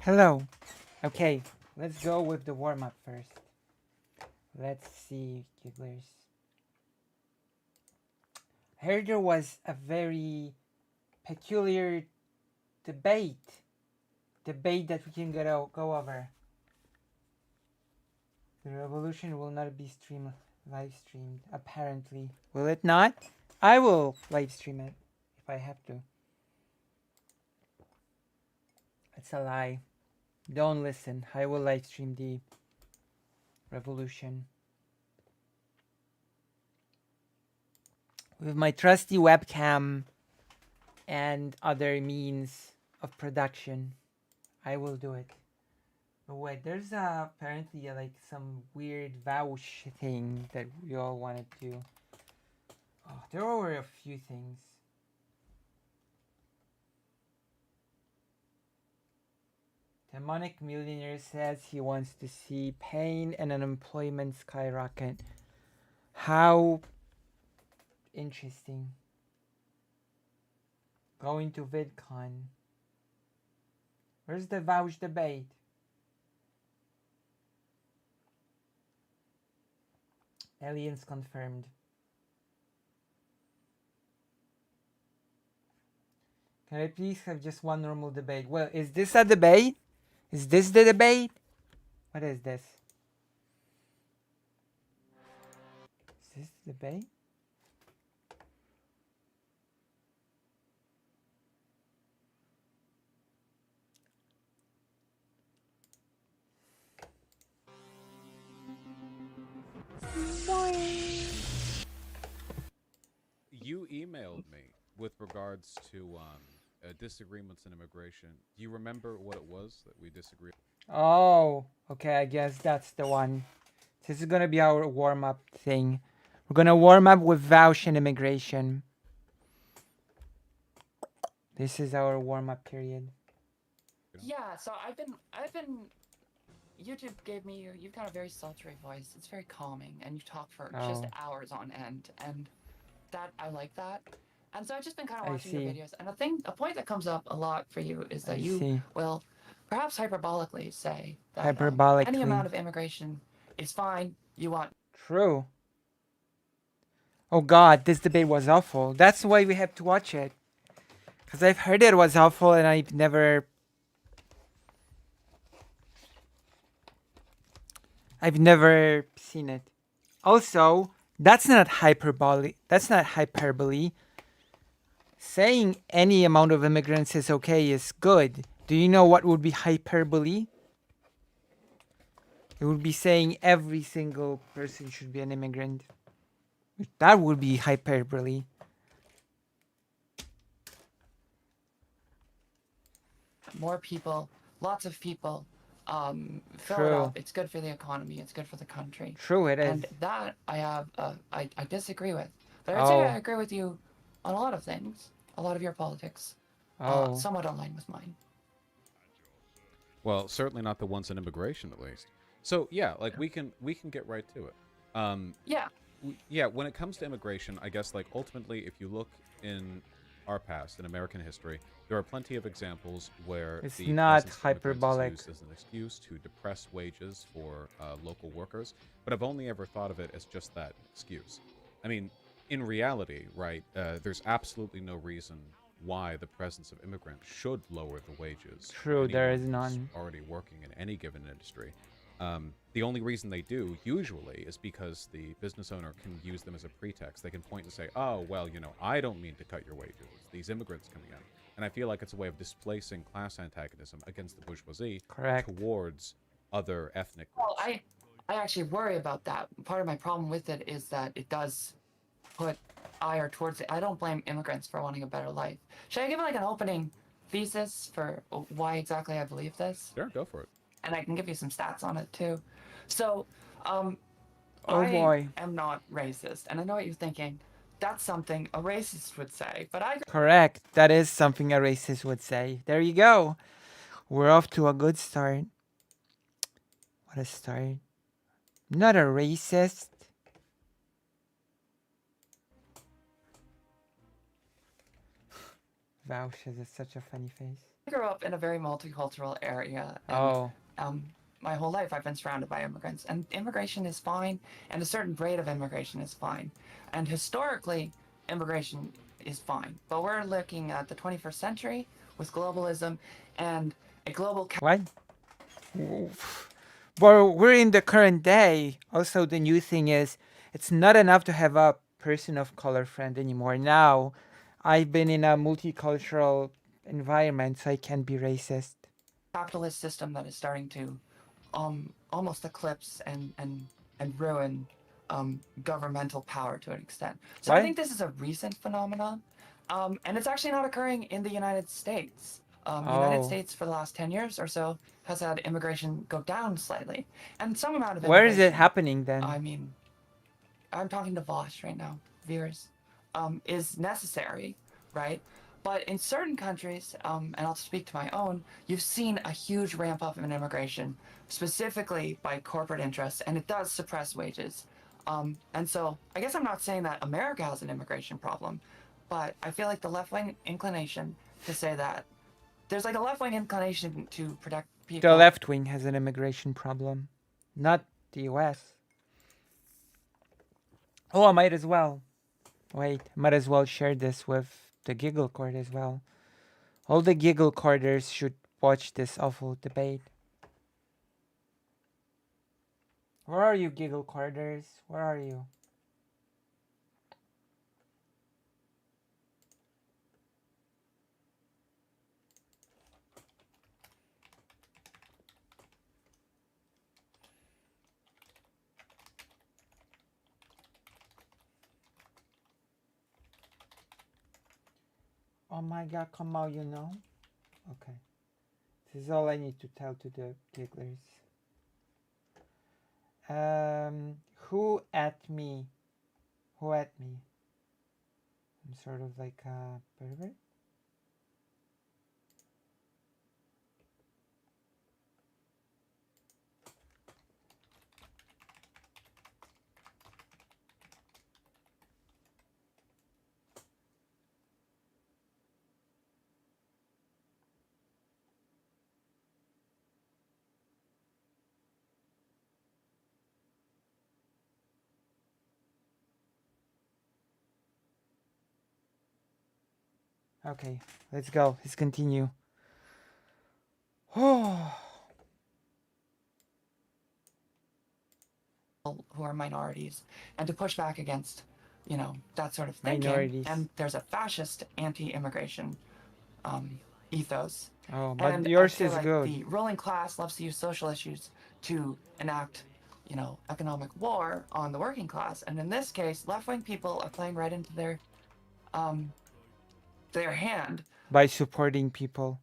Hello. Okay, let's go with the warm up first. Let's see, Gigglers. I heard there was a very peculiar debate. Debate that we can go over. The revolution will not be live streamed, apparently. Will it not? I will live stream it if I have to. It's a lie. Don't listen. I will live stream the revolution with my trusty webcam and other means of production. I will do it. But wait, there's apparently like some weird Vaush thing that we all wanted to. Oh, there were a few things. Demonic Millionaire says he wants to see pain and unemployment skyrocket. How interesting. Going to VidCon. Where's the Vouch debate? Aliens confirmed. Can I please have just one normal debate? Well, is this a debate? Is this the debate? What is this? Is this the debate? You emailed me with regards to disagreements in immigration. Do you remember what it was that we disagreed? Oh, okay, I guess that's the one. This is gonna be our warm-up thing. We're gonna warm up with Vouch and immigration. This is our warm-up period. Yeah, so I've been YouTube gave me you've got a very sultry voice. It's very calming and you talk for just hours on end, and that I like that. And so I've just been kind of watching your videos, and a point that comes up a lot for you is that you will perhaps hyperbolically say that any amount of immigration is fine. You want True. Oh god, this debate was awful. That's why we have to watch it. Because I've heard it was awful and I've never seen it. Also, that's not hyperbole. That's not hyperbole. Saying any amount of immigrants is okay is good. Do you know what would be hyperbole? It would be saying every single person should be an immigrant. That would be hyperbole. more people, lots of people, fill it up. It's good for the economy. It's good for the country. True, it is. And that I disagree with. But I'd say I agree with you on a lot of things. A lot of your politics, somewhat aligned with mine. Well, certainly not the ones in immigration, at least. So yeah, like we can get right to it. Yeah, when it comes to immigration, I guess like ultimately, if you look in our past in American history, there are plenty of examples where it's the not hyperbolic is used as an excuse to depress wages for local workers. But I've only ever thought of it as just that excuse. I mean, in reality, right? There's absolutely no reason why the presence of immigrants should lower the wages. True, there is none. Already working in any given industry. The only reason they do, usually, is because the business owner can use them as a pretext. They can point and say, oh, well, you know, I don't mean to cut your wages. These immigrants coming in. And I feel like it's a way of displacing class antagonism against the bourgeoisie towards other ethnic groups. Well, I actually worry about that. Part of my problem with it is that it does put ire towards it. I don't blame immigrants for wanting a better life. Should I give like an opening thesis for why exactly I believe this? Sure, go for it. And I can give you some stats on it too. So, I am not racist, and I know what you're thinking. That's something a racist would say, but Correct. That is something a racist would say. There you go. We're off to a good start. What a start. I'm not a racist. Vaush has such a funny face. I grew up in a very multicultural area, and Oh. my whole life I've been surrounded by immigrants, and immigration is fine, and a certain grade of immigration is fine, and historically, immigration is fine. But we're looking at the 21st century with globalism and a global. What? Well, we're in the current day. Also, the new thing is, it's not enough to have a person of color friend anymore. Now, I've been in a multicultural environment, so I can't be racist. Capitalist system that is starting to almost eclipse and ruin governmental power to an extent. So What? I think this is a recent phenomenon, and it's actually not occurring in the United States. The United Oh. States for the last 10 years or so has had immigration go down slightly, and some amount of Where is it immigration, happening then? I mean, I'm talking to Vaush right now, viewers, is necessary, right? But in certain countries, and I'll speak to my own, you've seen a huge ramp up in immigration, specifically by corporate interests, and it does suppress wages. And so I guess I'm not saying that America has an immigration problem, but I feel like the left-wing inclination to say that there's like a left-wing inclination to protect people. The left wing has an immigration problem, not the US. Oh, I might as well. Wait, might as well share this with the Giggle Court as well. All the Giggle Courters should watch this awful debate. Where are you, Giggle Courters? Where are you? Oh my god, come out, you know? Okay. This is all I need to tell to the gigglers. Who at me? Who at me? I'm sort of like a pervert. Okay, let's go. Let's continue. Oh. Who are minorities, and to push back against, you know, that sort of thinking. Minorities. And there's a fascist anti-immigration ethos. Oh, but and yours I feel is like good. the ruling class loves to use social issues to enact, you know, economic war on the working class. And in this case, left-wing people are playing right into their hand. By supporting people.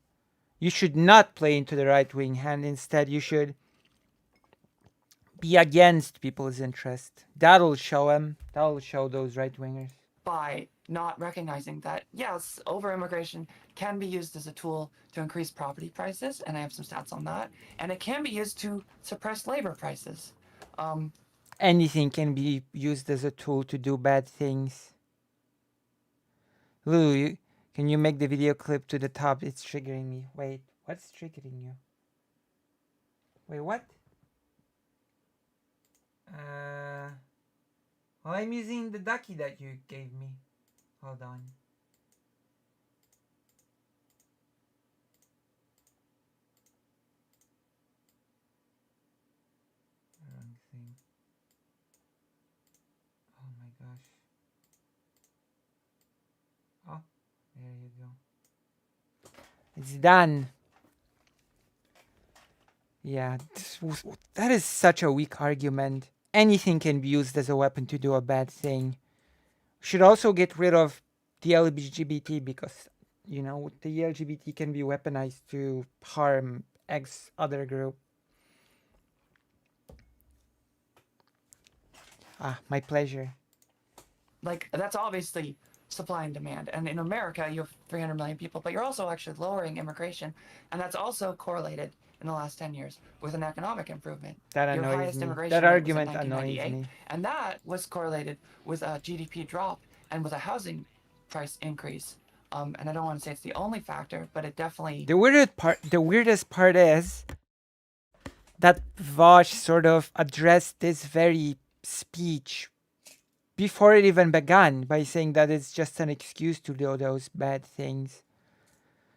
You should not play into the right-wing hand. Instead, you should be against people's interest. That'll show them. That'll show those right-wingers. By not recognizing that, yes, over-immigration can be used as a tool to increase property prices, and I have some stats on that, and it can be used to suppress labor prices. Anything can be used as a tool to do bad things. Lou, can you make the video clip to the top? It's triggering me. Wait, what's triggering you? Wait, what? Well, I'm using the ducky that you gave me. Hold on. Wrong thing. Oh my gosh. Oh, there you go. It's done. Yeah, that is such a weak argument. Anything can be used as a weapon to do a bad thing. We should also get rid of the LGBT because, you know, the LGBT can be weaponized to harm X other group. My pleasure. Like, that's obviously supply and demand. And in America, you have 300 million people, but you're also actually lowering immigration. And that's also correlated in the last 10 years with an economic improvement. That Your annoys highest me. immigration That rate was in argument annoys 1998, me. and that was correlated with a GDP drop and with a housing price increase and I don't want to say it's the only factor, but it definitely. The weirdest part is that Vaush sort of addressed this very speech before it even began by saying that it's just an excuse to do those bad things.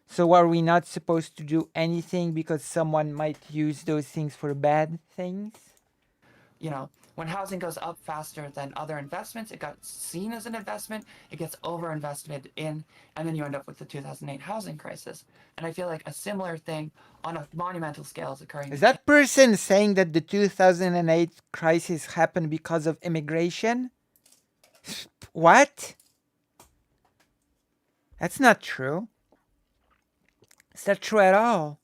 So are we not supposed to do anything because someone might use those things for bad things? You know, when housing goes up faster than other investments, it got seen as an investment, it gets overinvested in, and then you end up with the 2008 housing crisis. And I feel like a similar thing on a monumental scale is occurring. Is that person saying that the 2008 crisis happened because of immigration? What? That's not true. Is that true at all?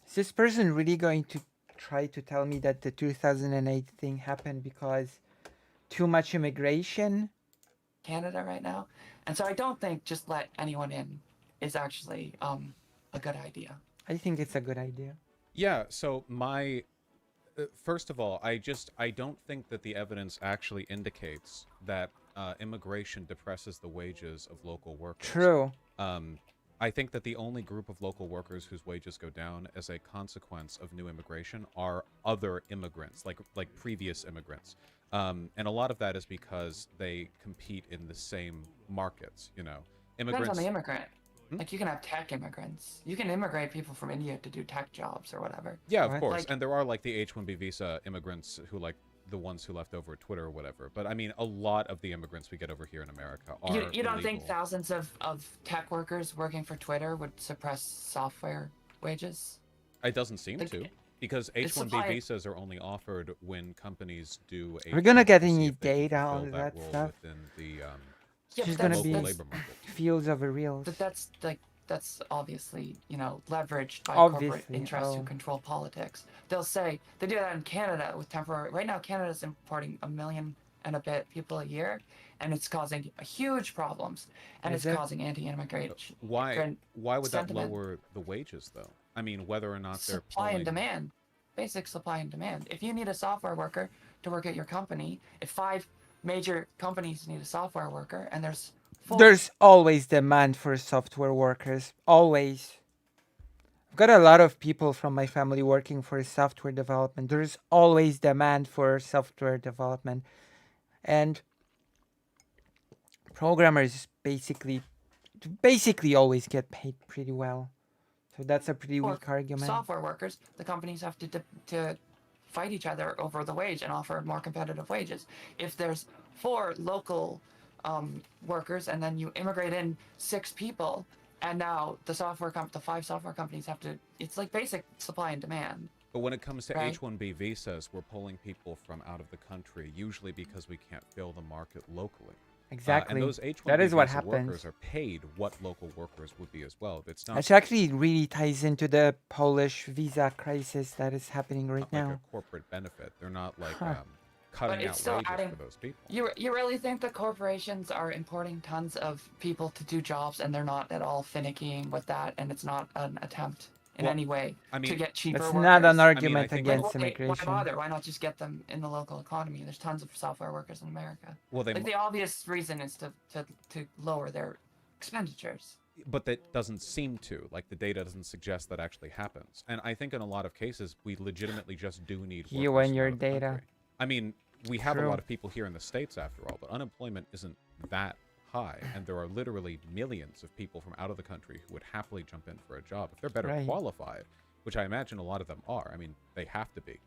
Is this person really going to try to tell me that the 2008 thing happened because too much immigration? Canada right now. And so I don't think just let anyone in is actually a good idea. I think it's a good idea. Yeah, so my first of all, I don't think that the evidence actually indicates that immigration depresses the wages of local workers. True. I think that the only group of local workers whose wages go down as a consequence of new immigration are other immigrants, like previous immigrants. And a lot of that is because they compete in the same markets, you know. Depends on the immigrant. Like, you can have tech immigrants. You can immigrate people from India to do tech jobs or whatever. Yeah, of course. Like, and there are, like, the H-1B visa immigrants who, like, the ones who left over at Twitter or whatever. But, I mean, a lot of the immigrants we get over here in America are You don't think thousands of tech workers working for Twitter would suppress software wages? It doesn't seem to. Because H-1B visas are only offered when companies do a... We're gonna get any data on that stuff. Within the, She's gonna be labor market. fields over reals. But that's obviously, you know, leveraged by corporate interests who control politics. They'll say they do that in Canada with temporary. Right now, Canada's importing 1 million and a bit people a year, and it's causing huge problems, and it's causing anti-immigration. Why would that lower the wages, though? I mean, whether or not they're supply and demand, basic supply and demand. If you need a software worker to work at your company, if 5 major companies need a software worker, and there's always demand for software workers. Always. I've got a lot of people from my family working for software development. There's always demand for software development. And programmers basically always get paid pretty well. So that's a pretty weak argument. Software workers, the companies have to fight each other over the wage and offer more competitive wages. If there's 4 local workers and then you immigrate in 6 people, and now the 5 software companies have to, it's like basic supply and demand. But when it comes to H-1B visas, we're pulling people from out of the country, usually because we can't fill the market locally. Exactly. And those H-1B that is what visa happens. workers are paid what local workers would be as well. It's not. Which actually really ties into the Polish visa crisis that is happening right now. Like a corporate benefit. They're not like cutting out wages for those people. You really think that corporations are importing tons of people to do jobs and they're not at all finicking with that, and it's not an attempt in any way to get cheaper workers? That's not an argument against immigration. Why bother? Why not just get them in the local economy? There's tons of software workers in America. Well, the obvious reason is to lower their expenditures. But that doesn't seem to. Like, the data doesn't suggest that actually happens. And I think in a lot of cases, we legitimately just do need workers. You and your data. I mean, we have a lot of people here in the States, after all, but unemployment isn't that high, and there are literally millions of people from out of the country who would happily jump in for a job if they're better qualified, which I imagine a lot of them are. I mean, they have to be.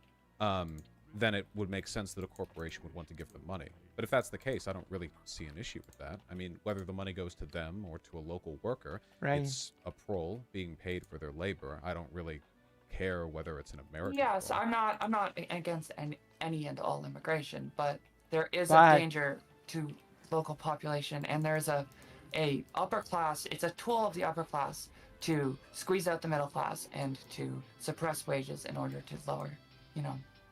Then it would make sense that a corporation would want to give them money. But if that's the case, I don't really see an issue with that. I mean, whether the money goes to them or to a local worker, it's a prole being paid for their labor. I don't really care whether it's an American. Yes, I'm not against any and all immigration, but there is a danger to local population, and there's a upper class. It's a tool of the upper class to squeeze out the middle class and to suppress wages in order to lower,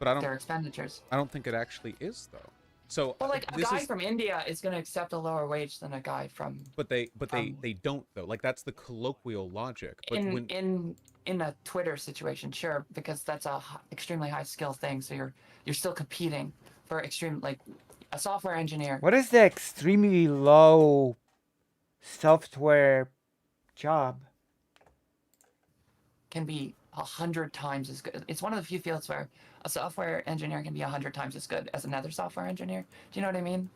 their expenditures. I don't think it actually is, though. So, well, like, a guy from India is going to accept a lower wage than a guy from. But they don't, though. Like, that's the colloquial logic. But in a Twitter situation, sure, because that's a extremely high skill thing. So you're still competing for extreme, like, A software engineer What is the extremely low software job? can be 100 times as good. It's one of the few fields where a software engineer can be 100 times as good as another software engineer. Do you know what I mean?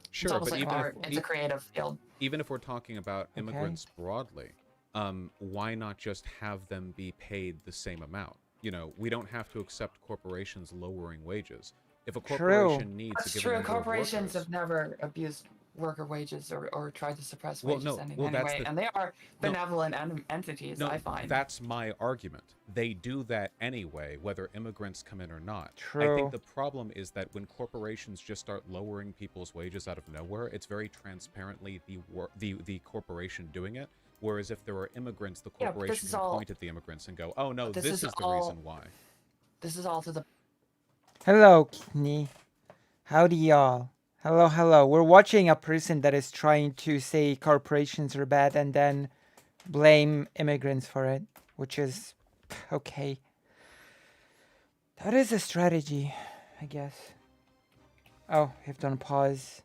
It's Sure, almost but like art. It's a creative field. even if we're talking about Okay. immigrants broadly, why not just have them be paid the same amount? You know, we don't have to accept corporations lowering wages. If a True. corporation needs a That's given true. number of Corporations workers, have never abused worker wages or tried to suppress well, wages no, in well, any that's way. the And they are no, benevolent entities, no, I find. that's my argument. They do that anyway, whether immigrants come in or not. I True. think the problem is that when corporations just start lowering people's wages out of nowhere, it's very transparently the corporation doing it. Whereas if there are immigrants, the Yeah, but corporation this is can all. point at the immigrants and go, "Oh no, But this is the reason why." This is all to the. Hello, Kidney. Howdy, y'all. Hello, hello. We're watching a person that is trying to say corporations are bad and then blame immigrants for it, which is okay. That is a strategy, I guess. Oh, you have done pause.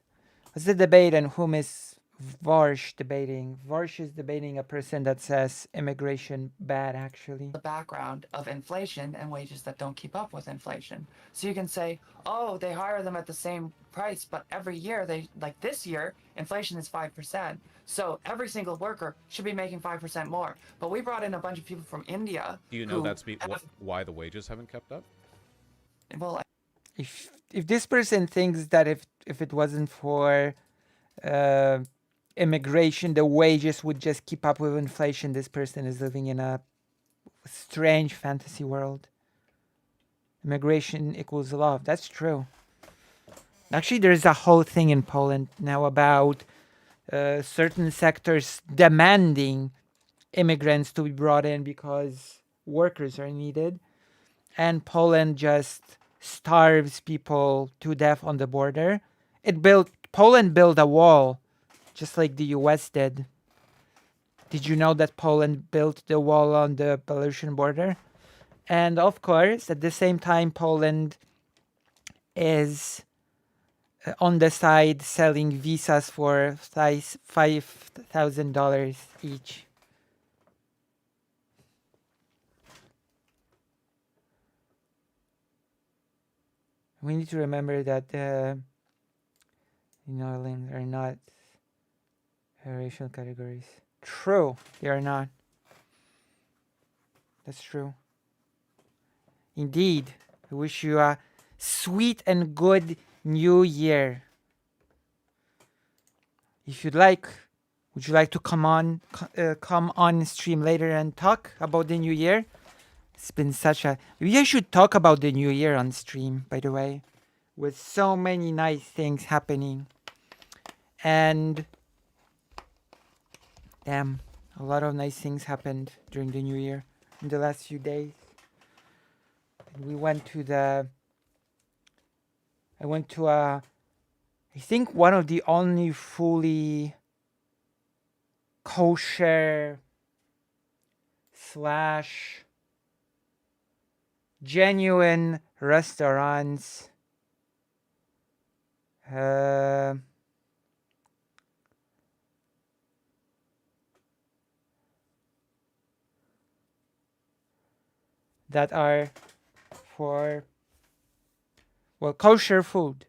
What's the debate and whom is Vaush debating? Vaush is debating a person that says immigration bad, actually. The background of inflation and wages that don't keep up with inflation. So you can say, oh, they hire them at the same price, but every year like this year, inflation is 5%. So every single worker should be making 5% more. But we brought in a bunch of people from India. Do you know that's why the wages haven't kept up? Well, if this person thinks that if it wasn't for immigration, the wages would just keep up with inflation, this person is living in a strange fantasy world. Immigration equals love. That's true. Actually, there's a whole thing in Poland now about certain sectors demanding immigrants to be brought in because workers are needed. And Poland just starves people to death on the border. Poland built a wall, just like the US did. Did you know that Poland built the wall on the Belarusian border? And of course, at the same time, Poland is on the side selling visas for $5,000 each. We need to remember that aliens are not racial categories. True, they are not. That's true. Indeed. I wish you a sweet and good new year. If you'd like, would you like to come on stream later and talk about the new year? It's been such a... Maybe I should talk about the new year on stream, by the way. With so many nice things happening. And... damn, a lot of nice things happened during the new year in the last few days. And we went to the... I went to I think one of the only fully kosher / genuine restaurants that are for, well, kosher food,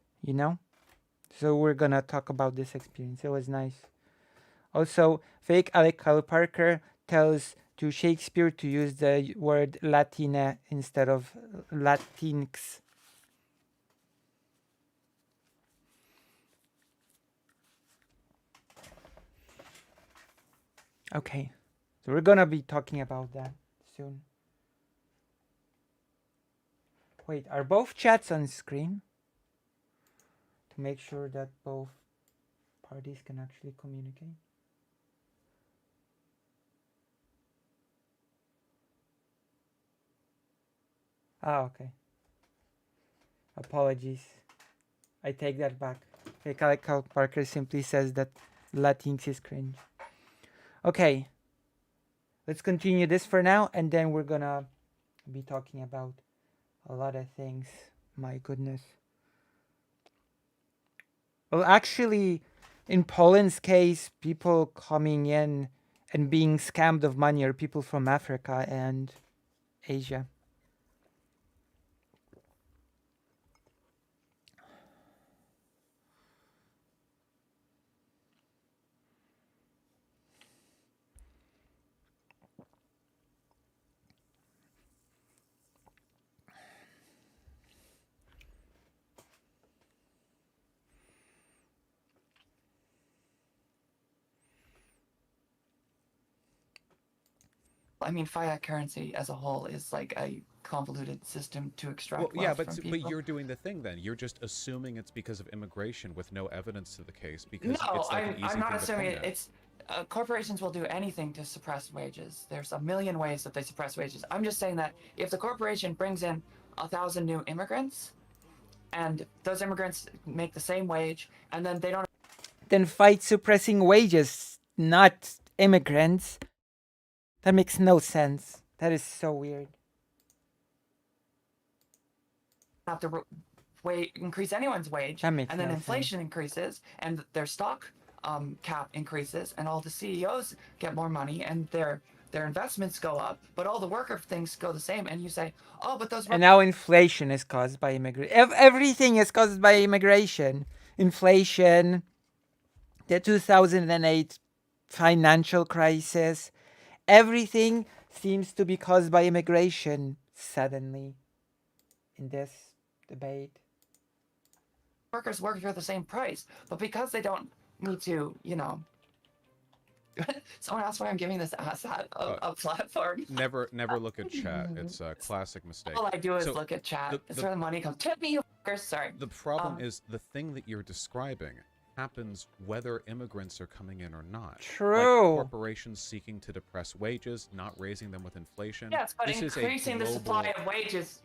So we're gonna talk about this experience. It was nice. Also, fake Alec Kyle Parker tells to Shakespeare to use the word Latina instead of Latinx. Okay, so we're gonna be talking about that soon. Wait, are both chats on screen? To make sure that both parties can actually communicate. Ah, okay. Apologies. I take that back. Fake Parker simply says that Latinx is cringe. Okay. Let's continue this for now, and then we're gonna be talking about a lot of things. My goodness. Well, actually, in Poland's case, people coming in and being scammed of money are people from Africa and Asia. I mean, fiat currency as a whole is like a convoluted system to extract yeah, wealth from people. but you're doing the thing then. You're just assuming it's because of immigration with no evidence to the case because No, it's like an easy I'm not thing to assuming point it. at. It's corporations will do anything to suppress wages. There's a million ways that they suppress wages. I'm just saying that if the corporation brings in 1,000 new immigrants, and those immigrants make the same wage, and then they don't. Then fight suppressing wages, not immigrants. That makes no sense. That is so weird. Have to increase anyone's wage, That makes and then no inflation sense. increases, and their stock cap increases, and all the CEOs get more money, and their investments go up, but all the worker things go the same. And you say, oh, but those. And now inflation is caused by immigration. Everything is caused by immigration. Inflation, the 2008 financial crisis, everything seems to be caused by immigration suddenly in this debate. Workers work for the same price, but because they don't need to, someone asked why I'm giving this asshat a platform. Never look at chat. It's a classic mistake. All I do is look at chat. It's where the money comes. Tip me, you fuckers. Sorry. The problem is the thing that you're describing happens whether immigrants are coming in or not. True. Like corporations seeking to depress wages, not raising them with inflation. Yes, but this increasing the supply of wages,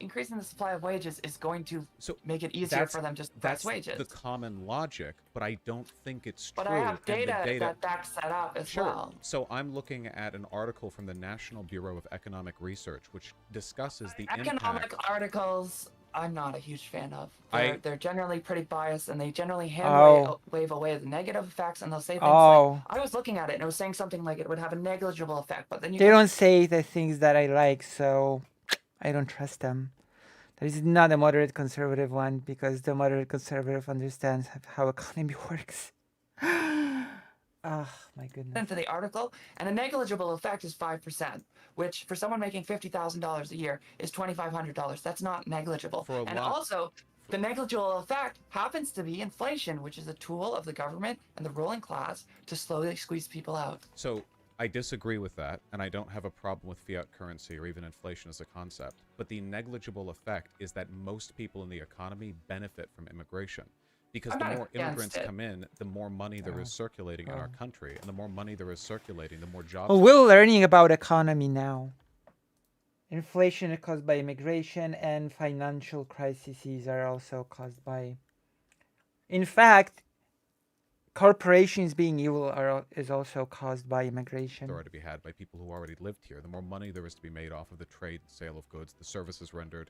is going to make it easier for them to depress wages. That's the common logic, but I don't think it's true. But I have data that backs that up as well. So I'm looking at an article from the National Bureau of Economic Research, which discusses the economic articles. I'm not a huge fan of. They're generally pretty biased, and they generally wave away the negative effects, and they'll say things like, I was looking at it, and it was saying something like it would have a negligible effect, but then they don't say the things that I like, so I don't trust them. There is not a moderate conservative one, because the moderate conservative understands how economy works. Oh, my goodness. Into the article, and a negligible effect is 5%, which for someone making $50,000 a year is $2,500. That's not negligible. And also, the negligible effect happens to be inflation, which is a tool of the government and the ruling class to slowly squeeze people out. So I disagree with that, and I don't have a problem with fiat currency or even inflation as a concept. But the negligible effect is that most people in the economy benefit from immigration. Because the more immigrants come in, the more money there is circulating in our country. And the more money there is circulating, the more jobs... Well, we're learning about economy now. Inflation is caused by immigration, and financial crises are also caused by... In fact, corporations being evil is also caused by immigration. There are to be had by people who already lived here. The more money there is to be made off of the trade and sale of goods, the services rendered...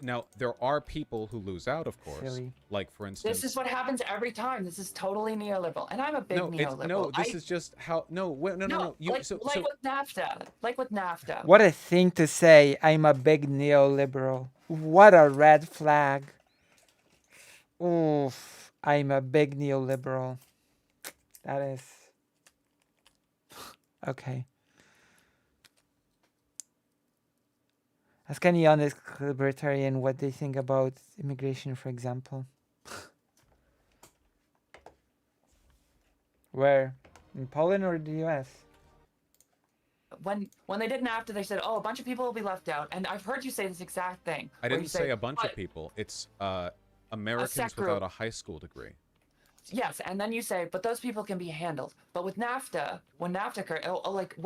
Now, there are people who lose out, of course. Silly. Like, for instance... This is what happens every time. This is totally neoliberal. And I'm a big neoliberal. This is just how... No. With NAFTA. Like with NAFTA. What a thing to say, I'm a big neoliberal. What a red flag. Oof, I'm a big neoliberal. That is... Okay. Ask any honest libertarian what they think about immigration, for example. Where? In Poland or the US? When they did NAFTA, they said, oh, a bunch of people will be left out. And I've heard you say this exact thing. I didn't say a bunch of people. It's Americans without a high school degree. Yes, and then you say, but those people can be handled. But with NAFTA, when NAFTA occurred,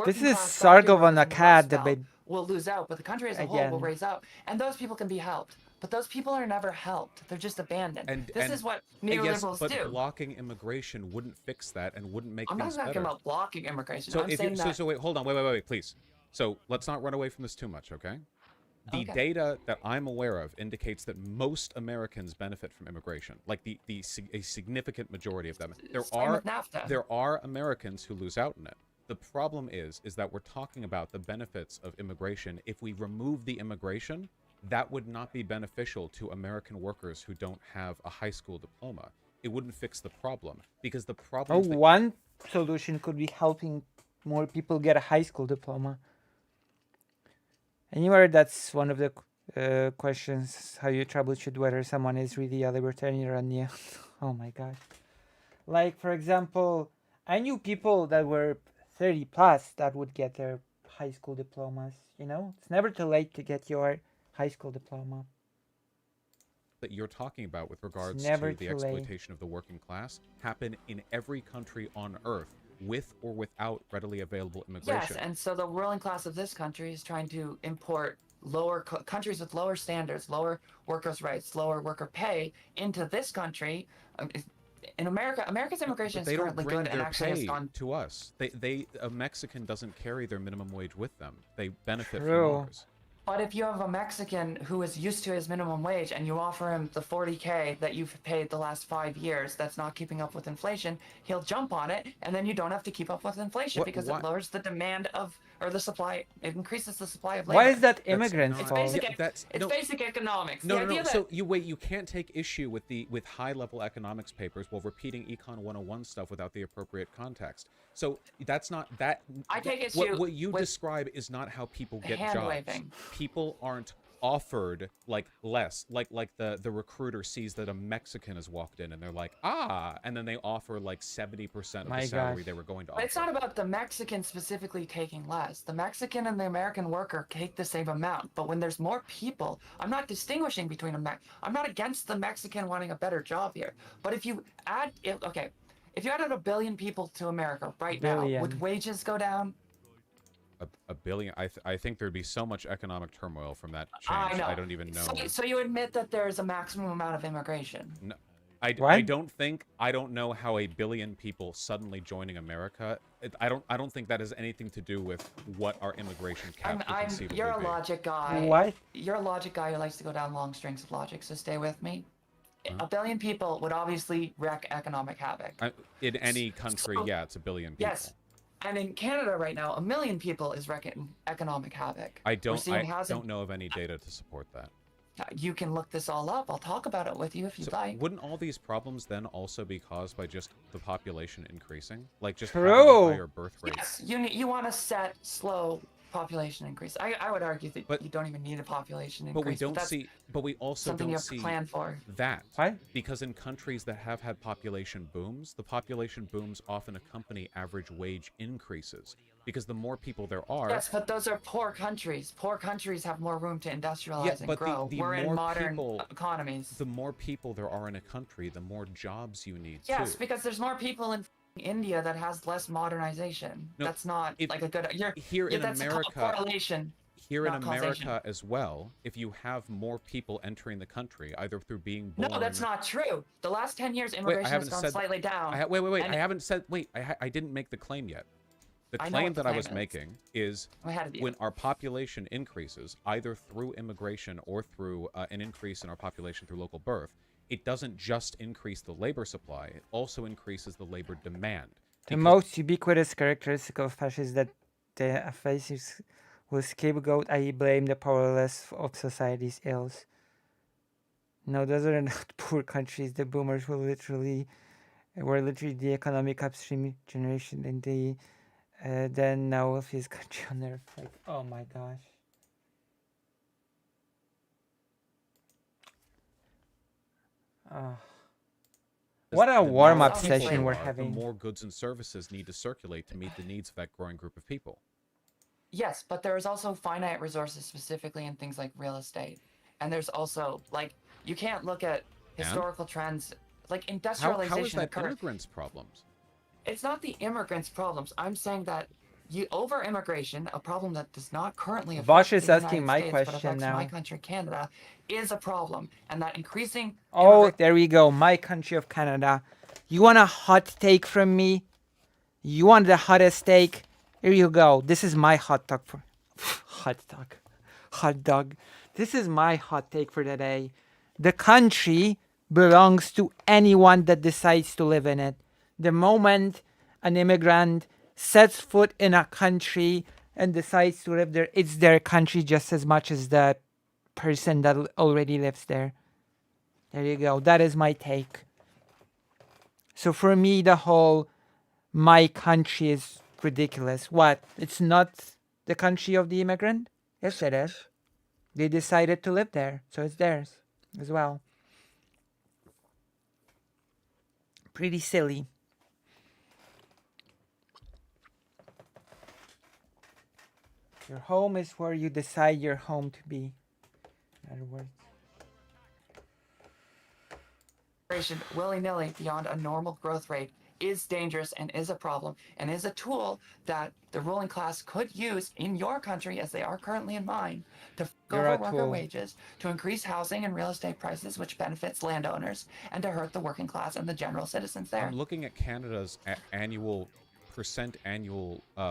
this is Sargov Acad debate. Will lose out, but the country as a whole will raise up, and those people can be helped. But those people are never helped; they're just abandoned. This is what neoliberals do. But blocking immigration wouldn't fix that and wouldn't make things better. I'm not talking about blocking immigration. So wait, hold on, wait, please. So let's not run away from this too much, okay? The data that I'm aware of indicates that most Americans benefit from immigration, like a significant majority of them. There are Americans who lose out in it. The problem is that we're talking about the benefits of immigration. If we remove the immigration, that would not be beneficial to American workers who don't have a high school diploma. It wouldn't fix the problem, because the problem is that one solution could be helping more people get a high school diploma. Anywhere, that's one of the questions, how you troubleshoot whether someone is really a libertarian or a oh my gosh. Like, for example, I knew people that were 30 plus that would get their high school diplomas. You know, it's never too late to get your high school diploma. that you're talking about with regards to the exploitation of the working class happen in every country on Earth, with or without readily available immigration. Yes, and so the ruling class of this country is trying to import countries with lower standards, lower workers' rights, lower worker pay into this country. In America's immigration is currently good and actually has gone to us. A Mexican doesn't carry their minimum wage with them. They benefit from ours. But if you have a Mexican who is used to his minimum wage and you offer him the $40K that you've paid the last 5 years that's not keeping up with inflation, he'll jump on it, and then you don't have to keep up with inflation because it lowers the demand or the supply. It increases the supply of labor. Why is that immigrants' fault? It's basic economics. No. So you can't take issue with high-level economics papers while repeating Econ 101 stuff without the appropriate context. So that's not that. I take issue. What you describe is not how people get jobs. People aren't offered less. Like the recruiter sees that a Mexican has walked in and they're like, and then they offer 70% of the salary they were going to offer. But it's not about the Mexican specifically taking less. The Mexican and the American worker take the same amount. But when there's more people, I'm not distinguishing between I'm not against the Mexican wanting a better job here. But if you add, if you added 1 billion people to America right now, would wages go down? A billion? I think there'd be so much economic turmoil from that change. I don't even know. So you admit that there's a maximum amount of immigration? No, I don't know how 1 billion people suddenly joining America. I don't think that has anything to do with what our immigration cap could conceivably be. You're a logic guy. What? You're a logic guy who likes to go down long strings of logic. So stay with me. 1 billion people would obviously wreak economic havoc. In any country, it's 1 billion people. Yes. And in Canada right now, 1 million people is wreaking economic havoc. I don't know of any data to support that. You can look this all up. I'll talk about it with you if you'd like. Wouldn't all these problems then also be caused by just the population increasing? Just having a higher birth rate? Yes, you want to set slow population increase. I would argue that you don't even need a population increase. But we also something don't you have to plan for. That. Why? Because in countries that have had population booms, the population booms often accompany average wage increases. Because the more people there are... Yes, but those are poor countries. Poor countries have more room to industrialize and grow. We're in modern economies. The more people there are in a country, the more jobs you need, Yes, because there's more people in India that has less modernization. No, that's not a good... Here in America... correlation. Here in America as well, if you have more people entering the country, either through being born... No, that's not true. The last 10 years, immigration has gone slightly down. I didn't make the claim yet. The claim that I was making is when our population increases, either through immigration or through an increase in our population through local birth, it doesn't just increase the labor supply, it also increases the labor demand. The most ubiquitous characteristic of fascists that the fascists will scapegoat, i.e. blame the powerless of society's ills. No, those are not poor countries. The boomers were literally the economic upstream generation in the then now wealthiest country on earth. Oh my gosh. What a warm-up session we're having. The more goods and services need to circulate to meet the needs of that growing group of people. Yes, but there is also finite resources, specifically in things like real estate. And there's also, you can't look at historical trends, like industrialization. How is that immigrants' problems? It's not the immigrants' problems. I'm saying that over-immigration, a problem that does not currently affect Vaush is the asking United my States, question but affects now. my country, Canada, is a problem. And that increasing... Oh, there we go. My country of Canada. You want a hot take from me? You want the hottest take? Here you go. This is my hot talk. Hot talk. hot dog. This is my hot take for the day. The country belongs to anyone that decides to live in it. The moment an immigrant sets foot in a country and decides to live there, it's their country just as much as the person that already lives there. There you go. That is my take. So for me, the whole my country is ridiculous. What? It's not the country of the immigrant? Yes, it is. They decided to live there, so it's theirs as well. Pretty silly. Your home is where you decide your home to be. In other words. Willy-nilly beyond a normal growth rate is dangerous and is a problem and is a tool that the ruling class could use in your country, as they are currently in mine, to over worker wages, to increase housing and real estate prices, which benefits landowners, and to hurt the working class and the general citizens there. I'm looking at Canada's annual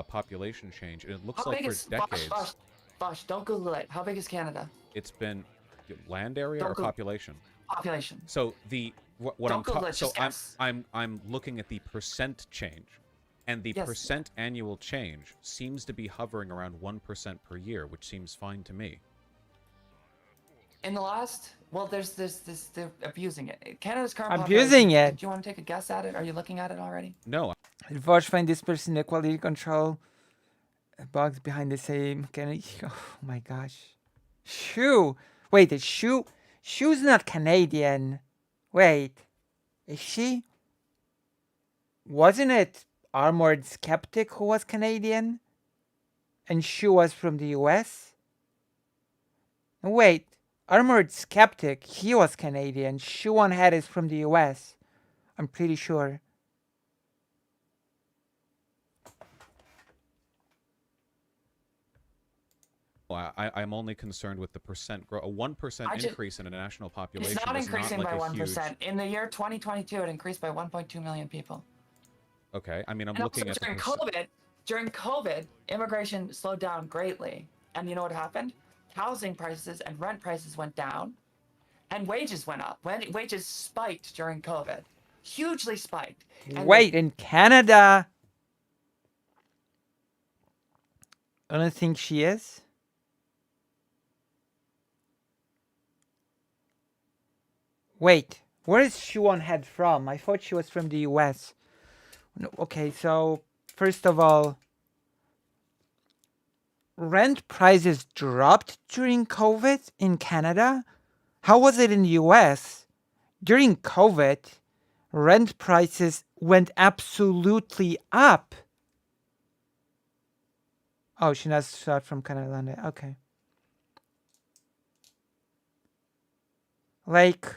population change, and it looks like for decades. Vaush, don't Google it. How big is Canada? It's been land area or population? Population. So I'm looking at the percent change, and the percent annual change seems to be hovering around 1% per year, which seems fine to me. In the last, well, there's they're abusing it. Canada's current abusing it. Do you want to take a guess at it? Are you looking at it already? No. Did Vaush find this person in the quality control box behind the same? Oh my gosh. Shoe. Wait, the shoe. Shoe's not Canadian. Wait, is she? Wasn't it Armored Skeptic who was Canadian? And Shoe was from the US? Wait, Armored Skeptic, he was Canadian. Shoe on Head is from the US. I'm pretty sure. Well, I'm only concerned with the percent growth. A 1% increase in a national population. It's not increasing not like by 1%. In the year 2022, it increased by 1.2 million people. Okay, I mean, I'm looking at during COVID, immigration slowed down greatly, and you know what happened? Housing prices and rent prices went down, and wages went up. Wages spiked during COVID, hugely spiked. Wait, in Canada? I don't think she is. Wait, where is Shoe on Head from? I thought she was from the US. No, okay, so first of all, rent prices dropped during COVID in Canada? How was it in the US? During COVID, rent prices went absolutely up. Oh, she's not from Canada. Okay. Like,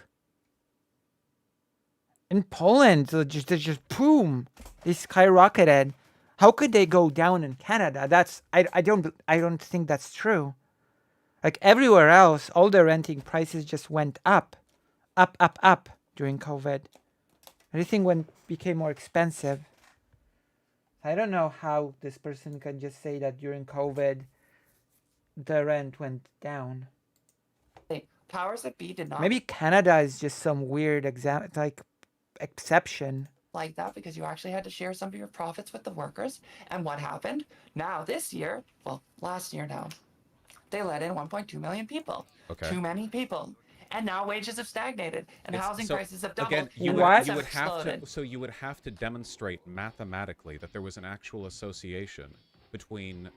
in Poland, they just boom, they skyrocketed. How could they go down in Canada? I don't think that's true. Like everywhere else, all the renting prices just went up during COVID. Everything became more expensive. I don't know how this person can just say that during COVID, the rent went down. Powers that be did not. Maybe Canada is just some weird exception. Like that, because you actually had to share some of your profits with the workers. And what happened? Now this year, well, last year now, they let in 1.2 million people. Okay. Too many people. And now wages have stagnated and housing prices have doubled. Again, you would have to demonstrate mathematically that there was an actual association between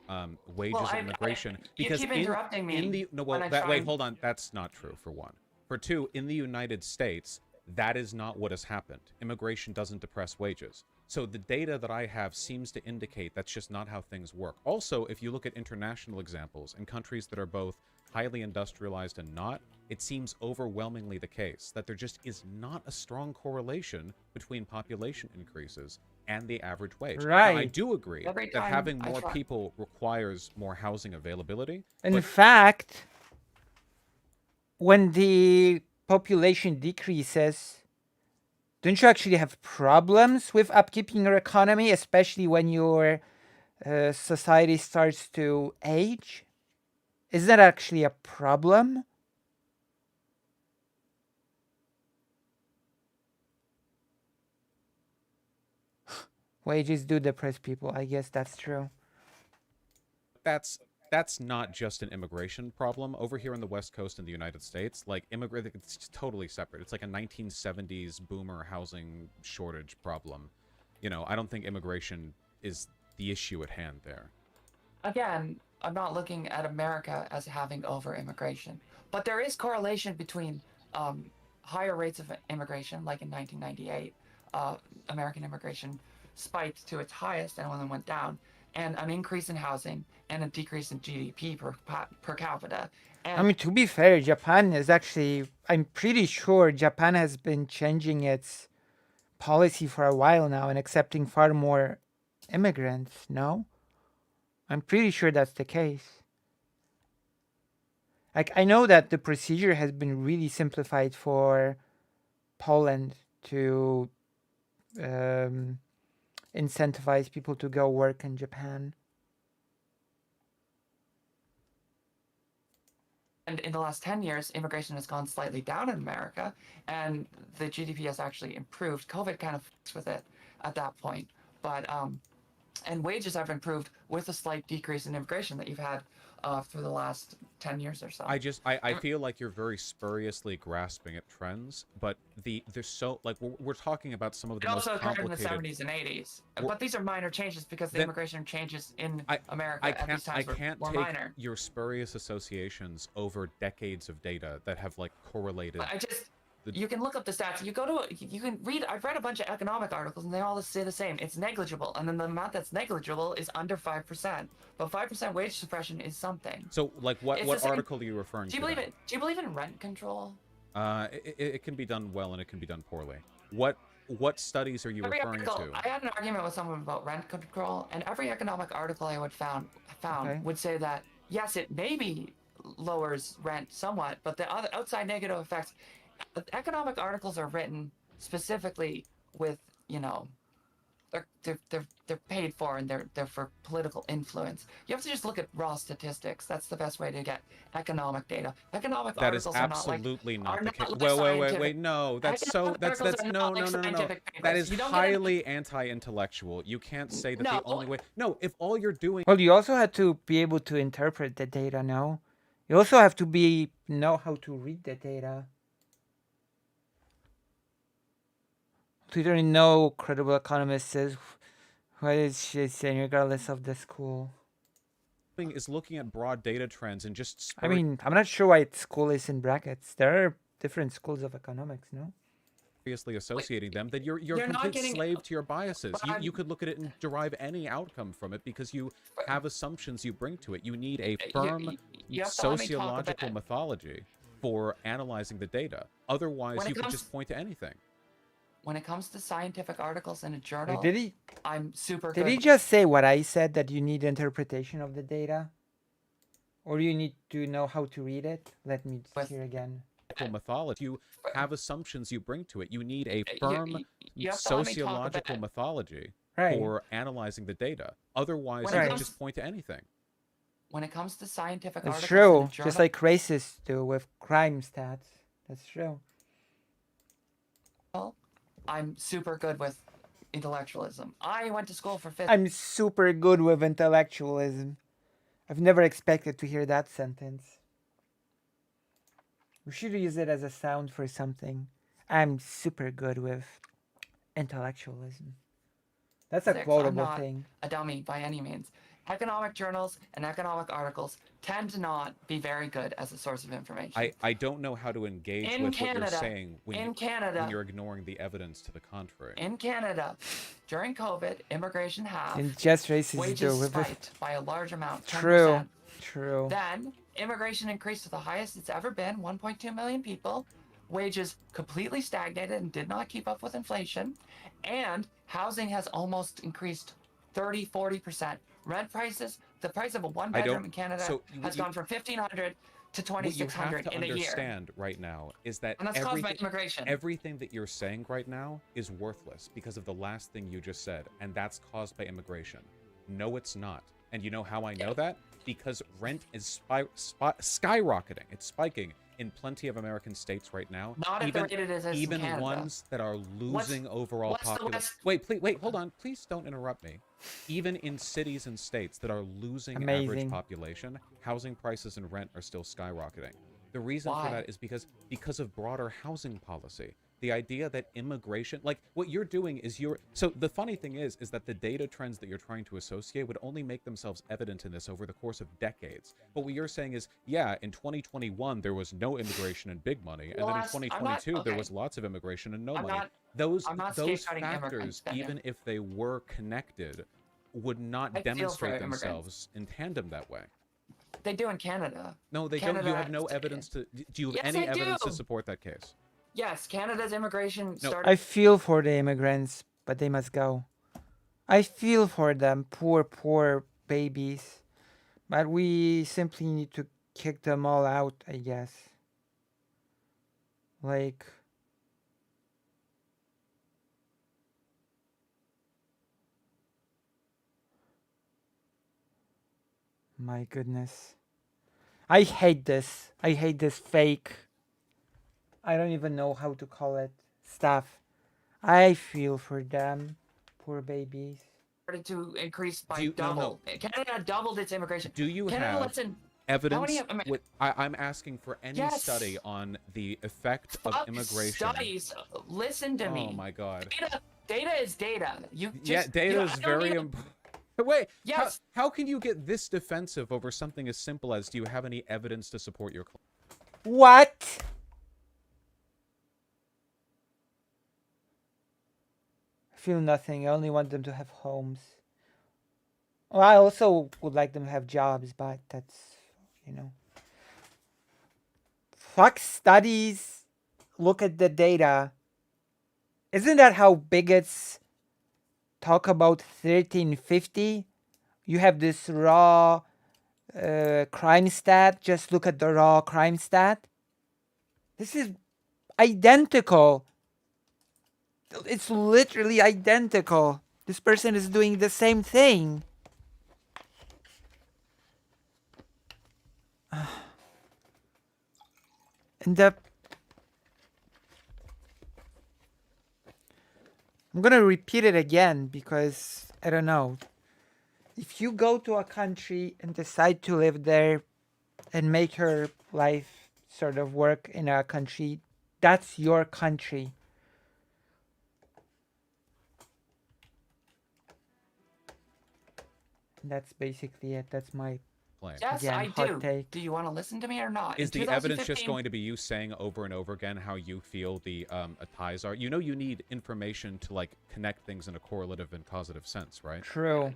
wages and immigration. Because you keep interrupting me. Wait, hold on. That's not true, for one. For two, in the United States, that is not what has happened. Immigration doesn't depress wages. So the data that I have seems to indicate that's just not how things work. Also, if you look at international examples in countries that are both highly industrialized and not, it seems overwhelmingly the case that there just is not a strong correlation between population increases and the average wage. Right. Now, I do agree that having more people requires more housing availability. In fact, when the population decreases, don't you actually have problems with upkeeping your economy, especially when your society starts to age? is that actually a problem? Wages do depress people. I guess that's true. That's not just an immigration problem. Over here on the West Coast in the United States, like it's totally separate. It's like a 1970s boomer housing shortage problem. You know, I don't think immigration is the issue at hand there. Again, I'm not looking at America as having over immigration, but there is correlation between higher rates of immigration, like in 1998, American immigration spiked to its highest and then went down, and an increase in housing and a decrease in GDP per capita. And I mean, to be fair, Japan is actually, I'm pretty sure Japan has been changing its policy for a while now and accepting far more immigrants, no? I'm pretty sure that's the case. Like, I know that the procedure has been really simplified for Poland to incentivize people to go work in Japan. And in the last 10 years, immigration has gone slightly down in America, and the GDP has actually improved. COVID kind of fucks with it at that point. But, and wages have improved with a slight decrease in immigration that you've had for the last 10 years or so. I feel like you're very spuriously grasping at trends, but there's so, like, we're talking about some of the most complicated... It also occurred in the 70s and 80s. But these are minor changes because the immigration changes in America at these times were minor. Your spurious associations over decades of data that have, like, correlated... You can look up the stats. You can read. I've read a bunch of economic articles, and they all say the same. It's negligible, and then the amount that's negligible is under 5%. But 5% wage suppression is something. So, like, what article are you referring to? Do you believe in rent control? It can be done well, and it can be done poorly. What studies are you referring to? I had an argument with someone about rent control, and every economic article I found would say that yes, it maybe lowers rent somewhat, but the other outside negative effects. Economic articles are written specifically with, you know, they're paid for, and they're for political influence. You have to just look at raw statistics. That's the best way to get economic data. Economic articles are absolutely not the case. Wait, no, that's no. That is highly anti-intellectual. You can't say that the only way. No, if all you're doing. Well, you also have to be able to interpret the data. No, you also have to know how to read the data. Literally no credible economist says what is she saying, regardless of the school. Is looking at broad data trends and just... I mean, I'm not sure why school is in brackets. There are different schools of economics, no? Seriously associating them, then you're a complete slave to your biases. You could look at it and derive any outcome from it because you have assumptions you bring to it. You need a firm sociological mythology for analyzing the data. Otherwise, you can just point to anything. When it comes to scientific articles in a journal, I'm super good. Did he just say what I said, that you need interpretation of the data? Or you need to know how to read it? Let me hear again. Mythology. You have assumptions you bring to it. You need a firm sociological mythology for analyzing the data. Otherwise, you can just point to anything. When it comes to scientific articles, it's true. Just like racists do with crime stats. That's true. I'm super good with intellectualism. I went to school for I'm super good with intellectualism. I've never expected to hear that sentence. We should use it as a sound for something. I'm super good with intellectualism. That's a quotable thing. I'm not a dummy by any means. Economic journals and economic articles tend to not be very good as a source of information. I don't know how to engage with what you're saying when you're ignoring the evidence to the contrary. In Canada, during COVID, immigration wages spiked by a large amount. 10%. True. Then immigration increased to the highest it's ever been, 1.2 million people. Wages completely stagnated and did not keep up with inflation. And housing has almost increased 30-40%. Rent prices, the price of a one-bedroom in Canada has gone from $1,500 to $2,600 in a year. What you have to understand right now is that caused by immigration. Everything that you're saying right now is worthless because of the last thing you just said, and that's caused by immigration. No, it's not. And you know how I know that? Because rent is skyrocketing. It's spiking in plenty of American states right now. Not at the rate it is in Even Canada. ones that are losing overall population. Wait, hold on. Please don't interrupt me. Even in cities and states that are losing average population, housing prices and rent are still skyrocketing. The reason for that is because of broader housing policy. The idea that immigration, like what you're doing is so the funny thing is that the data trends that you're trying to associate would only make themselves evident in this over the course of decades. But what you're saying is, yeah, in 2021 there was no immigration and big money, and then in 2022 there was lots of immigration and no money. Those factors, even if they were connected, would not demonstrate themselves in tandem that way. They do in Canada. No, they don't. You have no evidence to. Do you have any evidence to support that case? Yes, Canada's immigration started. I feel for the immigrants, but they must go. I feel for them, poor babies. But we simply need to kick them all out, I guess. Like... My goodness. I hate this. I hate this fake... I don't even know how to call it. Stuff. I feel for them. Poor babies. Started to increase by double. No. Canada doubled its immigration. Do you have evidence? I'm asking for any study on the effect of immigration. Studies. Listen to me. Oh my God. Data is data. Data is very important. Wait, yes. How can you get this defensive over something as simple as, do you have any evidence to support your claim? What? I feel nothing. I only want them to have homes. Well, I also would like them to have jobs, but that's, you know. Fuck studies. Look at the data. Isn't that how bigots talk about 1350? You have this raw crime stat. Just look at the raw crime stat. This is identical. It's literally identical. This person is doing the same thing. And I'm gonna repeat it again because I don't know. If you go to a country and decide to live there and make your life sort of work in a country, that's your country. That's basically it. That's my claim. Yes, I do. Take. Do you want to listen to me or not? Is the evidence just going to be you saying over and over again how you feel the ties are? You know, you need information to like connect things in a correlative and causative sense, right? True.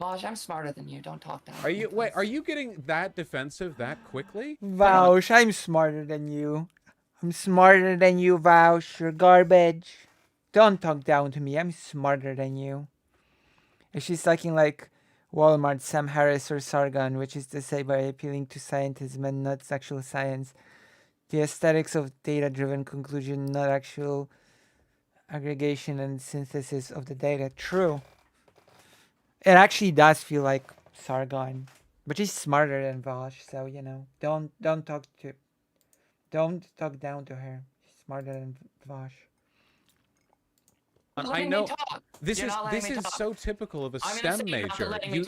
Vaush, I'm smarter than you. Don't talk down. Are you Are you getting that defensive that quickly? Vaush, I'm smarter than you. I'm smarter than you, Vaush. You're garbage. Don't talk down to me. I'm smarter than you. If she's talking like Walmart, Sam Harris, or Sargon, which is to say, by appealing to scientism and not actual science, the aesthetics of data-driven conclusion, not actual aggregation and synthesis of the data. True. It actually does feel like Sargon, but she's smarter than Vaush, so you know, don't talk down to her. She's smarter than Vaush. I know this is so typical of a STEM major. You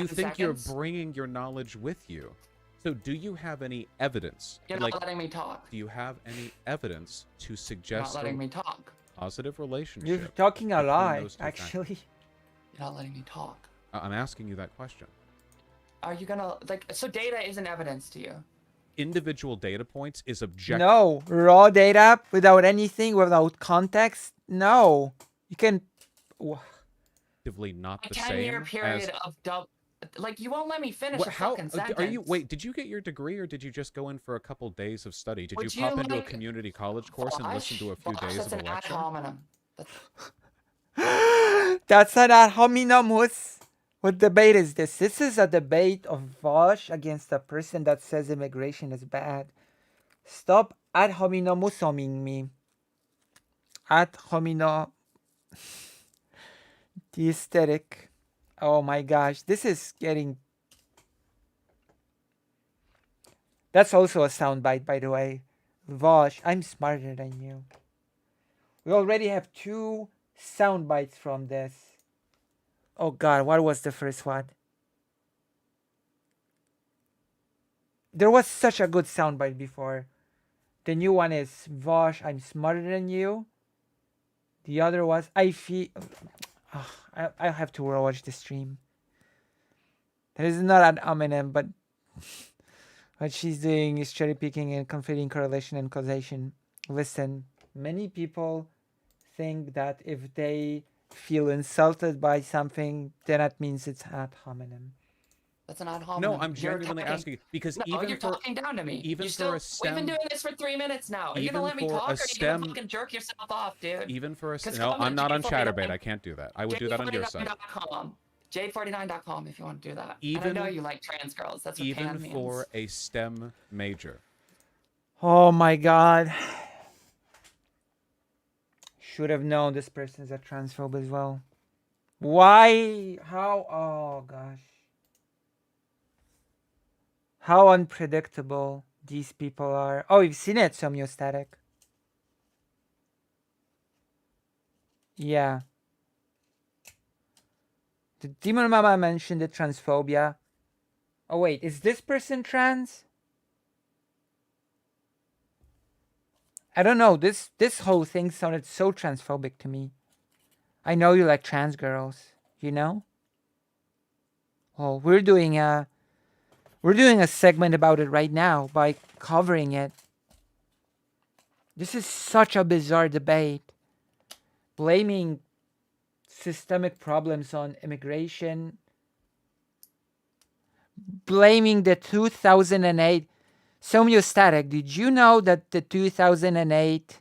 think you're bringing your knowledge with you. So do you have any evidence? You're not letting me talk. Do you have any evidence to suggest you're not letting me talk. Positive relationship? You're talking a lot, actually. You're not letting me talk. I'm asking you that question. Are you gonna so data isn't evidence to you? Individual data points is objective. No, raw data without anything, without context. No, you can. Not the same. A 10-year period of like you won't let me finish a fucking sentence. Are you? Wait, did you get your degree or did you just go in for a couple days of study? Did you pop into a community college course and listen to a few days of a lecture? That's an ad hominem. What debate is this? This is a debate of Vaush against a person that says immigration is bad. Stop ad hominemusing me. Ad hominem. The aesthetic Oh my gosh, this is getting... That's also a soundbite, by the way. Vaush, I'm smarter than you. We already have 2 sound bites from this. Oh god, what was the first one? There was such a good sound bite before. The new one is Vaush, I'm smarter than you. The other was I feel... I have to watch the stream. That is not an Eminem, but what she's doing is cherry picking and conflating correlation and causation. Listen, many people think that if they feel insulted by something, then that means it's ad hominem. That's an ad hominem. No, I'm genuinely asking because you're talking down to me. Even for a STEM, we've been doing this for 3 minutes now. Are you gonna let me talk, or are you gonna fucking jerk yourself off, dude? Even for a no, I'm not on Chatterbait. I can't do that. I would do that on your side. Jade49.com if you want to do that. And I know you like trans girls. That's what pan means. Even for a STEM major. Oh my god. Should have known this person is a transphobe as well. Why? How? Oh gosh. How unpredictable these people are. Oh, you've seen it, Somiostatic. Yeah. The Demon Mama mentioned the transphobia. Oh wait, is this person trans? I don't know. This whole thing sounded so transphobic to me. I know you like trans girls, you know? Well, we're doing a segment about it right now by covering it. This is such a bizarre debate. Blaming systemic problems on immigration. Blaming the 2008... Somiostatic, did you know that the 2008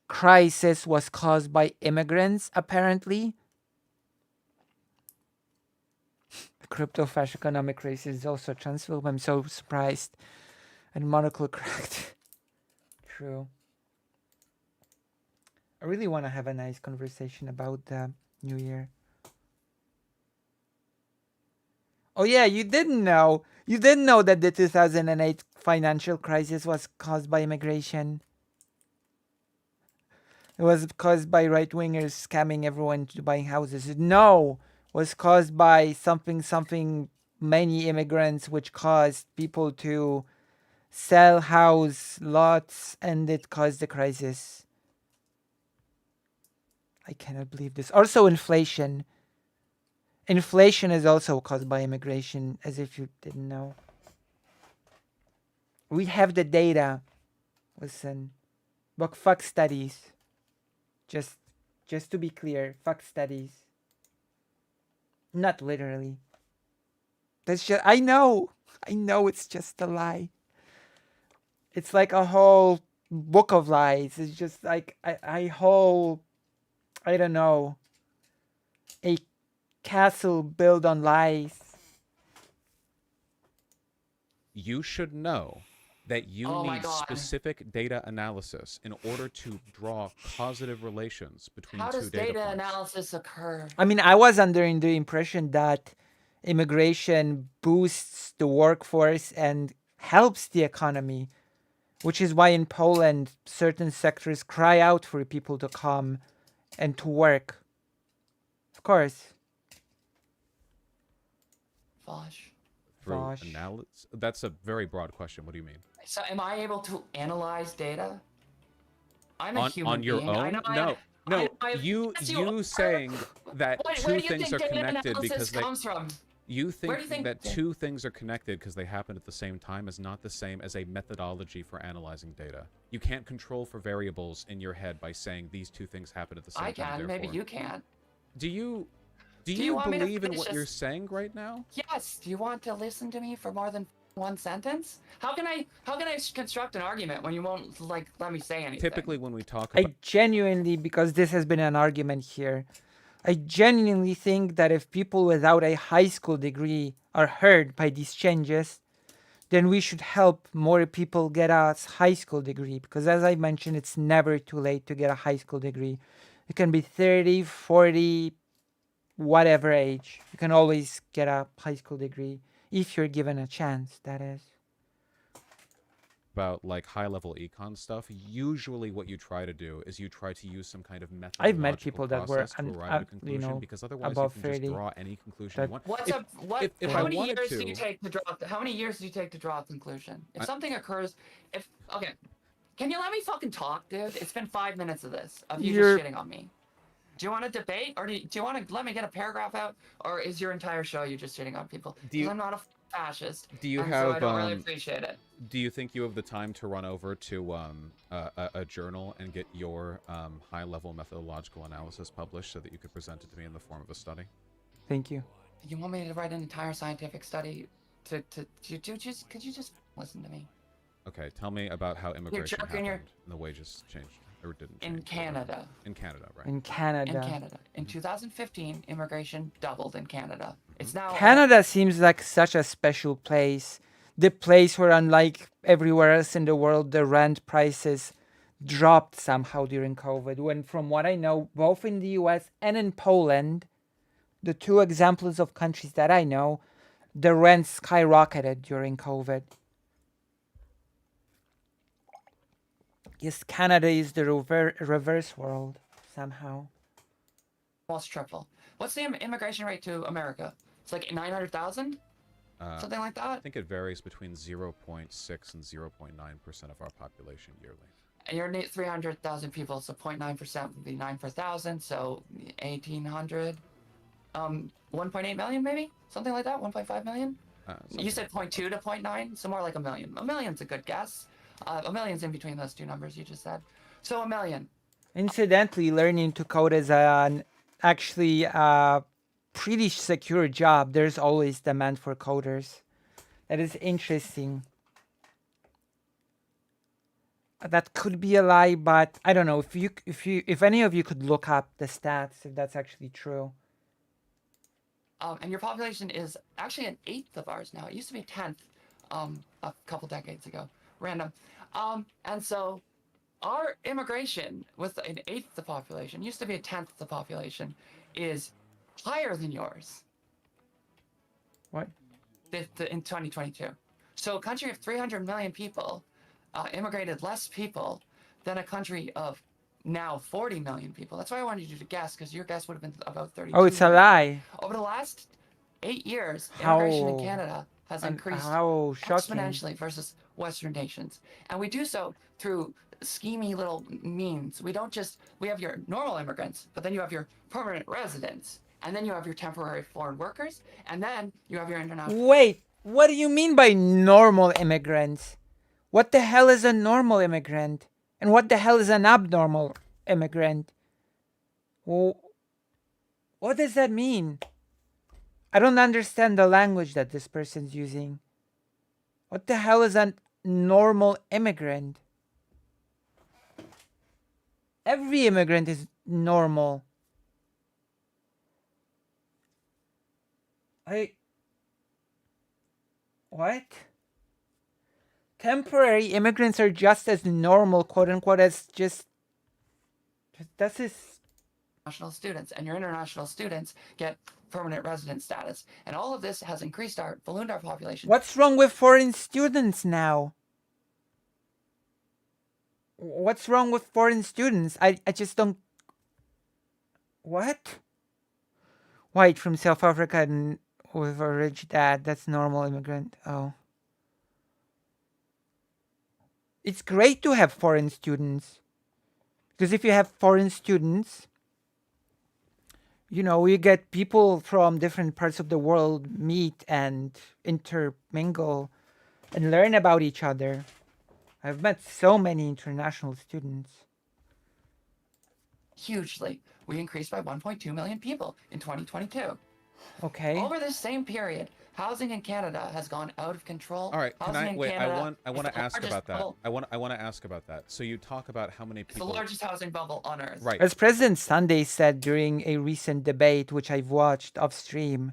crisis was caused by immigrants, apparently? The crypto-fascist economic crisis is also transphobe. I'm so surprised. And monocle correct. True. I really want to have a nice conversation about the New Year. Oh yeah, you didn't know. You didn't know that the 2008 financial crisis was caused by immigration. It was caused by right-wingers scamming everyone to buying houses. No, it was caused by something many immigrants, which caused people to sell house lots, and it caused the crisis. I cannot believe this. Also inflation. Inflation is also caused by immigration, as if you didn't know. We have the data. Listen. But fuck studies. Just to be clear, fuck studies. Not literally. That's just... I know it's just a lie. It's like a whole book of lies. It's just like I don't know. A castle built on lies. You should know that you need specific data analysis in order to draw causative relations between two data points. How does data analysis occur? I mean, I was under the impression that immigration boosts the workforce and helps the economy, which is why in Poland certain sectors cry out for people to come and to work. Of course. Vaush. Through analysis? That's a very broad question. What do you mean? So am I able to analyze data? I'm a human on your being. own? No. You saying that two things are connected because they... You think that two things are connected because they happen at the same time is not the same as a methodology for analyzing data. You can't control for variables in your head by saying these two things happen at the same time. I can. Maybe you can't. Do you believe in what you're saying right now? Yes. Do you want to listen to me for more than one sentence? How can I construct an argument when you won't let me say anything? Typically when we talk about... I genuinely, because this has been an argument here, I genuinely think that if people without a high school degree are hurt by these changes, then we should help more people get a high school degree. Because as I mentioned, it's never too late to get a high school degree. You can be 30, 40, whatever age. You can always get a high school degree if you're given a chance, that is. About like high-level econ stuff, usually what you try to do is you try to use some kind of I've met methodological people that were, process to arrive at a conclusion, because otherwise you above can just 30. draw any conclusion you That want. What's up? If How I many wanted years do you to, take to draw? How many years do you take to draw a conclusion? If I, something occurs, if okay, can you let me fucking talk, dude? It's been 5 minutes of this, of you just you're shitting on me. Do you want to debate, or do you want to let me get a paragraph out, or is your entire show you just shitting on people? Because I'm not a fascist, do you and so I have don't really appreciate it. do you think you have the time to run over to a journal and get your high-level methodological analysis published so that you could present it to me in the form of a study? Thank you. You want me to write an entire scientific study could you just listen to me? Okay, tell me about how immigration happened your- and the wages changed or didn't change. In Canada. In Canada, right? In Canada. In Canada. In 2015, immigration doubled in Canada. It's now Canada seems like such a special place. The place where, unlike everywhere else in the world, the rent prices dropped somehow during COVID. When, from what I know, both in the US and in Poland, the two examples of countries that I know, the rents skyrocketed during COVID. Yes, Canada is the reverse world somehow. almost triple. What's the immigration rate to America? It's like 900,000? Something like that? I think it varies between 0.6 and 0.9% of our population yearly. And you're 300,000 people, so 0.9% would be 9 per 1,000, so 1,800. 1.8 million, maybe? Something like that? 1.5 million? You said 0.2 to 0.9, so more like a million. A million's a good guess. A million's in between those two numbers you just said. So a million. Incidentally, learning to code is actually a pretty secure job. There's always demand for coders. That is interesting. That could be a lie, but I don't know. If any of you could look up the stats, if that's actually true. And your population is actually an eighth of ours now. It used to be 10th a couple decades ago. Random. And so our immigration with an eighth the population, used to be a 10th the population, is higher than yours. What? In 2022. So a country of 300 million people immigrated less people than a country of now 40 million people. That's why I wanted you to guess, because your guess would have been about 32 Oh, it's a million. lie. Over the last 8 years, How- immigration in Canada has increased how shocking. exponentially versus Western nations. And we do so through schemy little means. We have your normal immigrants, but then you have your permanent residents, and then you have your temporary foreign workers, and then you have your international. Wait, what do you mean by normal immigrants? What the hell is a normal immigrant? And what the hell is an abnormal immigrant? Well, what does that mean? I don't understand the language that this person's using. What the hell is a normal immigrant? Every immigrant is normal. What? Temporary immigrants are just as normal, quote unquote, as just. That's his. International students, and your international students get permanent resident status. And all of this has ballooned our population. What's wrong with foreign students now? What's wrong with foreign students? I just don't. What? White from South Africa and with a rich dad. That's normal immigrant. Oh. It's great to have foreign students. Because if you have foreign students, you get people from different parts of the world meet and intermingle and learn about each other. I've met so many international students. Hugely. We increased by 1.2 million people in 2022. Okay. Over this same period, housing in Canada has gone out of control. All right, I want to ask about that. I want to ask about that. So you talk about how many people. It's the largest housing bubble on earth. Right. As President Sunday said during a recent debate, which I've watched off stream,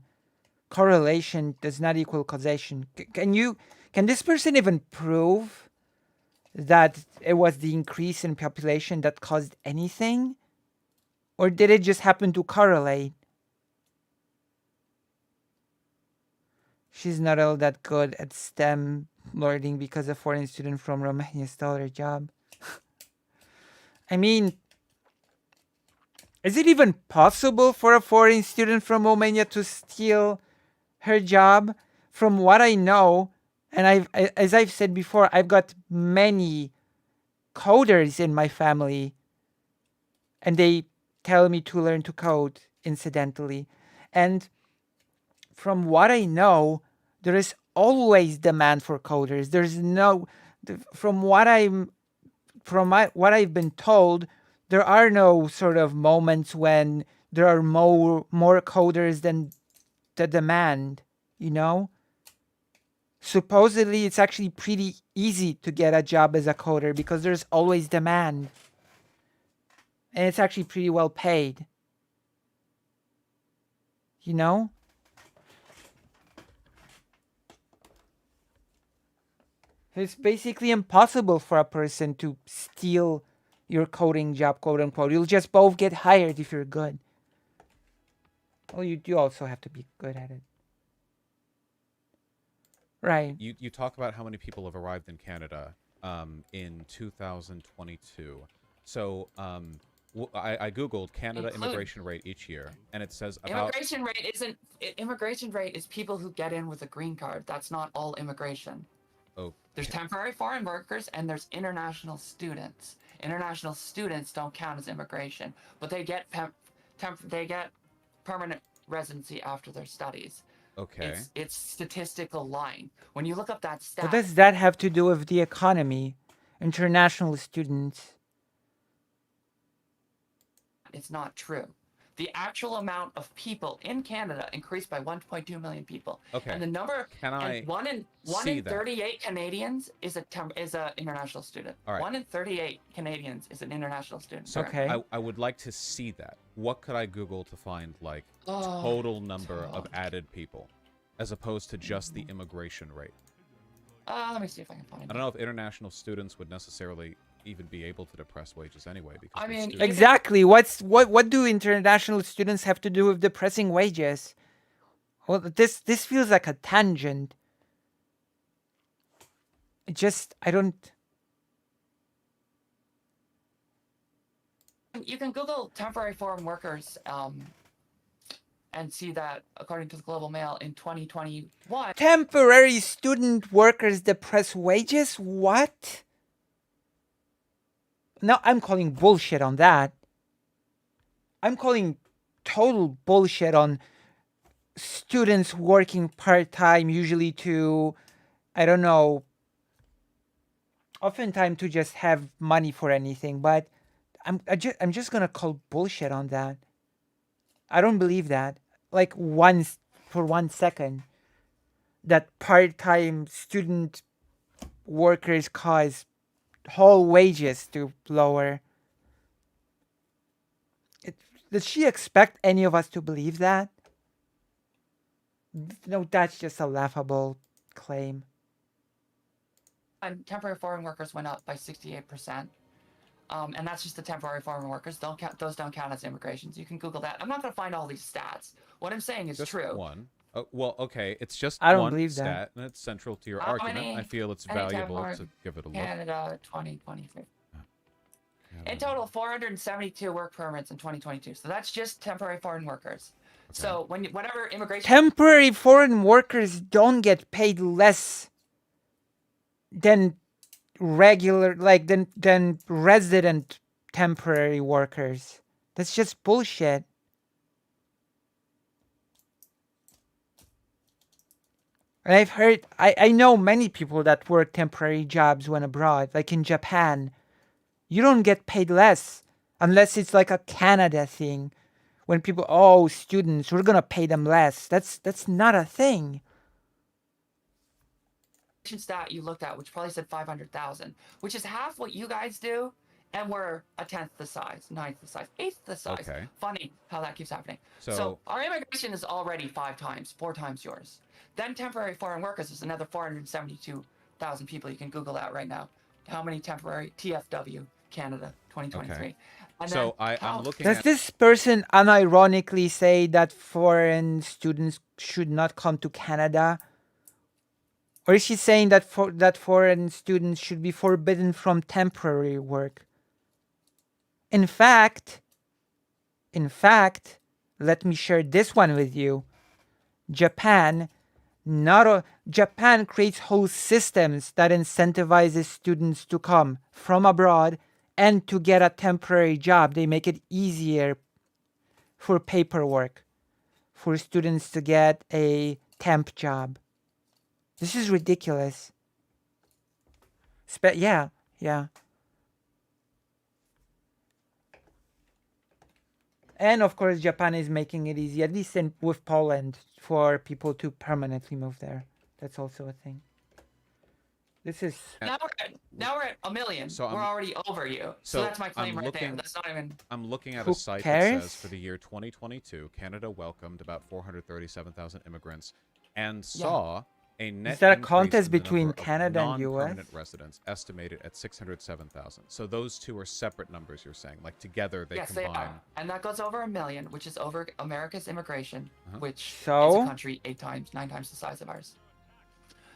correlation does not equal causation. Can this person even prove that it was the increase in population that caused anything? Or did it just happen to correlate? She's not all that good at STEM learning because a foreign student from Romania stole her job. I mean, is it even possible for a foreign student from Romania to steal her job? From what I know, and as I've said before, I've got many coders in my family, and they tell me to learn to code incidentally. And from what I know, there is always demand for coders. There's no, from what what I've been told, there are no sort of moments when there are more coders than the demand, you know? Supposedly it's actually pretty easy to get a job as a coder because there's always demand. And it's actually pretty well paid. You know? It's basically impossible for a person to steal your coding job, quote unquote. You'll just both get hired if you're good. Well, you do also have to be good at it. Right. You talk about how many people have arrived in Canada in 2022. So I googled Canada immigration rate each year, and it says about immigration rate is people who get in with a green card. That's not all immigration. Oh, there's temporary foreign workers and there's international students. International students don't count as immigration, but they get they get permanent residency after their studies. Okay. It's statistical lying. When you look up that stat, what does that have to do with the economy? International students. It's not true. The actual amount of people in Canada increased by 1.2 million people. Okay. And the number one in 38 Canadians is a international student. All right. 1 in 38 Canadians is an international student. So okay. I would like to see that. What could I Google to find like total number of added people, as opposed to just the immigration rate? Let me see if I can find it. I don't know if international students would necessarily even be able to depress wages anyway. Because I mean, exactly. What do international students have to do with depressing wages? Well, this feels like a tangent. I don't. You can Google temporary foreign workers and see that according to the Global Mail in 2021. Temporary student workers depress wages? What? No, I'm calling bullshit on that. I'm calling total bullshit on students working part-time, usually to, I don't know, oftentimes to just have money for anything, but I'm just gonna call bullshit on that. I don't believe that. Like for 1 second, that part-time student workers cause whole wages to lower. Does she expect any of us to believe that? No, that's just a laughable claim. And temporary foreign workers went up by 68%. And that's just the temporary foreign workers. Those don't count as immigrations. You can Google that. I'm not going to find all these stats. What I'm saying is just true. One. Well, okay, it's just I don't one believe stat, that. and it's central to your argument. I feel it's valuable to give it a look. Canada 2023. In total, 472 work permits in 2022. So that's just temporary foreign workers. Okay. So whenever immigration... Temporary foreign workers don't get paid less than regular, like, than resident temporary workers. That's just bullshit. And I've heard, I know many people that work temporary jobs when abroad, like in Japan. You don't get paid less unless it's like a Canada thing. When people, students, we're gonna pay them less. That's not a thing. Stat you looked at, which probably said 500,000, which is half what you guys do, and we're a 10th the size, 9th the size, 8th the size. Okay. Funny how that keeps happening. So our immigration is already 4 times yours. Then temporary foreign workers is another 472,000 people. You can Google that right now. How many temporary TFW Canada 2023? Okay. And so I'm looking. Does this person unironically say that foreign students should not come to Canada? Or is she saying that that foreign students should be forbidden from temporary work? In fact, let me share this one with you. Japan, Japan creates whole systems that incentivizes students to come from abroad and to get a temporary job. They make it easier for paperwork for students to get a temp job. This is ridiculous. Yeah. And of course, Japan is making it easy, at least with Poland, for people to permanently move there. That's also a thing. This is now we're at a million. So we're already over you. So that's my claim right there. That's not even. I'm looking at a site that says for the year 2022, Canada welcomed about 437,000 immigrants and saw a net. Is that a contest between Canada and US? Non-permanent residents estimated at 607,000. So those two are separate numbers. You're saying, like together they combine. Yes, they are, and that goes over a million, which is over America's immigration, which is a country 9 times the size of ours.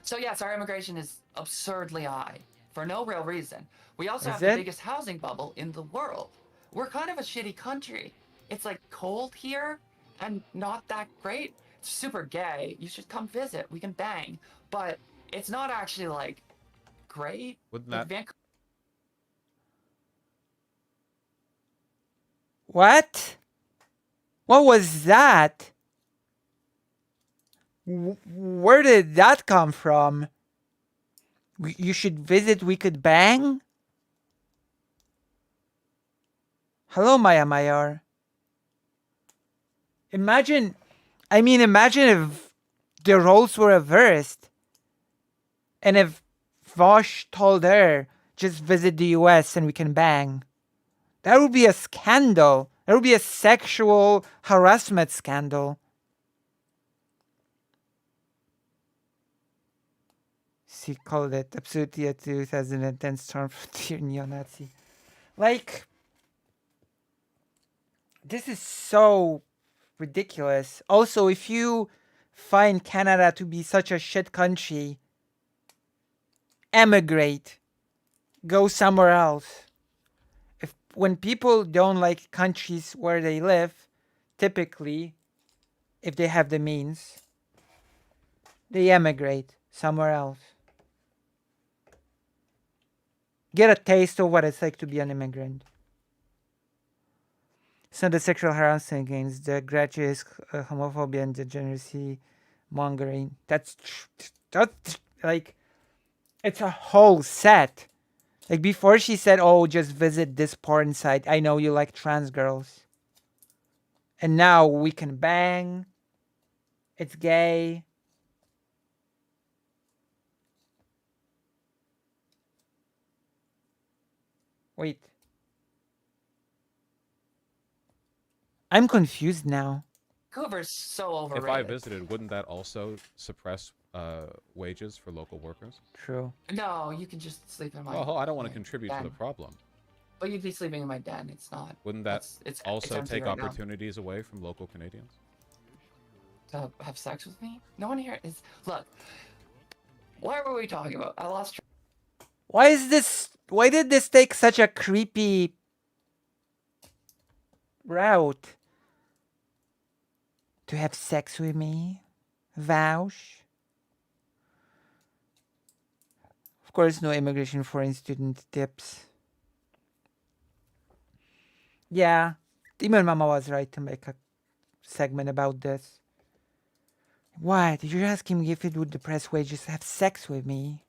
So yes, our immigration is absurdly high for no real reason. We also have the biggest housing bubble in the world. We're kind of a shitty country. It's like cold here and not that great. It's super gay. You should come visit. We can bang. But it's not actually like great. Wouldn't that... What? What was that? Where did that come from? You should visit, we could bang? Hello, Maya Mayar. Imagine if the roles were reversed. And if Vaush told her, just visit the US and we can bang. That would be a scandal. That would be a sexual harassment scandal. She called it absolutely a 2010 Storm Frontier neo-Nazi. Like, this is so ridiculous. Also, if you find Canada to be such a shit country, emigrate. Go somewhere else. When people don't like countries where they live, typically, if they have the means, they emigrate somewhere else. Get a taste of what it's like to be an immigrant. It's not the sexual harassment against the gratuitous homophobia and degeneracy mongering. That's like, it's a whole set. Like before she said, oh, just visit this porn site. I know you like trans girls. And now we can bang. It's gay. Wait. I'm confused now. Vancouver's so overrated. If I visited, wouldn't that also suppress wages for local workers? True. No, you can just sleep in my... Well, I don't want to contribute to the problem. But you'd be sleeping in my den. It's not... Wouldn't that also take opportunities away from local Canadians? To have sex with me? No one here is... Look. What were we talking about? I lost track. Why did this take such a creepy route? To have sex with me? Vaush? Of course, no immigration foreign student tips. Yeah, Demon Mama was right to make a segment about this. What? You're asking me if it would depress wages to have sex with me?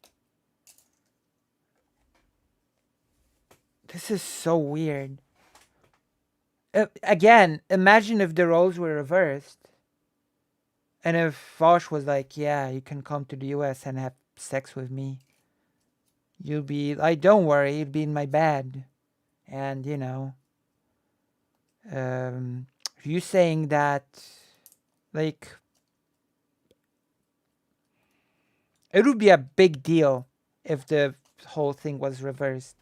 This is so weird. Again, imagine if the roles were reversed. And if Vaush was like, yeah, you can come to the US and have sex with me. You'll be, like, don't worry, you'll be in my bed. And, you know, you saying that, like, it would be a big deal if the whole thing was reversed.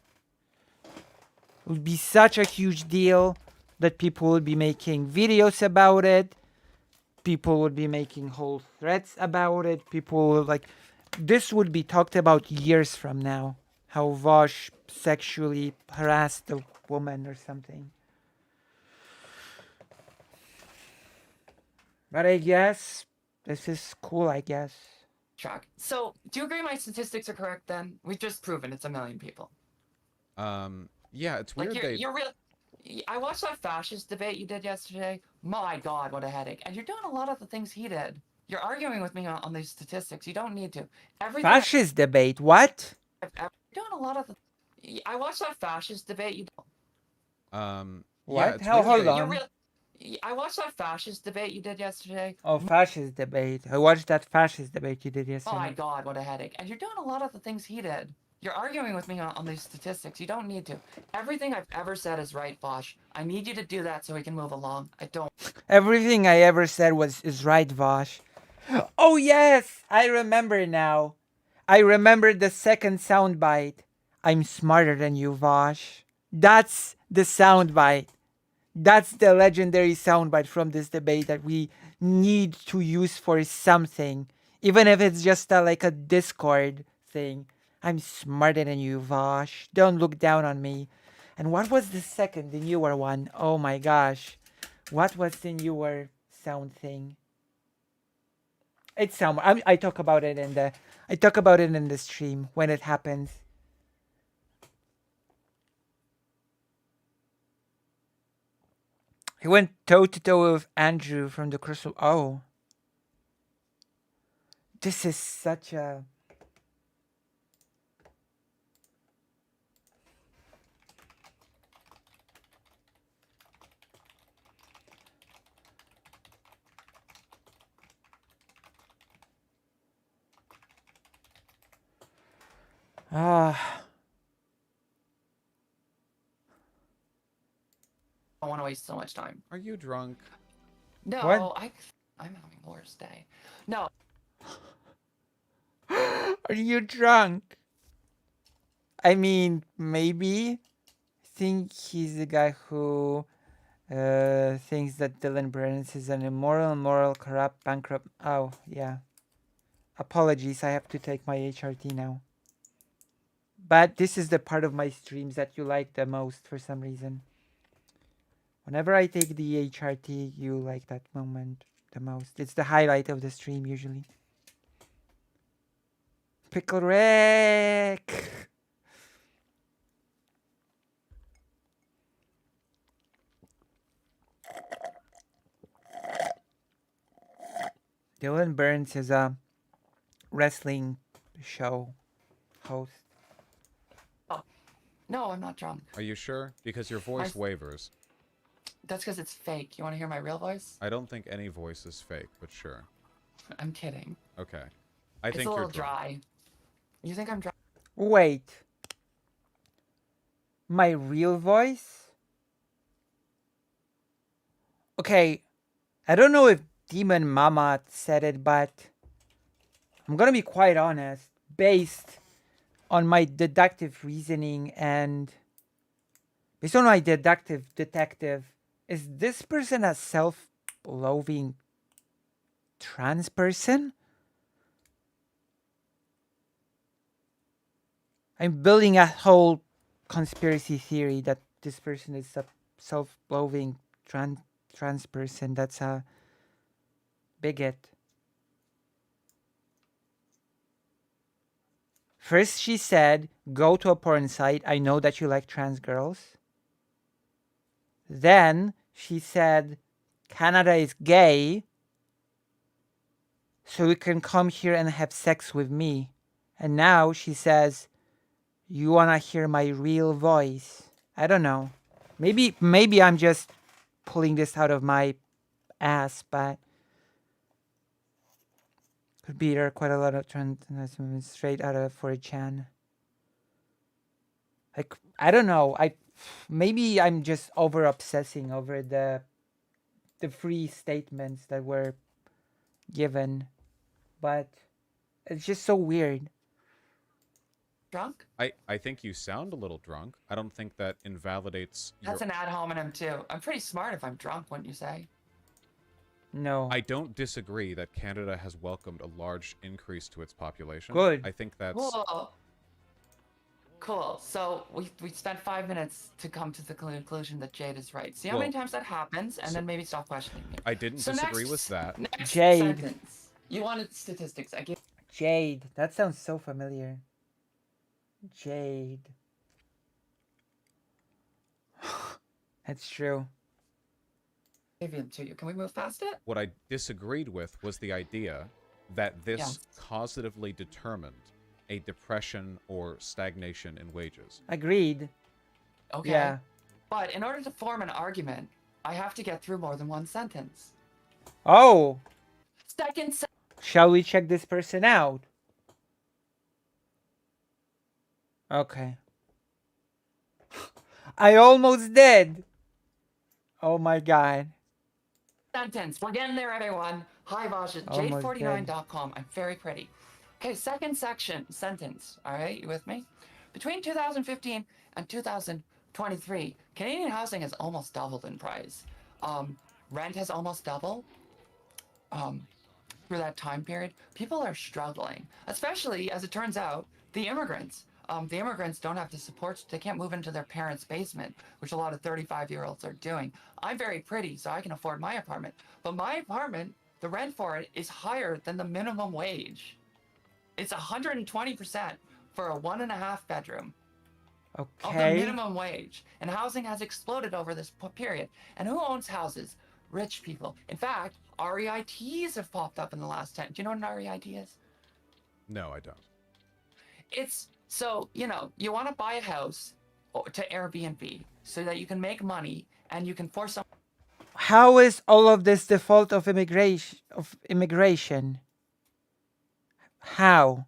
It would be such a huge deal that people would be making videos about it. People would be making whole threads about it. People would, like, this would be talked about years from now. How Vaush sexually harassed a woman or something. But I guess this is cool, I guess. Track. So, do you agree my statistics are correct then? We've just proven it's 1 million people. Yeah, it's weird like you're real. I watched that fascist debate you did yesterday. My God, what a headache! And you're doing a lot of the things he did. You're arguing with me on these statistics. You don't need to. Everything. Fascist debate? What? You're doing a lot of the. I watched that fascist debate you. Yeah, What? it's How? weird. Hold They, on. I watched that fascist debate you did yesterday. Oh, fascist debate. I watched that fascist debate you did yesterday. My God, what a headache! And you're doing a lot of the things he did. You're arguing with me on these statistics. You don't need to. Everything I've ever said is right, Vaush. I need you to do that so we can move along. I don't. Everything I ever said is right, Vaush. Oh yes, I remember now. I remember the second soundbite. I'm smarter than you, Vaush. That's the soundbite. That's the legendary soundbite from this debate that we need to use for something, even if it's just like a Discord thing. I'm smarter than you, Vaush. Don't look down on me. And what was the second, the newer one? Oh my gosh. What was the newer sound thing? It's some. I talk about it in the stream when it happens. He went toe to toe with Andrew from the Crystal. Oh, this is such a. Ah. I don't want to waste so much time. are you drunk? No, What? I'm having the worst day. No. Are you drunk? I mean, maybe. I think he's the guy who thinks that Dylan Burns is an immoral, moral, corrupt, bankrupt. Oh, yeah. Apologies, I have to take my HRT now. But this is the part of my streams that you like the most for some reason. Whenever I take the HRT, you like that moment the most. It's the highlight of the stream usually. Pickle Rick! Dylan Burns is a wrestling show host. Oh, no, I'm not drunk. Are you sure? Because your voice wavers. That's because it's fake. You want to hear my real voice? I don't think any voice is fake, but sure. I'm kidding. Okay. I It's think a little you're drunk. dry. You think I'm dry? Wait. My real voice? Okay, I don't know if Demon Mama said it, but I'm gonna be quite honest. Based on my deductive reasoning and based on my detective, is this person a self-loathing trans person? I'm building a whole conspiracy theory that this person is a self-loathing trans person. That's a bigot. First, she said, go to a porn site. I know that you like trans girls. Then she said, Canada is gay, so you can come here and have sex with me. And now she says, you want to hear my real voice. I don't know. Maybe I'm just pulling this out of my ass, but could be there are quite a lot of trans women straight out of 4chan. Like, I don't know. Maybe I'm just over obsessing over the free statements that were given, but it's just so weird. Drunk? I think you sound a little drunk. I don't think that invalidates That's an ad hominem too. I'm pretty smart if I'm drunk, wouldn't you say? No. I don't disagree that Canada has welcomed a large increase to its population. Good. I think that's... Cool. Cool. So we spent 5 minutes to come to the conclusion that Jade is right. See how many times that happens, and then maybe stop questioning me. I didn't disagree with that. Next Jade. sentence. You wanted statistics. I gave Jade. That sounds so familiar. Jade. That's true. them to you. Can we move past it? What I disagreed with was the idea that this Yes. causatively determined a depression or stagnation in wages. Agreed. Okay. Yeah. But in order to form an argument, I have to get through more than one sentence. Oh. Second sentence. Shall we check this person out? Okay. I almost did. Oh my god. Sentence. We're getting there, everyone. Hi, Vaush. Almost Jade49.com. I'm very pretty. Okay, second sentence. All right, you with me? Between 2015 and 2023, Canadian housing has almost doubled in price. Rent has almost doubled. Through that time period, people are struggling, especially as it turns out, the immigrants. The immigrants don't have the support. They can't move into their parents' basement, which a lot of 35-year-olds are doing. I'm very pretty, so I can afford my apartment. But my apartment, the rent for it is higher than the minimum wage. It's 120% for a 1.5 bedroom of the minimum wage. And housing has exploded over this period. And who owns houses? Rich people. In fact, REITs have popped up in the last 10. Do you know what an REIT is? No, I don't. It's, so, you know, you want to buy a house to Airbnb so that you can make money and you can force some. How is all of this the fault of immigration? How?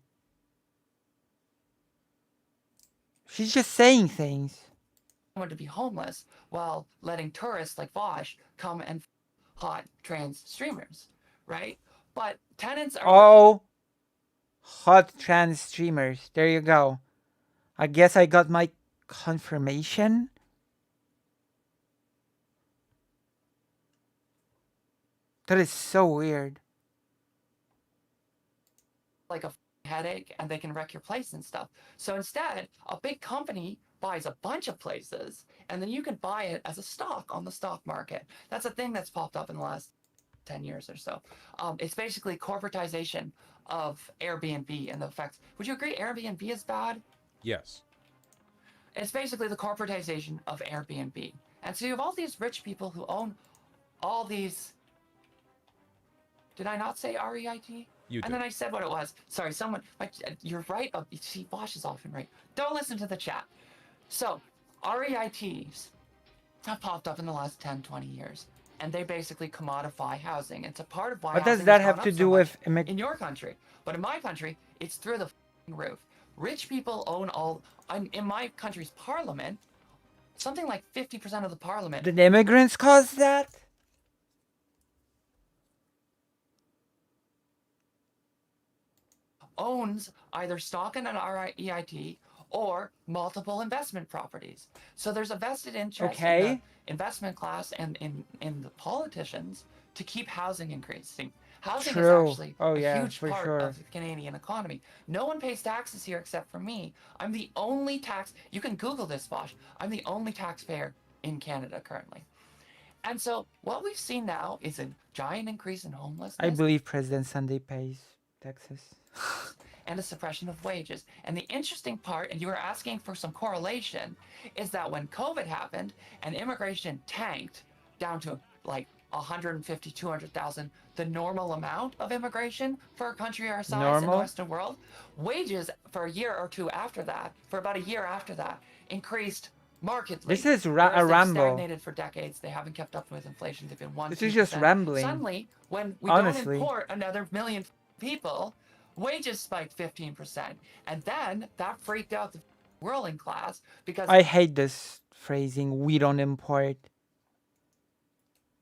She's just saying things. Someone to be homeless while letting tourists like Vaush come and hot trans streamers, right? But tenants are. Oh, hot trans streamers. There you go. I guess I got my confirmation. That is so weird. Like a headache, and they can wreck your place and stuff. So instead, a big company buys a bunch of places, and then you can buy it as a stock on the stock market. That's a thing that's popped up in the last 10 years or so. It's basically corporatization of Airbnb and the effects. Would you agree Airbnb is bad? Yes. It's basically the corporatization of Airbnb. And so you have all these rich people who own all these. Did I not say REIT? You did. And then I said what it was. Sorry, someone. You're right. See, Vaush is often right. Don't listen to the chat. So, REITs have popped up in the last 10, 20 years. And they basically commodify housing. It's a part of why. What does that have to do with in your country? But in my country, it's through the roof. Rich people own all. In my country's parliament, something like 50% of the parliament. Did immigrants cause that? Owns either stock in an REIT or multiple investment properties. So there's a vested interest in the investment class and in the politicians to keep housing increasing. Housing is actually a huge part of the Canadian economy. No one pays taxes here except for me. I'm the only tax. You can Google this, Vaush. I'm the only taxpayer in Canada currently. And so what we've seen now is a giant increase in homelessness. I believe President Sunday pays taxes. And a suppression of wages. And the interesting part, and you were asking for some correlation, is that when COVID happened and immigration tanked down to like 150, 200,000, the normal amount of immigration for a country our size in the Western world, wages for a year or two after that, for about a year after that, increased markedly. This is a ramble. Stagnated for decades. They haven't kept up with inflation. They've been 1%. This is just rambling. Suddenly, when we don't import another million people, wages spiked 15%. And then that freaked out the whirling class because I hate this phrasing, we don't import.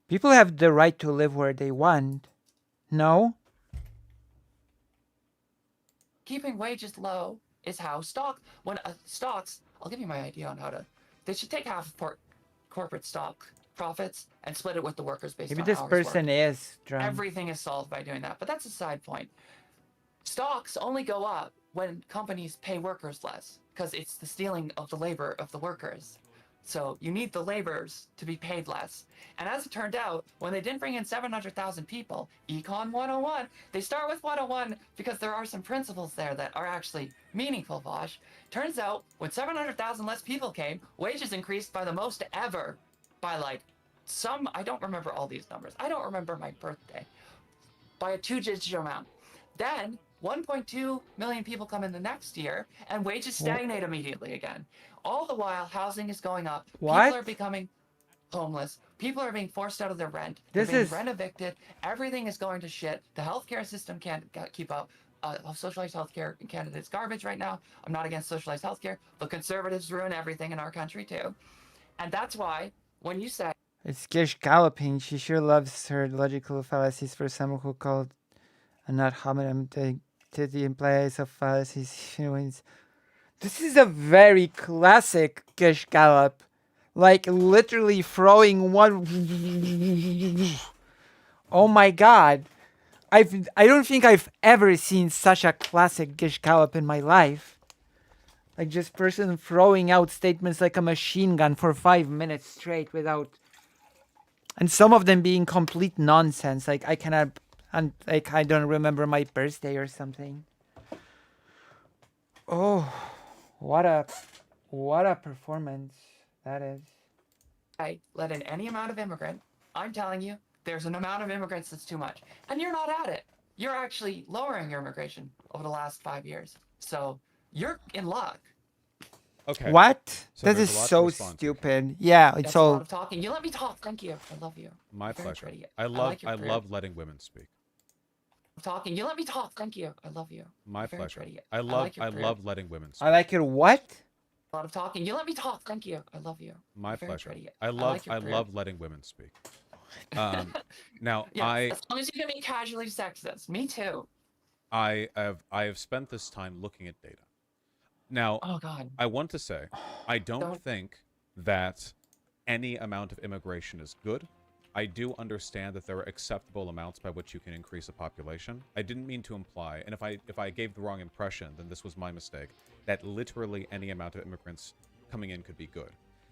People have the right to live where they want. No? Keeping wages low is how stocks, I'll give you my idea on how to, they should take half of corporate stock profits and split it with the workers based Maybe on this hours person worked. is drunk. Everything is solved by doing that, but that's a side point. Stocks only go up when companies pay workers less, because it's the stealing of the labor of the workers. So you need the laborers to be paid less. And as it turned out, when they didn't bring in 700,000 people, Econ 101, they start with 101 because there are some principles there that are actually meaningful, Vaush. Turns out, when 700,000 less people came, wages increased by the most ever. By like I don't remember all these numbers. I don't remember my birthday. By a 2-digit amount. Then 1.2 million people come in the next year, and wages stagnate immediately again. All the while, housing is going up. What? People are becoming homeless. People are being forced out of their rent. They're This being is- rent evicted. Everything is going to shit. The healthcare system can't keep up. Socialized healthcare in Canada is garbage right now. I'm not against socialized healthcare, but conservatives ruin everything in our country too. And that's why when you say It's Gish galloping. She sure loves her logical fallacies for someone who called a not hominum to the implies of fallacies. This is a very classic Gish gallop. Like literally throwing one. Oh my god. I don't think I've ever seen such a classic Gish gallop in my life. Like just person throwing out statements like a machine gun for 5 minutes straight without, and some of them being complete nonsense. Like I cannot, and like I don't remember my birthday or something. Oh, what a performance that is. I let in any amount of immigrant, I'm telling you, there's an amount of immigrants that's too much. And you're not at it. You're actually lowering your immigration over the last 5 years. So you're in luck. Okay. What? So This there's is a lot to so respond to. stupid. Yeah, it's That's a lot all. of talking. You let me talk. Thank you. I love you. My You're very pleasure. pretty. I like your love letting women speak. talking. You let me talk. Thank you. I love you. My You're very pleasure. pretty. I like your love letting women speak. I like your what? A lot of talking. You let me talk. Thank you. I love you. My You're very pleasure. pretty. I like your love letting women speak. Now yes, as long as you can be casually sexist. Me too. I have spent this time looking at data. Now, Oh God. I want to say, I don't Don't- think that any amount of immigration is good. I do understand that there are acceptable amounts by which you can increase a population. I didn't mean to imply, and if I gave the wrong impression, then this was my mistake, that literally any amount of immigrants coming in could be good.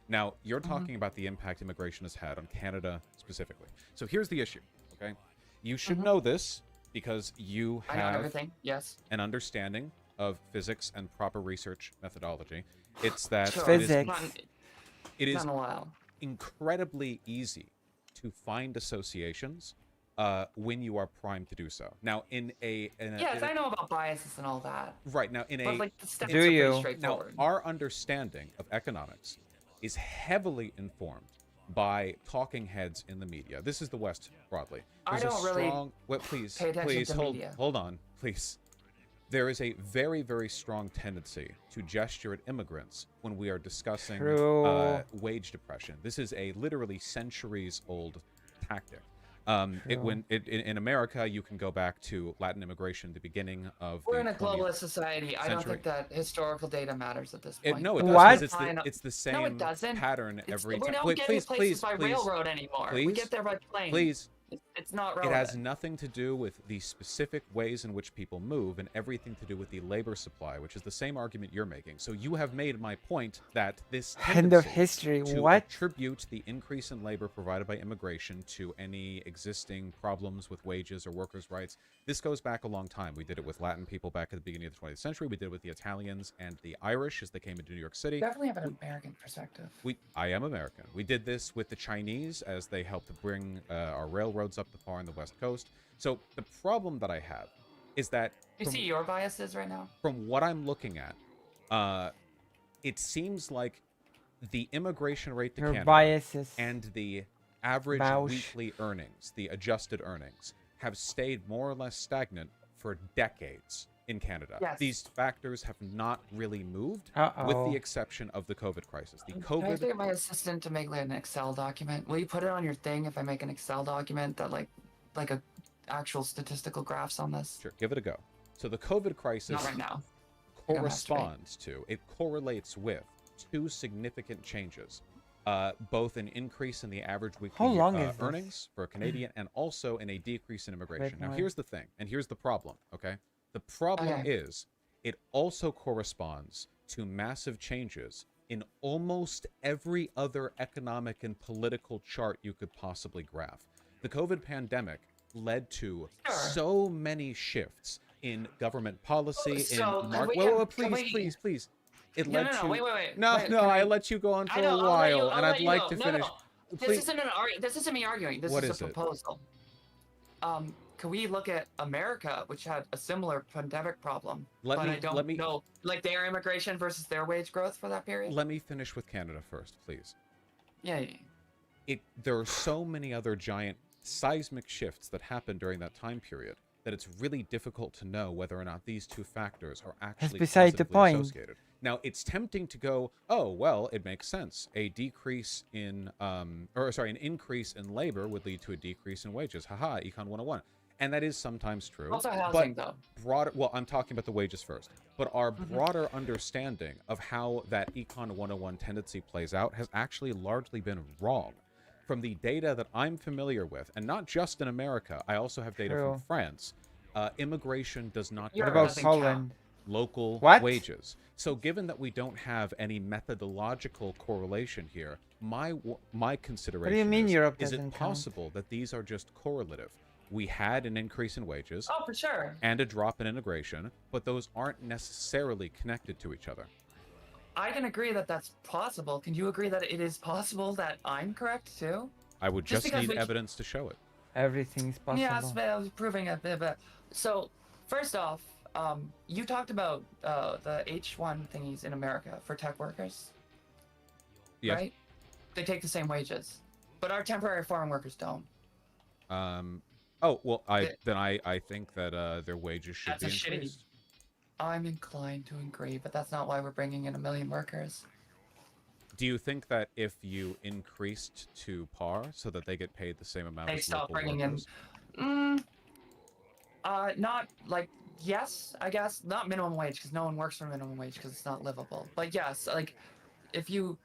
Now, you're talking about the impact immigration has had on Canada specifically. So here's the issue, okay? You should know this because you I know have everything. Yes. an understanding of physics and proper research methodology. It's that Sure. Physics. it is Not a while. incredibly easy to find associations when you are primed to do so. Now, Yes, I know about biases and all that. right now in But a like the steps Do are you? pretty now straightforward. our understanding of economics is heavily informed by talking heads in the media. This is the West broadly. I There's don't a really strong. Well, please, pay attention please to media. hold on, please. There is a very, very strong tendency to gesture at immigrants when we are discussing True. wage depression. This is a literally centuries-old tactic. True. In America, you can go back to Latin immigration, the beginning of We're the in a 20th globalist society. I don't century. think that historical data matters at this It, point. no, it does. What? 'Cause it's the same No, it doesn't. pattern every We time. don't Wait, get please, places please, by please, railroad anymore. We please, get there by plane. please. It's not It relevant. has nothing to do with the specific ways in which people move and everything to do with the labor supply, which is the same argument you're making. So you have made my point that this End of tendency history. to What? attribute the increase in labor provided by immigration to any existing problems with wages or workers' rights, this goes back a long time. We did it with Latin people back at the beginning of the 20th century. We did it with the Italians and the Irish as they came into New York City. Definitely have an American perspective. I am American. We did this with the Chinese as they helped to bring our railroads up the far on the West Coast. So the problem that I have is that You see your biases right now? from what I'm looking at, it seems like the immigration rate to Your Canada biases. and the average Vaush. weekly earnings, the adjusted earnings, have stayed more or less stagnant for decades in Canada. Yes. These factors have not really moved, Uh-oh. with the exception of the COVID crisis. The Can I COVID get my assistant to make like an Excel document? Will you put it on your thing if I make an Excel document that like a actual statistical graphs on this? Sure, give it a go. So the COVID crisis Not right now. I gotta masturbate. it correlates with two significant changes both an increase in the average How weekly long is this? earnings for a Canadian and also in a decrease in immigration. Now, more. here's the thing, and here's the problem, okay? The problem Okay. is it also corresponds to massive changes in almost every other economic and political chart you could possibly graph. The COVID pandemic led to Sure. so many shifts in government policy, So, in market. we can- Whoa, can we- please. It No, led no, no, to. wait. No, Wait, no, can I let you go on for I know, a while, I'll and let I'd you like go. to No, finish. no. Please. This isn't me arguing. This What is is a it? proposal. Can we look at America, which had a similar pandemic problem? Let but me- I don't let me- know, like their immigration versus their wage growth for that period. Let me finish with Canada first, please. Yeah. There are so many other giant seismic shifts that happened during that time period that it's really difficult to know whether or not these two factors are actually beside the positively point. associated. Now, it's tempting to go, oh, well, it makes sense. A decrease in, an increase in labor would lead to a decrease in wages. Haha, Econ 101. And that is sometimes true. Also housing, but though. well, I'm talking about the wages first. But our broader understanding of how that Econ 101 tendency plays out has actually largely been wrong. From the data that I'm familiar with, and not just in America, I also have data from True. France, immigration does not Europe What about doesn't depress Poland? local What? wages. So given that we don't have any methodological correlation here, my consideration mean Europe is it doesn't count? possible that these are just correlative? We had an increase in wages Oh, for sure. and a drop in integration, but those aren't necessarily connected to each other. I can agree that that's possible. Can you agree that it is possible that I'm correct too? I would Just just because need we- evidence to show it. Everything's possible. Yes, but I was proving a bit. But so first off, you talked about the H1 thingies in America for tech workers, Yes. right? They take the same wages, but our temporary foreign workers don't. Oh well, I think that their wages should That's be a shitty- increased. I'm inclined to agree, but that's not why we're bringing in 1 million workers. Do you think that if you increased to par so that they get paid the same amount They as stop local bringing workers? Not like yes, I guess not minimum wage because no one works for minimum wage because it's not livable. But yes, like if you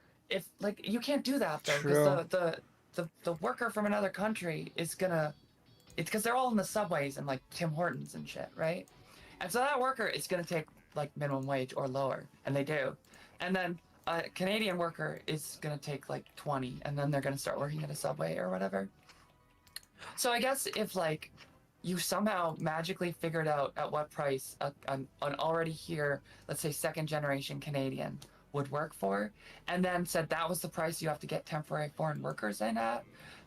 can't do that though True. because the worker from another country is gonna it's because they're all in the subways and like Tim Hortons and shit, right? And so that worker is gonna take like minimum wage or lower, and they do, and then a Canadian worker is gonna take like 20, and then they're gonna start working at a subway or whatever. So I guess if like you somehow magically figured out at what price an already here, let's say second generation Canadian would work for, and then said that was the price you have to get temporary foreign workers in at,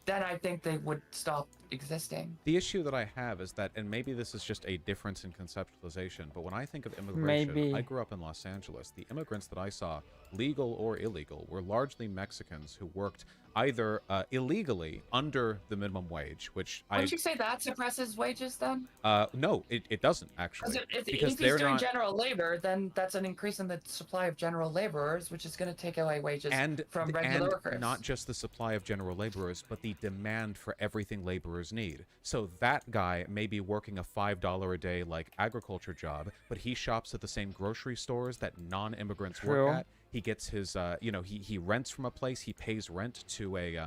then I think they would stop existing. The issue that I have is that, and maybe this is just a difference in conceptualization, but when I think of immigration, Maybe. I grew up in Los Angeles. The immigrants that I saw, legal or illegal, were largely Mexicans who worked either illegally under the minimum wage, which Wouldn't you say that suppresses wages then? no, it doesn't actually, If because he's they're doing not. general labor, then that's an increase in the supply of general laborers, which is going to take away wages from regular workers. Not just the supply of general laborers, but the demand for everything laborers need. So that guy may be working a $5 a day like agriculture job, but he shops at the ssame grocery stores that non-immigrants True. work at. He gets his, he rents from a place. He pays rent to a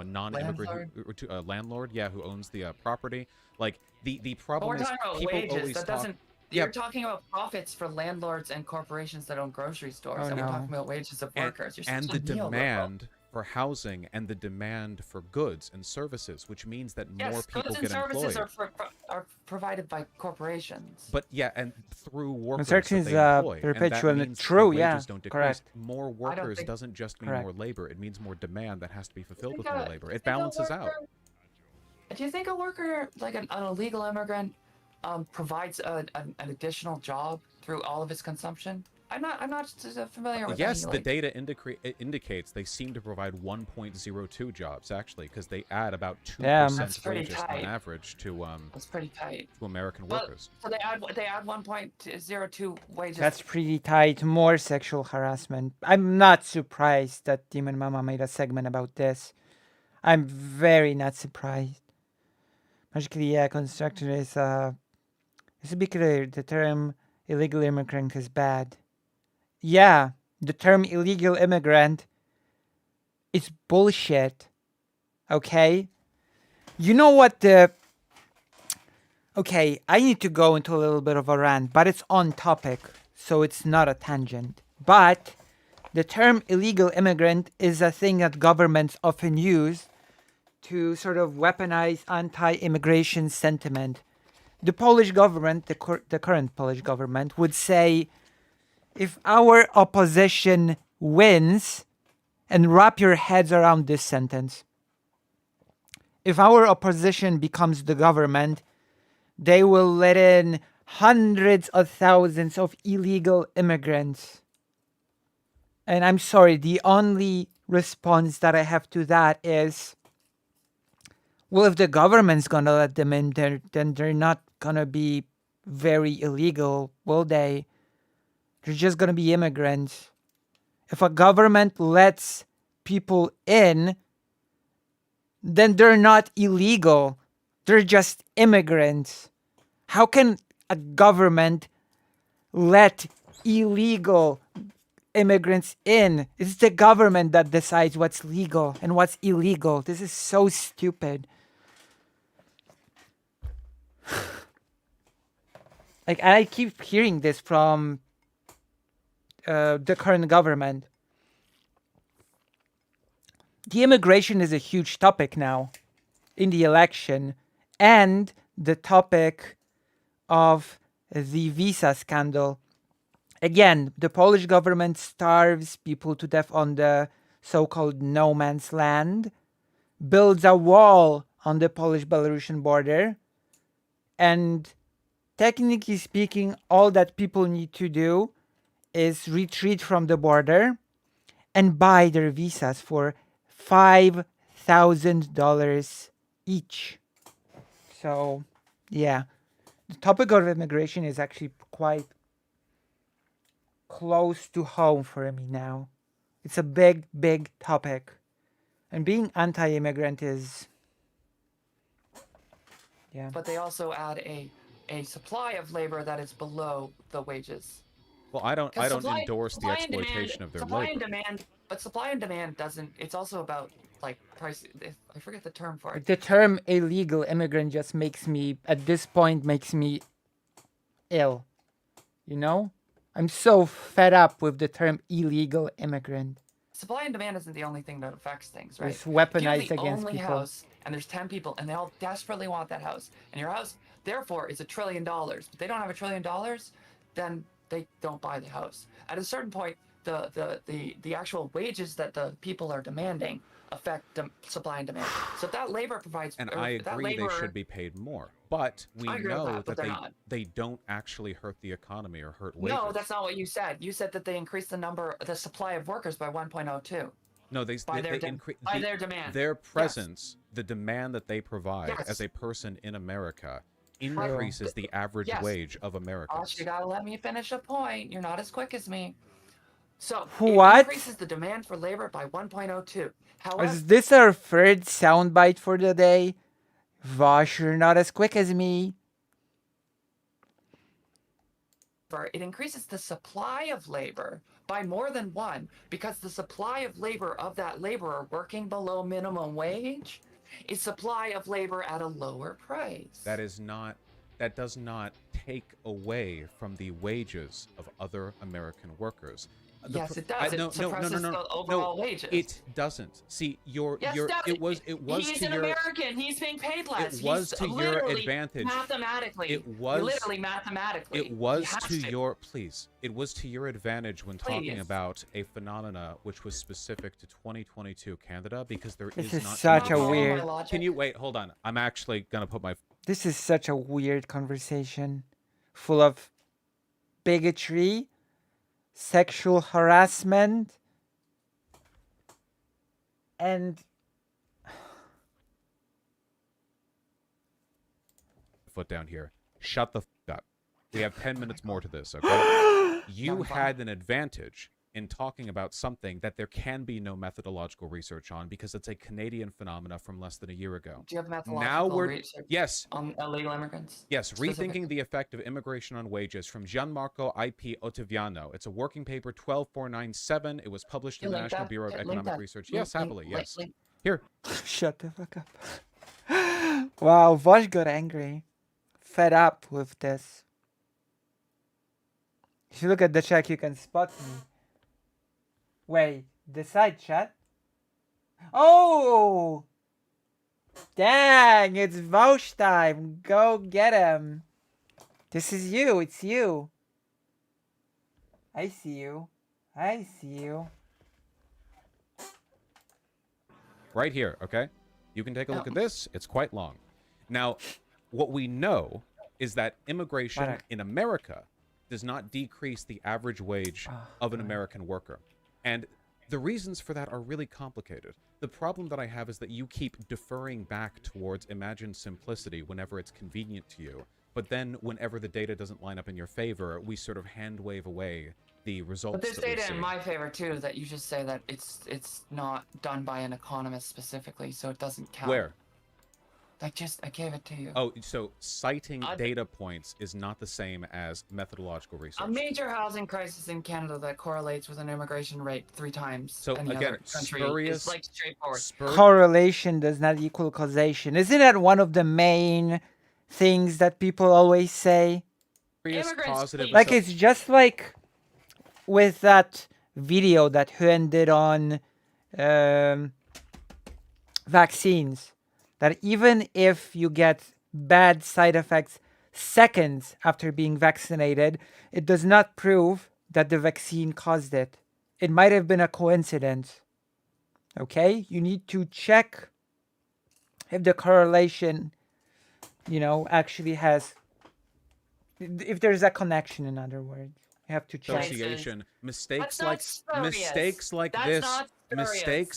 non-immigrant to a landlord, who owns the property. Like the But problem we're is talking about people wages. always That talk. doesn't. Yeah. You're talking about profits for landlords and corporations that own grocery stores, Oh, and we're no. talking about wages of workers. You're and such a the neoliberal. demand for housing and the demand for goods and services, which means that more Yes, people goods and get services employed. are provided by corporations. But yeah, and through workers Construction that is, they employ, perpetual and and that means true, the yeah, wages don't decrease. correct. More workers think- doesn't just mean Correct. more labor; it means more demand that has to be fulfilled with think more a- labor. do you It think a balances out. worker- Do you think a worker, like an illegal immigrant, provides an additional job through all of his consumption? I'm not familiar with. Yes, any, the like- data indicates they seem to provide 1.02 jobs actually, because they add about 2% Damn. That's pretty wages on tight. average to That's pretty tight. American Well, workers. So they add 1.02 wages. That's pretty tight. More sexual harassment. I'm not surprised that Demon Mama made a segment about this. I'm very not surprised. Magically, yeah, construction is, let's be clear, the term illegal immigrant is bad. Yeah, the term illegal immigrant is bullshit. Okay? You know what the... Okay, I need to go into a little bit of a rant, but it's on topic, so it's not a tangent. But the term illegal immigrant is a thing that governments often use to sort of weaponize anti-immigration sentiment. The Polish government, the current Polish government, would say, if our opposition wins, and wrap your heads around this sentence, if our opposition becomes the government, they will let in hundreds of thousands of illegal immigrants. And I'm sorry, the only response that I have to that is, well, if the government's gonna let them in, then they're not gonna be very illegal, will they? They're just gonna be immigrants. If a government lets people in, then they're not illegal. They're just immigrants. How can a government let illegal immigrants in? It's the government that decides what's legal and what's illegal. This is so stupid. Like, I keep hearing this from the current government. The immigration is a huge topic now in the election, and the topic of the visa scandal. Again, the Polish government starves people to death on the so-called no man's land, builds a wall on the Polish-Belarusian border, and technically speaking, all that people need to do is retreat from the border and buy their visas for $5,000 each. So, yeah. The topic of immigration is actually quite close to home for me now. It's a big, big topic. And being anti-immigrant is... Yeah. But they also add a supply of labor that is below the wages. Well, I don't endorse the exploitation of their supply labor. And demand, but supply and demand doesn't. It's also about like price. I forget the term for it. The term illegal immigrant just makes me, at this point, makes me ill. You know? I'm so fed up with the term illegal immigrant. Supply and demand isn't the only thing that affects things, right? It's weaponized if you're the against only people. House, and there's 10 people, and they all desperately want that house, and your house, therefore, is $1 trillion. But they don't have $1 trillion, then they don't buy the house. At a certain point, the actual wages that the people are demanding affect the supply and demand. So if that labor provides, and I agree they should be paid more, but we know that they don't actually hurt the economy or hurt wages. No, that's not what you said. You said that they increased the supply of workers by 1.02. No, they increase their demand. Their presence, the demand that they provide as a person in America, increases the average wage of Americans. You gotta let me finish a point. You're not as quick as me. So what? It increases the demand for labor by 1.02. However, is this our third soundbite for the day? Vaush, you're not as quick as me. It increases the supply of labor by more than one, because the supply of labor of that laborer working below minimum wage is supply of labor at a lower price. That does not take away from the wages of other American workers. Yes, it does. It suppresses the overall wages. It doesn't. See, it was He's to an your American. He's being paid less. It was to your advantage. Mathematically. It was literally mathematically. It was to your It was to your advantage when talking about a phenomena which was specific to 2022 Canada, because this is not such a weird. Can you wait? Hold on. I'm actually gonna put my. This is such a weird conversation, full of bigotry, sexual harassment, and foot down here. Shut the f up. We have 10 minutes more to this, okay? You had an advantage in talking about something that there can be no methodological research on because it's a Canadian phenomena from less than a year ago. Do you have Now methodological we're research yes, on illegal immigrants? yes, Specific. rethinking the effect of immigration on wages from Gianmarco I.P. Ottaviano. It's a working paper 12497. It was published in the National Bureau of Economic Research. Yes, happily, yes. Here. Shut the fuck up. Wow, Vaush got angry. Fed up with this. If you look at the chat, you can spot me. Wait, the side chat? Oh! Dang, it's Vaush time. Go get him. This is you, it's you. I see you. I see you. Right here, okay? You can take a look at this. It's quite long. Now, what we know is that immigration in America does not decrease the average wage of an American worker. And the reasons for that are really complicated. The problem that I have is that you keep deferring back towards imagined simplicity whenever it's convenient to you. But then whenever the data doesn't line up in your favor, we sort of hand wave away the results. But there's data in my favor too that you just say that it's not done by an economist specifically, so it doesn't count. Where? I gave it to you. Oh, so citing data points is not the same as methodological research. A major housing crisis in Canada that correlates with an immigration rate 3 times. So any again, other country spurious, is like straightforward. Correlation does not equal causation. Isn't that one of the main things that people always say? Like it's just like with that video that Huan did on vaccines, that even if you get bad side effects seconds after being vaccinated, it does not prove that the vaccine caused it. It might have been a coincidence. Okay? You need to check if the correlation, actually has, if there's a connection, in other words. You have to check. Association. Mistakes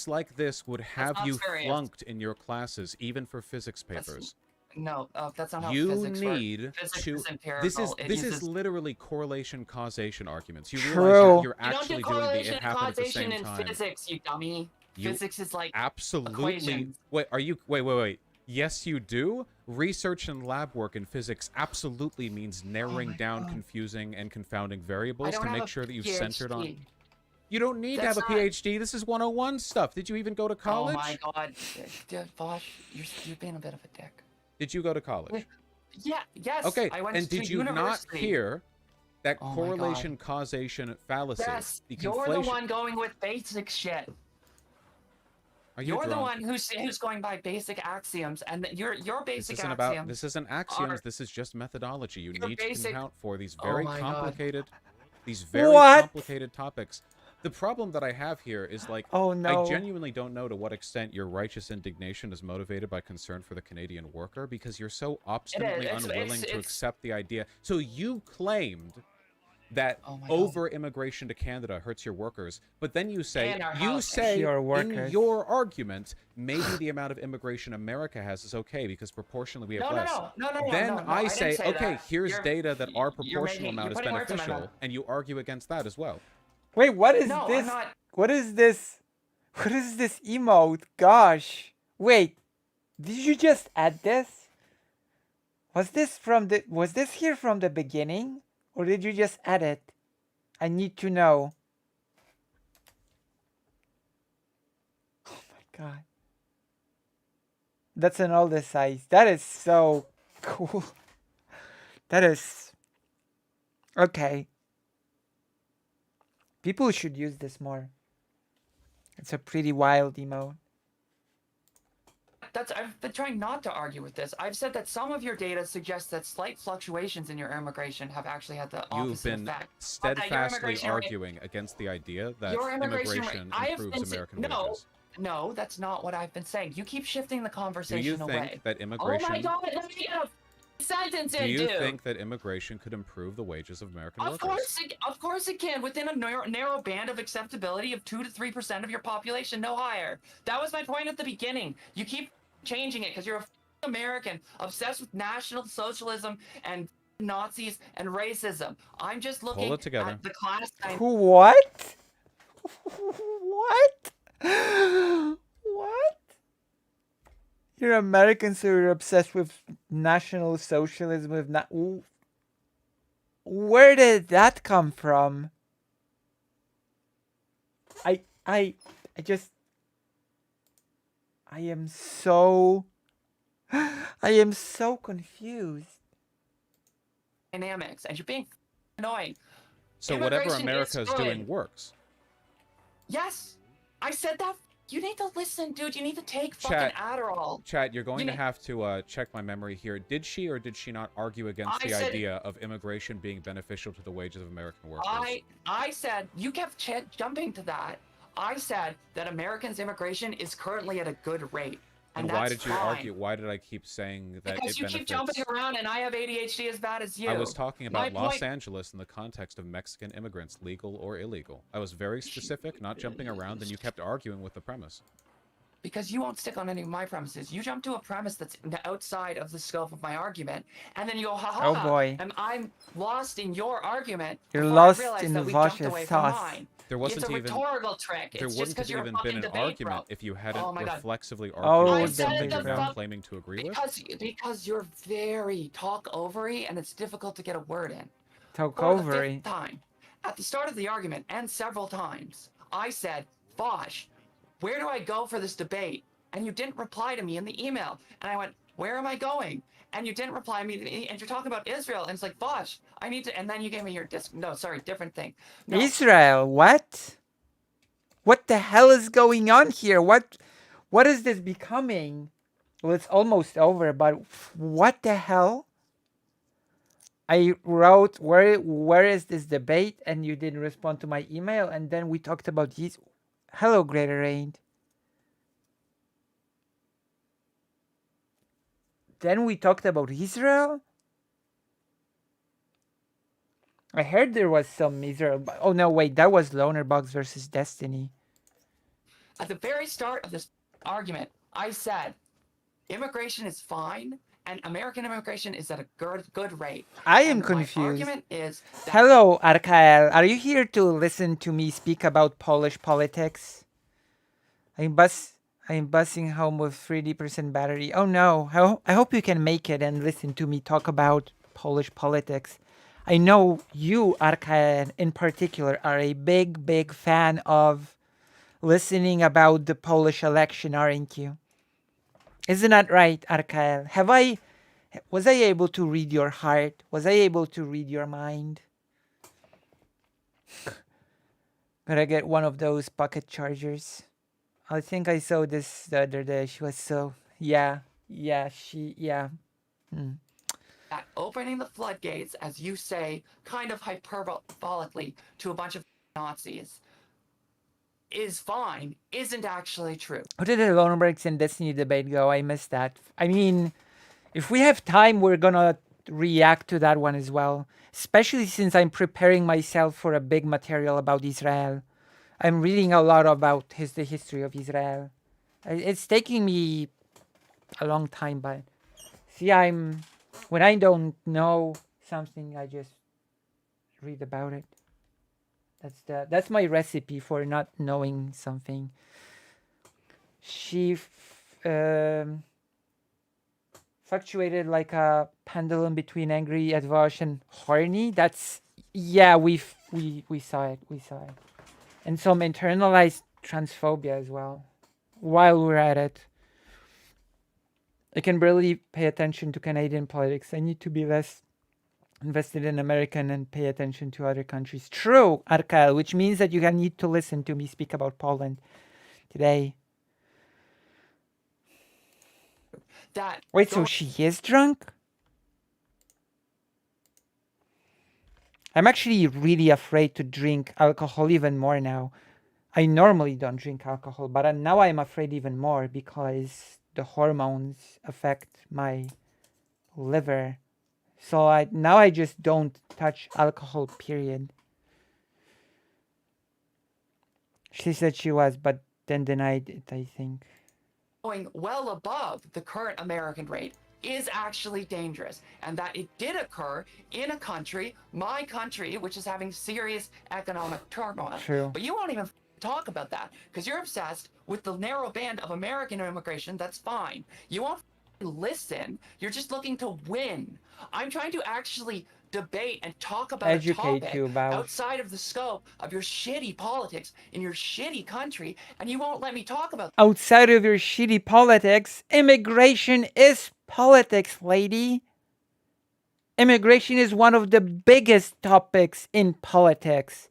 like this would have you flunked in your classes, even for physics papers. No, that's not how you physics need works. to. This is literally correlation causation arguments. You True. realize you're actually doing the it happened at the same in time. Physics, you dummy. Physics is like absolutely. Equations. Wait. Yes, you do. Research and lab work in physics absolutely means narrowing down confusing and confounding variables to make sure that you've centered on. You don't need to have a PhD. This is 101 stuff. Did you even go to college? Oh my god, Vaush, you're being a bit of a dick. Did you go to college? Yeah. Yes. Okay. I went and to did you university. not hear that correlation causation fallacy? Yes. The You're the one going with basic shit. You're the one who's going by basic axioms, and your basic axioms. This isn't axioms. This is just methodology. You need to account for these very complicated, complicated topics. The problem that I have here is I genuinely don't know to what extent your righteous indignation is motivated by concern for the Canadian worker, because you're so obstinately unwilling to accept the idea. So you claimed that over-immigration to Canada hurts your workers, but then you say in your argument, maybe the amount of immigration America has is okay because proportionally we have less. No, I say, okay, here's data that our proportional amount is beneficial, and you argue against that as well. Wait, what is this? What is this? What is this emote? Gosh. Wait, did you just add this? Was this here from the beginning? Or did you just add it? I need to know. Oh my god. That's an older size. That is so cool. That is... Okay. People should use this more. It's a pretty wild emote. I've been trying not to argue with this. I've said that some of your data suggests that slight fluctuations in your immigration have actually had the opposite effect. You've been steadfastly arguing against the idea that immigration improves American wages. No, that's not what I've been saying. You keep shifting the conversation away. Do you think that immigration... Oh my god, let me get a sentence in, Do you think that immigration could improve the wages of American workers? Of course it can, within a narrow band of acceptability of 2 to 3% of your population, no higher. That was my point at the beginning. You keep changing it because you're a American obsessed with National Socialism and Nazis and racism. I'm just looking at the class. What? What? What? You're American, so you're obsessed with National Socialism. Where did that come from? I I I just I am so I am so confused. Dynamics, and you're being annoying. So whatever Immigration America is doing good. works. Yes, I said that. You need to listen, dude. You need to take Chat, fucking Adderall. Chat, you're going to have to check my memory here. Did she or did she not argue against the idea of immigration being beneficial to the wages of American workers? I said, you kept jumping to that. I said that Americans' immigration is currently at a good rate. And why did you argue? Why did I keep saying that because you keep jumping around and I have ADHD as bad as you. I was talking about Los Angeles in the context of Mexican immigrants, legal or illegal. I was very specific, not jumping around, and you kept arguing with the premise. Because you won't stick on any of my premises. You jump to a premise that's outside of the scope of my argument, and then you go, haha, oh boy. and I'm lost in your argument. You're lost in Vaush's sauce. There wasn't it's a rhetorical trick. There wouldn't have even been an argument if you hadn't reflexively argued with something you're now claiming to agree with. Because you're very talk-overy, and it's difficult to get a word in. Talk-overy. Time, at the start of the argument, and several times, I said, Vaush, where do I go for this debate? And you didn't reply to me in the email. And I went, where am I going? And you didn't reply to me. And you're talking about Israel. And it's like, Vaush, I need to. And then you gave me your disc. No, sorry, different thing. No. Israel, what? What the hell is going on here? What is this becoming? Well, it's almost over, but what the hell? I wrote, where is this debate? And you didn't respond to my email. And then we talked about these. Hello, Greater Rain. Then we talked about Israel. I heard there was some Israel. Oh no, wait, that was Loner Box versus Destiny. At the very start of this argument, I said, immigration is fine, and American immigration is at a good rate. I am confused. My argument is hello, Arkael. Are you here to listen to me speak about Polish politics? I'm bussing home with 30% battery. Oh no, I hope you can make it and listen to me talk about Polish politics. I know you, Arkael, in particular, are a big fan of listening about the Polish election, aren't you? Isn't that right, Arkael? Was I able to read your heart? Was I able to read your mind? Gotta get one of those pocket chargers. I think I saw this the other day. She was so... Yeah. At opening the floodgates, as you say, kind of hyperbolically, to a bunch of Nazis is fine, isn't actually true. How did the Lonebergs and Destiny debate go? I missed that. I mean, if we have time, we're gonna react to that one as well. Especially since I'm preparing myself for a big material about Israel. I'm reading a lot about the history of Israel. It's taking me a long time, but see, when I don't know something, I just read about it. That's my recipe for not knowing something. She fluctuated like a pendulum between angry at Vaush and horny. We saw it. And some internalized transphobia as well. While we're at it, I can barely pay attention to Canadian politics. I need to be less invested in American and pay attention to other countries. True, Arkael, which means that you need to listen to me speak about Poland today. Wait, so she is drunk? I'm actually really afraid to drink alcohol even more now. I normally don't drink alcohol, but now I'm afraid even more because the hormones affect my liver. So now I just don't touch alcohol, period. She said she was, but then denied it, I think. Going well above the current American rate is actually dangerous, and that it did occur in a country, my country, which is having serious economic turmoil. True. But you won't even talk about that because you're obsessed with the narrow band of American immigration. That's fine. You won't listen. You're just looking to win. I'm trying to actually debate and talk about a Educate topic you, Vaush. outside of the scope of your shitty politics in your shitty country, and you won't let me talk about Outside of your shitty politics, immigration is politics, lady. Immigration is one of the biggest topics in politics.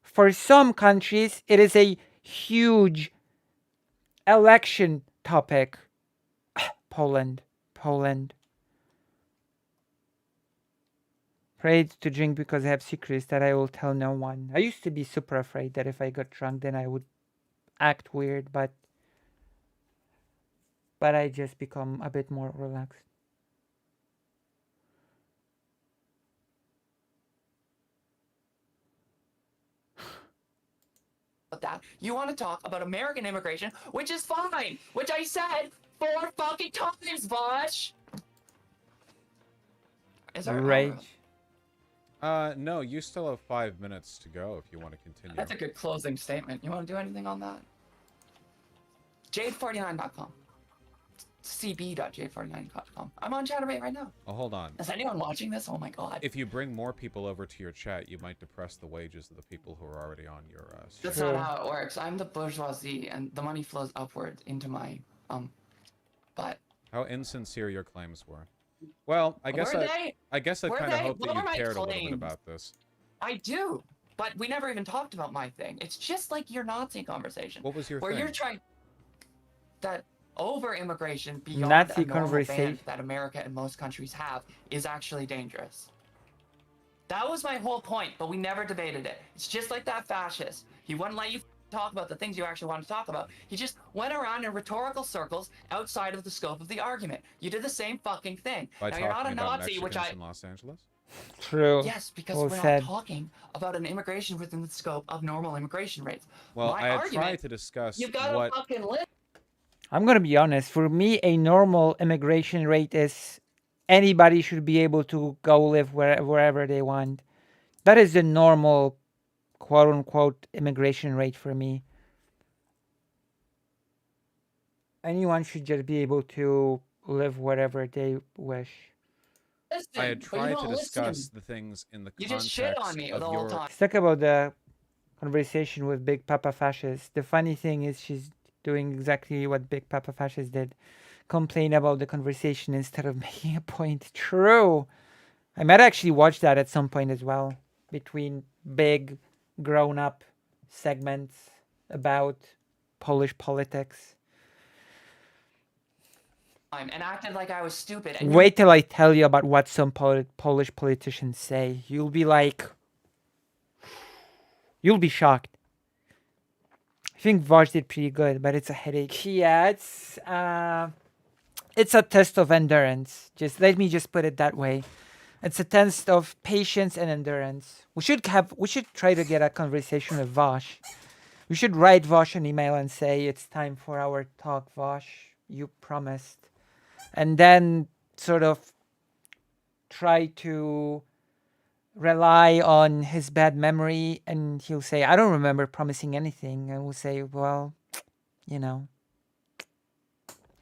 For some countries, it is a huge election topic. Poland. Afraid to drink because I have secrets that I will tell no one. I used to be super afraid that if I got drunk, then I would act weird, but I just become a bit more relaxed. that. You want to talk about American immigration, which is fine, which I said 4 fucking times, Vaush. Is there Rage. No, you still have 5 minutes to go if you want to continue. That's a good closing statement. You want to do anything on that? Jade49.com. cb.jade49.com. I'm on Chatterbait right now. Oh, hold on. Is anyone watching this? Oh my god. If you bring more people over to your chat, you might depress the wages of the people who are already on your stream. That's not how it works. I'm the bourgeoisie, and the money flows upward into my butt. How insincere your claims were. Well, I guess I kind of hope that you cared a little bit about this. I do, but we never even talked about my thing. It's just like your Nazi conversation. What was your where thing? You're trying that over immigration beyond Nazi a normal conversation band that America and most countries have is actually dangerous. That was my whole point, but we never debated it. It's just like that fascist. He wouldn't let you talk about the things you actually want to talk about. He just went around in rhetorical circles outside of the scope of the argument. You did the same fucking thing. By now you're not a about Nazi, Mexicans which I in Los Angeles? True. Yes, because well we're said. not talking about an immigration within the scope of normal immigration rates. Well, My I had argument, tried to discuss you've got what... to fucking listen. I'm gonna be honest. For me, a normal immigration rate is anybody should be able to go live wherever they want. That is the normal, quote unquote, immigration rate for me. Anyone should just be able to live wherever they wish. Listen, I had tried to discuss listen. the things in the You context just shit on me of the your... whole time. Let's talk about the conversation with Big Papa Fascist. The funny thing is she's doing exactly what Big Papa Fascist did. Complain about the conversation instead of making a point. True. I might actually watch that at some point as well. Between big grown-up segments about Polish politics. And acted like I was stupid. And Wait till I tell you about what some Polish politicians say. You'll be like... You'll be shocked. I think Vaush did pretty good, but it's a headache. Yeah, it's a test of endurance. Let me put it that way. It's a test of patience and endurance. We should try to get a conversation with Vaush. We should write Vaush an email and say it's time for our talk, Vaush. You promised. And then sort of try to rely on his bad memory, and he'll say, I don't remember promising anything. And we'll say, well, you know,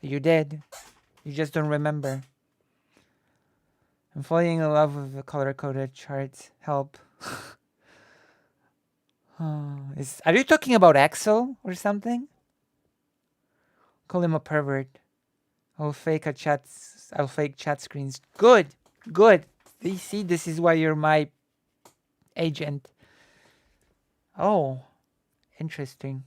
you did. You just don't remember. I'm falling in love with the color-coded charts. Help. Are you talking about Axel or something? Call him a pervert. I'll fake chat screens. Good. You see, this is why you're my agent. Oh, interesting.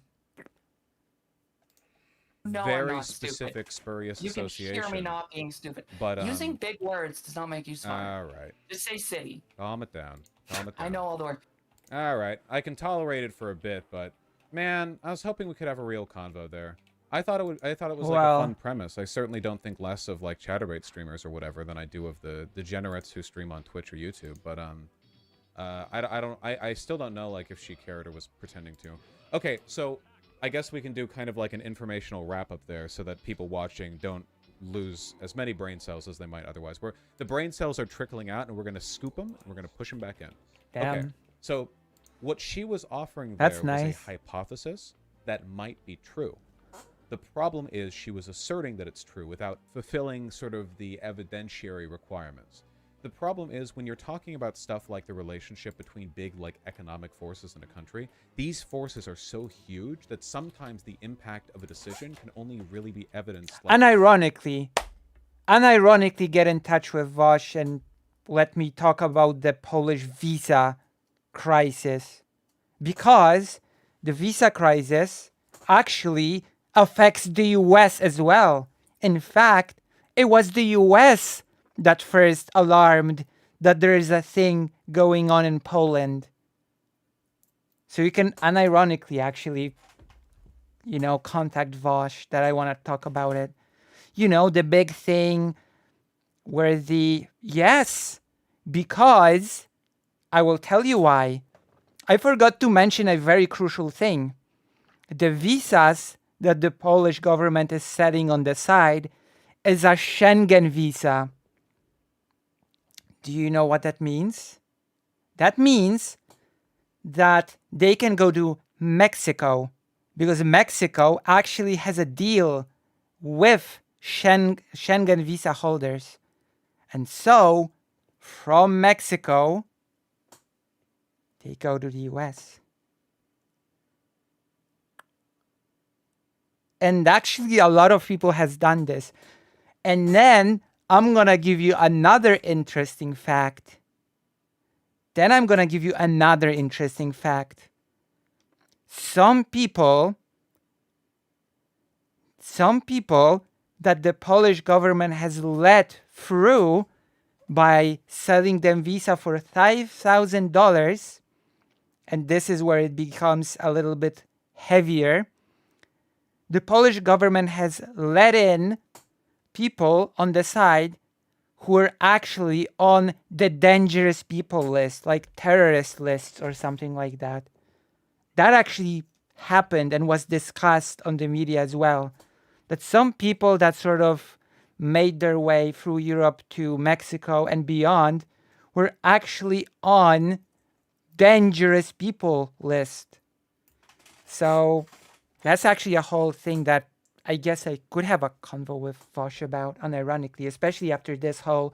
No, very I'm not specific, stupid. spurious You association. can hear me not being stupid. But using big words does not make you smart. All right. Just say city. Calm it down. I know all the words. All right. I can tolerate it for a bit, but man, I was hoping we could have a real convo there. I thought it was like a fun premise. I certainly don't think less of like Chatterbait streamers or whatever than I do of the degenerates who stream on Twitch or YouTube. But I still don't know like if she cared or was pretending to. Okay, so I guess we can do kind of like an informational wrap up there so that people watching don't lose as many brain cells as they might otherwise. The brain cells are trickling out, and we're gonna scoop them and we're gonna push them back in. Damn. Okay, so What she was offering That's there was a nice. hypothesis that might be true. The problem is she was asserting that it's true without fulfilling sort of the evidentiary requirements. The problem is when you're talking about stuff like the relationship between big like economic forces in a country, these forces are so huge that sometimes the impact of a decision can only really be evidenced like Unironically, get in touch with Vaush and let me talk about the Polish visa crisis, because the visa crisis actually affects the US as well. In fact, it was the US that first alarmed that there is a thing going on in Poland. So you can unironically actually, contact Vaush that I want to talk about it. The big thing where yes, because I will tell you why. I forgot to mention a very crucial thing. The visas that the Polish government is setting on the side is a Schengen visa. Do you know what that means? That means that they can go to Mexico because Mexico actually has a deal with Schengen visa holders. And so, from Mexico, they go to the US. And actually, a lot of people has done this. And then I'm going to give you another interesting fact. Some people that the Polish government has let through by selling them visa for $5,000, and this is where it becomes a little bit heavier. The Polish government has let in people on the side who are actually on the dangerous people list, like terrorist lists or something like that. That actually happened and was discussed on the media as well. That some people that sort of made their way through Europe to Mexico and beyond were actually on dangerous people list. So that's actually a whole thing that I guess I could have a convo with Vaush about, unironically, especially after this whole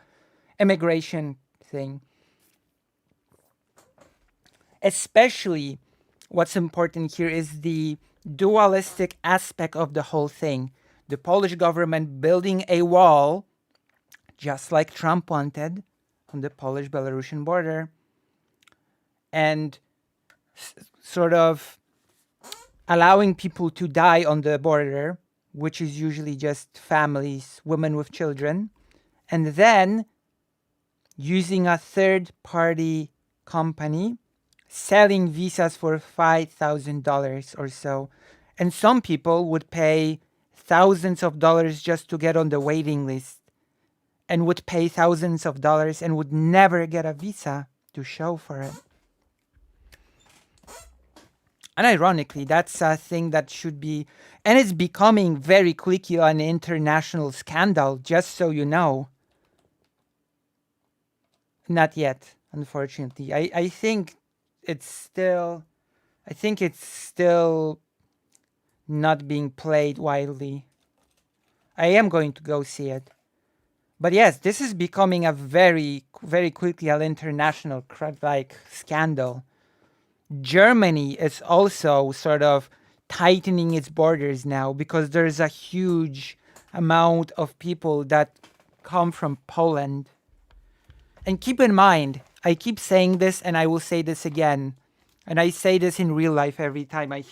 immigration thing. Especially what's important here is the dualistic aspect of the whole thing. The Polish government building a wall, just like Trump wanted, on the Polish-Belarusian border, and sort of allowing people to die on the border, which is usually just families, women with children, and then using a third-party company selling visas for $5,000 or so. And some people would pay thousands of dollars just to get on the waiting list, and would pay thousands of dollars and would never get a visa to show for it. And ironically, that's a thing that should be, and it's becoming very quickly an international scandal, just so you know. Not yet, unfortunately. I think it's still not being played widely. I am going to go see it. But yes, this is becoming a very, very quickly an international scandal. Germany is also sort of tightening its borders now because there's a huge amount of people that come from Poland. And keep in mind, I keep saying this and I will say this again. And I say this in real life every time I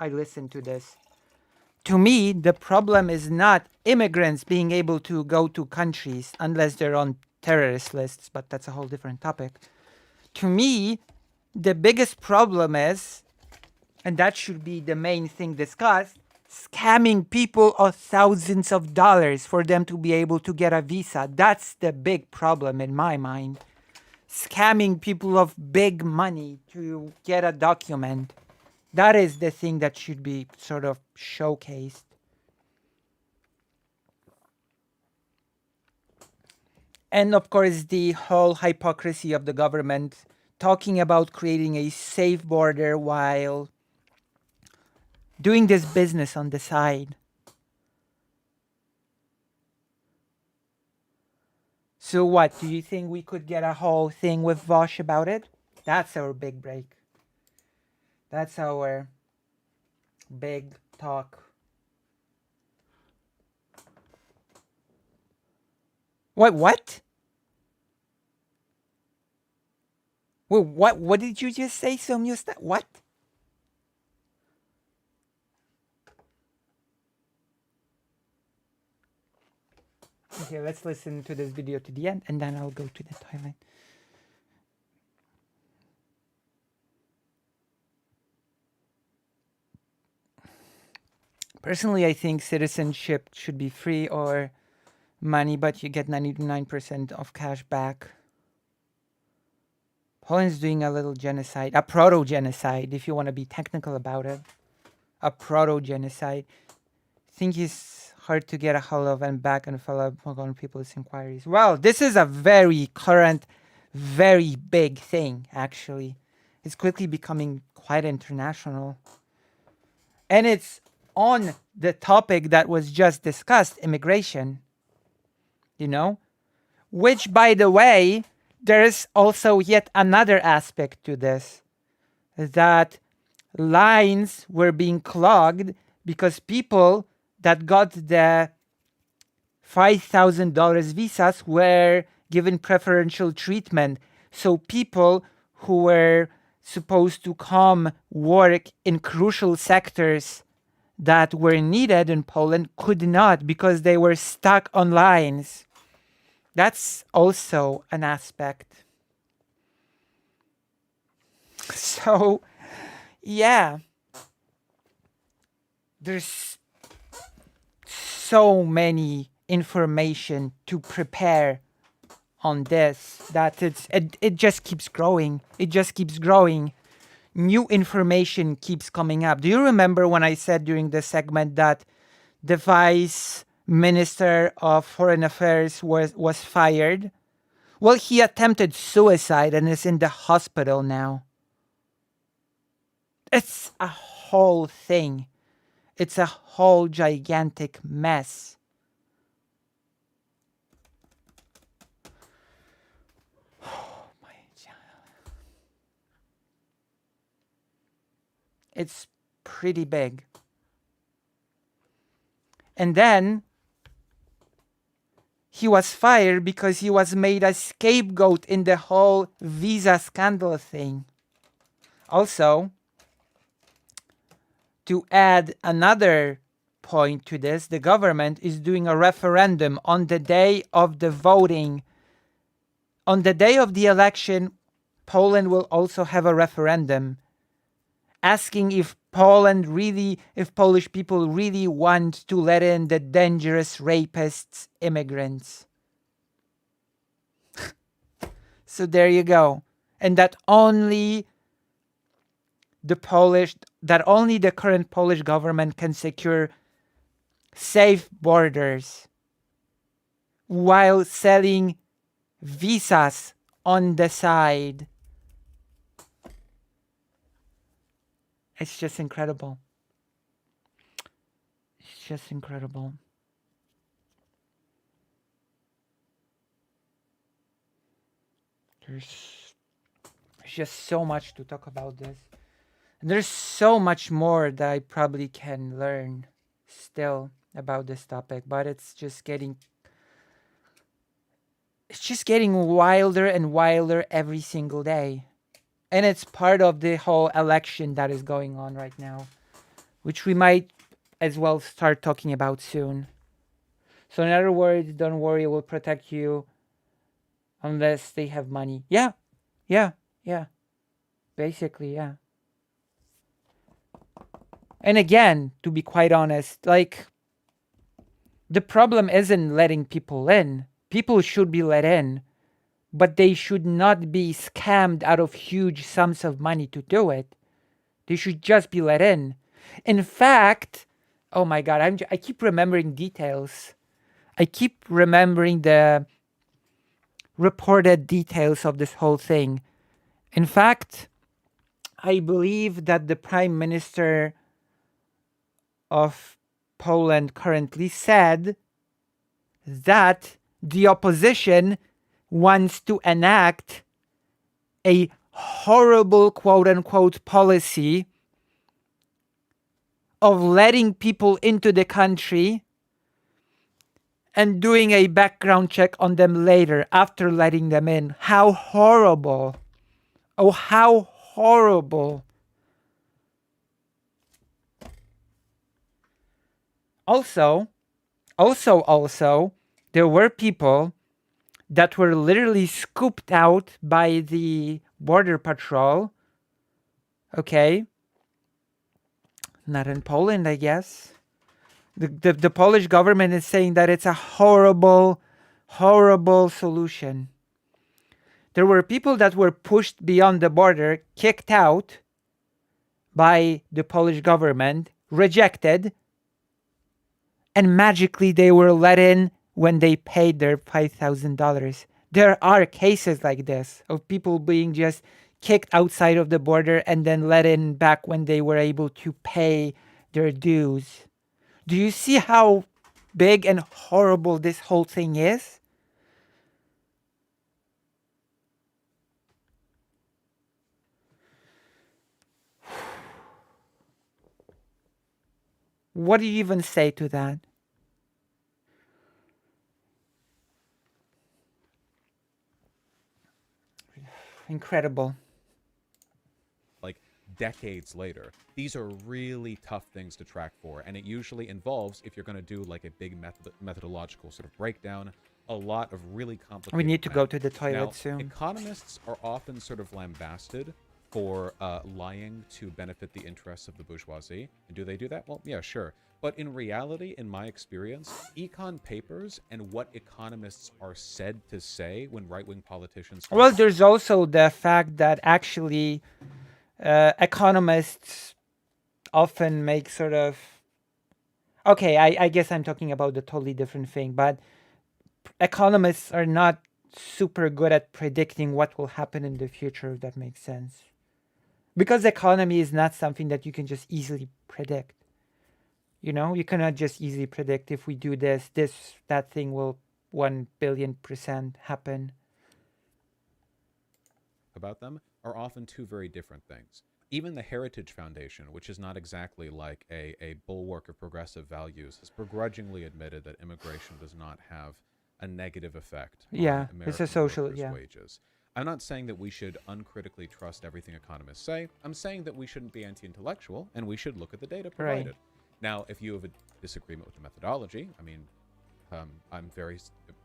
listen to this. To me, the problem is not immigrants being able to go to countries unless they're on terrorist lists, but that's a whole different topic. To me, the biggest problem is, and that should be the main thing discussed, scamming people of thousands of dollars for them to be able to get a visa. That's the big problem in my mind. Scamming people of big money to get a document. That is the thing that should be sort of showcased. And of course, the whole hypocrisy of the government talking about creating a safe border while doing this business on the side. So what, do you think we could get a whole thing with Vaush about it? That's our big break. That's our big talk. What? Wait, what did you just say, Somyusta? What? Okay, let's listen to this video to the end and then I'll go to the toilet. Personally, I think citizenship should be free or money, but you get 99% of cash back. Poland's doing a little genocide, a proto-genocide, if you want to be technical about it. A proto-genocide. I think it's hard to get a hold of and back and follow up on people's inquiries. Well, this is a very current, very big thing, actually. It's quickly becoming quite international. And it's on the topic that was just discussed, immigration. You know? Which, by the way, there's also yet another aspect to this. That lines were being clogged because people that got the $5,000 visas were given preferential treatment. So people who were supposed to come work in crucial sectors that were needed in Poland could not because they were stuck on lines. That's also an aspect. So, yeah. There's so many information to prepare on this that it just keeps growing. It just keeps growing. New information keeps coming up. Do you remember when I said during the segment that the vice minister of foreign affairs was fired? Well, he attempted suicide and is in the hospital now. It's a whole thing. It's a whole gigantic mess. Oh my God. It's pretty big. And then he was fired because he was made a scapegoat in the whole visa scandal thing. Also, to add another point to this, the government is doing a referendum on the day of the voting. On the day of the election, Poland will also have a referendum asking if Polish people really want to let in the dangerous rapists, immigrants. So there you go. And that only the current Polish government can secure safe borders while selling visas on the side. It's just incredible. It's just incredible. There's just so much to talk about this. And there's so much more that I probably can learn still about this topic, but it's just getting wilder and wilder every single day. And it's part of the whole election that is going on right now, which we might as well start talking about soon. So in other words, don't worry, we'll protect you unless they have money. Yeah. Basically, yeah. And again, to be quite honest, like, the problem isn't letting people in. People should be let in, but they should not be scammed out of huge sums of money to do it. They should just be let in. In fact, oh my God, I keep remembering details. I keep remembering the reported details of this whole thing. In fact, I believe that the Prime Minister of Poland currently said that the opposition wants to enact a horrible quote unquote policy of letting people into the country and doing a background check on them later after letting them in. How horrible. Oh, how horrible. Also, there were people that were literally scooped out by the border patrol. Okay. Not in Poland, I guess. The Polish government is saying that it's a horrible, horrible solution. There were people that were pushed beyond the border, kicked out by the Polish government, rejected, and magically they were let in when they paid their $5,000. There are cases like this of people being just kicked outside of the border and then let in back when they were able to pay their dues. Do you see how big and horrible this whole thing is? What do you even say to that? Incredible. Like decades later, these are really tough things to track for, and it usually involves, if you're going to do like a big methodological sort of breakdown, a lot of really complicated We need to math. go to the toilet Now, soon. economists are often sort of lambasted for lying to benefit the interests of the bourgeoisie. And do they do that? Well, yeah, sure. But in reality, in my experience, econ papers and what economists are said to say when right-wing politicians... Well, there's also the fact that actually economists often make sort of... Okay, I guess I'm talking about a totally different thing, but economists are not super good at predicting what will happen in the future, if that makes sense. Because the economy is not something that you can just easily predict. You know, you cannot just easily predict if we do this, that thing will 1 billion% happen. About them are often two very different things. Even the Heritage Foundation, which is not exactly like a bulwark of progressive values, has begrudgingly admitted that immigration does not have a negative effect on American It's a social, workers' wages. I'm not saying that we should uncritically trust everything economists say. I'm saying that we shouldn't be anti-intellectual and we should look at the data provided. Right. Now, if you have a disagreement with the methodology, I mean, I'm very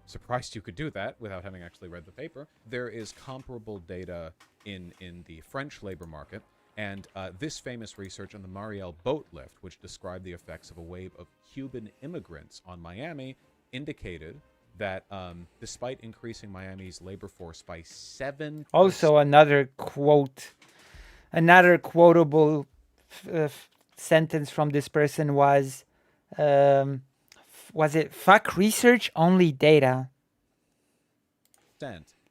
surprised you could do that without having actually read the paper. There is comparable data in the French labor market, and this famous research on the Marielle boat lift, which described the effects of a wave of Cuban immigrants on Miami, indicated that despite increasing Miami's labor force by 7%... Also, another quotable sentence from this person was it fuck research, only data?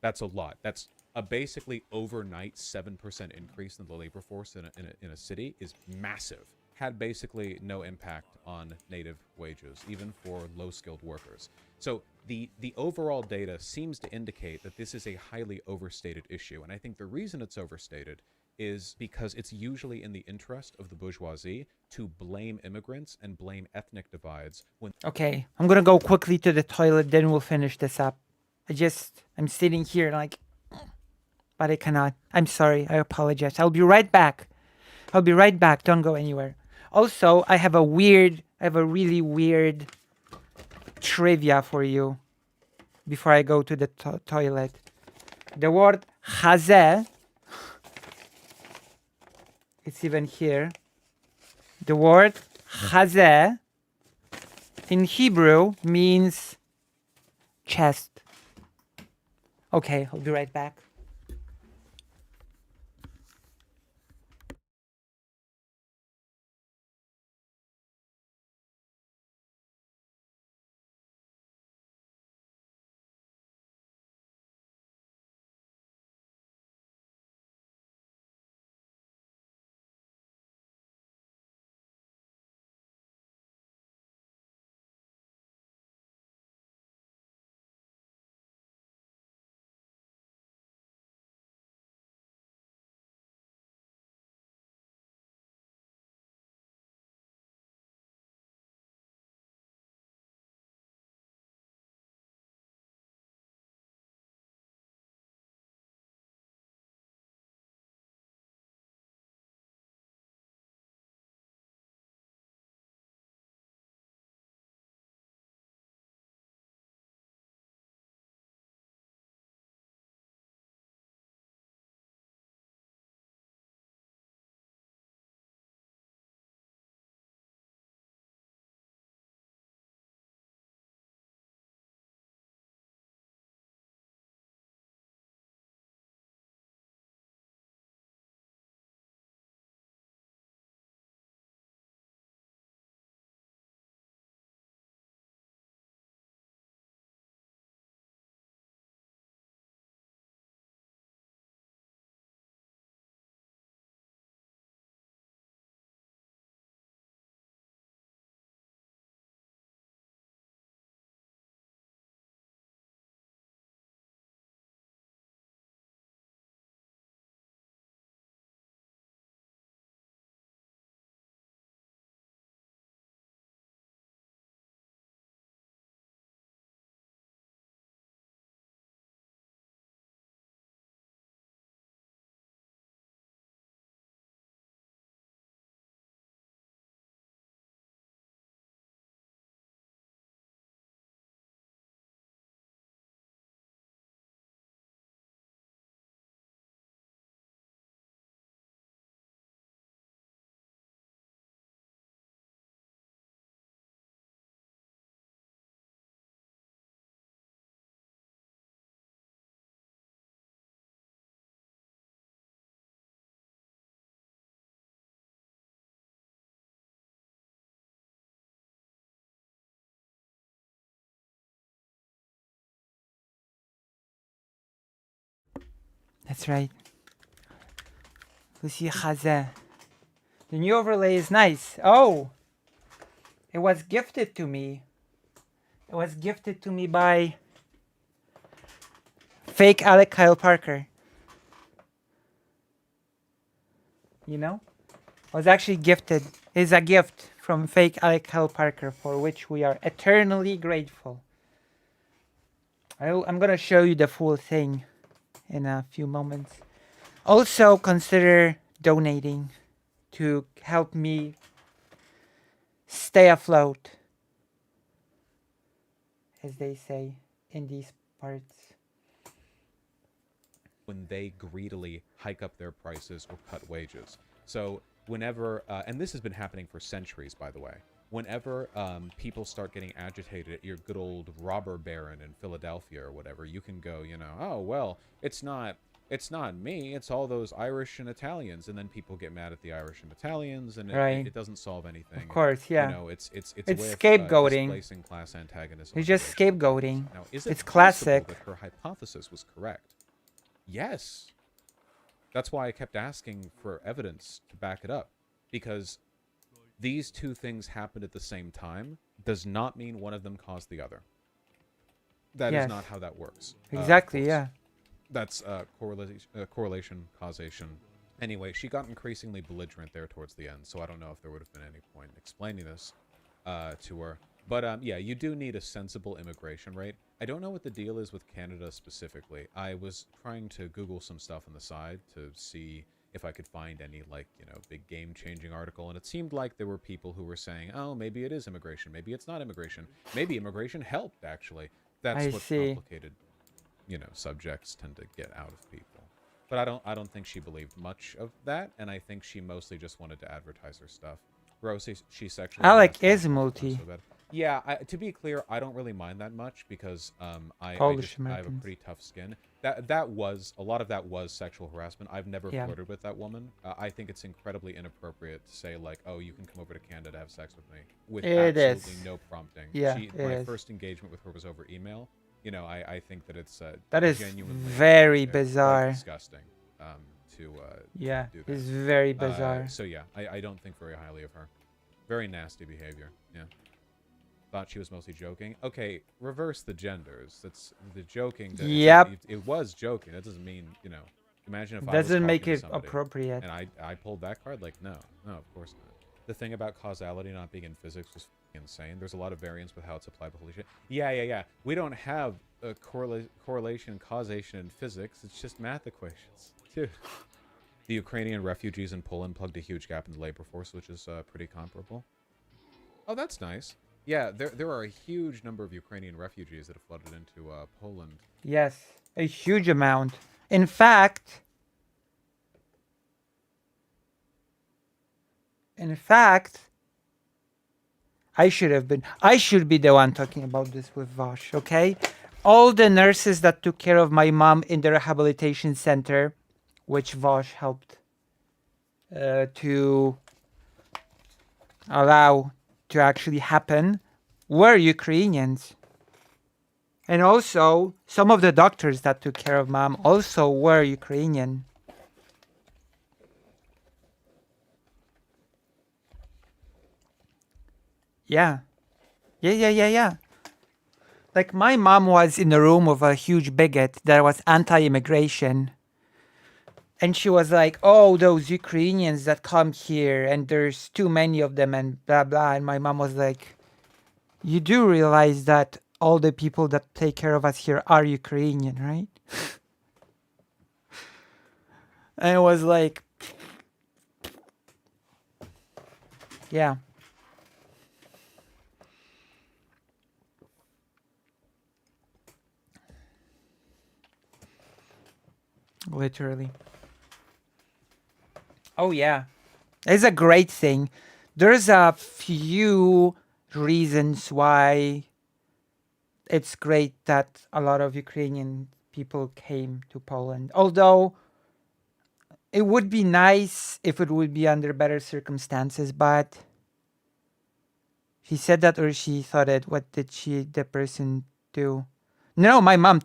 That's a lot. That's a basically overnight 7% increase in the labor force in a city is massive. Had basically no impact on native wages, even for low-skilled workers. So the overall data seems to indicate that this is a highly overstated issue. And I think the reason it's overstated is because it's usually in the interest of the bourgeoisie to blame immigrants and blame ethnic divides when... Okay, I'm gonna go quickly to the toilet, then we'll finish this up. I'm sitting here like, but I cannot. I'm sorry, I apologize. I'll be right back. Don't go anywhere. Also, I have a really weird trivia for you before I go to the toilet. The word chazeh, it's even here. The word chazeh in Hebrew means chest. Okay, I'll be right back. That's right. Lucy Chazé. The new overlay is nice. Oh! It was gifted to me. It was gifted to me by fake Alec Kyle Parker. You know? Was actually gifted. Is a gift from fake Alec Kyle Parker, for which we are eternally grateful. I'm gonna show you the full thing in a few moments. Also consider donating to help me stay afloat, as they say in these parts. When they greedily hike up their prices or cut wages. So whenever, and this has been happening for centuries, by the way, whenever people start getting agitated at your good old robber baron in Philadelphia or whatever, you can go, oh, well, it's not me, it's all those Irish and Italians, and then people get mad at the Irish and Italians, and right. it doesn't solve anything. Of course, yeah. It's scapegoating. Displacing class antagonism. It's just scapegoating. Now, is it it's classic that her hypothesis was correct? Yes. That's why I kept asking for evidence to back it up. Because these two things happened at the same time does not mean one of them caused the other. That is not how that works. Exactly, yeah. That's correlation, causation. Anyway, she got increasingly belligerent there towards the end, so I don't know if there would have been any point in explaining this to her. But yeah, you do need a sensible immigration rate. I don't know what the deal is with Canada specifically. I was trying to Google some stuff on the side to see if I could find any, big game-changing article, and it seemed like there were people who were saying, oh, maybe it is immigration, maybe it's not immigration, maybe immigration helped, actually. That's what complicated, subjects tend to get out of people. But I don't think she believed much of that, and I think she mostly just wanted to advertise her stuff. Rose, she sexually... Alec is multi. So yeah, to be clear, I don't really mind that much because I have a pretty tough skin. That was a lot of that was sexual harassment. I've never flirted with that woman. I think it's incredibly inappropriate to say oh, you can come over to Canada to have sex with me with absolutely no prompting. Yeah, my first engagement with her was over email. I think that it's that is genuinely very bizarre, disgusting. To do that. It's very bizarre. So yeah, I don't think very highly of her. Very nasty behavior. Yeah. Thought she was mostly joking. Okay, reverse the genders. That's the joking. It was joking. That doesn't mean, imagine if I was doesn't make it somebody appropriate. and I pulled that card. No, of course not. The thing about causality not being in physics was insane. There's a lot of variance with how it's applied to holy shit. Yeah. We don't have a correlation and causation in physics. It's just math equations. Dude. The Ukrainian refugees in Poland plugged a huge gap in the labor force, which is pretty comparable. Oh, that's nice. Yeah, there are a huge number of Ukrainian refugees that have flooded into Poland. Yes, a huge amount. In fact, I should be the one talking about this with Vaush, okay? All the nurses that took care of my mom in the rehabilitation center, which Vaush helped to allow to actually happen, were Ukrainians. And also, some of the doctors that took care of mom also were Ukrainian. Yeah. Like, my mom was in a room with a huge bigot that was anti-immigration. And she was like, oh, those Ukrainians that come here, and there's too many of them, and blah, blah. And my mom was like, you do realize that all the people that take care of us here are Ukrainian, right? And it was like, yeah. Literally. Oh, yeah. It's a great thing. There's a few reasons why it's great that a lot of Ukrainian people came to Poland. Although it would be nice if it would be under better circumstances, but he said that or she thought it. What did the person do? No, my mom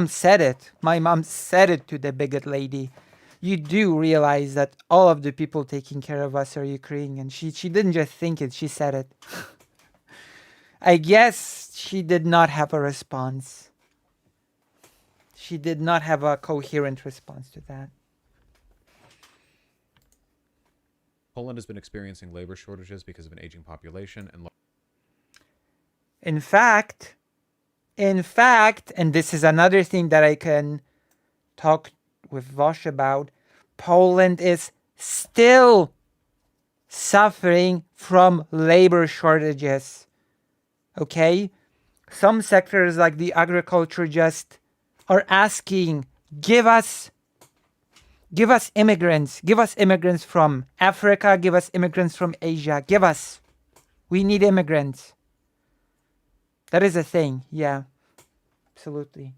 said it. My mom said it to the bigot lady. You do realize that all of the people taking care of us are Ukrainian. She didn't just think it, she said it. I guess she did not have a response. She did not have a coherent response to that. Poland has been experiencing labor shortages because of an aging population and In fact, and this is another thing that I can talk with Vaush about, Poland is still suffering from labor shortages. Okay? Some sectors like the agriculture just are asking, give us immigrants. Give us immigrants from Africa. Give us immigrants from Asia. Give us. We need immigrants. That is a thing. Yeah, absolutely.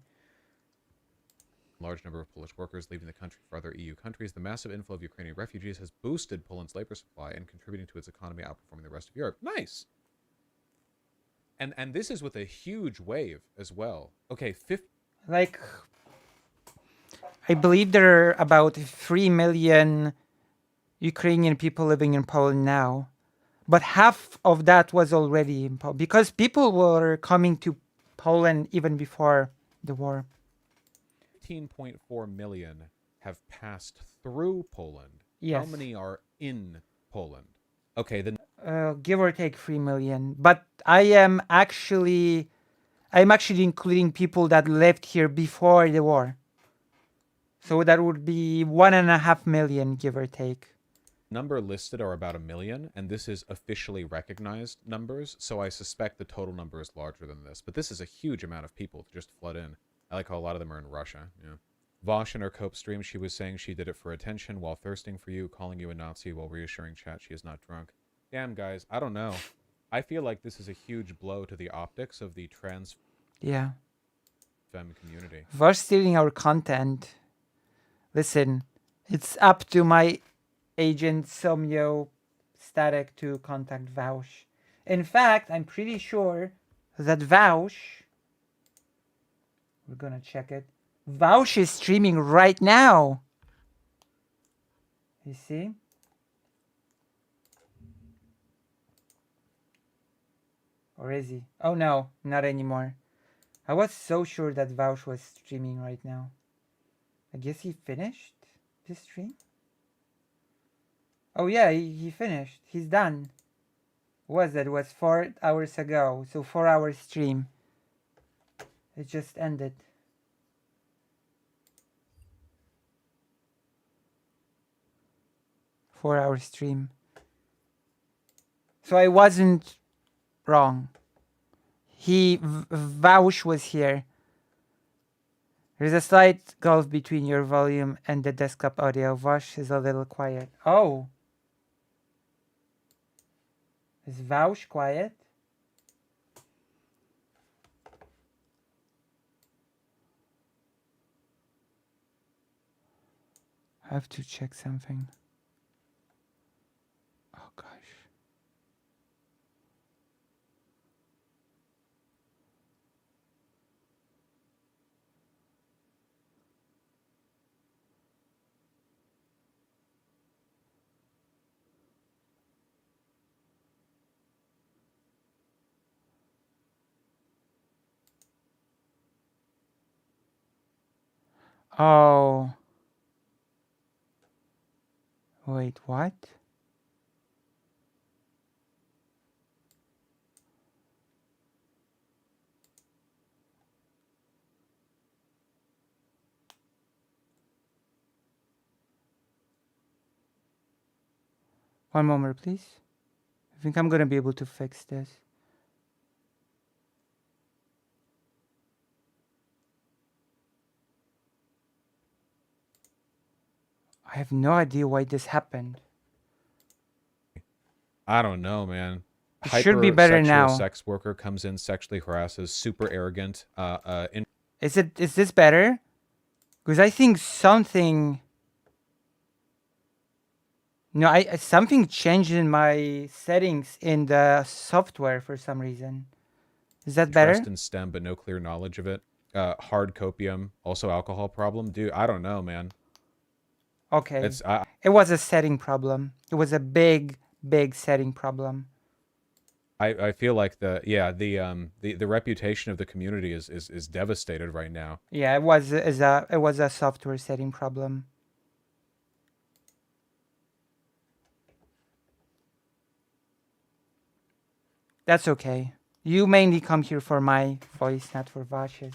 large number of Polish workers leaving the country for other EU countries, the massive inflow of Ukrainian refugees has boosted Poland's labor supply and contributing to its economy outperforming the rest of Europe. Nice. And this is with a huge wave as well. Okay, Like, I believe there are about 3 million Ukrainian people living in Poland now. But half of that was already in Poland because people were coming to Poland even before the war. 15.4 million have passed through Poland. Yes. How many are in Poland? Okay, then Give or take 3 million. But I'm actually including people that lived here before the war. So that would be 1.5 million, give or take. number listed are about 1 million, and this is officially recognized numbers, so I suspect the total number is larger than this. But this is a huge amount of people to just flood in. I like how a lot of them are in Russia. Yeah. Vaush in her Cope stream, she was saying she did it for attention while thirsting for you, calling you a Nazi while reassuring chat she is not drunk. Damn, guys, I don't know. I feel like this is a huge blow to the optics of the trans femme community. Vaush stealing our content. Listen, it's up to my agent Somyo Static to contact Vaush. In fact, I'm pretty sure that Vaush, we're gonna check it. Vaush is streaming right now. You see? Or is he? Oh no, not anymore. I was so sure that Vaush was streaming right now. I guess he finished this stream? Oh yeah, he finished. He's done. It was 4 hours ago. So 4 hour stream. It just ended. Four-hour stream. So I wasn't wrong. Vaush was here. There's a slight gulf between your volume and the desktop audio. Vaush is a little quiet. Oh. Is Vaush quiet? I have to check something. Oh gosh. Oh. Wait, what? One moment, please. I think I'm gonna be able to fix this. I have no idea why this happened. I don't know, man. It should be better now. Sex worker comes in, sexually harasses, super arrogant. Is this better? Because I think something. No, something changed in my settings in the software for some reason. Is that Trust better? in STEM, but no clear knowledge of it. Hard copium, also alcohol problem. Dude, I don't know, man. Okay. It's It was a setting problem. It was a big, big setting problem. I feel like the reputation of the community is devastated right now. Yeah, it was a software setting problem. That's okay. You mainly come here for my voice, not for Vaush's.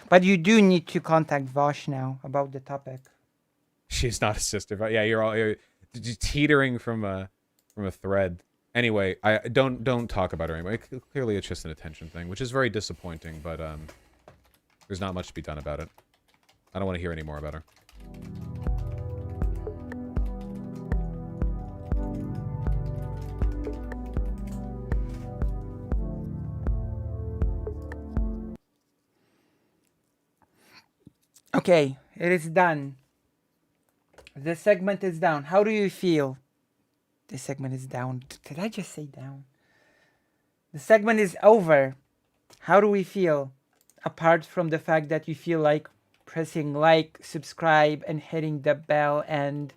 But you do need to contact Vaush now about the topic. She's not a sister, but yeah, you're teetering from a thread. Anyway, I don't talk about her anyway. Clearly, it's just an attention thing, which is very disappointing. But there's not much to be done about it. I don't want to hear any more about her. Okay, it is done. The segment is down. How do you feel? The segment is down. Did I just say down? The segment is over. How do we feel? Apart from the fact that you feel like pressing like, subscribe, and hitting the bell and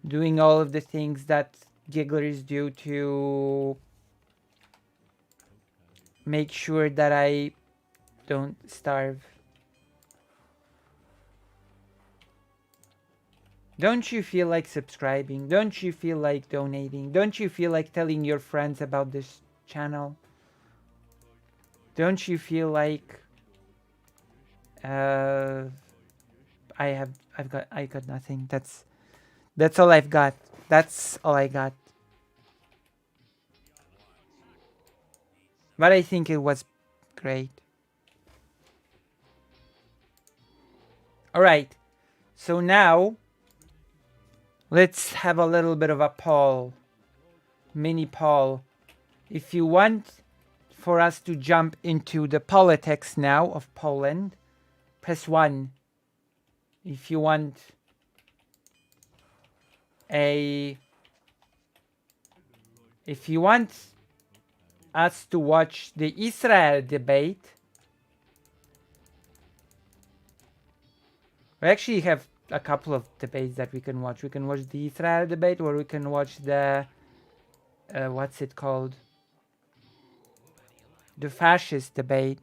doing all of the things that gigglers do to make sure that I don't starve. Don't you feel like subscribing? Don't you feel like donating? Don't you feel like telling your friends about this channel? Don't you feel like I got nothing. That's all I've got. That's all I got. But I think it was great. All right. So now let's have a little bit of a poll. Mini poll. If you want for us to jump into the politics now of Poland, press 1. If you want us to watch the Israel debate, we actually have a couple of debates that we can watch. We can watch the Israel debate, or we can watch the what's it called? The fascist debate.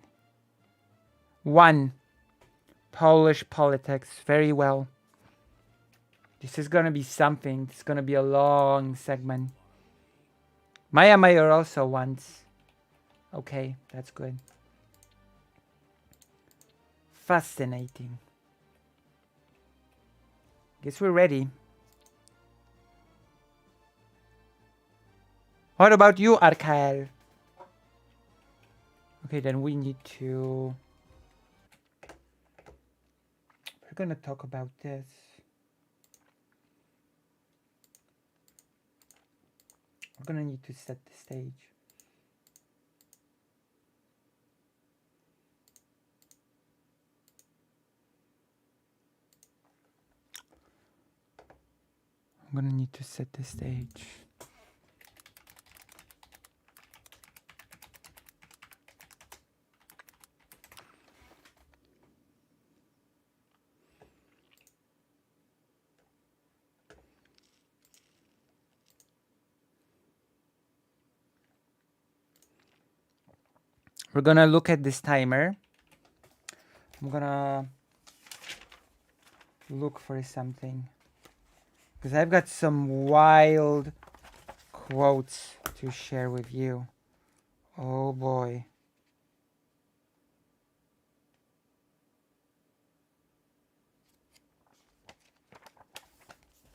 1. Polish politics. Very well. This is gonna be something. It's gonna be a long segment. Maya Mayor also wants. Okay, that's good. Fascinating. Guess we're ready. What about you, Arkael? Okay, then we need to... We're gonna talk about this. We're gonna need to set the stage. I'm gonna need to set the stage. We're gonna look at this timer. I'm gonna look for something, because I've got some wild quotes to share with you. Oh boy.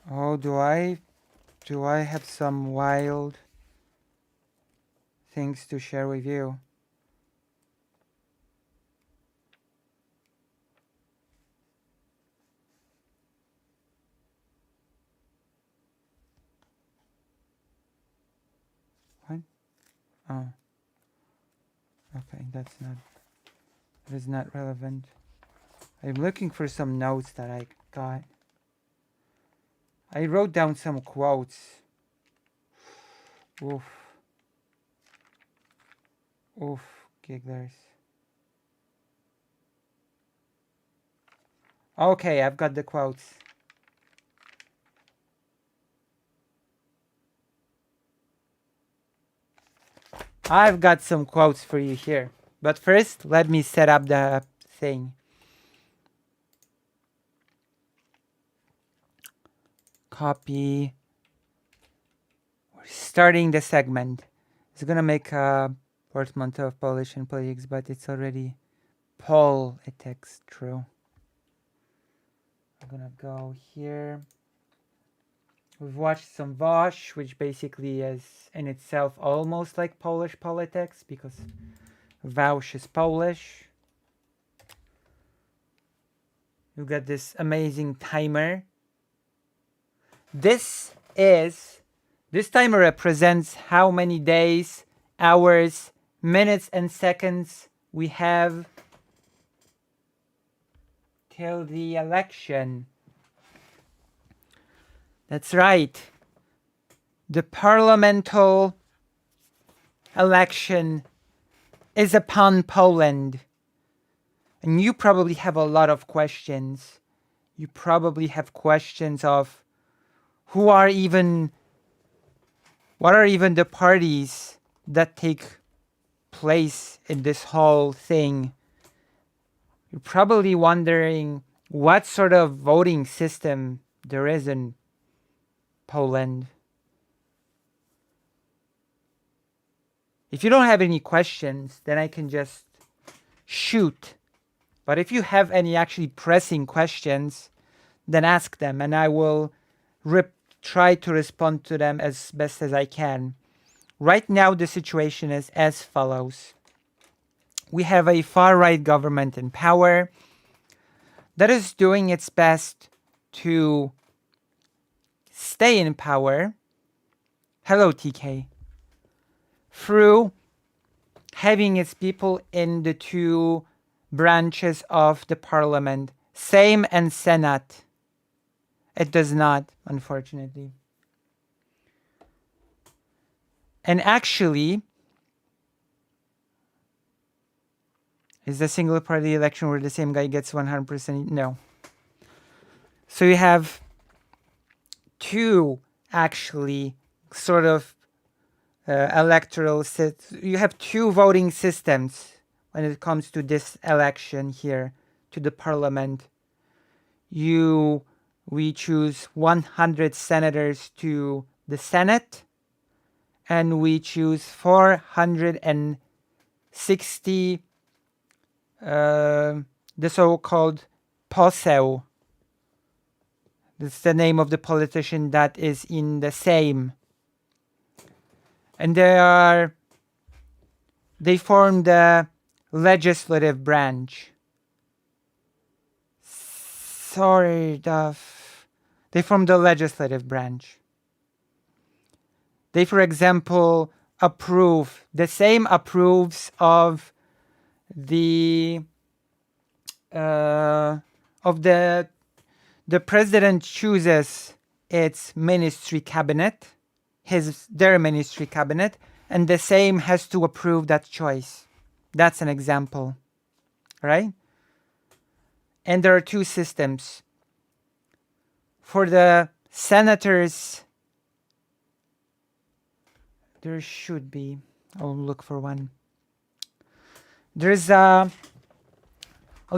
Oh, do I have some wild things to share with you? What? Oh. Okay, that is not relevant. I'm looking for some notes that I got. I wrote down some quotes. Oof. Oof. Gigglers. Okay, I've got the quotes. I've got some quotes for you here. But first, let me set up the thing. Copy. We're starting the segment. It's gonna make a portmanteau of Polish and politics, but it's already politics, true. I'm gonna go here. We've watched some Vaush, which basically is in itself almost like Polish politics because Vaush is Polish. We've got this amazing timer. This timer represents how many days, hours, minutes, and seconds we have till the election. That's right. The parliamentary election is upon Poland. And you probably have a lot of questions. You probably have questions of what are even the parties that take place in this whole thing. You're probably wondering what sort of voting system there is in Poland. If you don't have any questions, then I can just shoot. But if you have any actually pressing questions, then ask them and I will try to respond to them as best as I can. Right now, the situation is as follows. We have a far-right government in power that is doing its best to stay in power. Hello, TK. Through having its people in the two branches of the parliament, Sejm and Senate. It does not, unfortunately. And actually, is the single party election where the same guy gets 100%? No. So you have two actually sort of electoral you have two voting systems when it comes to this election here to the parliament. We choose 100 senators to the Senate, and we choose 460 the so-called poseł. That's the name of the politician that is in the Sejm. And they form the legislative branch. They form the legislative branch. They, for example, the Sejm approves of the president chooses its ministry cabinet, their ministry cabinet, and the Sejm has to approve that choice. That's an example, right? And there are two systems. For the senators, there should be. I'll look for one. I'll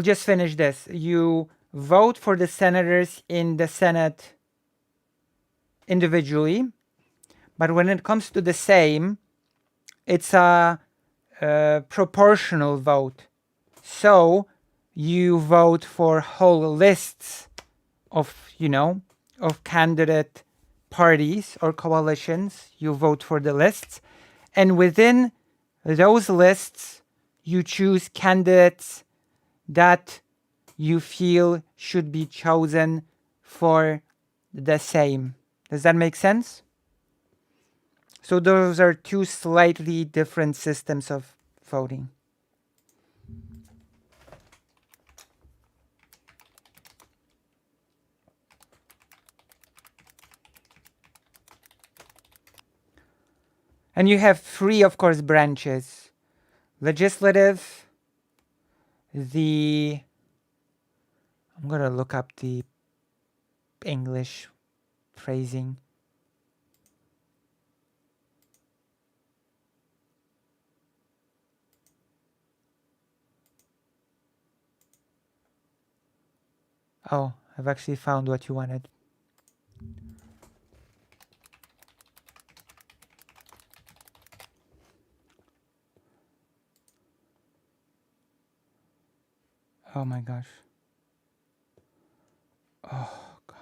just finish this. You vote for the senators in the Senate individually, but when it comes to the Sejm, it's a proportional vote. So you vote for whole lists of candidate parties or coalitions. You vote for the lists, and within those lists, you choose candidates that you feel should be chosen for the Sejm. Does that make sense? So those are two slightly different systems of voting. And you have three, of course, branches. Legislative, the... I'm gonna look up the English phrasing. Oh, I've actually found what you wanted. Oh my gosh. Oh god.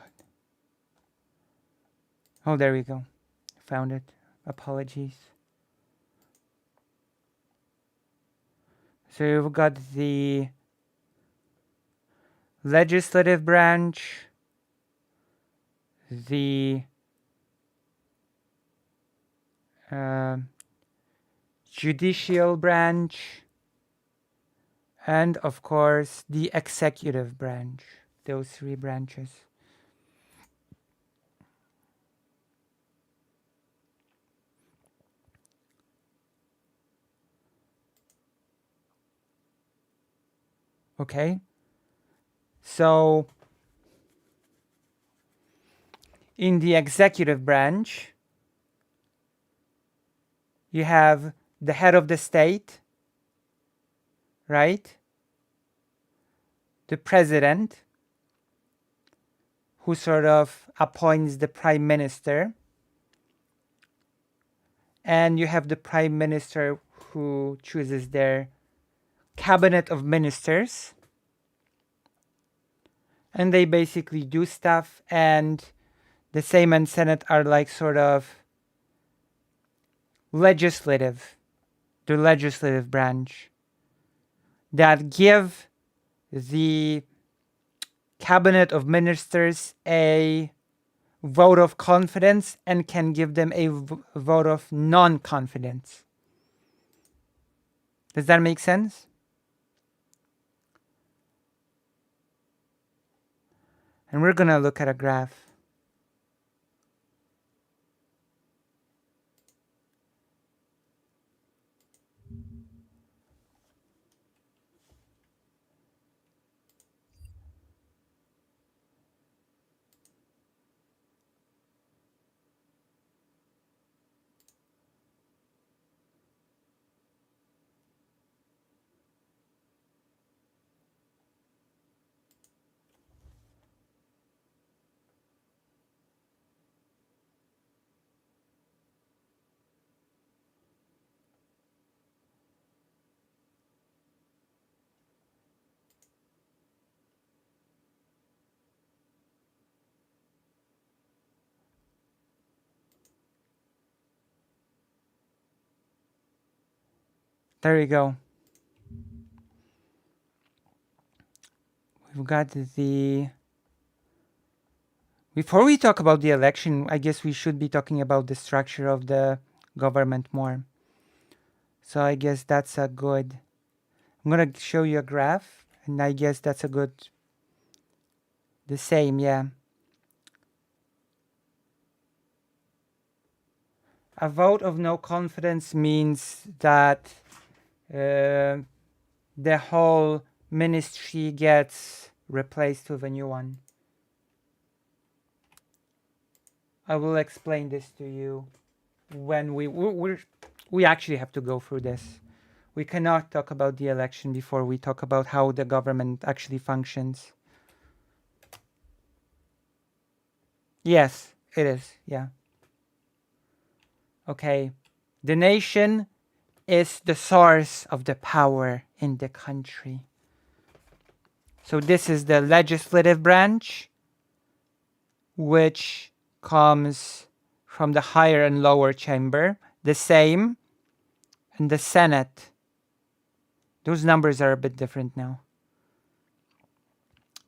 Oh, there we go. Found it. Apologies. So you've got the legislative branch, the judicial branch, and of course the executive branch. Those three branches. Okay. So in the executive branch, you have the head of the state, right? The president, who sort of appoints the prime minister. And you have the prime minister who chooses their cabinet of ministers. And they basically do stuff, and the Sejm and Senate are like sort of legislative, the legislative branch that give the cabinet of ministers a vote of confidence and can give them a vote of non-confidence. Does that make sense? And we're gonna look at a graph. There we go. We've got the... Before we talk about the election, I guess we should be talking about the structure of the government more. So I guess that's a good... I'm going to show you a graph, and I guess that's a good... The same, yeah. A vote of no confidence means that the whole ministry gets replaced with a new one. I will explain this to you when we actually have to go through this. We cannot talk about the election before we talk about how the government actually functions. Yes, it is, yeah. Okay, the nation is the source of the power in the country. So this is the legislative branch, which comes from the higher and lower chamber. The Sejm and the Senate. Those numbers are a bit different now.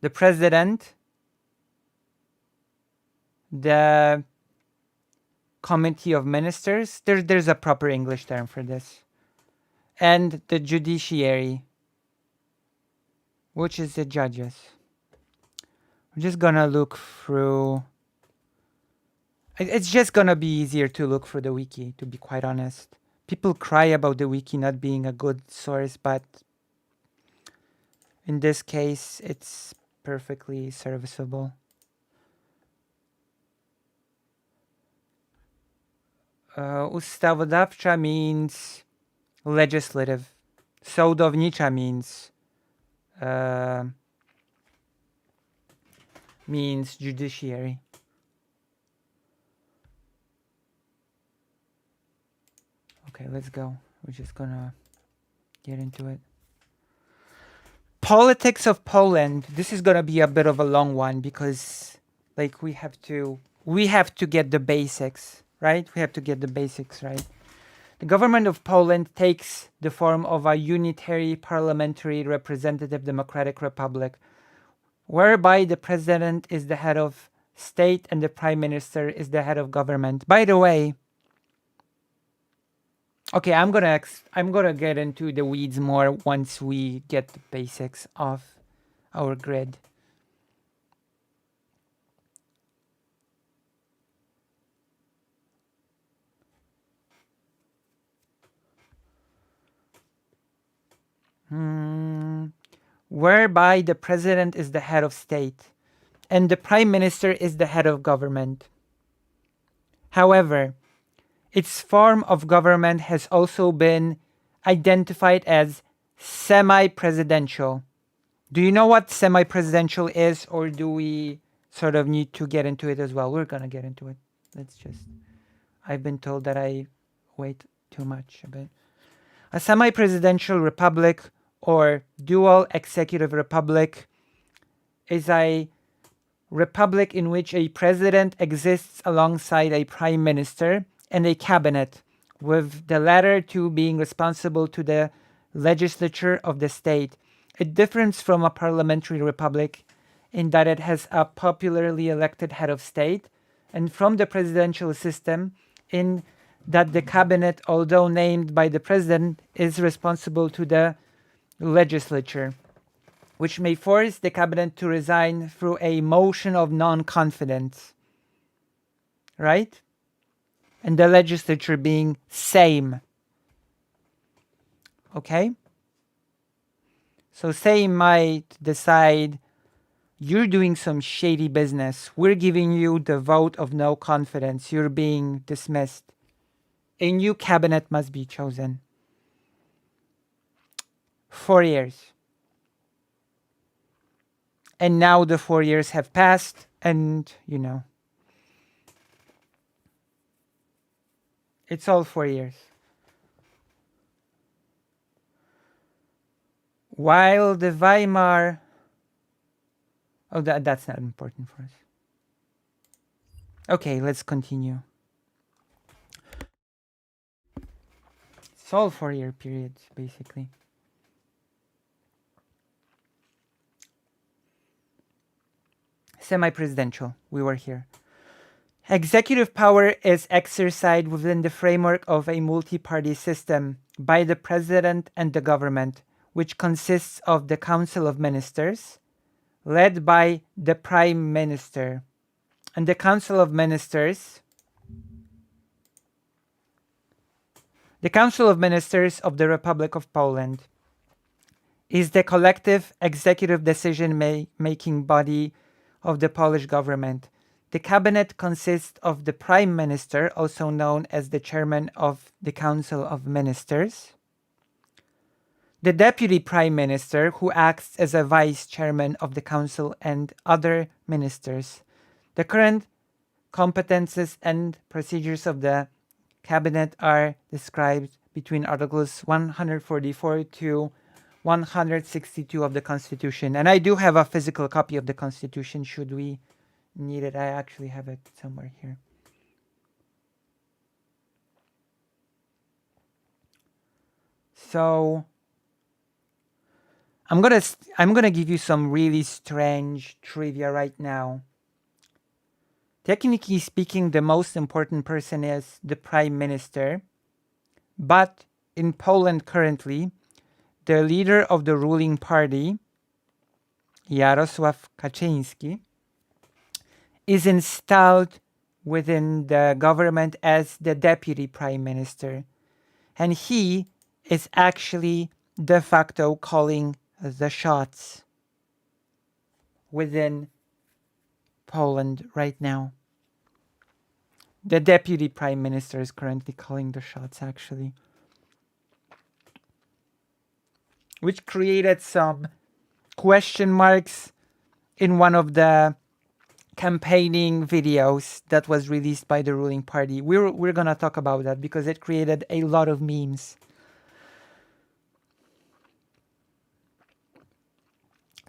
The president, the committee of ministers, there's a proper English term for this, and the judiciary, which is the judges. I'm just gonna look through... It's just gonna be easier to look through the wiki, to be quite honest, People cry about the wiki not being a good source, but in this case, it's perfectly serviceable. Ustawodawcza means legislative. Sądownicza means judiciary. Okay, let's go. We're just gonna get into it. Politics of Poland. This is gonna be a bit of a long one because, like, we have to get the basics, right? We have to get the basics right. The government of Poland takes the form of a unitary parliamentary representative democratic republic, whereby the president is the head of state and the prime minister is the head of government. By the way, okay, I'm gonna get into the weeds more once we get the basics of our grid. Whereby the president is the head of state and the prime minister is the head of government. However, its form of government has also been identified as semi-presidential. Do you know what semi-presidential is, or do we sort of need to get into it as well? We're gonna get into it. I've been told that I wait too much a bit. A semi-presidential republic or dual executive republic is a republic in which a president exists alongside a prime minister and a cabinet, with the latter two being responsible to the legislature of the state. It differs from a parliamentary republic in that it has a popularly elected head of state, and from the presidential system in that the cabinet, although named by the president, is responsible to the legislature, which may force the cabinet to resign through a motion of non-confidence. Right? And the legislature being Sejm. Okay? So Sejm might decide, you're doing some shady business. We're giving you the vote of no confidence. You're being dismissed. A new cabinet must be chosen. 4 years. And now the 4 years have passed, and, you know, it's all 4 years. While the Weimar... Oh, that's not important for us. Okay, let's continue. It's all 4-year periods, basically. Semi-presidential. We were here. Executive power is exercised within the framework of a multi-party system by the president and the government, which consists of the Council of Ministers, led by the Prime Minister. And the Council of Ministers of the Republic of Poland is the collective executive decision-making body of the Polish government. The cabinet consists of the Prime Minister, also known as the Chairman of the Council of Ministers, the Deputy Prime Minister, who acts as a Vice Chairman of the Council, and other ministers. The current competences and procedures of the cabinet are described between Articles 144 to 162 of the Constitution. And I do have a physical copy of the Constitution should we need it. I actually have it somewhere here. So I'm gonna give you some really strange trivia right now. Technically speaking, the most important person is the Prime Minister, but in Poland currently, the leader of the ruling party, Jarosław Kaczyński, is installed within the government as the Deputy Prime Minister. And he is actually de facto calling the shots within Poland right now. The deputy prime minister is currently calling the shots, actually. Which created some question marks in one of the campaigning videos that was released by the ruling party. We're gonna talk about that because it created a lot of memes.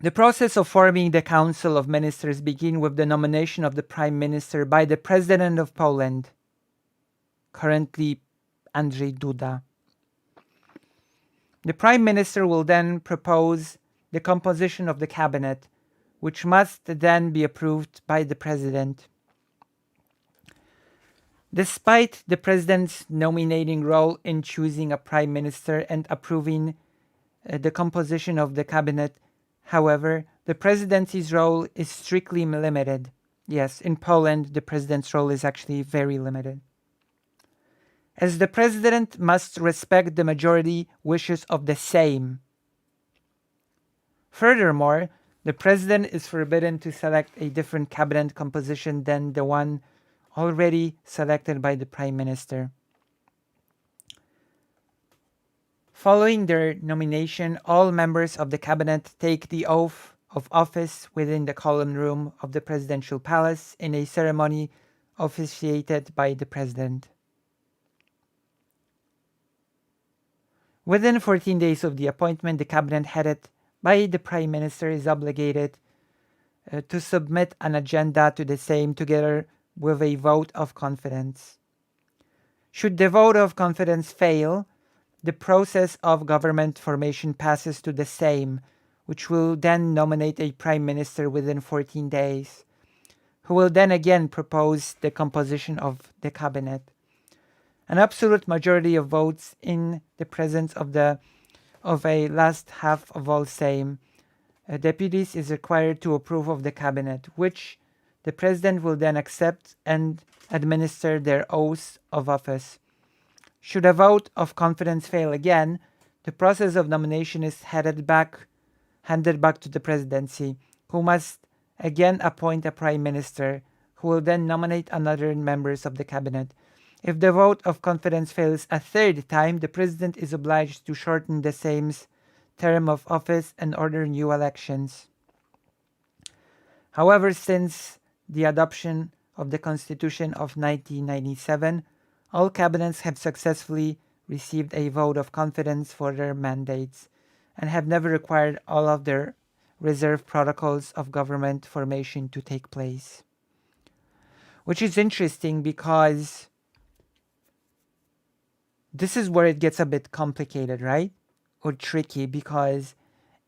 The process of forming the Council of Ministers begins with the nomination of the Prime Minister by the President of Poland, currently Andrzej Duda. The Prime Minister will then propose the composition of the cabinet, which must then be approved by the President. Despite the President's nominating role in choosing a Prime Minister and approving the composition of the cabinet, however, the Presidency's role is strictly limited. Yes, in Poland, the President's role is actually very limited, as the President must respect the majority wishes of the Sejm. Furthermore, the President is forbidden to select a different cabinet composition than the one already selected by the Prime Minister. Following their nomination, all members of the cabinet take the oath of office within the column room of the presidential palace in a ceremony officiated by the President. Within 14 days of the appointment, the cabinet headed by the Prime Minister is obligated to submit an agenda to the Sejm together with a vote of confidence. Should the vote of confidence fail, the process of government formation passes to the Sejm, which will then nominate a Prime Minister within 14 days, who will then again propose the composition of the cabinet. An absolute majority of votes in the presence of a last half of all Sejm deputies is required to approve of the cabinet, which the President will then accept and administer their oaths of office. Should a vote of confidence fail again, the process of nomination is handed back to the Presidency, who must again appoint a Prime Minister, who will then nominate another members of the cabinet. If the vote of confidence fails a third time, the President is obliged to shorten the Sejm's term of office and order new elections. However, since the adoption of the Constitution of 1997, all cabinets have successfully received a vote of confidence for their mandates and have never required all of their reserve protocols of government formation to take place. Which is interesting because this is where it gets a bit complicated, right? Or tricky, because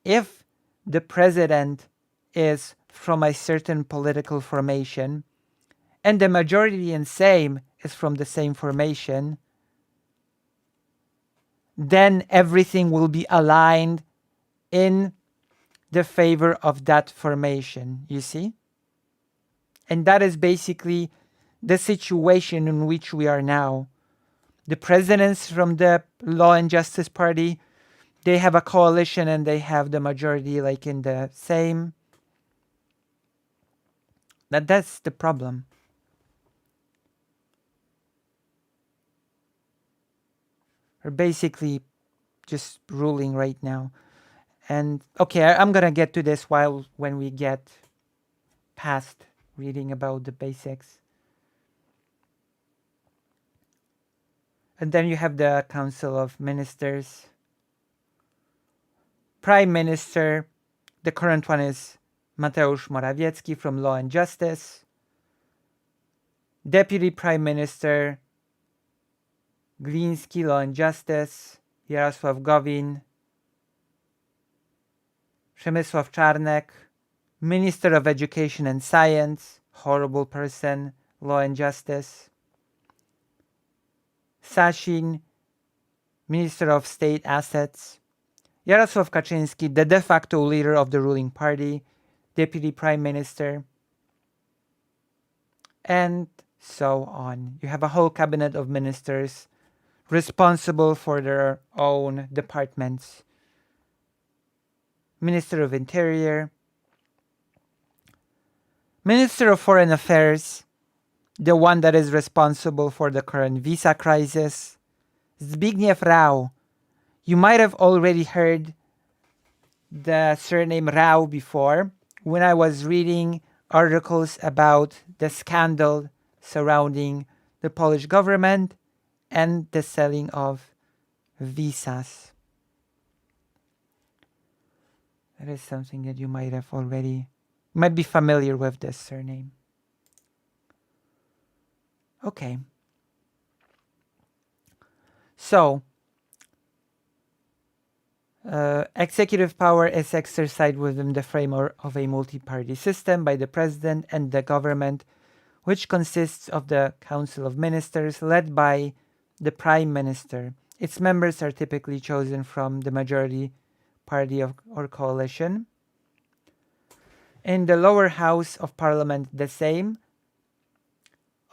if the president is from a certain political formation and the majority in Sejm is from the same formation, then everything will be aligned in the favor of that formation, you see? And that is basically the situation in which we are now. The presidents from the Law and Justice Party, they have a coalition and they have the majority like in the Sejm. That's the problem. We're basically just ruling right now. And okay, I'm gonna get to this when we get past reading about the basics. And then you have the Council of Ministers. Prime Minister, the current one is Mateusz Morawiecki from Law and Justice. Deputy Prime Minister, Gliński, Law and Justice. Jarosław Gowin. Przemysław Czarnek, Minister of Education and Science, horrible person, Law and Justice. Sasin, Minister of State Assets. Jarosław Kaczyński, the de facto leader of the ruling party, Deputy Prime Minister. And so on. You have a whole cabinet of ministers responsible for their own departments. Minister of Interior, Minister of Foreign Affairs, the one that is responsible for the current visa crisis, Zbigniew Rau. You might have already heard the surname Rau before when I was reading articles about the scandal surrounding the Polish government and the selling of visas. That is something that you might have already, might be familiar with this surname. Okay. So, executive power is exercised within the framework of a multi-party system by the president and the government, which consists of the Council of Ministers led by the Prime Minister. Its members are typically chosen from the majority party or coalition. In the lower house of parliament, the same,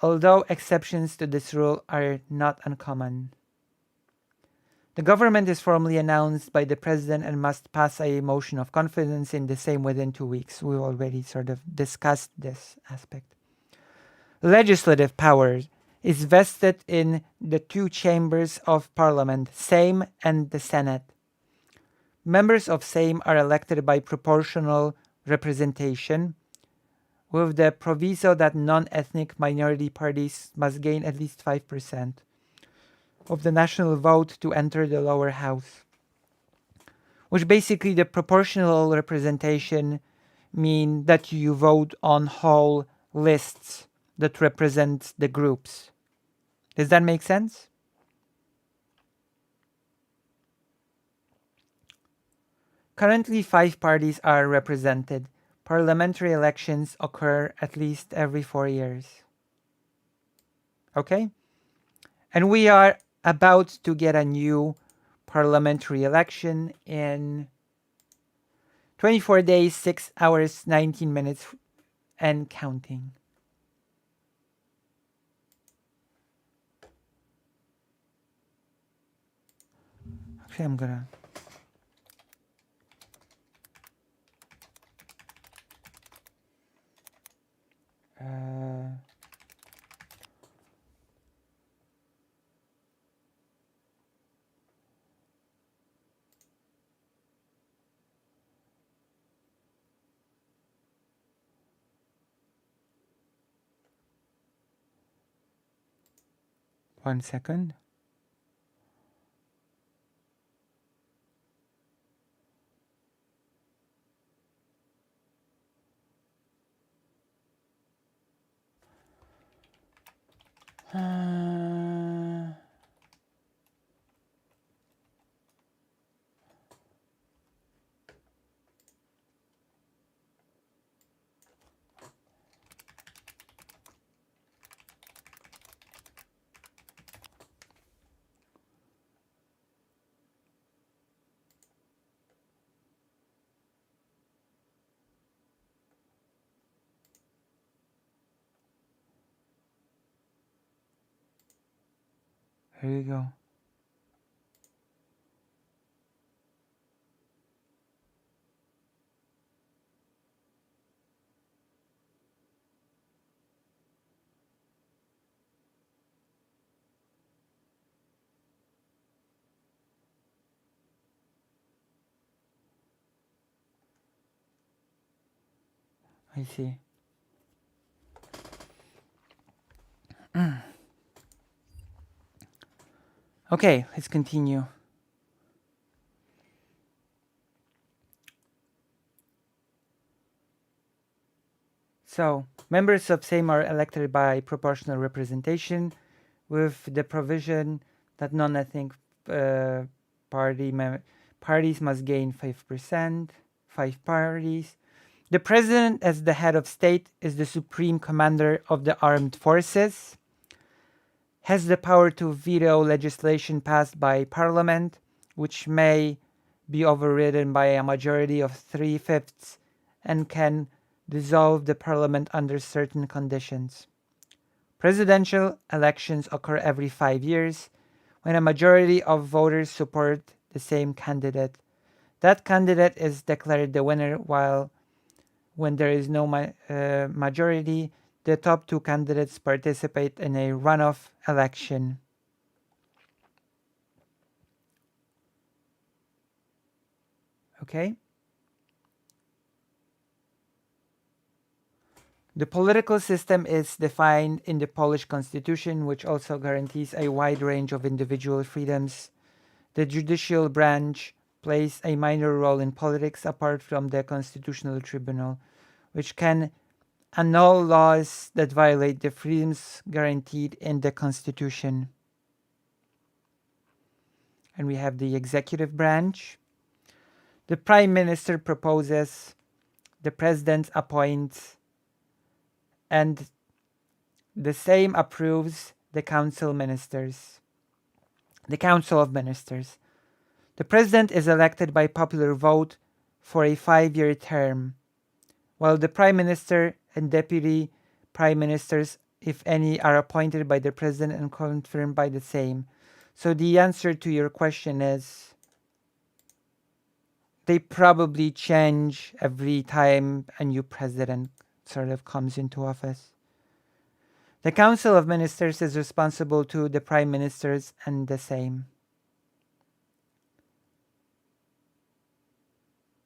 although exceptions to this rule are not uncommon. The government is formally announced by the president and must pass a motion of confidence in the same within 2 weeks. We've already sort of discussed this aspect. Legislative power is vested in the two chambers of parliament, Sejm and the Senate. Members of Sejm are elected by proportional representation, with the proviso that non-ethnic minority parties must gain at least 5% of the national vote to enter the lower house. Which basically the proportional representation mean that you vote on whole lists that represent the groups. Does that make sense? Currently, 5 parties are represented. Parliamentary elections occur at least every 4 years. Okay? And we are about to get a new parliamentary election in 24 days, 6 hours, 19 minutes, and counting. Actually, I'm gonna... 1 second. Here you go. I see. Okay, let's continue. So, members of Sejm are elected by proportional representation with the provision that non-ethnic parties must gain 5%, 5 parties. The president, as the head of state, is the supreme commander of the armed forces, has the power to veto legislation passed by parliament, which may be overridden by a majority of 3/5, and can dissolve the parliament under certain conditions. Presidential elections occur every 5 years, when a majority of voters support the same candidate. That candidate is declared the winner, while when there is no majority, the top two candidates participate in a runoff election. Okay? The political system is defined in the Polish constitution, which also guarantees a wide range of individual freedoms. The judicial branch plays a minor role in politics apart from the constitutional tribunal, which can annul laws that violate the freedoms guaranteed in the constitution. And we have the executive branch. The prime minister proposes, the president appoints, and the same approves the council ministers. The council of ministers. The president is elected by popular vote for a 5-year term, while the prime minister and deputy prime ministers, if any, are appointed by the president and confirmed by the same. So the answer to your question is they probably change every time a new president sort of comes into office. The Council of Ministers is responsible to the Prime Ministers and the same.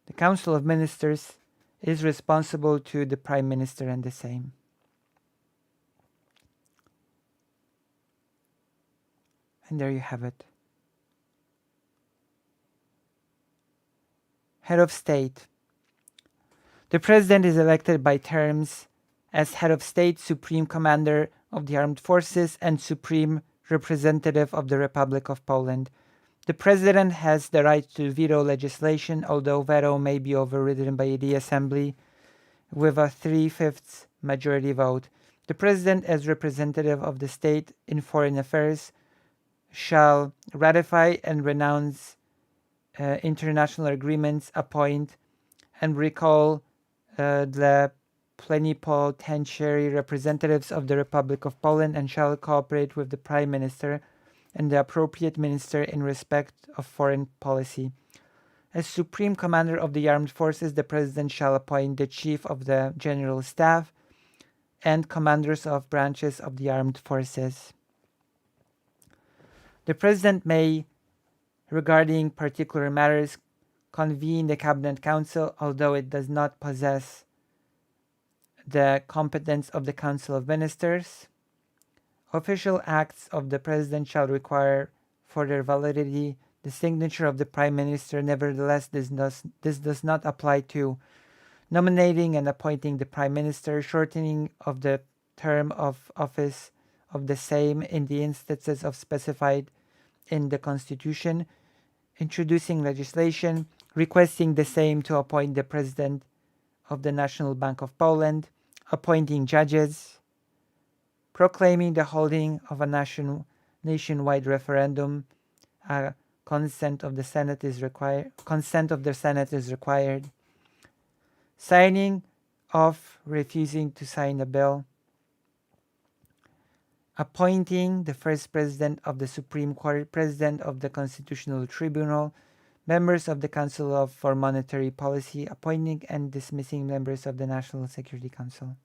The Council of Ministers is responsible to the Prime Minister and the same. And there you have it. Head of State. The President is elected by terms as Head of State, Supreme Commander of the Armed Forces, and Supreme Representative of the Republic of Poland. The President has the right to veto legislation, although veto may be overridden by the Assembly with a 3/5 majority vote. The President, as representative of the state in foreign affairs, shall ratify and renounce international agreements, appoint and recall the plenipotentiary representatives of the Republic of Poland, and shall cooperate with the Prime Minister and the appropriate minister in respect of foreign policy. As Supreme Commander of the Armed Forces, the President shall appoint the Chief of the General Staff and commanders of branches of the Armed Forces. The President may, regarding particular matters, convene the Cabinet Council, although it does not possess the competence of the Council of Ministers. Official acts of the President shall require, for their validity, the signature of the Prime Minister. Nevertheless, this does not apply to nominating and appointing the Prime Minister, shortening of the term of office of the same in the instances of specified in the Constitution, introducing legislation, requesting the same to appoint the President of the National Bank of Poland, appointing judges, proclaiming the holding of a nationwide referendum. Consent of the Senate is required. Signing off, refusing to sign a bill. Appointing the first President of the Supreme Court, President of the Constitutional Tribunal, members of the Council for Monetary Policy, appointing and dismissing members of the National Security Council.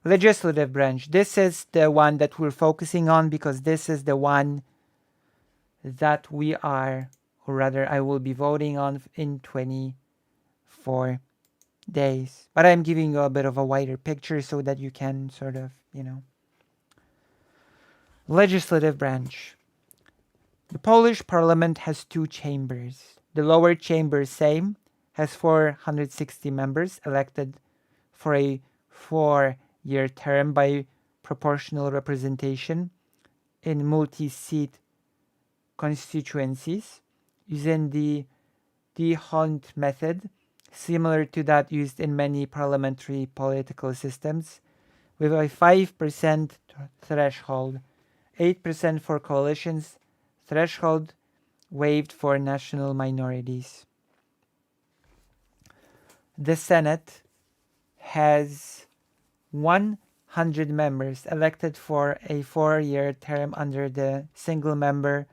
Legislative branch. This is the one that we're focusing on because this is the one that we are, or rather I will be voting on in 24 days. But I'm giving you a bit of a wider picture so that you can sort of, Legislative branch. The Polish parliament has 2 chambers. The lower chamber, Sejm, has 460 members elected for a 4-year term by proportional representation in multi-seat constituencies using the D'Hondt method, similar to that used in many parliamentary political systems, with a 5% threshold, 8% for coalitions, threshold waived for national minorities. The Senate has 100 members elected for a 4-year term under the single member,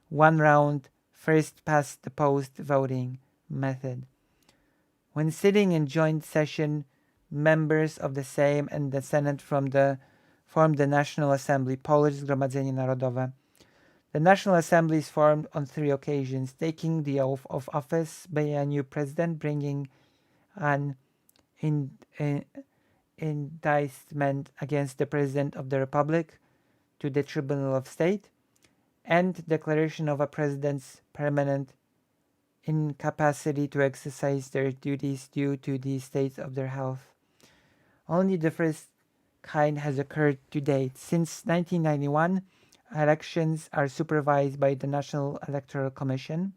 one round, first past the post voting method. When sitting in joint session, members of the Sejm and the Senate formed the National Assembly, Polish Zgromadzenie Narodowe. The National Assembly is formed on 3 occasions, taking the oath of office by a new president, bringing an indictment against the President of the Republic to the Tribunal of State, and declaration of a president's permanent incapacity to exercise their duties due to the state of their health. Only the first kind has occurred to date. Since 1991, elections are supervised by the National Electoral Commission,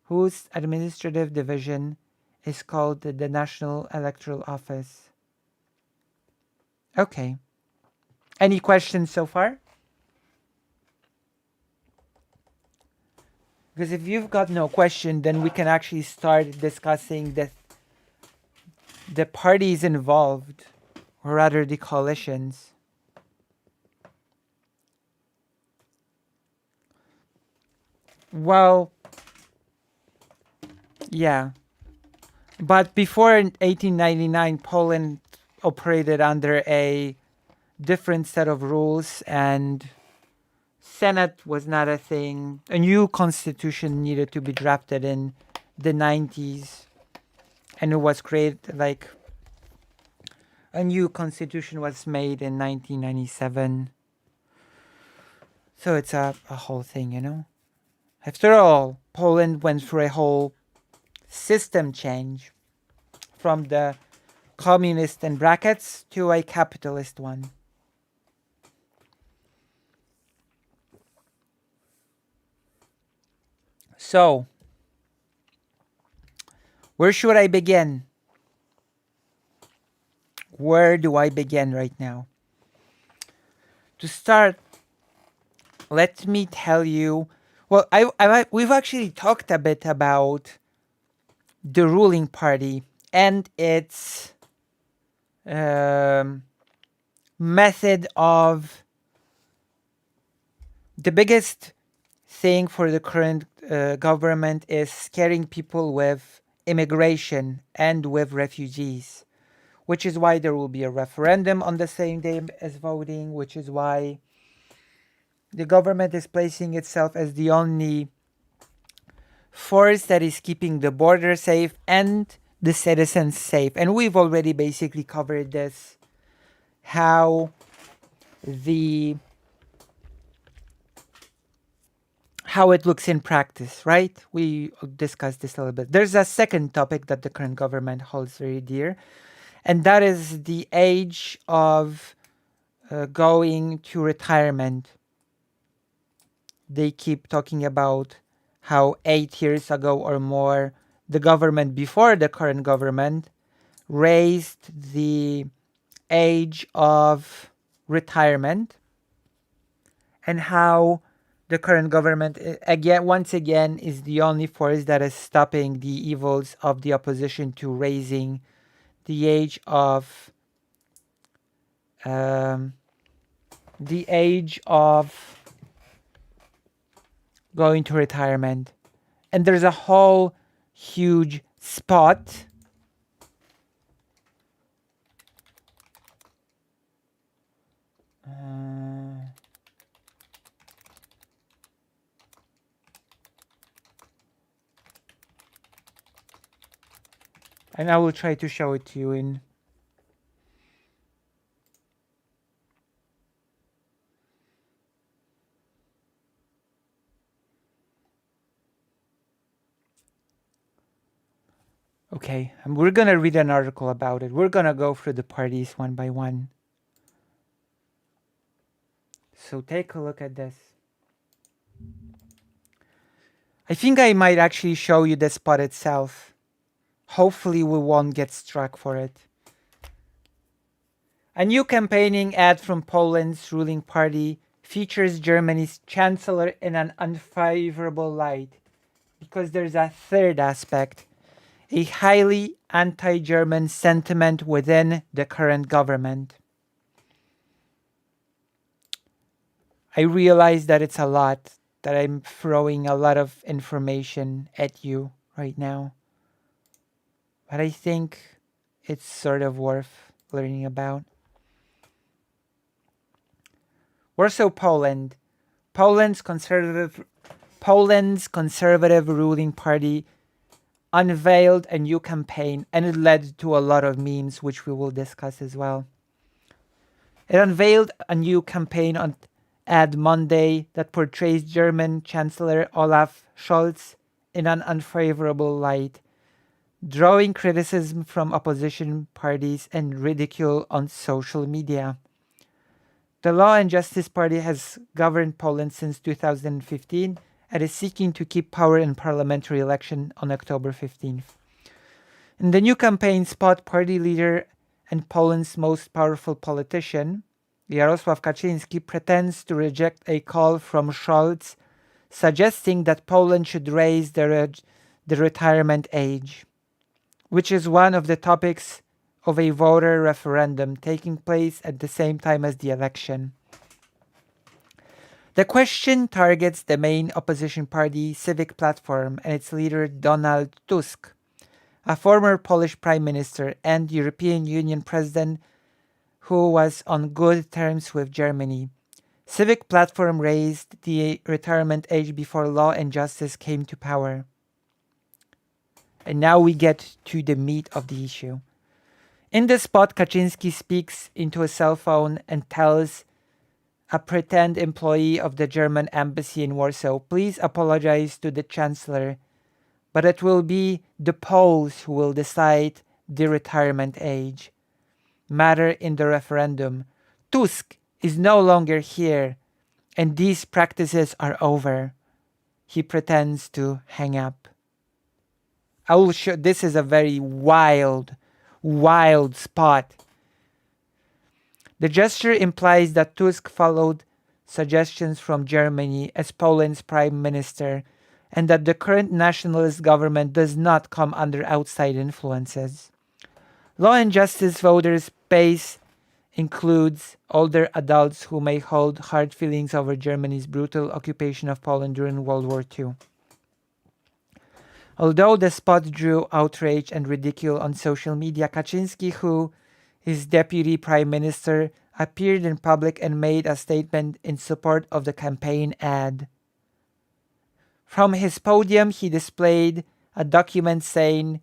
whose administrative division is called the National Electoral Office. Okay. Any questions so far? Because if you've got no question, then we can actually start discussing the parties involved, or rather the coalitions. Well, yeah. But before 1899, Poland operated under a different set of rules, and Senate was not a thing. A new constitution needed to be drafted in the 90s, and it was created, like, a new constitution was made in 1997. So it's a whole thing, you know? After all, Poland went through a whole system change from the communist in brackets to a capitalist one. So, where should I begin? Where do I begin right now? To start, let me tell you. Well, we've actually talked a bit about the ruling party and its method of. The biggest thing for the current government is scaring people with immigration and with refugees, which is why there will be a referendum on the same day as voting, which is why the government is placing itself as the only force that is keeping the border safe and the citizens safe. And we've already basically covered this, how it looks in practice, right? We discussed this a little bit. There's a second topic that the current government holds very dear, and that is the age of going to retirement. They keep talking about how 8 years ago or more, the government before the current government raised the age of retirement, and how the current government, once again, is the only force that is stopping the evils of the opposition to raising the age of going to retirement. And there's a whole huge spot and I will try to show it to you in okay, and we're gonna read an article about it. We're gonna go through the parties one by one. So take a look at this. I think I might actually show you the spot itself. Hopefully we won't get struck for it. A new campaigning ad from Poland's ruling party features Germany's chancellor in an unfavorable light, because there's a third aspect, a highly anti-German sentiment within the current government. I realize that it's a lot, that I'm throwing a lot of information at you right now. But I think it's sort of worth learning about. Warsaw, Poland. Poland's conservative ruling party unveiled a new campaign, and it led to a lot of memes, which we will discuss as well. It unveiled a new campaign on Ad Monday that portrays German Chancellor Olaf Scholz in an unfavorable light, drawing criticism from opposition parties and ridicule on social media. The Law and Justice Party has governed Poland since 2015 and is seeking to keep power in parliamentary election on October 15th. In the new campaign spot, party leader and Poland's most powerful politician, Jarosław Kaczyński, pretends to reject a call from Scholz suggesting that Poland should raise the retirement age, which is one of the topics of a voter referendum taking place at the same time as the election. The question targets the main opposition party, Civic Platform, and its leader Donald Tusk, a former Polish prime minister and European Union president who was on good terms with Germany. Civic Platform raised the retirement age before Law and Justice came to power. And now we get to the meat of the issue. In the spot, Kaczynski speaks into a cell phone and tells a pretend employee of the German embassy in Warsaw, please apologize to the Chancellor, but it will be the Poles who will decide the retirement age matter in the referendum. Tusk is no longer here, and these practices are over. He pretends to hang up. I will show. This is a very wild spot. The gesture implies that Tusk followed suggestions from Germany as Poland's prime minister, and that the current nationalist government does not come under outside influences. Law and Justice voters' base includes older adults who may hold hard feelings over Germany's brutal occupation of Poland during World War II. Although the spot drew outrage and ridicule on social media, Kaczynski, who is deputy prime minister, appeared in public and made a statement in support of the campaign ad. From his podium, he displayed a document saying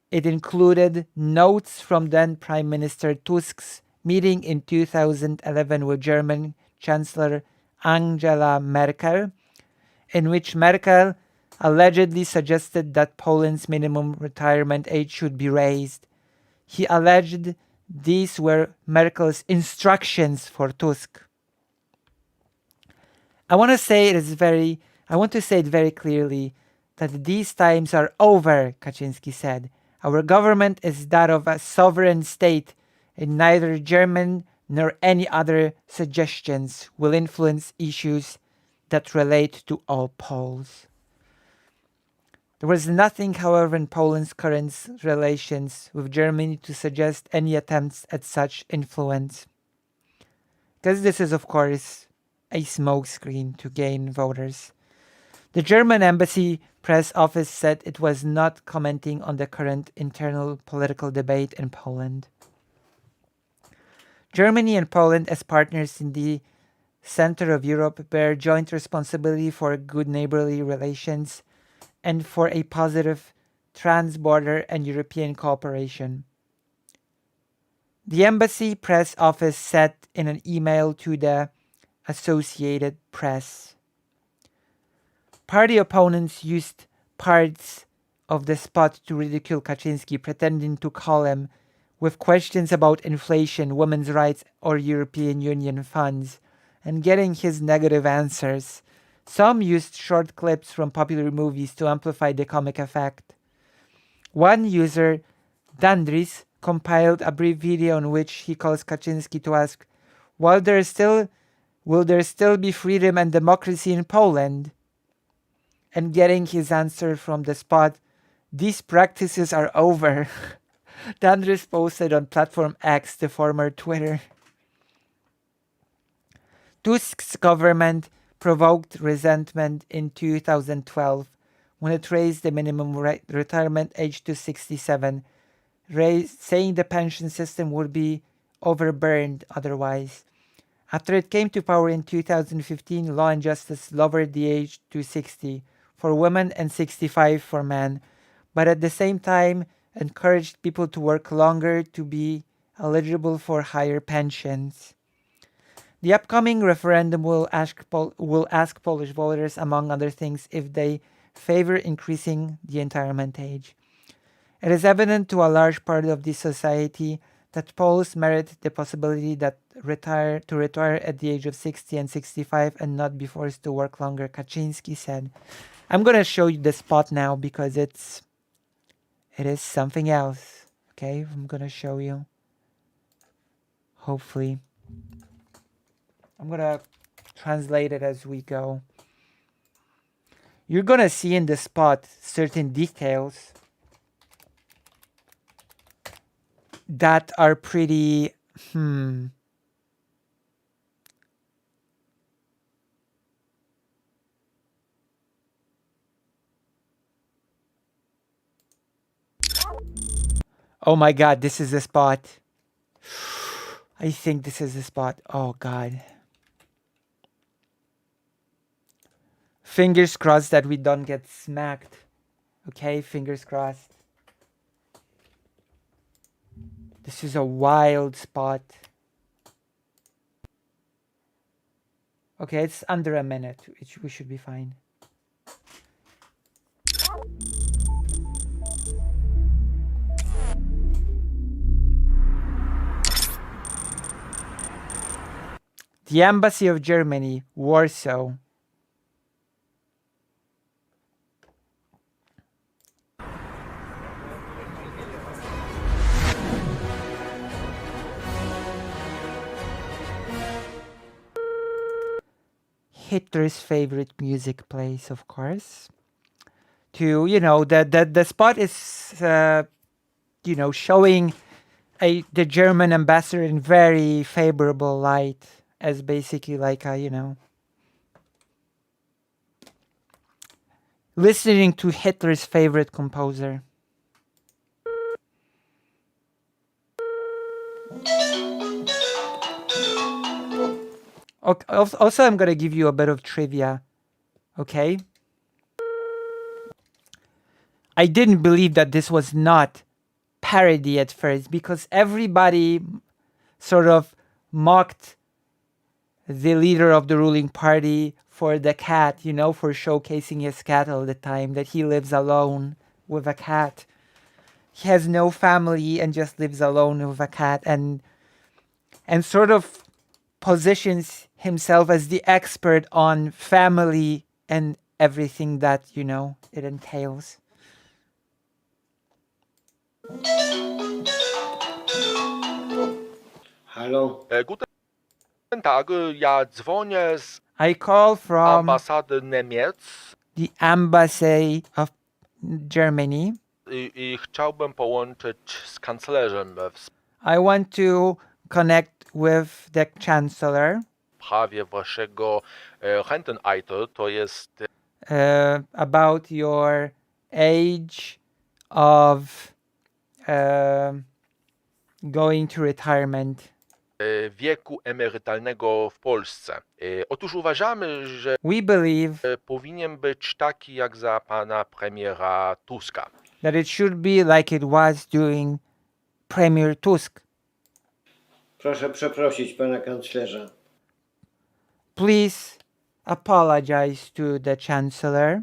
it included notes from then Prime Minister Tusk's meeting in 2011 with German Chancellor Angela Merkel, in which Merkel allegedly suggested that Poland's minimum retirement age should be raised. He alleged these were Merkel's instructions for Tusk. I want to say it very clearly that these times are over, Kaczynski said. Our government is that of a sovereign state, and neither German nor any other suggestions will influence issues that relate to all Poles. There was nothing, however, in Poland's current relations with Germany to suggest any attempts at such influence. Because this is, of course, a smokescreen to gain voters. The German embassy press office said it was not commenting on the current internal political debate in Poland. Germany and Poland, as partners in the center of Europe, bear joint responsibility for good neighborly relations and for a positive trans-border and European cooperation. The embassy press office said in an email to the Associated Press. Party opponents used parts of the spot to ridicule Kaczynski, pretending to call him with questions about inflation, women's rights, or European Union funds, and getting his negative answers. Some used short clips from popular movies to amplify the comic effect. One user, Dandris, compiled a brief video in which he calls Kaczynski to ask, will there still be freedom and democracy in Poland? And getting his answer from the spot, these practices are over. Dandris posted on platform X, the former Twitter. Tusk's government provoked resentment in 2012 when it raised the minimum retirement age to 67, saying the pension system would be overburned otherwise. After it came to power in 2015, Law and Justice lowered the age to 60 for women and 65 for men, but at the same time encouraged people to work longer to be eligible for higher pensions. The upcoming referendum will ask Polish voters, among other things, if they favor increasing the retirement age. It is evident to a large part of the society that Poles merit the possibility to retire at the age of 60 and 65 and not be forced to work longer, Kaczynski said. I'm going to show you the spot now because it is something else. Okay, I'm going to show you. Hopefully. I'm going to translate it as we go. You're going to see in the spot certain details that are pretty Oh my god, this is the spot. I think this is the spot. Oh god. Fingers crossed that we don't get smacked. Okay, fingers crossed. This is a wild spot. Okay, it's under a minute. We should be fine. The Embassy of Germany, Warsaw. Hitler's favorite music place, of course. The spot is showing the German ambassador in very favorable light as basically like a listening to Hitler's favorite composer. Okay, also, I'm gonna give you a bit of trivia. Okay. I didn't believe that this was not parody at first because everybody sort of mocked the leader of the ruling party for the cat, for showcasing his cat all the time, that he lives alone with a cat. He has no family and just lives alone with a cat and sort of positions himself as the expert on family and everything that, it entails. Halo. Guten Tag, ja dzwonię z I call from ambasady Niemiec the embassy of Germany. I chciałbym połączyć z kanclerzem w I want to connect with the chancellor sprawie waszego Rentenalter, to jest about your age of going to retirement. Wieku emerytalnego w Polsce. Otóż uważamy, że We believe powinien być taki jak za pana premiera Tuska. That it should be like it was during Premier Tusk. Proszę przeprosić pana kanclerza. Please apologize to the chancellor.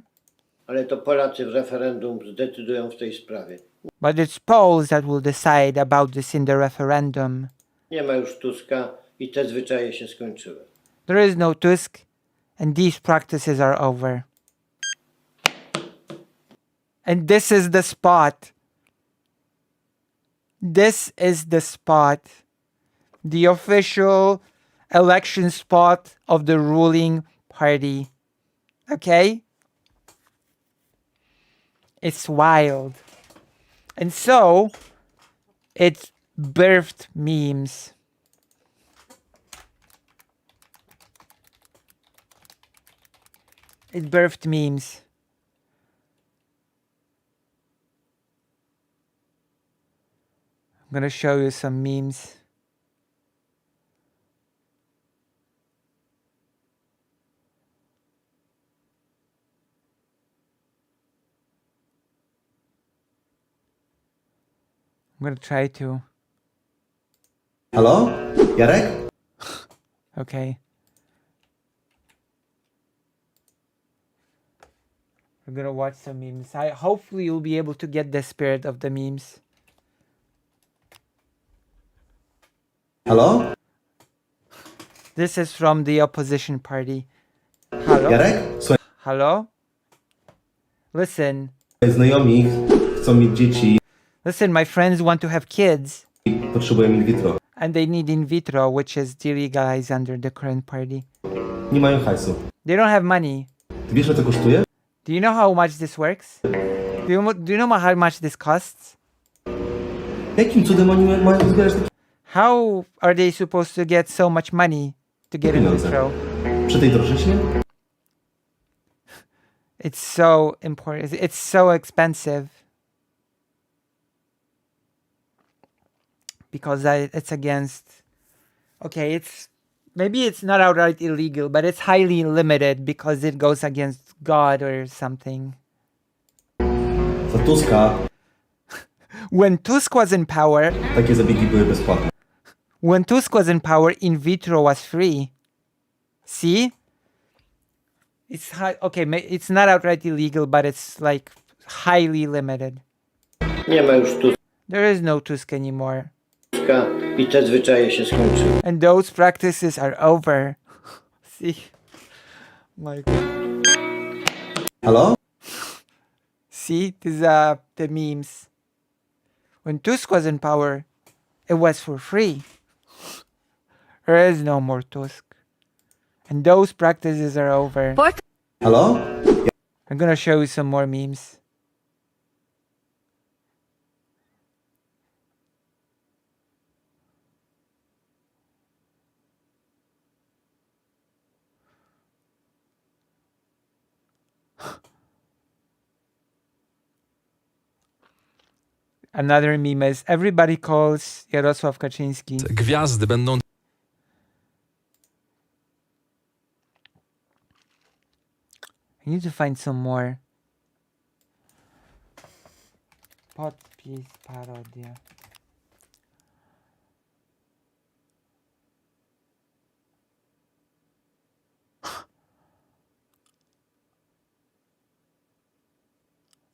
Ale to Polacy w referendum zdecydują w tej sprawie. But it's Poles that will decide about this in the referendum. Nie ma już Tuska i te zwyczaje się skończyły. There is no Tusk and these practices are over. And this is the spot. This is the spot. The official election spot of the ruling party. Okay? It's wild. And so, it birthed memes. It birthed memes. I'm gonna show you some memes. I'm gonna try to. Halo? Jarek? Okay. We're gonna watch some memes. Hopefully you'll be able to get the spirit of the memes. Halo? This is from the opposition party. Hello? Jarek? Słuchaj, Hello? Listen. znajomi chcą mieć dzieci Listen, my friends want to have kids. i potrzebują in vitro. And they need in vitro, which is delegalized under the current party. Nie mają hajsu. They don't have money. Ty wiesz, ile to kosztuje? Do you know how much this works? Do you know how much this costs? Jakim cudem oni mają zbierać takie How are they supposed to get so much money to get in pieniądze? vitro? Przy tej drożyźnie? It's so important. It's so expensive. Because it's against... Okay, maybe it's not outright illegal, but it's highly limited because it goes against God or something. Za Tuska When Tusk was in power, takie zabiegi były bezpłatne. in vitro was free. See? It's okay, it's not outright illegal, but it's like highly limited. Nie ma już There is no Tusk anymore. Tuska i te zwyczaje się skończyły. And those practices are over. See? My God. Halo? See? These are the memes. When Tusk was in power, it was for free. There is no more Tusk. And those practices are over. Halo? I'm gonna show you some more memes. Another meme is everybody calls Jarosław Kaczyński. Gwiazdy będą I need to find some more. Podpis parodia.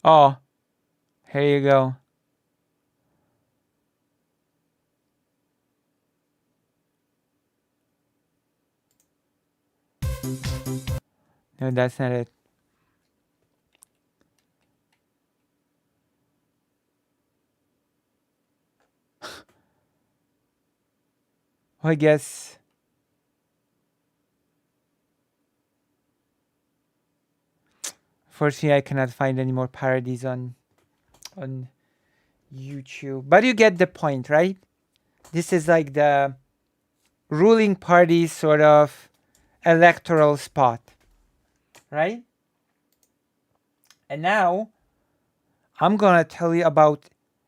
Oh, here you go. No, that's not it. Well, I guess fortunately I cannot find any more parodies on YouTube. But you get the point, right? This is like the ruling party's sort of electoral spot, right? And now I'm gonna tell you about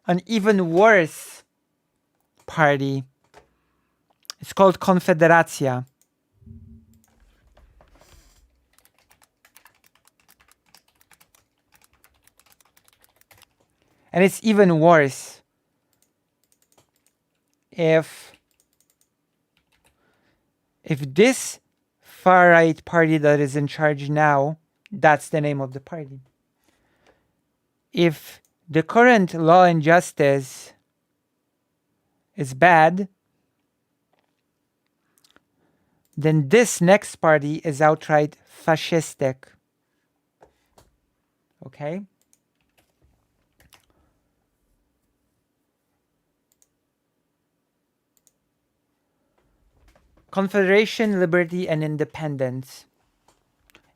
an even worse party. It's called Konfederacja. And it's even worse if this far-right party that is in charge now, that's the name of the party. If the current Law and Justice is bad, then this next party is outright fascistic. Okay? Confederation, Liberty, and Independence.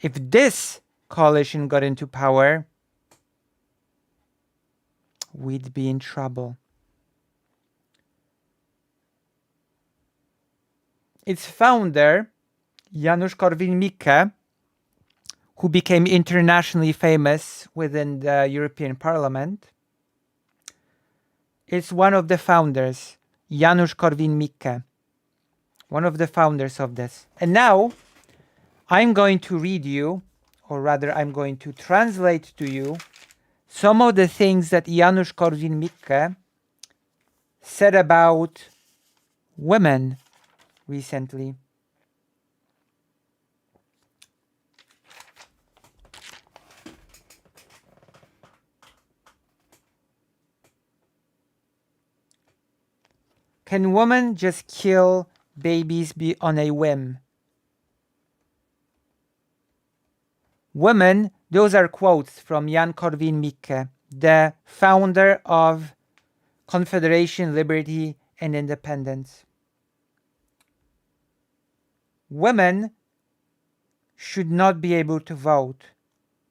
If this coalition got into power, we'd be in trouble. Its founder, Janusz Korwin-Mikke, who became internationally famous within the European Parliament, is one of the founders, Janusz Korwin-Mikke, one of the founders of this. And now I'm going to read you, or rather I'm going to translate to you some of the things that Janusz Korwin-Mikke said about women recently. Can women just kill babies on a whim? Women, those are quotes from Jan Korwin-Mikke, the founder of Confederation, Liberty, and Independence. Women should not be able to vote,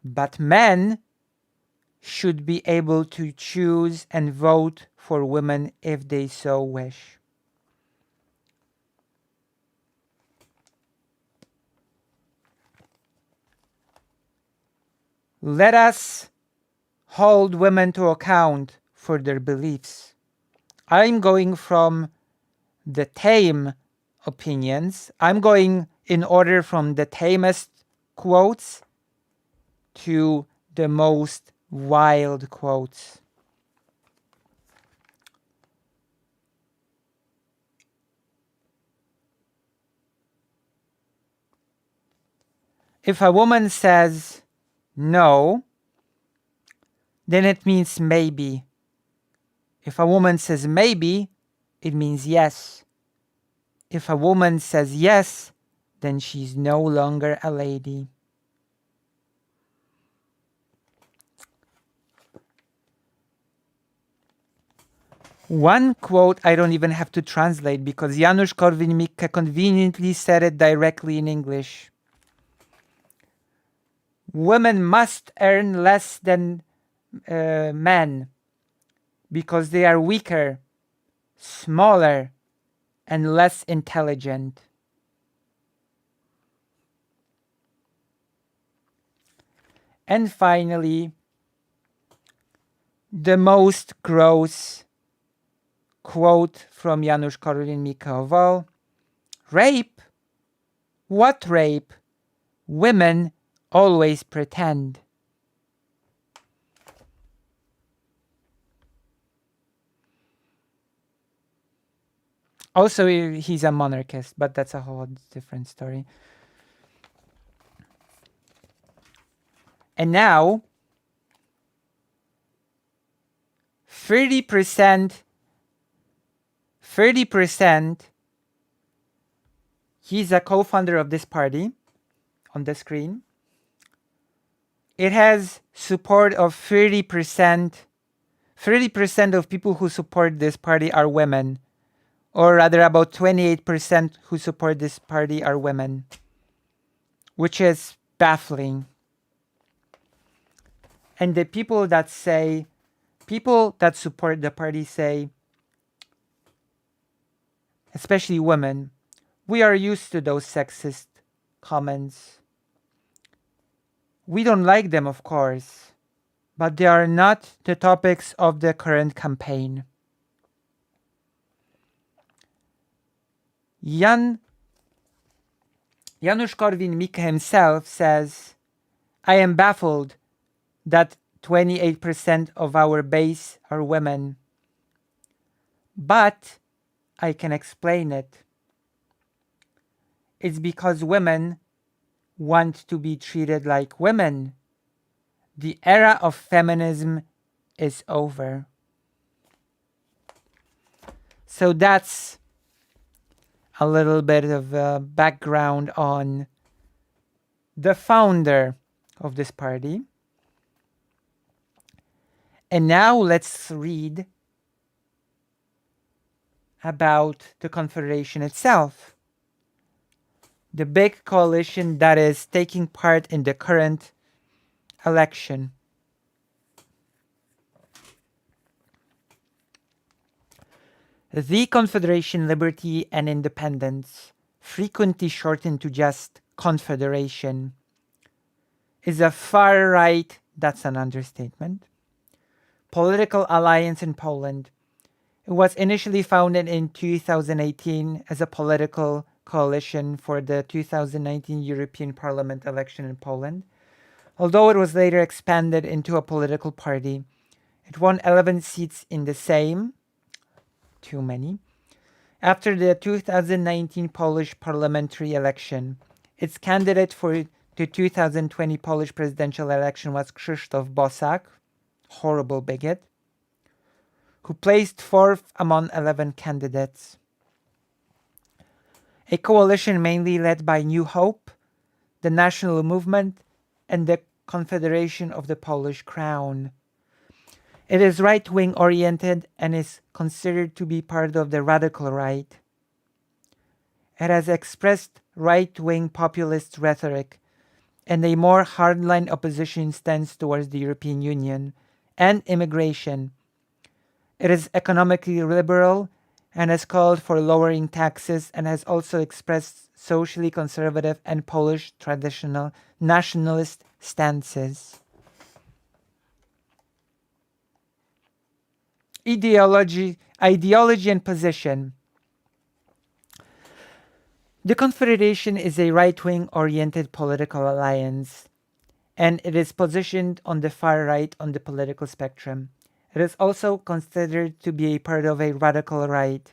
but men should be able to choose and vote for women if they so wish. Let us hold women to account for their beliefs. I'm going from the tame opinions. I'm going in order from the tamest quotes to the most wild quotes. If a woman says no, then it means maybe. If a woman says maybe, it means yes. If a woman says yes, then she's no longer a lady. One quote I don't even have to translate because Janusz Korwin-Mikke conveniently said it directly in English. Women must earn less than men because they are weaker, smaller, and less intelligent. And finally, the most gross quote from Janusz Korwin-Mikke of all: rape? What rape? Women always pretend. Also, he's a monarchist, but that's a whole different story. And now, 30%, he's a co-founder of this party on the screen. It has support of 30%. 30% of people who support this party are women. Or rather, about 28% who support this party are women. Which is baffling. And the people that support the party say, especially women, we are used to those sexist comments. We don't like them, of course, but they are not the topics of the current campaign. Janusz Korwin-Mikke himself says, I am baffled that 28% of our base are women. But I can explain it. It's because women want to be treated like women. The era of feminism is over. So that's a little bit of background on the founder of this party. And now let's read about the Confederation itself. The big coalition that is taking part in the current election. The Confederation, Liberty, and Independence, frequently shortened to just Confederation, is a far-right, that's an understatement, political alliance in Poland. It was initially founded in 2018 as a political coalition for the 2019 European Parliament election in Poland. Although it was later expanded into a political party, it won 11 seats in the Sejm, too many. After the 2019 Polish parliamentary election, its candidate for the 2020 Polish presidential election was Krzysztof Bosak, horrible bigot, who placed fourth among 11 candidates. A coalition mainly led by New Hope, the National Movement, and the Confederation of the Polish Crown. It is right-wing oriented and is considered to be part of the radical right. It has expressed right-wing populist rhetoric and a more hardline opposition stance towards the European Union and immigration. It is economically liberal and has called for lowering taxes and has also expressed socially conservative and Polish traditional nationalist stances. Ideology and position. The Confederation is a right-wing oriented political alliance, and it is positioned on the far right on the political spectrum. It is also considered to be a part of a radical right,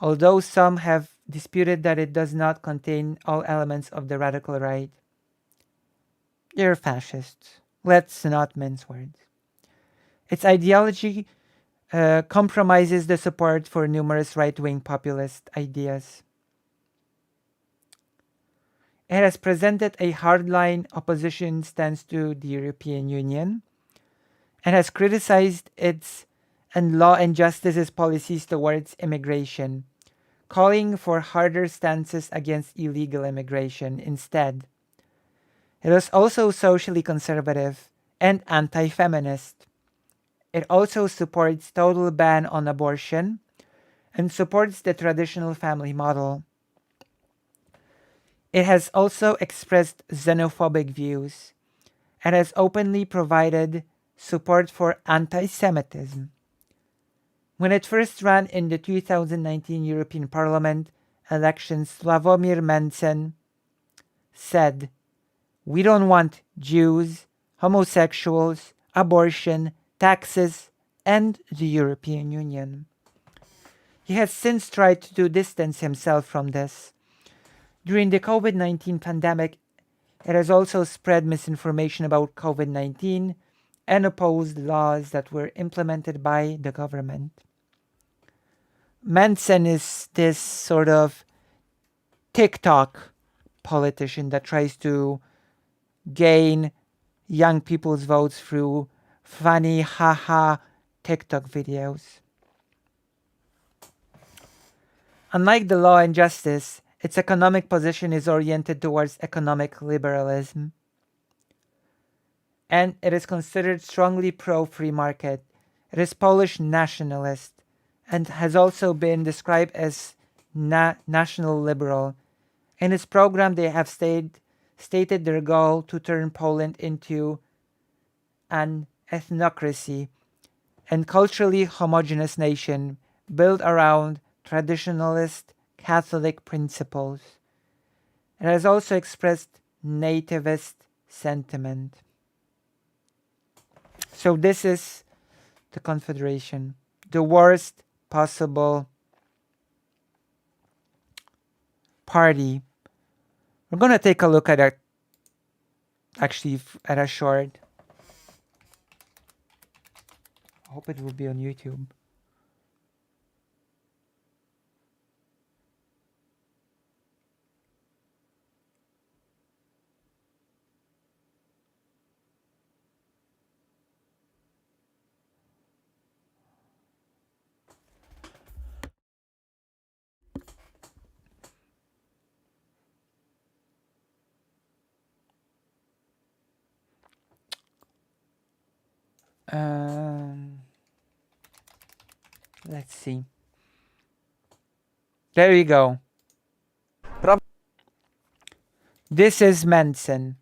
although some have disputed that it does not contain all elements of the radical right. They're fascists. Let's not mince words. Its ideology compromises the support for numerous right-wing populist ideas. It has presented a hardline opposition stance to the European Union and has criticized its and Law and Justice's policies towards immigration, calling for harder stances against illegal immigration instead. It is also socially conservative and anti-feminist. It also supports total ban on abortion and supports the traditional family model. It has also expressed xenophobic views and has openly provided support for anti-Semitism. When it first ran in the 2019 European Parliament elections, Sławomir Mencen said, "We don't want Jews, homosexuals, abortion, taxes, and the European Union." He has since tried to distance himself from this. During the COVID-19 pandemic, it has also spread misinformation about COVID-19 and opposed laws that were implemented by the government. Mencen is this sort of TikTok politician that tries to gain young people's votes through funny haha TikTok videos. Unlike the Law and Justice, its economic position is oriented towards economic liberalism, and it is considered strongly pro-free market. It is Polish nationalist and has also been described as national liberal. In its program, they have stated their goal to turn Poland into an ethnocracy and culturally homogeneous nation built around traditionalist Catholic principles. It has also expressed nativist sentiment. So this is the Confederation, the worst possible party. We're going to take a look at it, actually, at a short. I hope it will be on YouTube. Let's see. There you go. This is Mencen.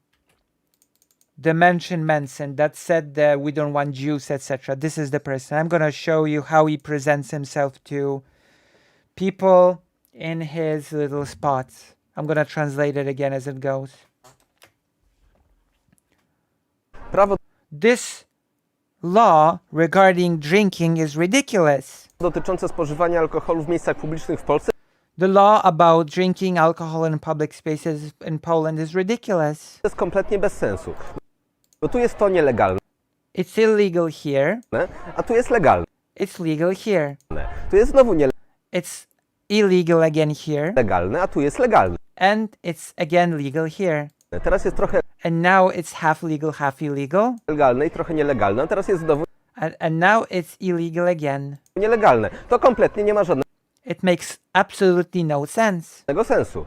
the Manson that said that we don't want Jews, etc. This is the person. I'm gonna show you how he presents himself to people in his little spots. I'm gonna translate it again as it goes. Prawo This law regarding drinking is ridiculous. dotyczące spożywania alkoholu w miejscach publicznych w Polsce The law about drinking alcohol in public spaces in Poland is ridiculous. jest kompletnie bez sensu. Bo tu jest to nielegalne, It's illegal here. a tu jest legalne. It's legal here. Tu jest znowu It's illegal again here. nielegalne, a tu jest legalne. And it's again legal here. Teraz jest trochę And now it's half legal, half illegal. legalne i trochę nielegalne, a teraz jest znowu And now it's illegal again. nielegalne. To kompletnie nie ma żadnego It makes absolutely no sense. sensu.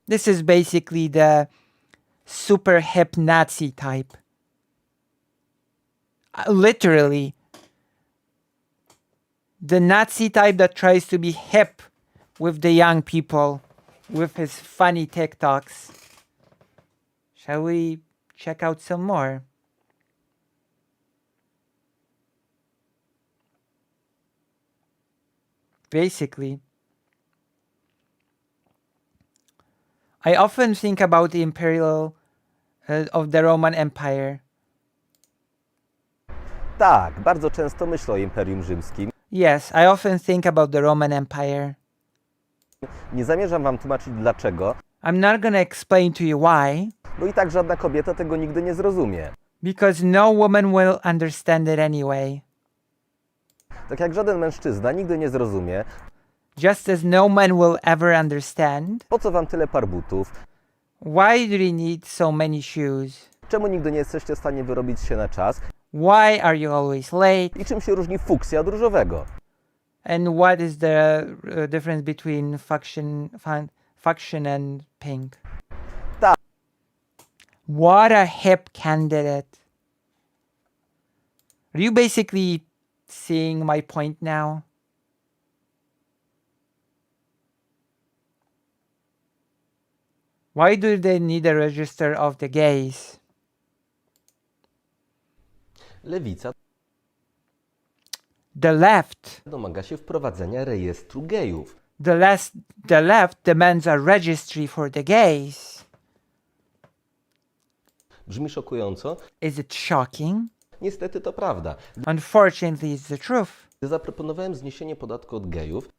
This is basically the super hip Nazi type. Literally. The Nazi type that tries to be hip with the young people with his funny TikToks. Shall we check out some more? Basically, I often think about the imperial of the Roman Empire. Tak, bardzo często myślę o Imperium Rzymskim. Yes, I often think about the Roman Empire. Nie zamierzam wam tłumaczyć dlaczego, I'm not gonna explain to you why, bo i tak żadna kobieta tego nigdy nie zrozumie. because no woman will understand it anyway. Tak jak żaden mężczyzna nigdy nie zrozumie, Just as no man will ever understand, po co wam tyle par butów, why do you need so many shoes? czemu nigdy nie jesteście w stanie wyrobić się na czas Why are you always late? i czym się różni fuksja od różowego. And what is the difference between faction and pink? Tak. What a hip candidate. Are you basically seeing my point now? Why do they need a register of the gays? Lewica The left. domaga się wprowadzenia rejestru gejów. The left demands a registry for the gays. Brzmi szokująco? Is it shocking? Niestety to prawda. Unfortunately, it's the truth. Gdy zaproponowałem zniesienie podatku od gejów,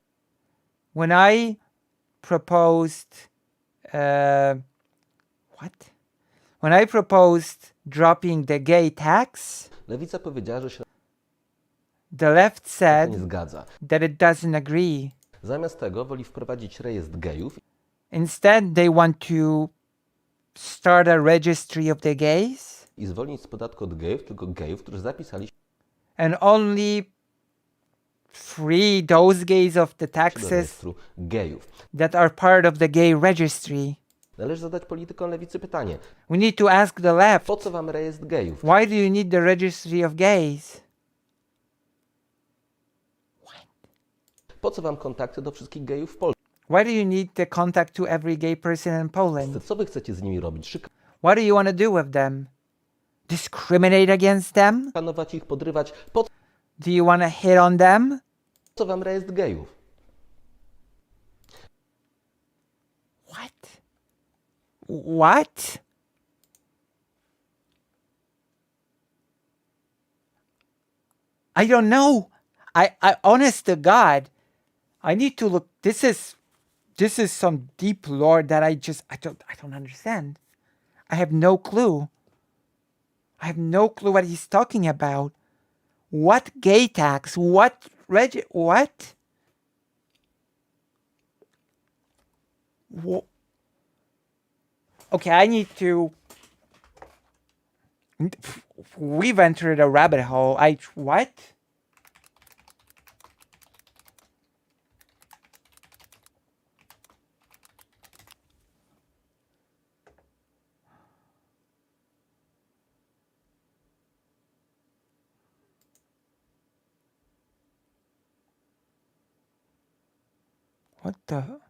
When I proposed, When I proposed dropping the gay tax, lewica powiedziała, że się the left nie said zgadza. that it doesn't agree. Zamiast tego woli wprowadzić rejestr gejów Instead, they want to start a registry of the gays i zwolnić z podatku od gejów tylko gejów, którzy zapisali się and only free those gays of the do taxes rejestru gejów. that are part of the gay registry. Należy zadać politykom lewicy pytanie, We need to ask the left, po co wam rejestr gejów? why do you need the registry of gays? Po co wam kontakty do wszystkich gejów w Polsce? Why do you need the contact to every gay person in Poland? Co wy chcecie z nimi robić? What do you want to do with them? Discriminate against them? Szykanować ich, podrywać? Po Do you want to hit on them? co wam rejestr gejów? What? What? I don't know. I honest to God, I need to look. This is some deep lore that I don't understand. I have no clue. I have no clue what he's talking about. What gay tax? What what? Okay, I need to. We've entered a rabbit hole. What? What the?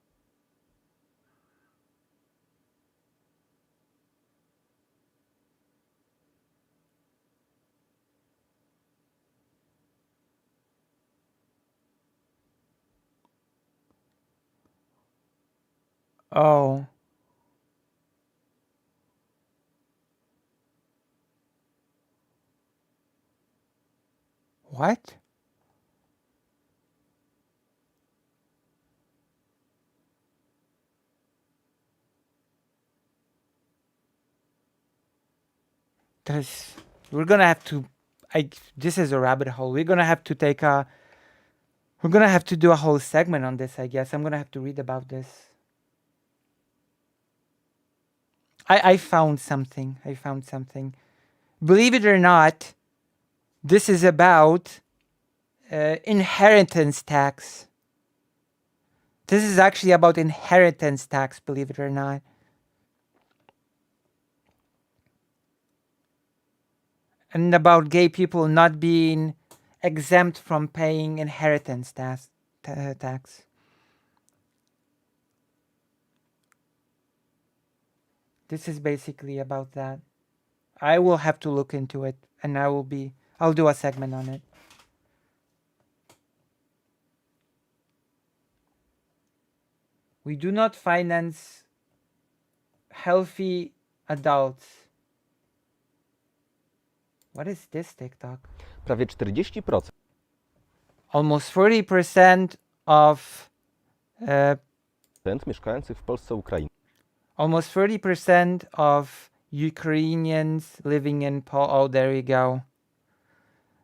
Oh. What? There's, we're gonna have to, this is a rabbit hole. We're gonna have to we're gonna have to do a whole segment on this, I guess. I'm gonna have to read about this. I found something. Believe it or not, this is about inheritance tax. This is actually about inheritance tax, believe it or not. And about gay people not being exempt from paying inheritance tax. This is basically about that. I will have to look into it, and I'll do a segment on it. We do not finance healthy adults. What is this TikTok? Prawie 40%. Almost 40% of Mieszkających w Polsce Ukraiń. Almost 30% of Ukrainians living in Poland. Oh, there you go.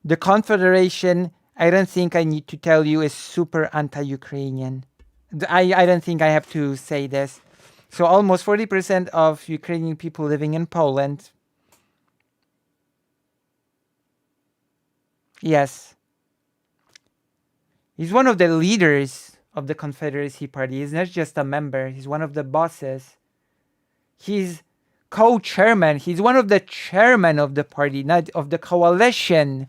The Confederation, I don't think I need to tell you, is super anti-Ukrainian. I don't think I have to say this. So almost 40% of Ukrainian people living in Poland. Yes. He's one of the leaders of the Confederacy Party. He's not just a member. He's one of the bosses. He's co-chairman. He's one of the chairmen of the party, not of the coalition.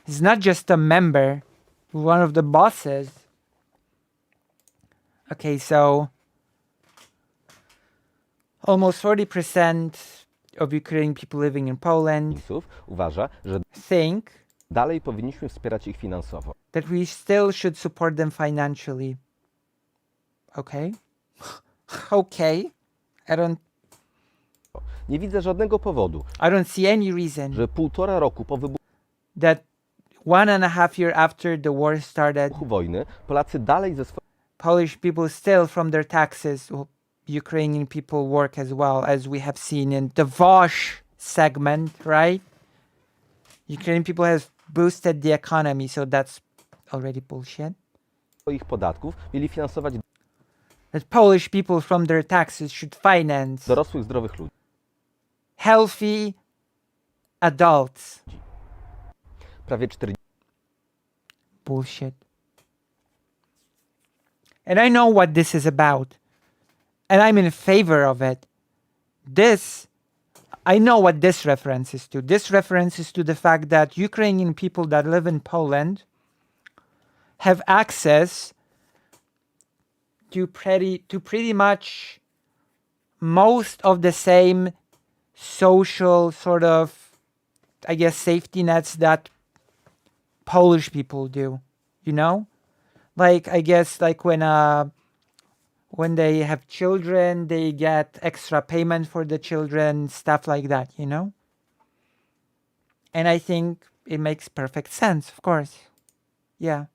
He's not just a member. He's one of the bosses. Okay, so almost 40% of Ukrainian people living in Poland uważa, że think dalej powinniśmy wspierać ich finansowo. That we still should support them financially. Okay? Okay. Nie widzę żadnego powodu, I don't see any reason że 1,5 roku po wybuchu that 1.5 years after the war started, wojny Polacy dalej ze swoich Polish people still from their taxes, Ukrainian people work as well, as we have seen in the Vaush segment, right? Ukrainian people have boosted the economy, so that's already bullshit. podatków mieli finansować That Polish people from their taxes should finance dorosłych, zdrowych ludzi. healthy adults. Prawie 40. Bullshit. And I know what this is about. And I'm in favor of it. I know what this references to. This references to the fact that Ukrainian people that live in Poland have access to pretty much most of the same social sort of, I guess, safety nets that Polish people do, you know? Like, I guess, like when they have children, they get extra payment for the children, stuff like that, you know? And I think it makes perfect sense, of course. Yeah.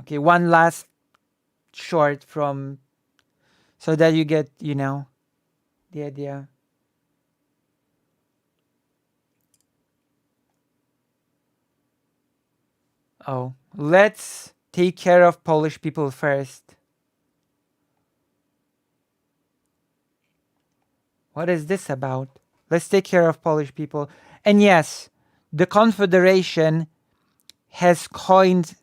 Okay, one last short from, so that you get, you know, the idea. Oh, let's take care of Polish people first. What is this about? Let's take care of Polish people. And yes, the Confederation has coined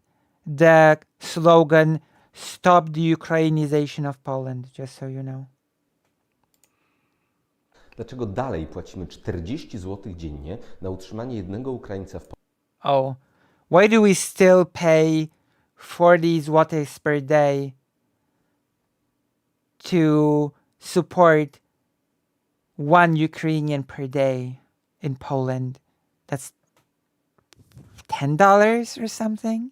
the slogan, "Stop the Ukrainization of Poland," just so you know. Dlaczego dalej płacimy 40 zł dziennie na utrzymanie jednego Ukraińca w Polsce? Oh, why do we still pay 40 złotych per day to support one Ukrainian per day in Poland? That's $10 or something?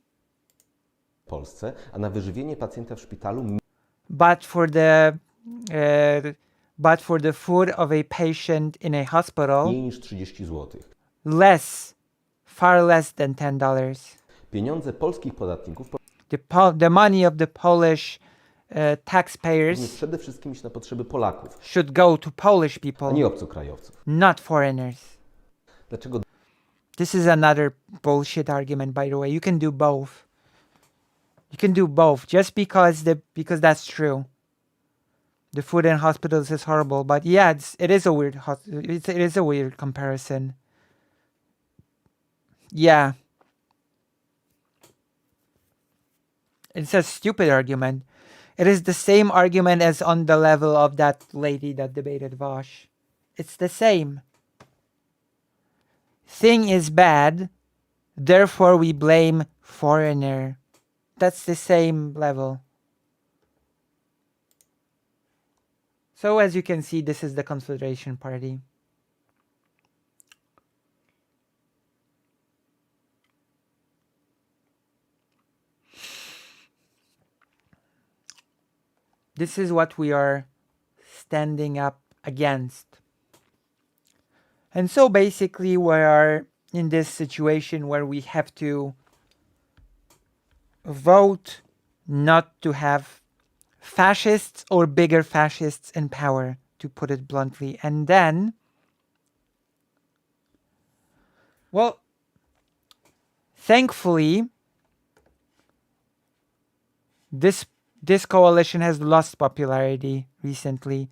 Polsce, a na wyżywienie pacjenta w szpitalu but for the but for the food of a patient in a hospital, mniej niż 30 zł. far less than $10. Pieniądze polskich podatników The money of the Polish powinny taxpayers przede wszystkim iść na potrzeby Polaków, should go to Polish a people, nie obcokrajowców. not foreigners. Dlaczego This is another bullshit argument, by the way. You can do both. You can do both just because that's true. The food in hospitals is horrible, but yeah, it is a weird it is a weird comparison. Yeah. It's a stupid argument. It is the same argument as on the level of that lady that debated Vaush. It's the same. Thing is bad, therefore we blame foreigner. That's the same level. So as you can see, this is the Confederation Party. This is what we are standing up against. And so basically we are in this situation where we have to vote not to have fascists or bigger fascists in power, to put it bluntly. And then, well, thankfully, this coalition has lost popularity recently.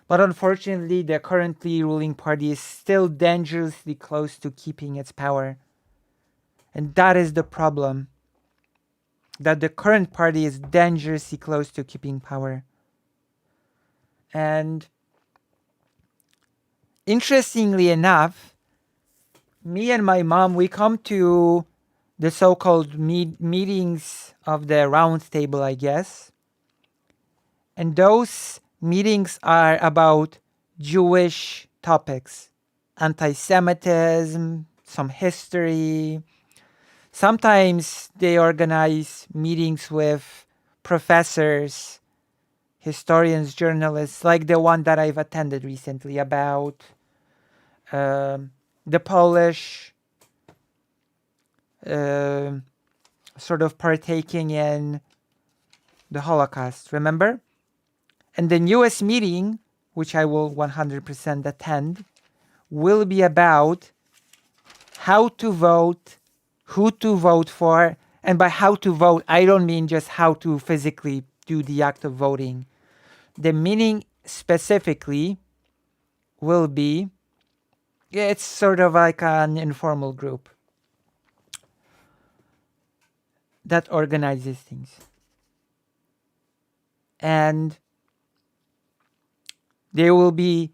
But unfortunately, the currently ruling party is still dangerously close to keeping its power. And that is the problem. That the current party is dangerously close to keeping power. And interestingly enough, me and my mom, we come to the so-called meetings of the round table, I guess. And those meetings are about Jewish topics, anti-Semitism, some history. Sometimes they organize meetings with professors, historians, journalists, like the one that I've attended recently about the Polish sort of partaking in the Holocaust, remember? And the newest meeting, which I will 100% attend, will be about how to vote, who to vote for. And by how to vote, I don't mean just how to physically do the act of voting. The meaning specifically will be, it's sort of like an informal group that organizes things. And they will be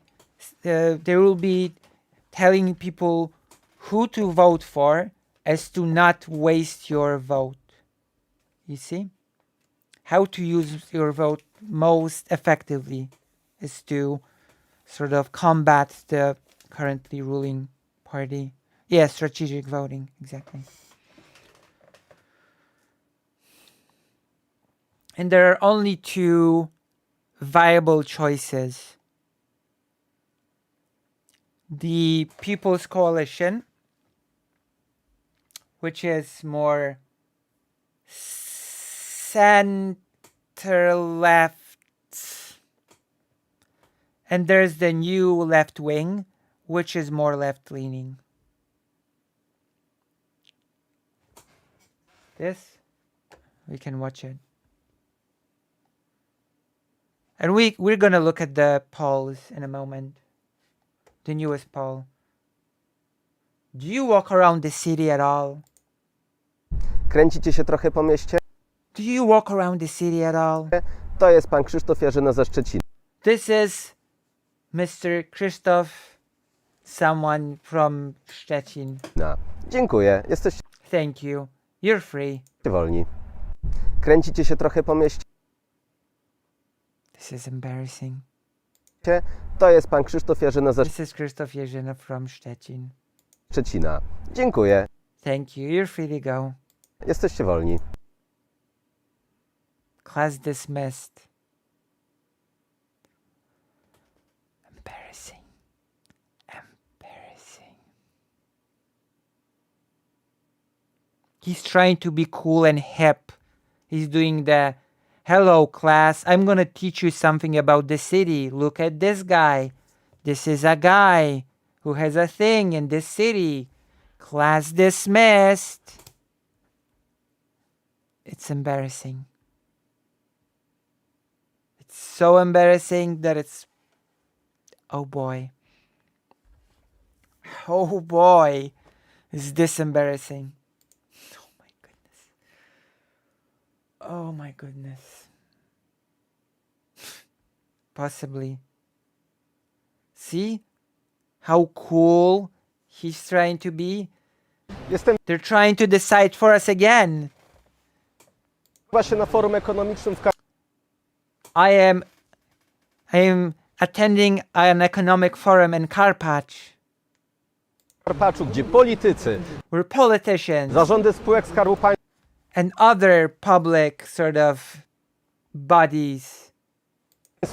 telling people who to vote for as to not waste your vote. You see? How to use your vote most effectively is to sort of combat the currently ruling party. Yeah, strategic voting, exactly. And there are only two viable choices. The People's Coalition, which is more center-left, and there's the New Left Wing, which is more left-leaning. This, we can watch it. And we're gonna look at the polls in a moment. The newest poll. Do you walk around the city at all? kręcicie się trochę po mieście? Do you walk around the city at all? To jest pan Krzysztof Jarzyna ze Szczecina. This is Mr. Krzysztof, someone from Szczecin. Dziękuję, jesteście Thank you. You're free. wolni. Kręcicie się trochę po mieście? This is embarrassing. To jest pan Krzysztof Jarzyna ze This is Krzysztof Jerzyna from Szczecin. Szczecina. Dziękuję, Thank you. You're free to go. jesteście wolni. Class dismissed. Embarrassing. Embarrassing. He's trying to be cool and hip. He's doing the, hello class, I'm gonna teach you something about the city. Look at this guy. This is a guy who has a thing in this city. Class dismissed. It's embarrassing. It's so embarrassing that it's... Oh boy. Oh boy. Is this embarrassing? Oh my goodness. Oh my goodness. Possibly. See how cool he's trying to be? They're trying to decide for us again. Właśnie na forum ekonomicznym w I am attending an economic forum in Karpacz. Karpaczu, gdzie politycy, Where politicians zarządy spółek Skarbu Państwa and other public sort of bodies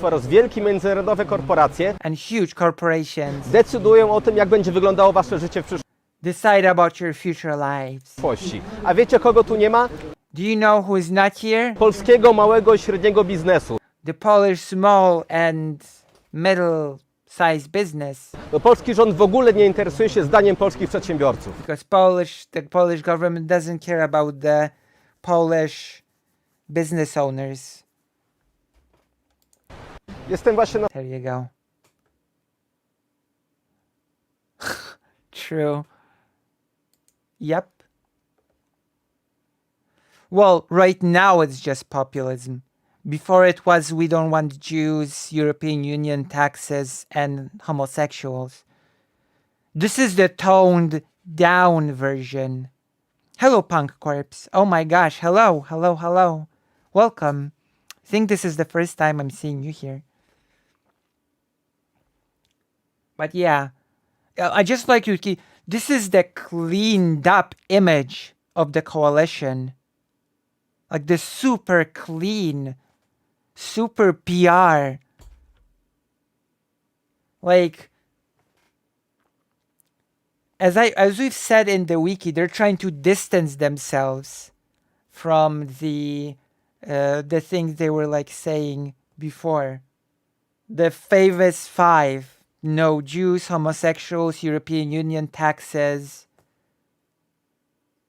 oraz wielkie międzynarodowe korporacje and huge corporations decydują o tym, jak będzie wyglądało wasze życie w decide about your future lives. przyszłości. A wiecie, kogo tu nie ma? Do you know who is not here? Polskiego małego i średniego biznesu. The Polish small and middle-sized business. No, polski rząd w ogóle nie interesuje się zdaniem polskich przedsiębiorców. Because the Polish government doesn't care about the Polish business owners. Jestem właśnie na There you go. True. Yep. Well, right now it's just populism. Before it was we don't want Jews, European Union taxes, and homosexuals. This is the toned down version. Hello, Punk Corpse. Oh my gosh, hello, hello, hello. Welcome. I think this is the first time I'm seeing you here. But yeah, I just like to keep... This is the cleaned up image of the coalition. Like the super clean, super PR. Like, as we've said in the wiki, they're trying to distance themselves from the things they were like saying before. The famous five: no Jews, homosexuals, European Union taxes,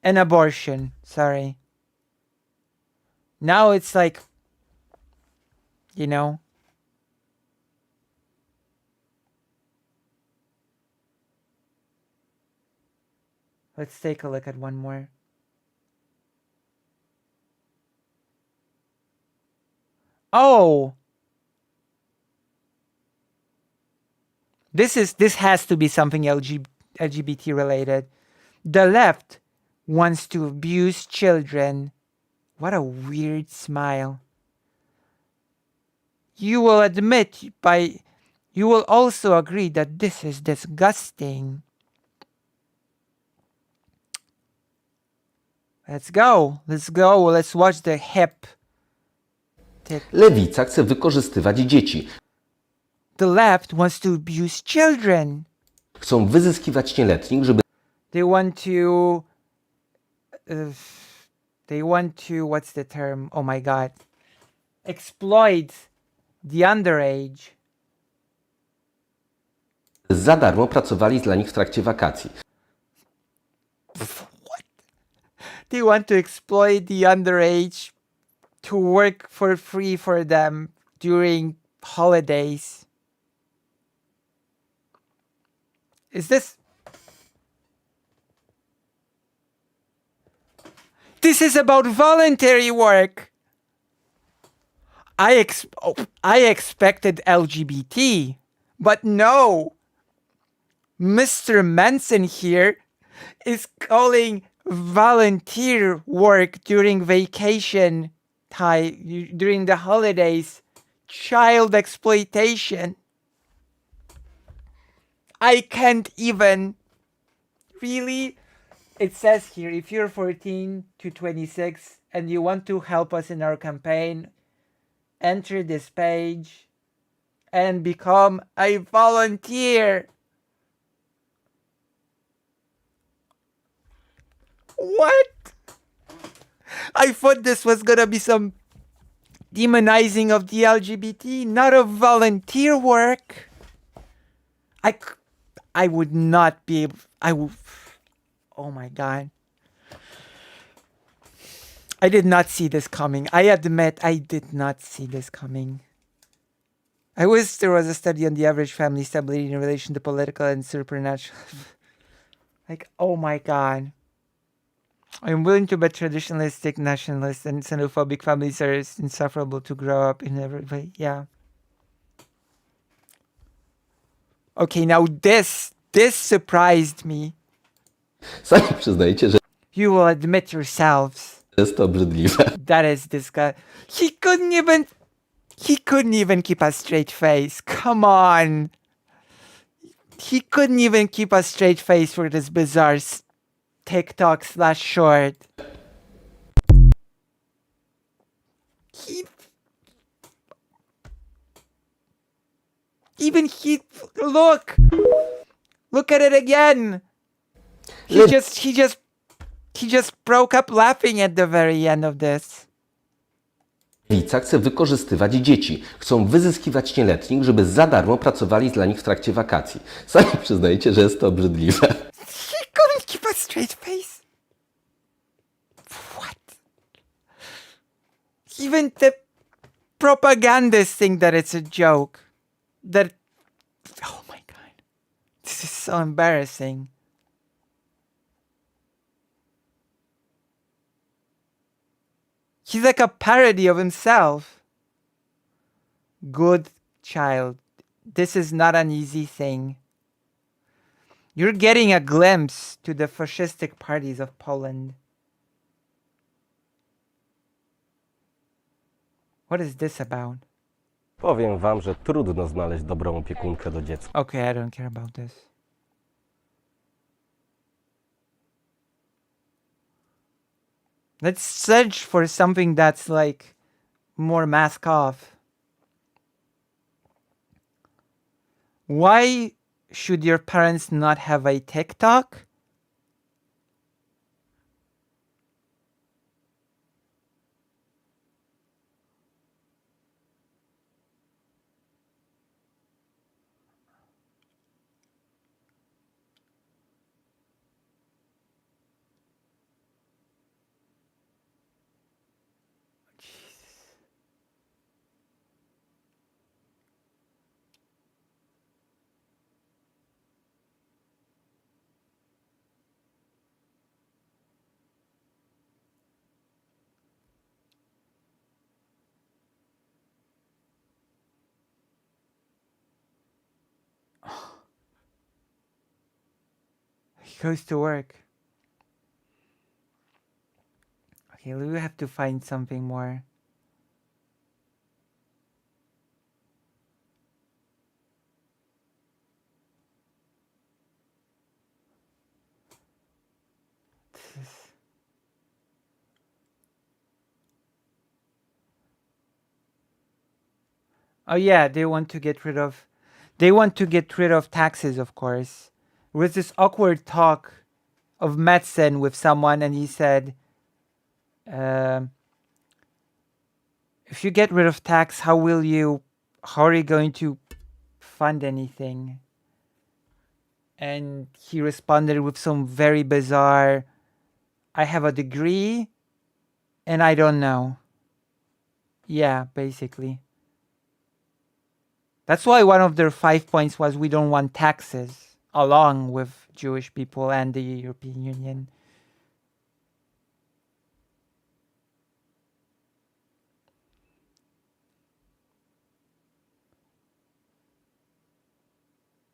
and abortion. Sorry. Now it's like, you know, let's take a look at one more. Oh, this has to be something LGBT related. The left wants to abuse children. What a weird smile. You will also agree that this is disgusting. Let's go. Let's watch the hip. Lewica chce wykorzystywać dzieci. The left wants to abuse children. Chcą wyzyskiwać nieletnich, żeby They want to, what's the term? Oh my God. Exploit the underage. za darmo pracowali dla nich w trakcie wakacji. What? They want to exploit the underage to work for free for them during holidays. Is this... This is about voluntary work. I expected LGBT, but no. Mr. Manson here is calling volunteer work during vacation time, during the holidays, child exploitation. I can't even. Really? It says here, if you're 14 to 26 and you want to help us in our campaign, enter this page and become a volunteer. What? I thought this was gonna be some demonizing of the LGBT, not of volunteer work. I would not be able. I would. Oh my god. I did not see this coming. I admit I did not see this coming. I wish there was a study on the average family stability in relation to political and supernatural. Like, oh my god. I'm willing to bet traditionalistic, nationalist, and xenophobic families are insufferable to grow up in every way. Yeah. Okay, now this surprised me. Sami przyznajecie, że You will admit yourselves jest to obrzydliwe. that is disgust. He couldn't even keep a straight face. Come on. He couldn't even keep a straight face for this bizarre TikTok/short. Look at it again. He just broke up laughing at the very end of this. Lewica chce wykorzystywać dzieci. Chcą wyzyskiwać nieletnich, żeby za darmo pracowali dla nich w trakcie wakacji. Sami przyznajecie, że jest to obrzydliwe. He couldn't keep a straight face. What? Even the propagandists think that it's a joke. Oh my god. This is so embarrassing. He's like a parody of himself. Good child. This is not an easy thing. You're getting a glimpse to the fascistic parties of Poland. What is this about? Powiem wam, że trudno znaleźć dobrą opiekunkę do dziecka. Okay, I don't care about this. Let's search for something that's like more mask off. Why should your parents not have a TikTok? He goes to work. Okay, we have to find something more. Oh yeah, they want to get rid of taxes, of course. There was this awkward talk of medicine with someone, and he said, if you get rid of tax, how are you going to fund anything? And he responded with some very bizarre, I have a degree and I don't know. Yeah, basically. That's why one of their 5 points was we don't want taxes, along with Jewish people and the European Union.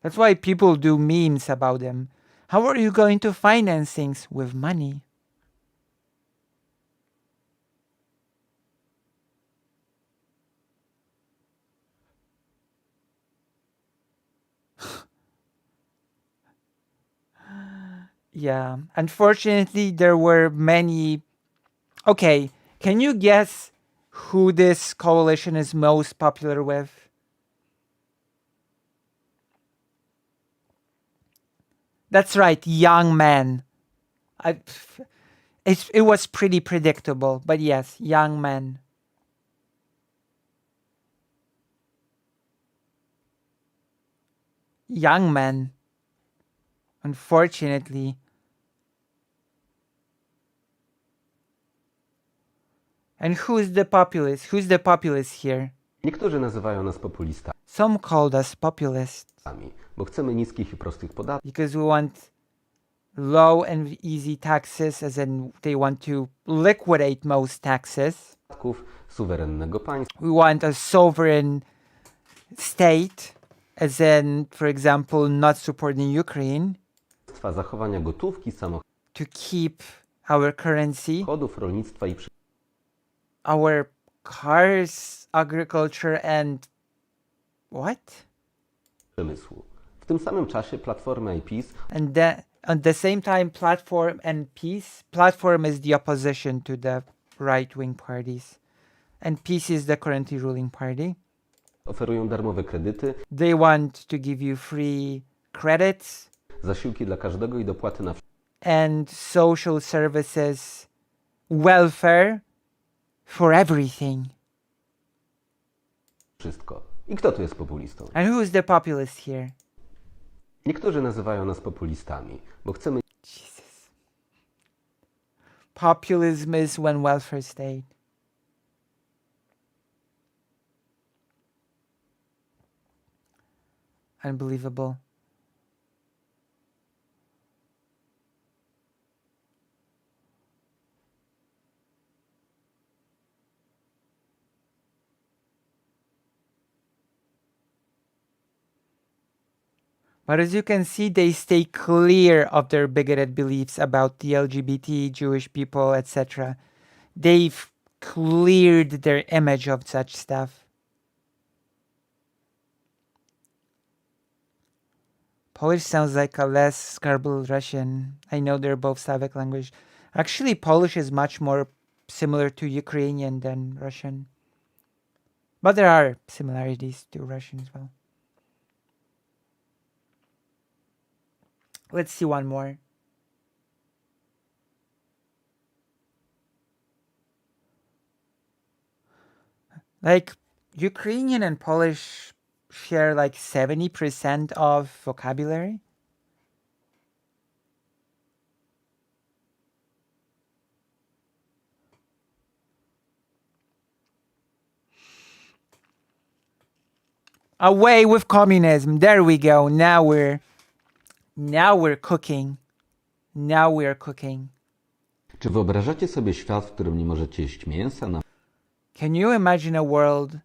That's why people do memes about them. How are you going to finance things with money? Yeah, unfortunately, there were many. Okay, can you guess who this coalition is most popular with. That's right, young men. It was pretty predictable, but yes, young men. Young men, unfortunately. And who's the populace? Who's the populace here? Niektórzy nazywają nas populistami, Some called us populists bo chcemy niskich i prostych podatków, because we want low and easy taxes, as in they want to liquidate most taxes. suwerennego państwa, We want a sovereign state, as in, for example, not supporting Ukraine, zachowania gotówki, to keep our currency, samochodów, rolnictwa i our cars, agriculture, and what? przemysłu. W tym samym czasie Platforma i PiS And then at the same time, Platform and Peace. Platform is the opposition to the right-wing parties, and Peace is the currently ruling party. oferują darmowe kredyty, They want to give you free credits zasiłki dla każdego i dopłaty na and social services, welfare for everything. wszystko. I kto tu jest populistą? And who is the populist here? Niektórzy nazywają nas populistami, bo chcemy Jesus. Populism is when welfare state. Unbelievable. But as you can see, they stay clear of their bigoted beliefs about the LGBT, Jewish people, etc. They've cleared their image of such stuff. Polish sounds like a less garbled Russian. I know they're both Slavic language. Actually, Polish is much more similar to Ukrainian than Russian. But there are similarities to Russian as well. Let's see one more. Like, Ukrainian and Polish share like 70% of vocabulary. Away with communism. There we go. Now we're cooking. Now we're cooking. Czy wyobrażacie sobie świat, w którym nie możecie jeść mięsa? Can you imagine a world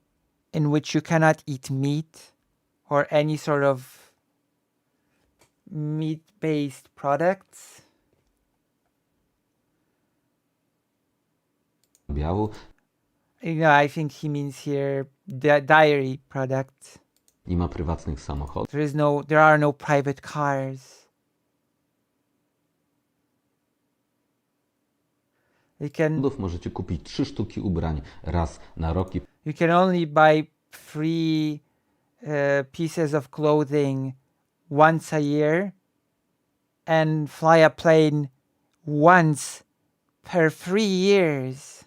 in which you cannot eat meat or any sort of meat-based products? Biału, You know, I think he means here dairy products. nie ma prywatnych samochodów, There are no private cars. możecie kupić 3 sztuki ubrań raz na rok i You can only buy 3 pieces of clothing once a year and fly a plane once per 3 years.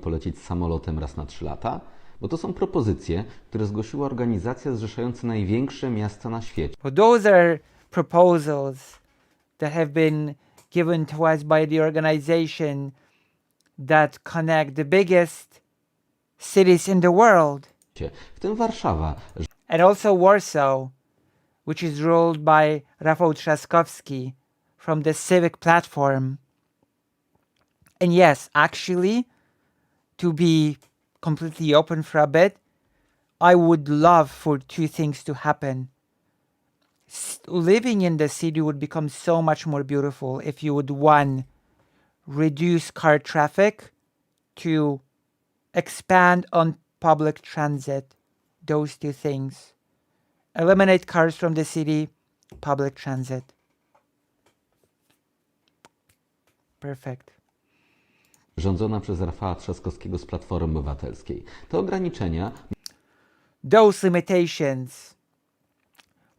polecieć samolotem raz na 3 lata? Bo to są propozycje, które zgłosiła organizacja zrzeszająca największe miasta na świecie. But those are proposals that have been given to us by the organization that connect the biggest cities in the world. W tym Warszawa, And also Warsaw, which is ruled by Rafał Trzaskowski from the Civic Platform. And yes, actually, to be completely open for a bit, I would love for 2 things to happen. Living in the city would become so much more beautiful if you would, 1, reduce car traffic, 2, expand on public transit. Those 2 things. Eliminate cars from the city, public transit. Perfect. rządzona przez Rafała Trzaskowskiego z Platformy Obywatelskiej. Te ograniczenia Those limitations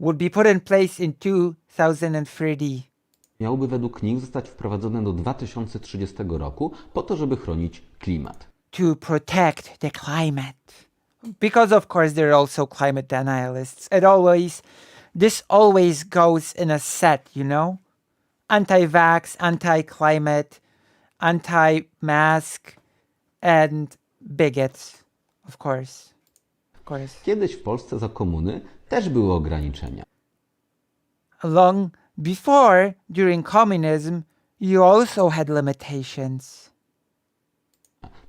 would be put in place in 2030. miałyby według nich zostać wprowadzone do 2030 roku po to, żeby chronić klimat. To protect the climate. Because of course they're also climate denialists. This always goes in a set, you know? Anti-vax, anti-climate, anti-mask, and bigots, of course. Of course. Kiedyś w Polsce za komuny też były ograniczenia. Long before, during communism, you also had limitations.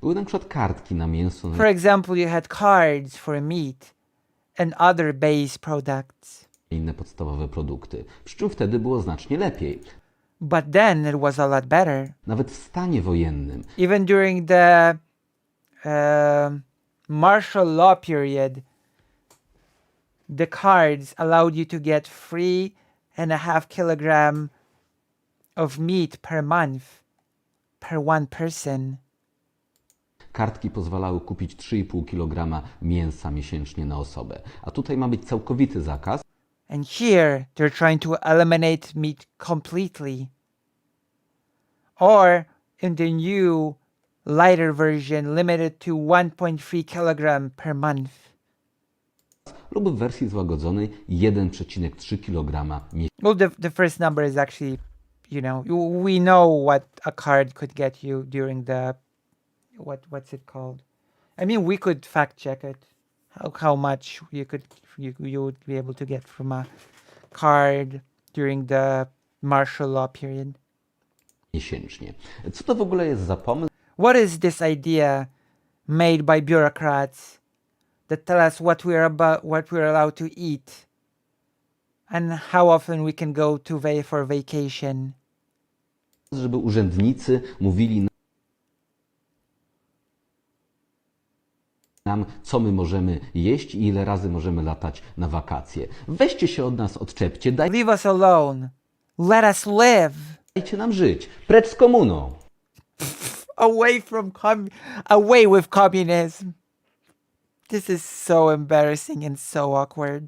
Były na przykład kartki na mięso, For example, you had cards for meat and other base products. i inne podstawowe produkty. Przy czym wtedy było znacznie lepiej. But then it was a lot better. Nawet w stanie wojennym Even during the martial law period, the cards allowed you to get 3.5 kilogram of meat per month per one person. kartki pozwalały kupić 3,5 kg mięsa miesięcznie na osobę. A tutaj ma być całkowity zakaz. And here they're trying to eliminate meat completely. Or in the new lighter version, limited to 1.3 kilogram per month. Lub w wersji złagodzonej 1,3 kg miesięcznie. Well, the first number is actually, we know what a card could get you during the, what's it called? I mean, we could fact check it, how much you would be able to get from a card during the martial law period. Miesięcznie. Co to w ogóle jest za pomysł? What is this idea made by bureaucrats that tell us what we're allowed to eat and how often we can go for vacation? Żeby urzędnicy mówili nam, co my możemy jeść i ile razy możemy latać na wakacje. Weźcie się od nas, odczepcie, Leave us alone. Let us live. dajcie nam żyć. Precz z komuną. Away with communism. This is so embarrassing and so awkward.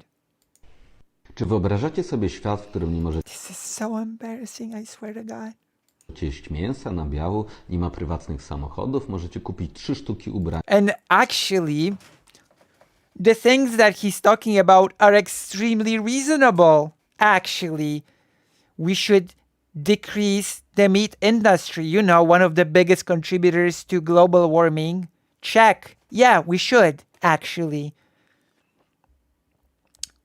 Czy wyobrażacie sobie świat, w którym nie możecie This is so embarrassing, I swear to God. jeść mięsa na biało, nie ma prywatnych samochodów, możecie kupić 3 sztuki ubrań And actually, the things that he's talking about are extremely reasonable. Actually, we should decrease the meat industry, one of the biggest contributors to global warming. Check. Yeah, we should, actually.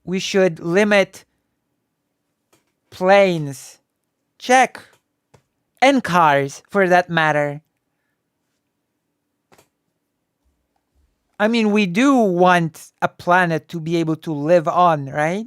We should limit planes. Check. And cars, for that matter. I mean, we do want a planet to be able to live on, right?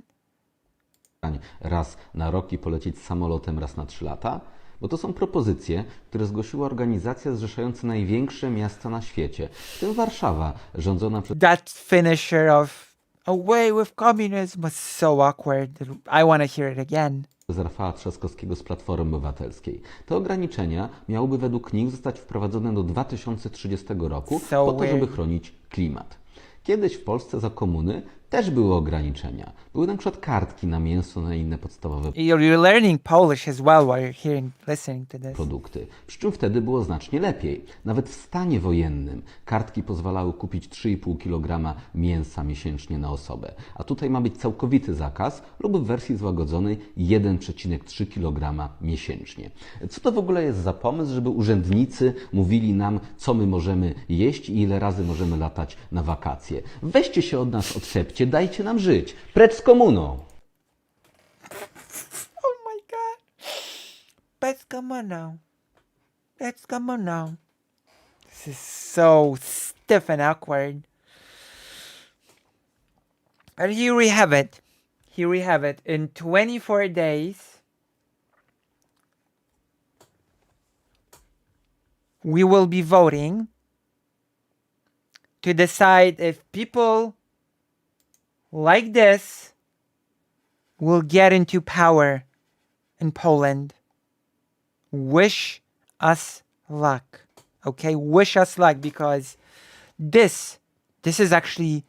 raz na rok i polecieć samolotem raz na 3 lata? Bo to są propozycje, które zgłosiła organizacja zrzeszająca największe miasta na świecie, w tym Warszawa, rządzona przez That finisher of away with communism was so awkward. I want to hear it again. Rafała Trzaskowskiego z Platformy Obywatelskiej. Te ograniczenia miałyby według nich zostać wprowadzone do 2030 roku po to, żeby chronić klimat. Kiedyś w Polsce za komuny też były ograniczenia. Były na przykład kartki na mięso, na inne podstawowe You're learning Polish as well while you're listening to this. produkty. Przy czym wtedy było znacznie lepiej. Nawet w stanie wojennym kartki pozwalały kupić 3,5 kg mięsa miesięcznie na osobę. A tutaj ma być całkowity zakaz lub w wersji złagodzonej 1,3 kg miesięcznie. Co to w ogóle jest za pomysł, żeby urzędnicy mówili nam, co my możemy jeść i ile razy możemy latać na wakacje? Weźcie się od nas, odczepcie, dajcie nam żyć. Precz z komuną. Oh my God. Let's come on now. Let's come on now. This is so stiff and awkward. And here we have it. Here we have it. In 24 days, we will be voting to decide if people like this will get into power in Poland. Wish us luck. Okay, wish us luck, because this is actually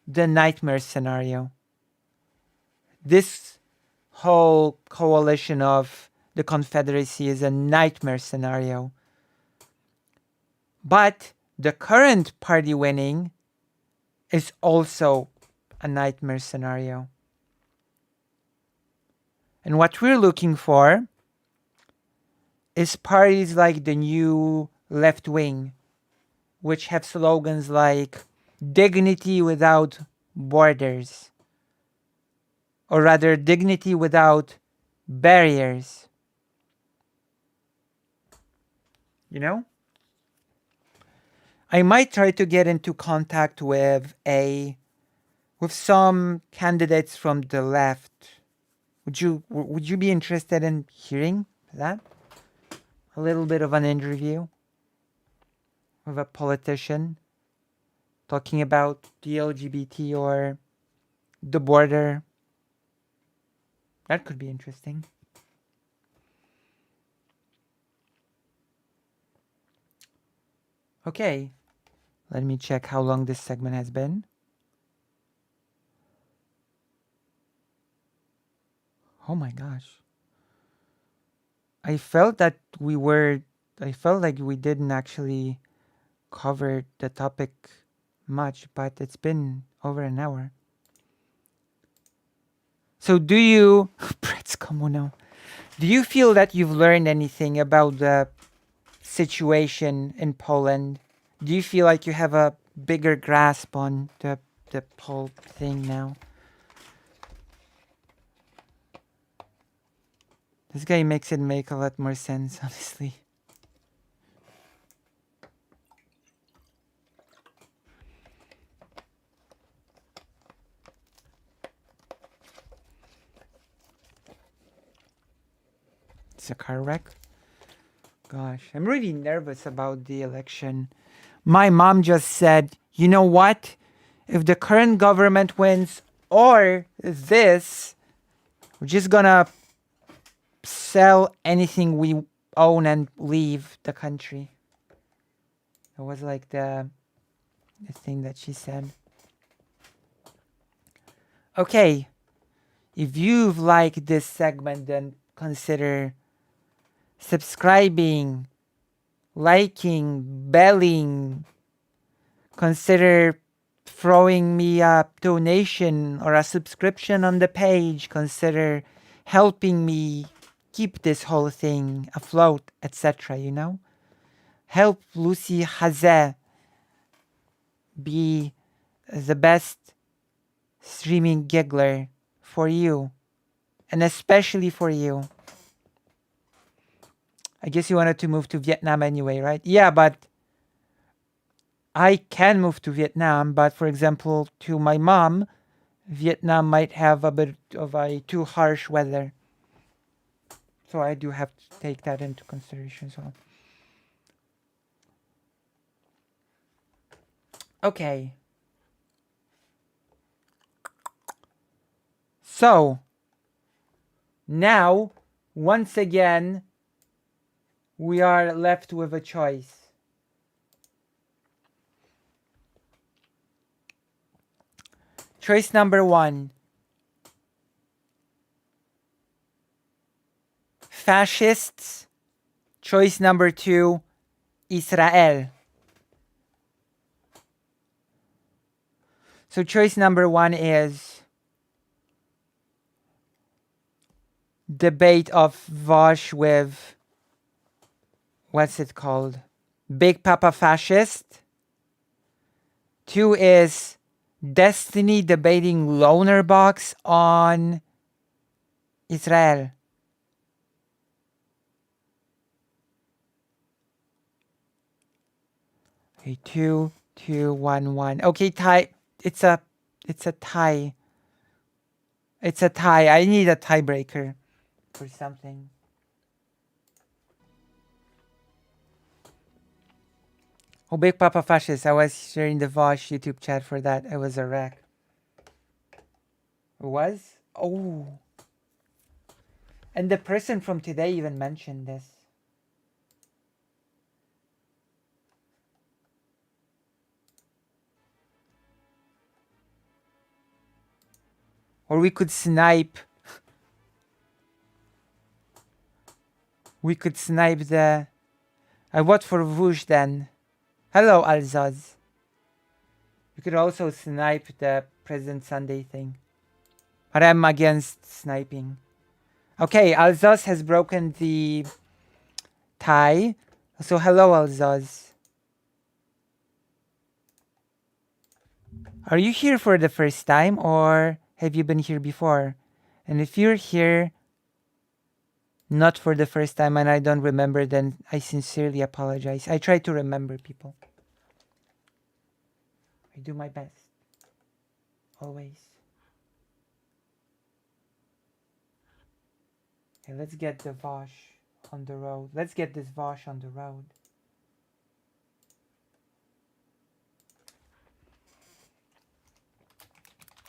the nightmare scenario. This whole coalition of the Confederacy is a nightmare scenario. But the current party winning is also a nightmare scenario. And what we're looking for is parties like the new left wing, which have slogans like dignity without borders, or rather, dignity without barriers. You know? I might try to get into contact with some candidates from the left. Would you be interested in hearing that? A little bit of an interview with a politician talking about the LGBT or the border. That could be interesting. Okay, let me check how long this segment has been. Oh my gosh. I felt like we didn't actually cover the topic much, but it's been over an hour. So do you, do you feel that you've learned anything about the situation in Poland? Do you feel like you have a bigger grasp on the whole thing now? This guy makes it make a lot more sense, honestly. It's a car wreck. Gosh, I'm really nervous about the election. My mom just said, you know what? If the current government wins or this, we're just gonna sell anything we own and leave the country. That was like the thing that she said. Okay, if you've liked this segment, then consider subscribing, liking, belling. Consider throwing me a donation or a subscription on the page. Consider helping me keep this whole thing afloat, etc. You know? Help Lucy Hazeh be the best streaming giggler for you, and especially for you. I guess you wanted to move to Vietnam anyway, right? Yeah, but I can move to Vietnam, but for example, to my mom, Vietnam might have a bit of a too harsh weather. So I do have to take that into consideration as well. Okay. So, now, once again, we are left with a choice. Choice number 1. Fascists. Choice number 2. Israel. So choice number 1 is debate of Vaush with, what's it called? Big Papa Fascist. 2 is Destiny debating Loner Box on Israel. Okay, 2, 2, 1, 1. Okay, tie. It's a tie. It's a tie. I need a tiebreaker for something. Oh, Big Papa Fascist. I was sharing the Vaush YouTube chat for that. It was a wreck. It was? Oh. And the person from today even mentioned this. Or we could snipe. We could snipe the... I vote for Vaush then. Hello, Alzaz. We could also snipe the President Sunday thing. But I'm against sniping. Okay, Alzaz has broken the tie. So hello, Alzaz. Are you here for the first time or have you been here before? And if you're here not for the first time and I don't remember, then I sincerely apologize. I try to remember people. I do my best. Always. Okay, let's get the Vaush on the road. Let's get this Vaush on the road.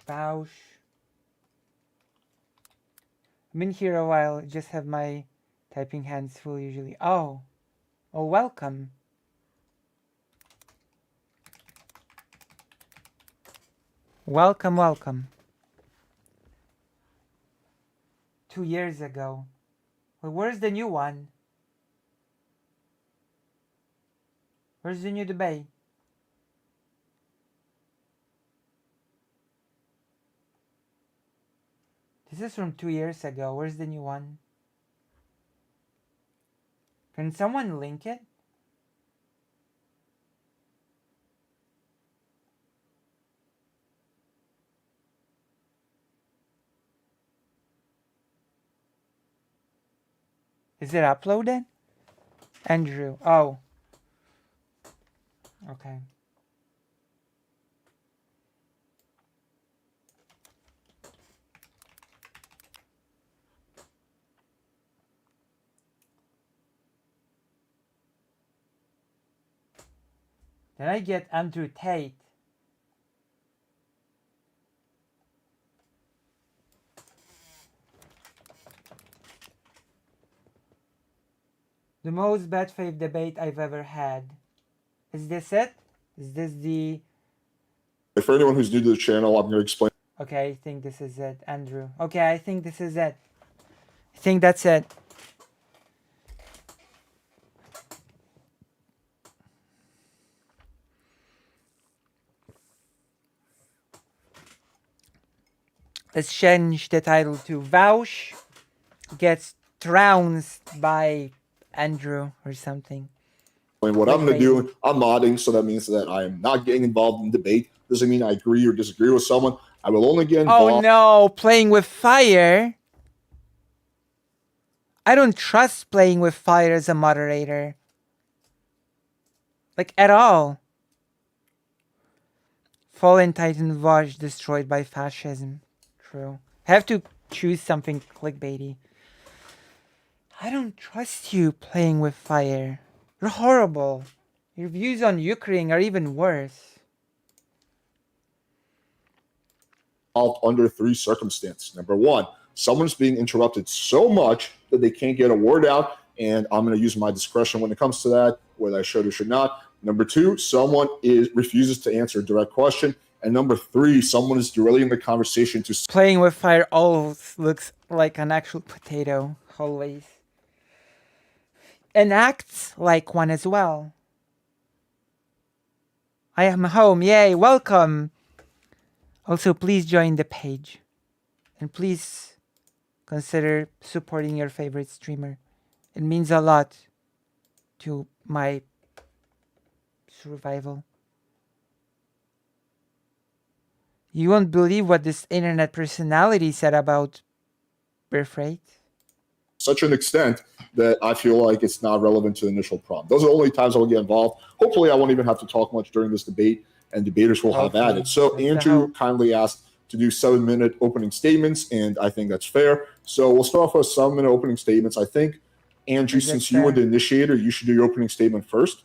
Vaush. I've been here a while. Just have my typing hands full usually. Oh, welcome. Welcome. 2 years ago. Well, where's the new one? Where's the new debate? This is from 2 years ago. Where's the new one? Can someone link it? Is it uploaded? Andrew. Oh. Okay. Then I get Andrew Tate. The most bad faith debate I've ever had. Is this it? Is this the... For anyone who's new to the channel, I'm going to explain. Okay, I think this is it, Andrew. Okay, I think this is it. I think that's it. Let's change the title to Vaush gets trounced by Andrew or something. What I'm going to do, I'm modding, so that means that I am not getting involved in debate. Doesn't mean I agree or disagree with someone. I will only get involved. Oh no, playing with fire. I don't trust playing with fire as a moderator. Like, at all. Fallen Titan Vaush destroyed by fascism. True. I have to choose something clickbaity. I don't trust you playing with fire. You're horrible. Your views on Ukraine are even worse. Under 3 circumstances. Number 1, someone's being interrupted so much that they can't get a word out, and I'm going to use my discretion when it comes to that, whether I should or should not. Number 2, someone refuses to answer a direct question. And number 3, someone is derailing the conversation to... Playing with fire always looks like an actual potato. Always. And acts like one as well. I am home. Yay, welcome. Also, please join the page. And please consider supporting your favorite streamer. It means a lot to my survival. You won't believe what this internet personality said about birth rate. Such an extent that I feel like it's not relevant to the initial prompt. Those are the only times I'll get involved. Hopefully, I won't even have to talk much during this debate, and debaters will have at it. So Andrew kindly asked to do 7-minute opening statements, and I think that's fair. So we'll start off with 7-minute opening statements. I think, Andrew, since you were the initiator, you should do your opening statement first.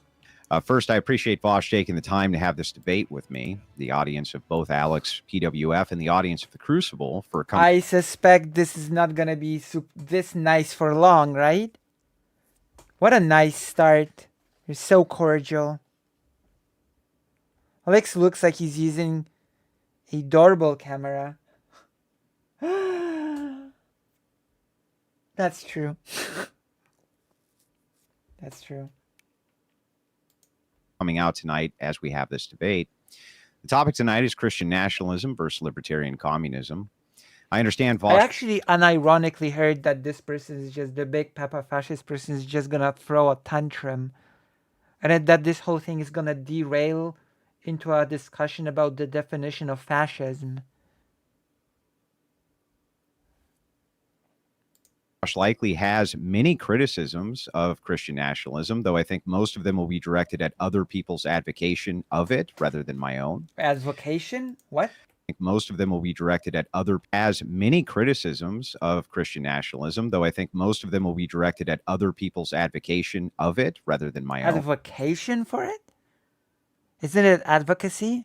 First, I appreciate Vaush taking the time to have this debate with me, the audience of both Alex, PWF, and the audience of The Crucible for coming. I suspect this is not going to be this nice for long, right? What a nice start. You're so cordial. Alex looks like he's using a doorbell camera. That's true. That's true. Coming out tonight as we have this debate. The topic tonight is Christian nationalism versus libertarian communism. I understand I Vaush. actually unironically heard that this person is just the big Papa fascist person is just gonna throw a tantrum, and that this whole thing is gonna derail into a discussion about the definition of fascism. Likely has many criticisms of Christian nationalism, though I think most of them will be directed at other people's advocation of it rather than my own. Advocation? What? I think most of them will be directed at other, has many criticisms of Christian nationalism, though I think most of them will be directed at other people's advocation of it rather than my own. Advocation for it? Isn't it advocacy?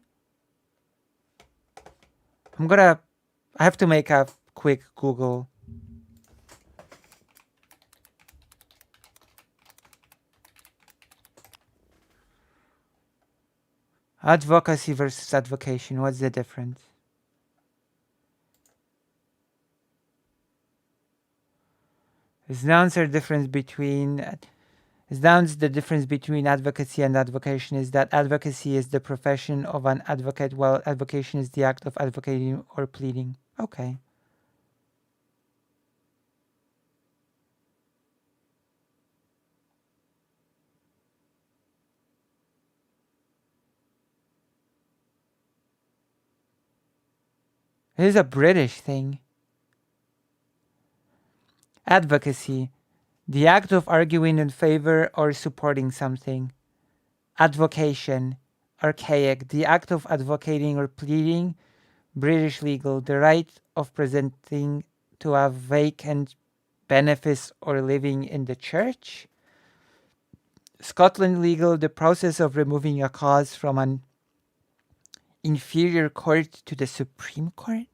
I have to make a quick Google. Advocacy versus advocation, what's the difference? Is nouns the difference between advocacy and advocation is that advocacy is the profession of an advocate, while advocation is the act of advocating or pleading. Okay. It is a British thing. Advocacy, the act of arguing in favor or supporting something. Advocation, archaic, the act of advocating or pleading. British legal, the right of presenting to a vacant benefice or living in the church. Scotland legal, the process of removing a cause from an inferior court to the Supreme Court.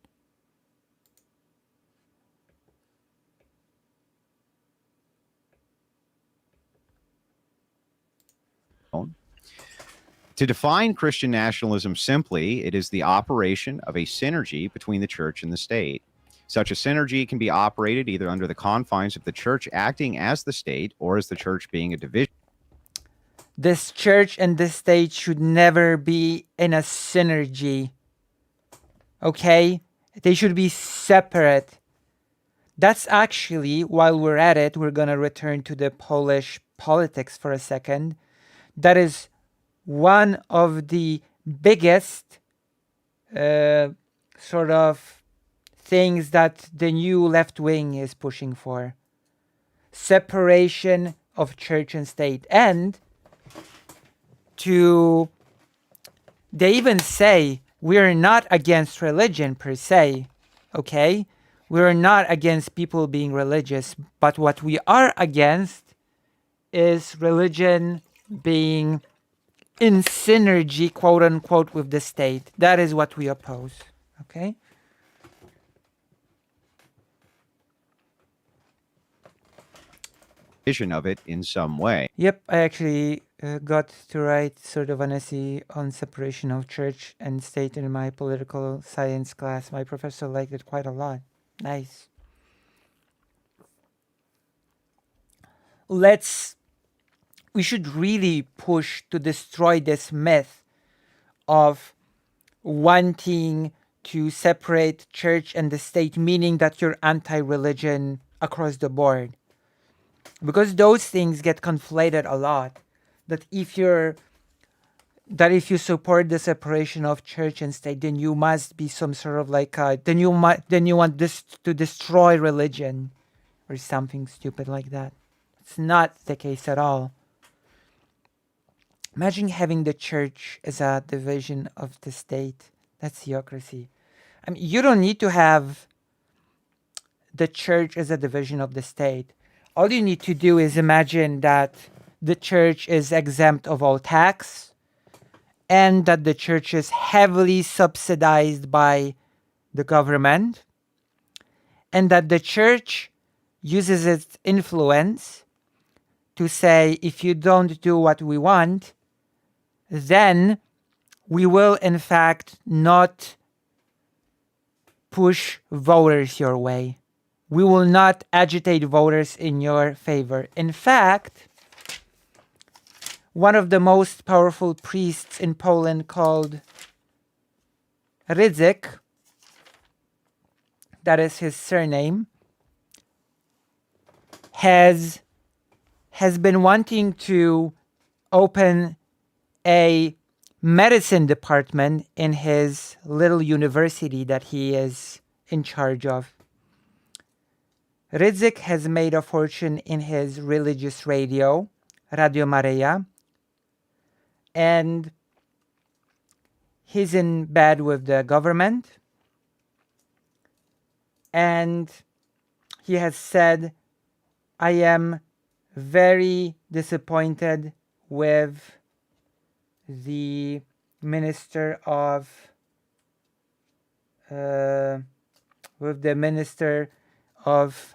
To define Christian nationalism simply, it is the operation of a synergy between the church and the state. Such a synergy can be operated either under the confines of the church acting as the state or as the church being a division. This church and this state should never be in a synergy. Okay? They should be separate. That's actually, while we're at it, we're going to return to the Polish politics for a second. That is one of the biggest sort of things that the new left wing is pushing for. Separation of church and state. And they even say we're not against religion per se, okay? We're not against people being religious, but what we are against is religion being in synergy, quote unquote, with the state. That is what we oppose, okay? Vision of it in some way. Yep, I actually got to write sort of an essay on separation of church and state in my political science class. My professor liked it quite a lot. Nice. We should really push to destroy this myth of wanting to separate church and the state, meaning that you're anti-religion across the board. Because those things get conflated a lot. That if you support the separation of church and state, then you must be some sort of like then you want this to destroy religion or something stupid like that. It's not the case at all. Imagine having the church as a division of the state. That's theocracy. I mean, you don't need to have the church as a division of the state. All you need to do is imagine that the church is exempt of all tax and that the church is heavily subsidized by the government and that the church uses its influence to say, if you don't do what we want, then we will in fact not push voters your way. We will not agitate voters in your favor. In fact, one of the most powerful priests in Poland called Rydzyk, that is his surname, has been wanting to open a medicine department in his little university that he is in charge of. Rydzyk has made a fortune in his religious radio, Radio Maryja, and he's in bed with the government, and he has said, I am very disappointed with the minister of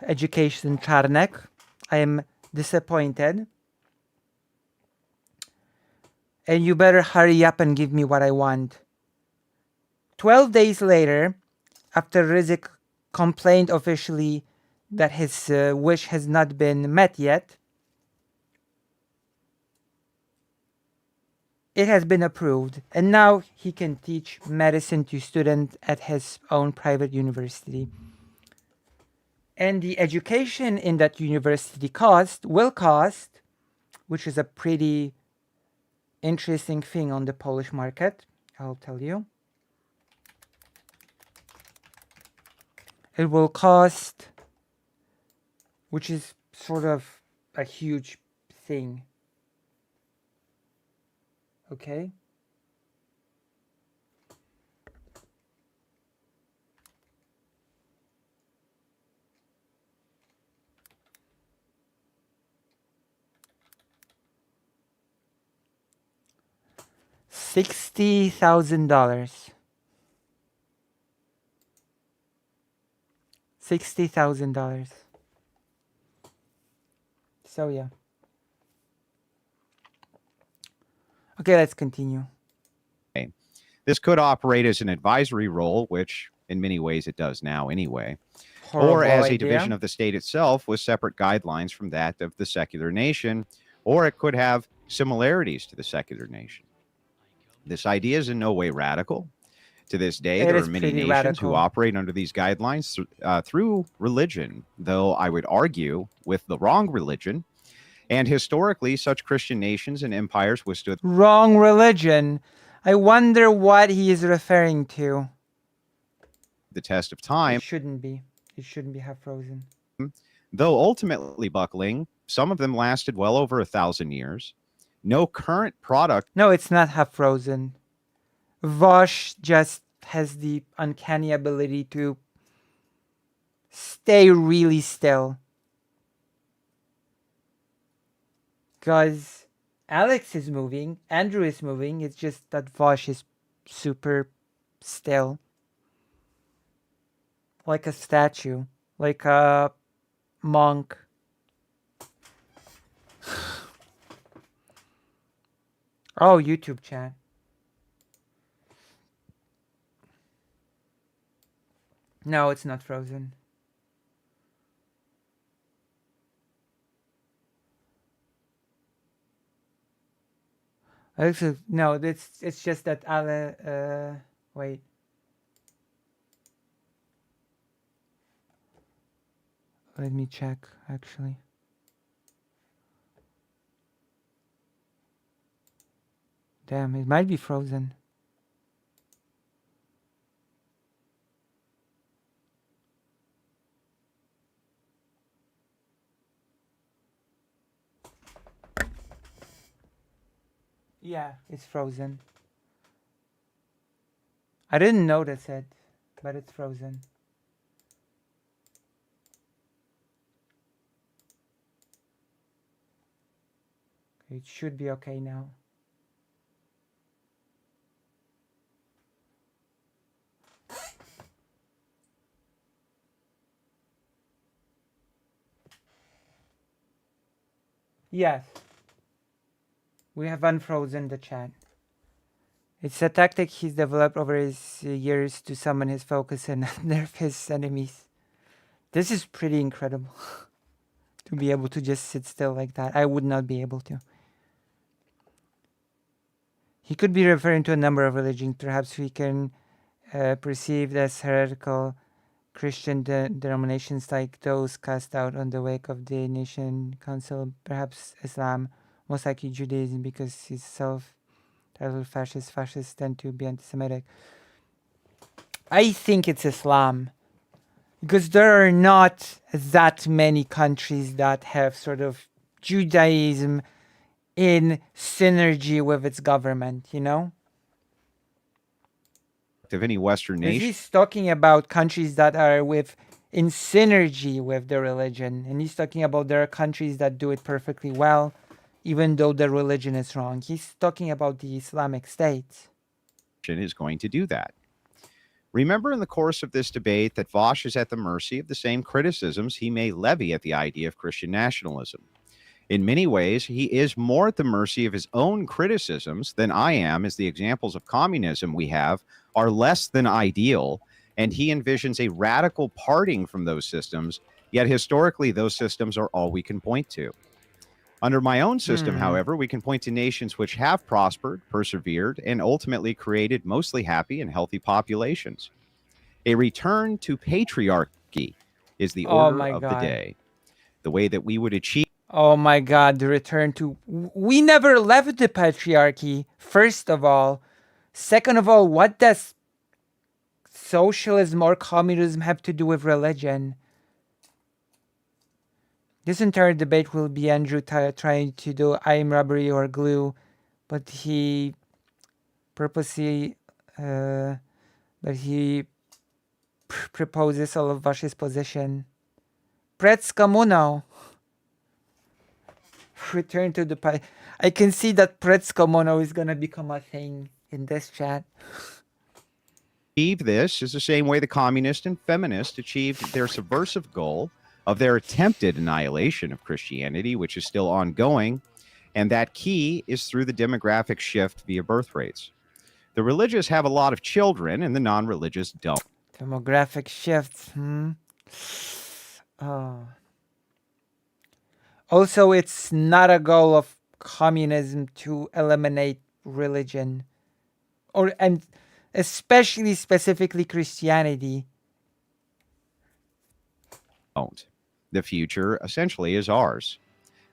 education, Czarnek. I am disappointed, and you better hurry up and give me what I want. 12 days later, after Rydzyk complained officially that his wish has not been met yet, it has been approved, and now he can teach medicine to students at his own private university. And the education in that university will cost, which is a pretty interesting thing on the Polish market, I'll tell you. It will cost, which is sort of a huge thing. Okay? $60,000. $60,000. So yeah. Okay, let's continue. Okay. This could operate as an advisory role, which in many ways it does now anyway, or as a division of the state itself with separate guidelines from that of the secular nation, or it could have similarities to the secular nation. This idea is in no way radical. To this day, there are many nations who operate under these guidelines through religion, though I would argue with the wrong religion. And historically, such Christian nations and empires withstood wrong religion. I wonder what he is referring to. The test of time. It shouldn't be. It shouldn't be half frozen. Though ultimately buckling, some of them lasted well over 1,000 years. No current product. No, it's not half frozen. Vaush just has the uncanny ability to stay really still. Because Alex is moving, Andrew is moving, it's just that Vaush is super still. Like a statue, like a monk. Oh, YouTube chat. No, it's not frozen. Actually, no, it's just that Ale. Wait. Let me check. Actually. Damn, it might be frozen. Yeah, it's frozen. I didn't notice it, but it's frozen. It should be okay now. Yes. We have unfrozen the chat. It's a tactic he's developed over his years to summon his focus and nerf his enemies. This is pretty incredible. To be able to just sit still like that. I would not be able to. He could be referring to a number of religions. Perhaps we can perceived as heretical Christian denominations like those cast out on the wake of the Nation Council. Perhaps Islam, most likely Judaism, because he's self-titled fascist. Fascists tend to be anti-Semitic. I think it's Islam. Because there are not that many countries that have sort of Judaism in synergy with its government, you know? Of any Western nation. He's talking about countries that are in synergy with the religion. And he's talking about there are countries that do it perfectly well, even though the religion is wrong. He's talking about the Islamic State. Is going to do that. Remember in the course of this debate that Vaush is at the mercy of the same criticisms he may levy at the idea of Christian nationalism. In many ways, he is more at the mercy of his own criticisms than I am, as the examples of communism we have are less than ideal, and he envisions a radical parting from those systems, yet historically those systems are all we can point to. Under my own system, however, we can point to nations which have prospered, persevered, and ultimately created mostly happy and healthy populations. A return to patriarchy is the order of the day. The way that we would achieve. Oh my God, the return to... We never left the patriarchy, first of all. Second of all, what does socialism or communism have to do with religion? This entire debate will be Andrew trying to do I'm rubbery or glue, but he purposely, proposes all of Vaush's position. Pretzkomuno. Return to the I can see that Pretzkomuno is gonna become a thing in this chat. This is the same way the communists and feminists achieved their subversive goal of their attempted annihilation of Christianity, which is still ongoing, and that key is through the demographic shift via birth rates. The religious have a lot of children, and the non-religious don't. Demographic shifts, Oh. Also, it's not a goal of communism to eliminate religion, and especially specifically Christianity. Don't. The future essentially is ours.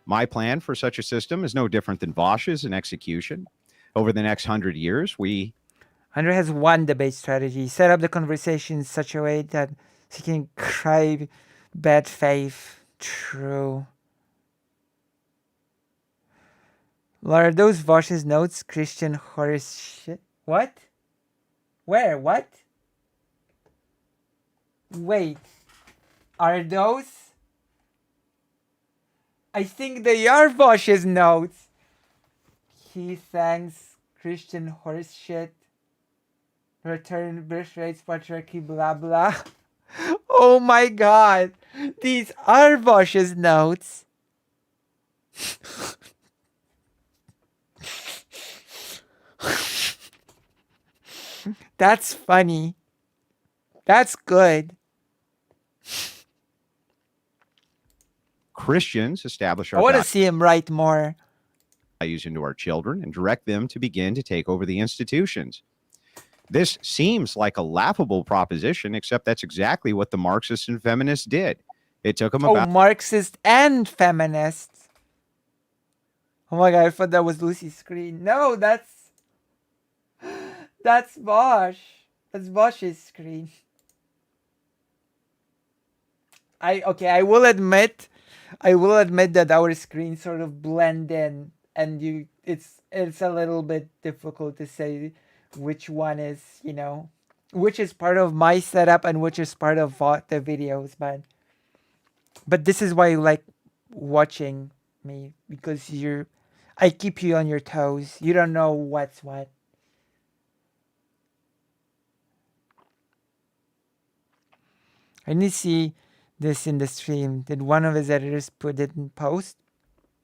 My plan for such a system is no different than Vaush's in execution. Over the next 100 years, Andrew has one debate strategy. Set up the conversation in such a way that he can cry bad faith. True. Are those Vaush's notes Christian horse shit? What? Where? What? Wait. Are those? I think they are Vaush's notes. He thanks Christian horse shit. Return birth rates, patriarchy, blah blah. Oh my God. These are Vaush's notes. That's funny. That's good. Christians establish our I want to see him write more values into our children and direct them to begin to take over the institutions. This seems like a laughable proposition, except that's exactly what the Marxists and feminists did. It took them about... Marxist and feminists. Oh my God, I thought that was Lucy's screen. No, that's Vaush. That's Vaush's screen. I will admit that our screens sort of blend in, and it's a little bit difficult to say which one is, which is part of my setup and which is part of the videos, but this is why you like watching me, because I keep you on your toes. You don't know what's what. I need to see this in the stream. Did one of his editors put it in post?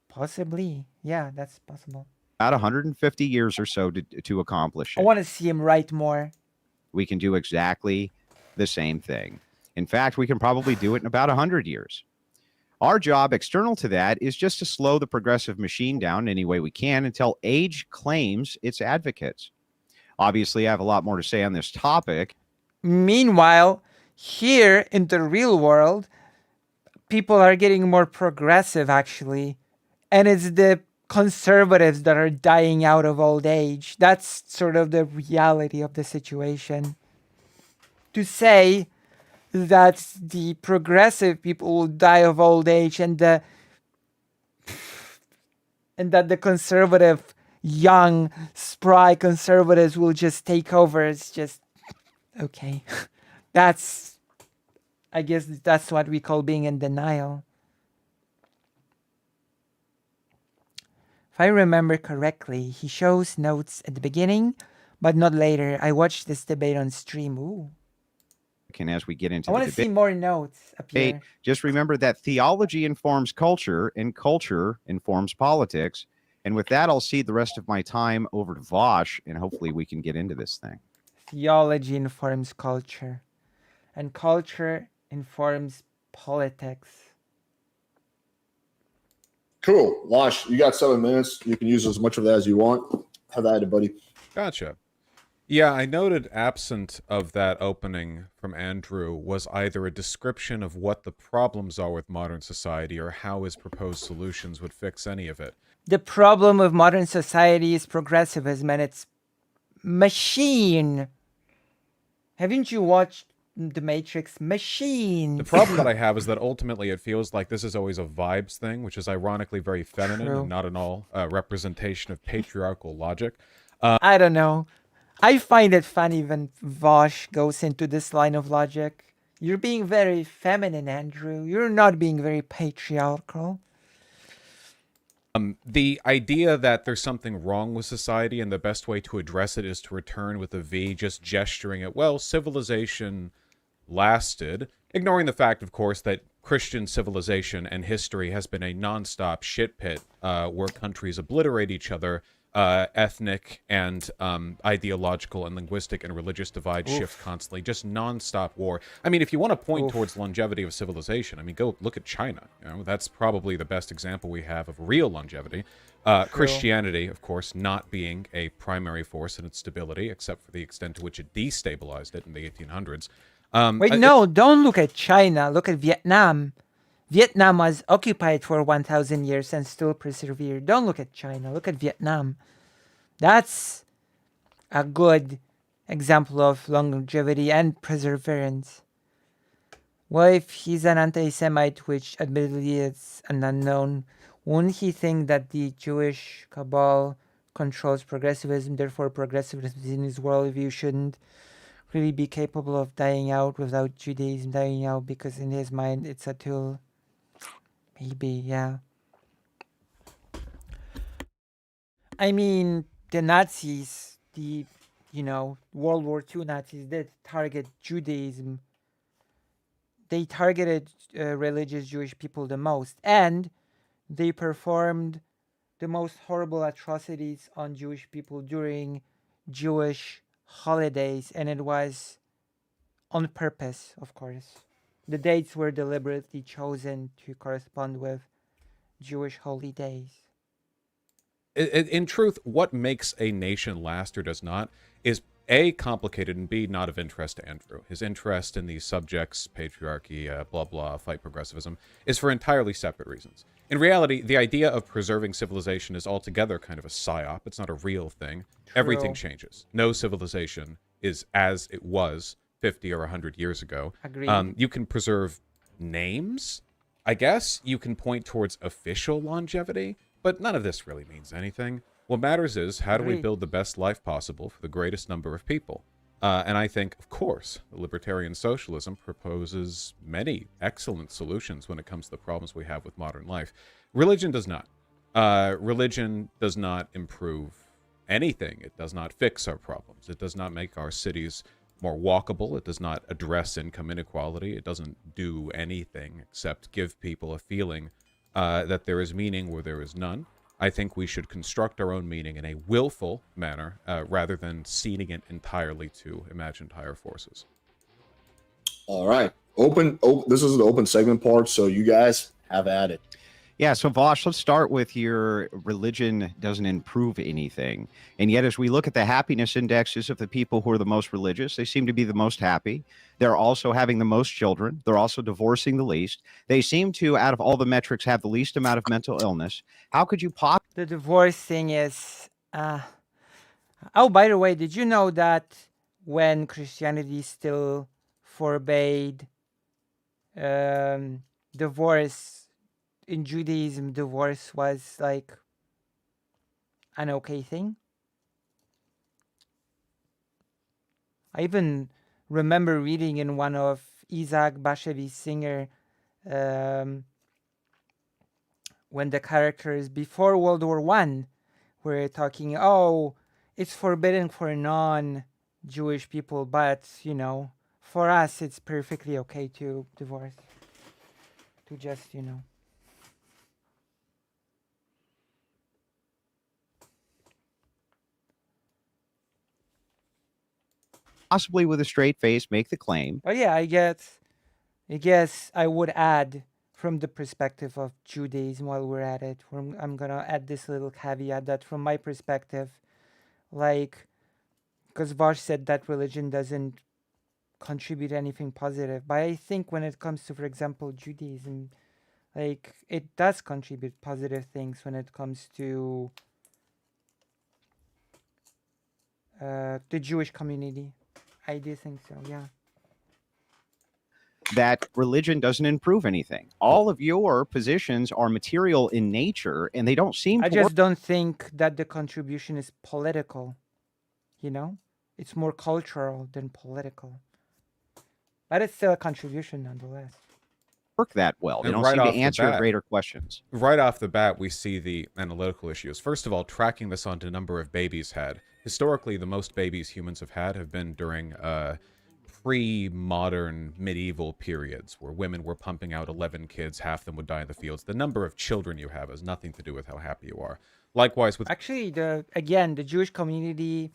Possibly. Yeah, that's possible. About 150 years or so to accomplish I it. want to see him write more. We can do exactly the same thing. In fact, we can probably do it in about 100 years. Our job external to that is just to slow the progressive machine down any way we can until age claims its advocates. Obviously, I have a lot more to say on this topic. Meanwhile, here in the real world, people are getting more progressive, actually. And it's the conservatives that are dying out of old age. That's sort of the reality of the situation. To say that the progressive people will die of old age and that the conservative, young, spry conservatives will just take over, it's just okay. I guess that's what we call being in denial. If I remember correctly, he shows notes at the beginning, but not later. I watched this debate on stream. Ooh. And as we get into I want to see more notes appear. Just remember that theology informs culture and culture informs politics. And with that, I'll cede the rest of my time over to Vaush, and hopefully we can get into this thing. Theology informs culture, and culture informs politics. Cool. Vaush, you got 7 minutes. You can use as much of that as you want. Have at it, buddy. Gotcha. Yeah, I noted absent of that opening from Andrew was either a description of what the problems are with modern society or how his proposed solutions would fix any of it. The problem with modern society is progressivism and its machine. Haven't you watched The Matrix? Machine. The problem that I have is that ultimately it feels like this is always a vibes thing, which is ironically very feminine and not at all a representation of patriarchal logic. I don't know. I find it funny when Vaush goes into this line of logic. You're being very feminine, Andrew. You're not being very patriarchal. The idea that there's something wrong with society and the best way to address it is to return with a V, just gesturing at, well, civilization lasted, ignoring the fact, of course, that Christian civilization and history has been a nonstop shit pit where countries obliterate each other, ethnic and ideological and linguistic and religious divides shift constantly, just nonstop war. I mean, if you want to point towards longevity of civilization, I mean, go look at China. You know, that's probably the best example we have of real longevity. Christianity, of course, not being a primary force in its stability, except for the extent to which it destabilized it in the 1800s. Wait, no, don't look at China. Look at Vietnam. Vietnam was occupied for 1,000 years and still persevered. Don't look at China. Look at Vietnam. That's a good example of longevity and perseverance. Well, if he's an anti-Semite, which admittedly is an unknown, won't he think that the Jewish cabal controls progressivism, therefore progressivism in his worldview shouldn't really be capable of dying out without Judaism dying out, because in his mind it's a tool? Maybe, yeah. I mean, the Nazis, World War II Nazis did target Judaism. They targeted religious Jewish people the most, and they performed the most horrible atrocities on Jewish people during Jewish holidays, and it was on purpose, of course. The dates were deliberately chosen to correspond with Jewish holy days. In truth, what makes a nation last or does not is A, complicated, and B, not of interest to Andrew. His interest in these subjects, patriarchy, blah, blah, fight progressivism, is for entirely separate reasons. In reality, the idea of preserving civilization is altogether kind of a psyop. It's not a real thing. True. Everything changes. No civilization is as it was 50 or 100 years ago. Agreed. You can preserve names, I guess. You can point towards official longevity, but none of this really means anything. What matters is, how do we build the best life possible for the greatest number of people? And I think, of course, libertarian socialism proposes many excellent solutions when it comes to the problems we have with modern life. Religion does not. Religion does not improve anything. It does not fix our problems. It does not make our cities more walkable. It does not address income inequality. It doesn't do anything except give people a feeling that there is meaning where there is none. I think we should construct our own meaning in a willful manner rather than ceding it entirely to imagined higher forces. All right. Open. This is the open segment part, so you guys have at it. Yeah, so Vaush, let's start with your religion doesn't improve anything. And yet, as we look at the happiness indexes of the people who are the most religious, they seem to be the most happy. They're also having the most children. They're also divorcing the least. They seem to, out of all the metrics, have the least amount of mental illness. How could you pop? The divorce thing is... oh, by the way, did you know that when Christianity still forbade divorce, in Judaism, divorce was like an okay thing? I even remember reading in one of Isaac Bashevis' Singer when the characters before World War I were talking, oh, it's forbidden for non-Jewish people, but, you know, for us, it's perfectly okay to divorce. To just, you know. Possibly with a straight face, make the claim. But yeah, I guess I would add from the perspective of Judaism while we're at it. I'm going to add this little caveat that from my perspective, like, because Vaush said that religion doesn't contribute anything positive. But I think when it comes to, for example, Judaism, like, it does contribute positive things when it comes to the Jewish community. I do think so, yeah. That religion doesn't improve anything. All of your positions are material in nature, and they don't seem I to just work. don't think that the contribution is political, you know? It's more cultural than political. But it's still a contribution nonetheless. Work that well. They And don't right seem to off the answer bat- greater questions. Right off the bat, we see the analytical issues. First of all, tracking this onto number of babies had. Historically, the most babies humans have been during pre-modern medieval periods where women were pumping out 11 kids, half them would die in the fields. The number of children you have has nothing to do with how happy you are. Likewise with... Actually, the Jewish community,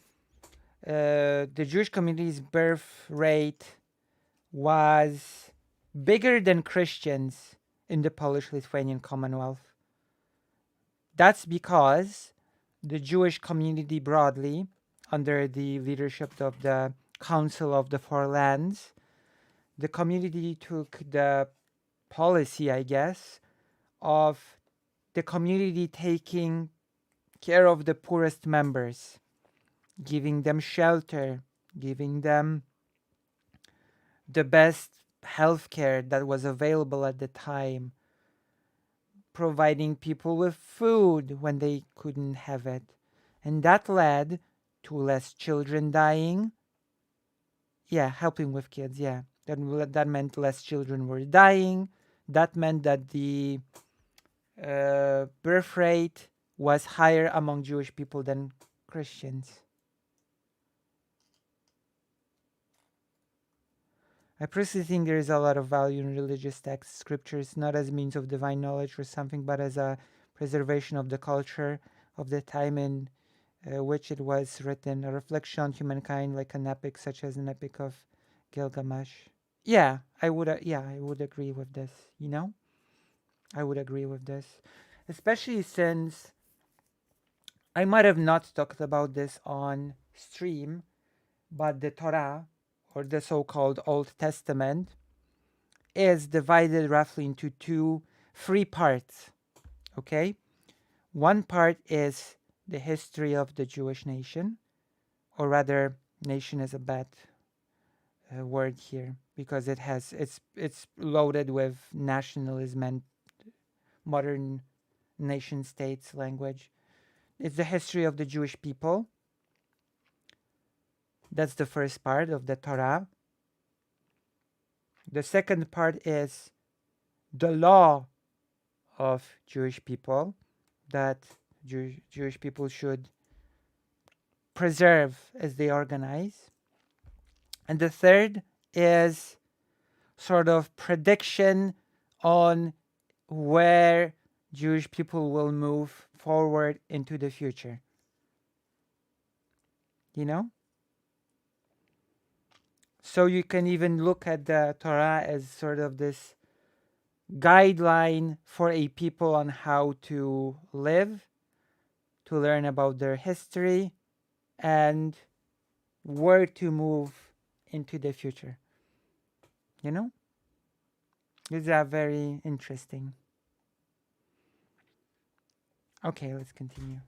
the Jewish community's birth rate was bigger than Christians in the Polish-Lithuanian Commonwealth. That's because the Jewish community broadly, under the leadership of the Council of the Four Lands, the community took the policy, I guess, of the community taking care of the poorest members, giving them shelter, giving them the best healthcare that was available at the time, providing people with food when they couldn't have it. And that led to less children dying. Yeah, helping with kids, yeah. That meant less children were dying. That meant that the birth rate was higher among Jewish people than Christians. I personally think there is a lot of value in religious texts, scriptures, not as means of divine knowledge or something, but as a preservation of the culture of the time in which it was written, a reflection on humankind, like an epic such as an epic of Gilgamesh. Yeah, I would agree with this, you know? I would agree with this. Especially since I might have not talked about this on stream, but the Torah, or the so-called Old Testament, is divided roughly into three parts, okay? One part is the history of the Jewish nation, or rather, nation is a bad word here, because it's loaded with nationalism and modern nation states language. It's the history of the Jewish people. That's the first part of the Torah. The second part is the law of Jewish people that Jewish people should preserve as they organize. And the third is sort of prediction on where Jewish people will move forward into the future. You know? So you can even look at the Torah as sort of this guideline for a people on how to live, to learn about their history, and where to move into the future. You know? These are very interesting. Okay, let's continue.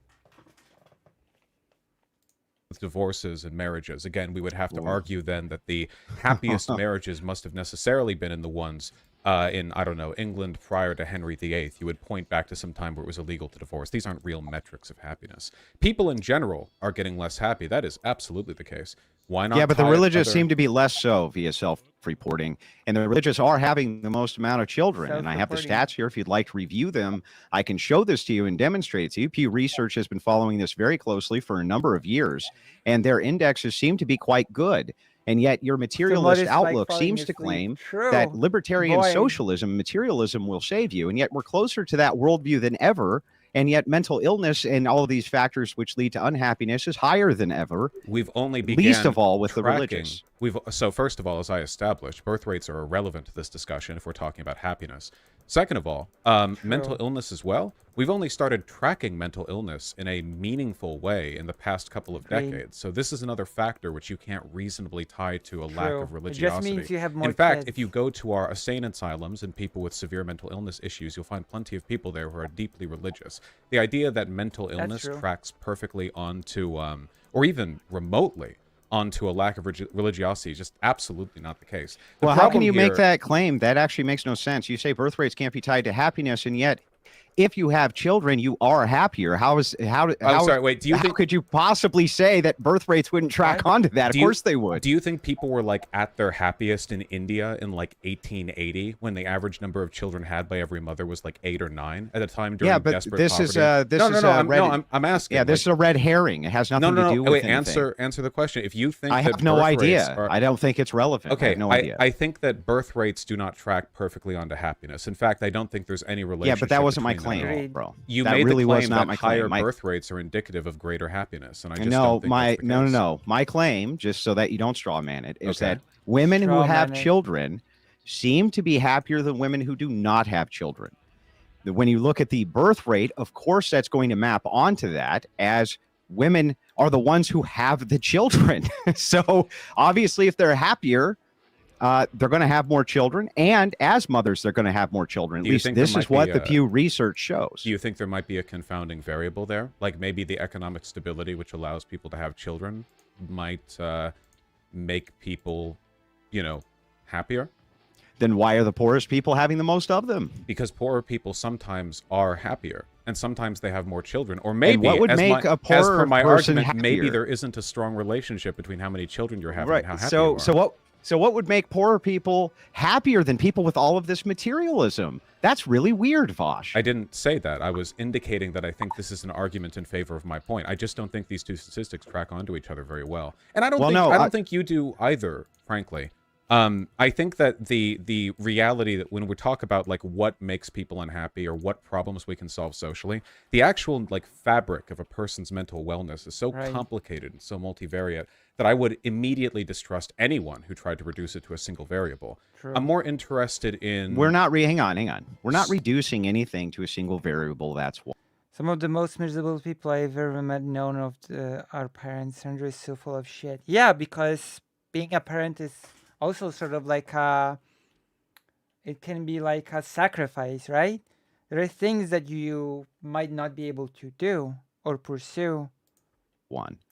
With divorces and marriages, again, we would have to argue then that the happiest marriages must have necessarily been in the ones in, I don't know, England prior to Henry VIII. You would point back to some time where it was illegal to divorce. These aren't real metrics of happiness. People in general are getting less happy. That is absolutely the case. Why not? Yeah, but the religious seem to be less so via self-reporting, and the religious are having the most amount of children. And I have the stats here. If you'd like to review them, I can show this to you and demonstrate it to you. Pew Research has been following this very closely for a number of years, and their indexes seem to be quite good. And yet your materialist outlook seems to claim that libertarian socialism, materialism will save you. And yet we're closer to that worldview than ever. And yet mental illness and all of these factors which lead to unhappiness is higher than ever. We've only began least of all with the religious. So first of all, as I established, birth rates are irrelevant to this discussion if we're talking about happiness. Second of all, mental illness as well. We've only started tracking mental illness in a meaningful way in the past couple of decades. So this is another factor which you can't reasonably tie to a lack of religiosity. It just means you have more in fact, kids. if you go to our insane asylums and people with severe mental illness issues, you'll find plenty of people there who are deeply religious. The idea that mental illness tracks perfectly onto, or even remotely, onto a lack of religiosity is just absolutely not the case. Well, how can you make that claim? That actually makes no sense. You say birth rates can't be tied to happiness, and yet if you have children, you are happier. How could you possibly say that birth rates wouldn't track onto that? Of course they would. Do you think people were like at their happiest in India in like 1880 when the average number of children had by every mother was like 8 or 9 at a time during desperate poverty? I'm asking. Yeah, this is a red herring. It has nothing to do with anything. Answer the question. If you think I have no idea. I don't think it's relevant. Okay, I have no idea. I think that birth rates do not track perfectly onto happiness. In fact, I don't think there's any relationship. Yeah, but that wasn't my claim, bro. You made the claim that higher birth rates are indicative of greater happiness, and I just don't think that's the case. No. My claim, just so that you don't straw man it, is that women who have children seem to be happier than women who do not have children. When you look at the birth rate, of course, that's going to map onto that, as women are the ones who have the children. So obviously, if they're happier, they're going to have more children, and as mothers, they're going to have more children. At least this is what the Pew Research shows. Do you think there might be a confounding variable there? Like maybe the economic stability, which allows people to have children, might make people, happier? Then why are the poorest people having the most of them? Because poorer people sometimes are happier, and sometimes they have more children. Or maybe, what would make a poorer as per my person argument, maybe happier? there isn't a strong relationship between how many children you're having and how happy you are. So what would make poorer people happier than people with all of this materialism? That's really weird, Vaush. I didn't say that. I was indicating that I think this is an argument in favor of my point. I just don't think these two statistics track onto each other very well. And I don't think you do either, frankly. I think that the reality that when we talk about like what makes people unhappy or what problems we can solve socially, the actual like fabric of a person's mental wellness is so complicated and so multivariate that I would immediately distrust anyone who tried to reduce it to a single variable. True. I'm more interested in... hang on. We're not reducing anything to a single variable, that's why. Some of the most miserable people I've ever known of are parents. Sandra is so full of shit. Yeah, because being a parent is also sort of like it can be like a sacrifice, right? There are things that you might not be able to do or pursue.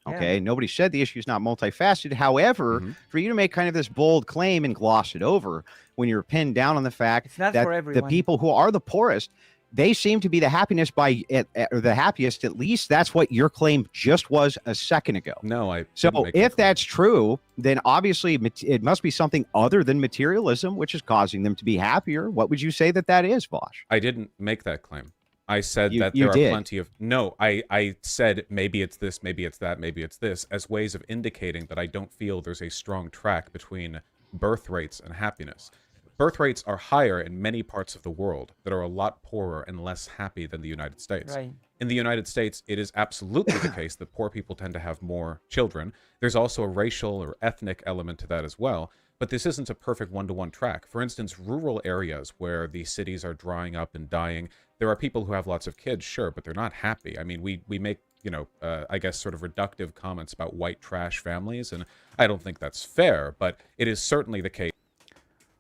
Okay, nobody said the issue is not multifaceted. However, for you to make kind of this bold claim and gloss it over when you're pinned down on the fact that the people who are the poorest, they seem to be the happiest, at least that's what your claim just was a second ago. No, So if that's true, then obviously it must be something other than materialism, which is causing them to be happier. What would you say that is, Vaush? I didn't make that claim. I said that there are plenty of... No, I said maybe it's this, maybe it's that, maybe it's this, as ways of indicating that I don't feel there's a strong track between birth rates and happiness. Birth rates are higher in many parts of the world that are a lot poorer and less happy than the United States. Right. In the United States, it is absolutely the case that poor people tend to have more children. There's also a racial or ethnic element to that as well. But this isn't a perfect one-to-one track. For instance, rural areas where the cities are drying up and dying, there are people who have lots of kids, sure, but they're not happy. I mean, we make, I guess sort of reductive comments about white trash families, and I don't think that's fair, but it is certainly the case.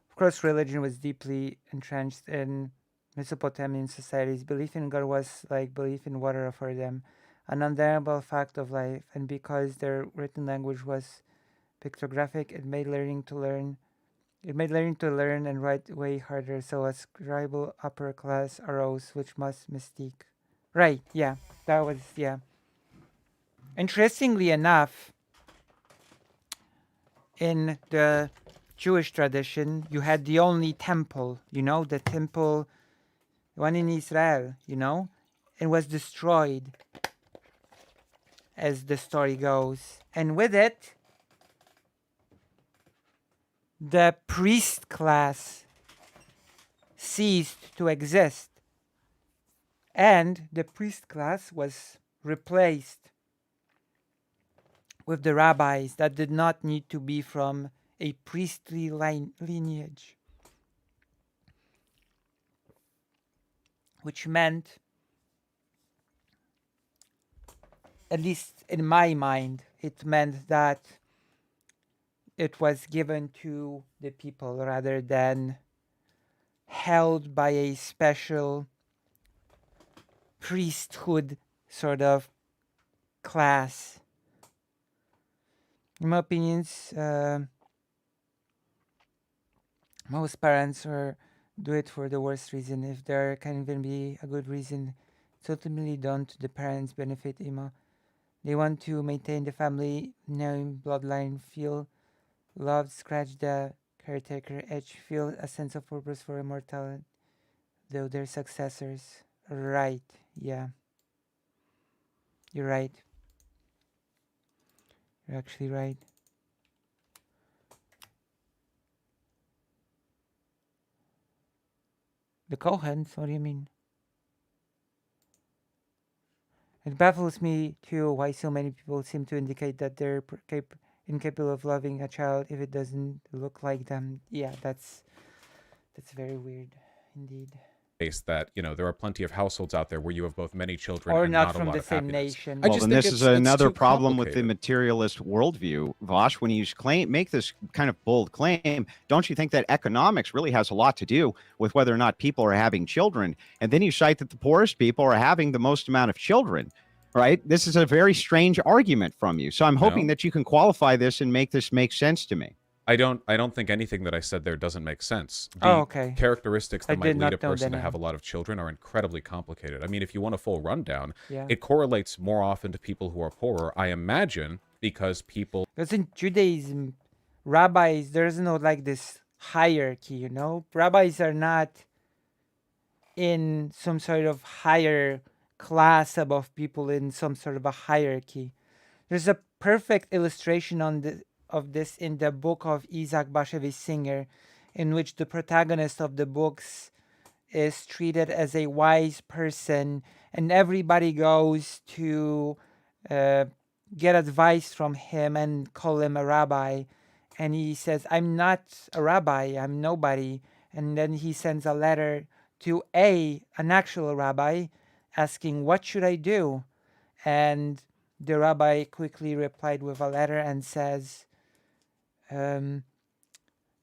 Of course, religion was deeply entrenched in Mesopotamian societies. Belief in God was like belief in water for them, an undeniable fact of life, and because their written language was pictographic, it made learning to learn and write way harder, so a scribal upper class arose, which must mystique. Right, yeah, that was, yeah. Interestingly enough, in the Jewish tradition, you had the only temple, the temple, one in Israel, it was destroyed, as the story goes. And with it, the priest class ceased to exist. And the priest class was replaced with the rabbis that did not need to be from a priestly lineage. Which meant, at least in my mind, it meant that it was given to the people rather than held by a special priesthood sort of class. In my opinions, most parents do it for the worst reason. If there can even be a good reason, it's ultimately done to the parents' benefit. They want to maintain the family name, bloodline, feel loved, scratch the caretaker edge, feel a sense of purpose for immortality, though their successors. Right, yeah. You're right. You're actually right. The Kohens, what do you mean? It baffles me too why so many people seem to indicate that they're incapable of loving a child if it doesn't look like them. Yeah, that's very weird indeed. That there are plenty of households out there where you have both many children or and not a from lot the of same happiness. nation. Well, then this is another problem with the materialist worldview, Vaush. When you make this kind of bold claim, don't you think that economics really has a lot to do with whether or not people are having children? And then you cite that the poorest people are having the most amount of children, right? This is a very strange argument from you. So I'm hoping that you can qualify this and make this make sense to me. I don't think anything that I said there doesn't make sense. The okay. Characteristics that might lead a person to have a lot of children are incredibly complicated. I mean, if you want a full rundown, it correlates more often to people who are poorer, I imagine, because people... Because in Judaism, rabbis, there's no like this hierarchy, Rabbis are not in some sort of higher class above people in some sort of a hierarchy. There's a perfect illustration of this in the book of Isaac Bashevis Singer, in which the protagonist of the books is treated as a wise person, and everybody goes to get advice from him and call him a rabbi. And he says, I'm not a rabbi, I'm nobody. And then he sends a letter to an actual rabbi asking, what should I do? And the rabbi quickly replied with a letter and says,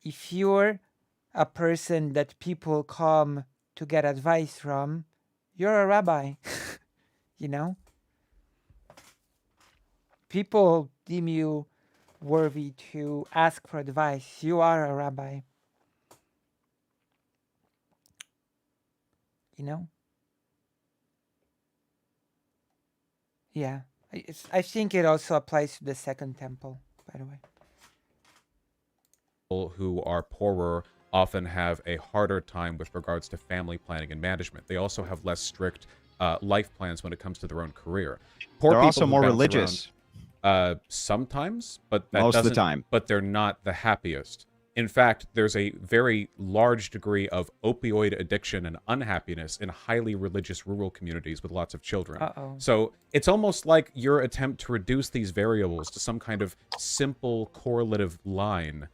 if you're a person that people come to get advice from, you're a rabbi. People deem you worthy to ask for advice. You are a rabbi. Yeah. I think it also applies to the Second Temple, by the way. People who are poorer often have a harder time with regards to family planning and management. They also have less strict life plans when it comes to their own career. They're also more religious. Sometimes, but that most of the time. But they're not the happiest. In fact, there's a very large degree of opioid addiction and unhappiness in highly religious rural communities with lots of children. So it's almost like your attempt to reduce these variables to some kind of simple correlative line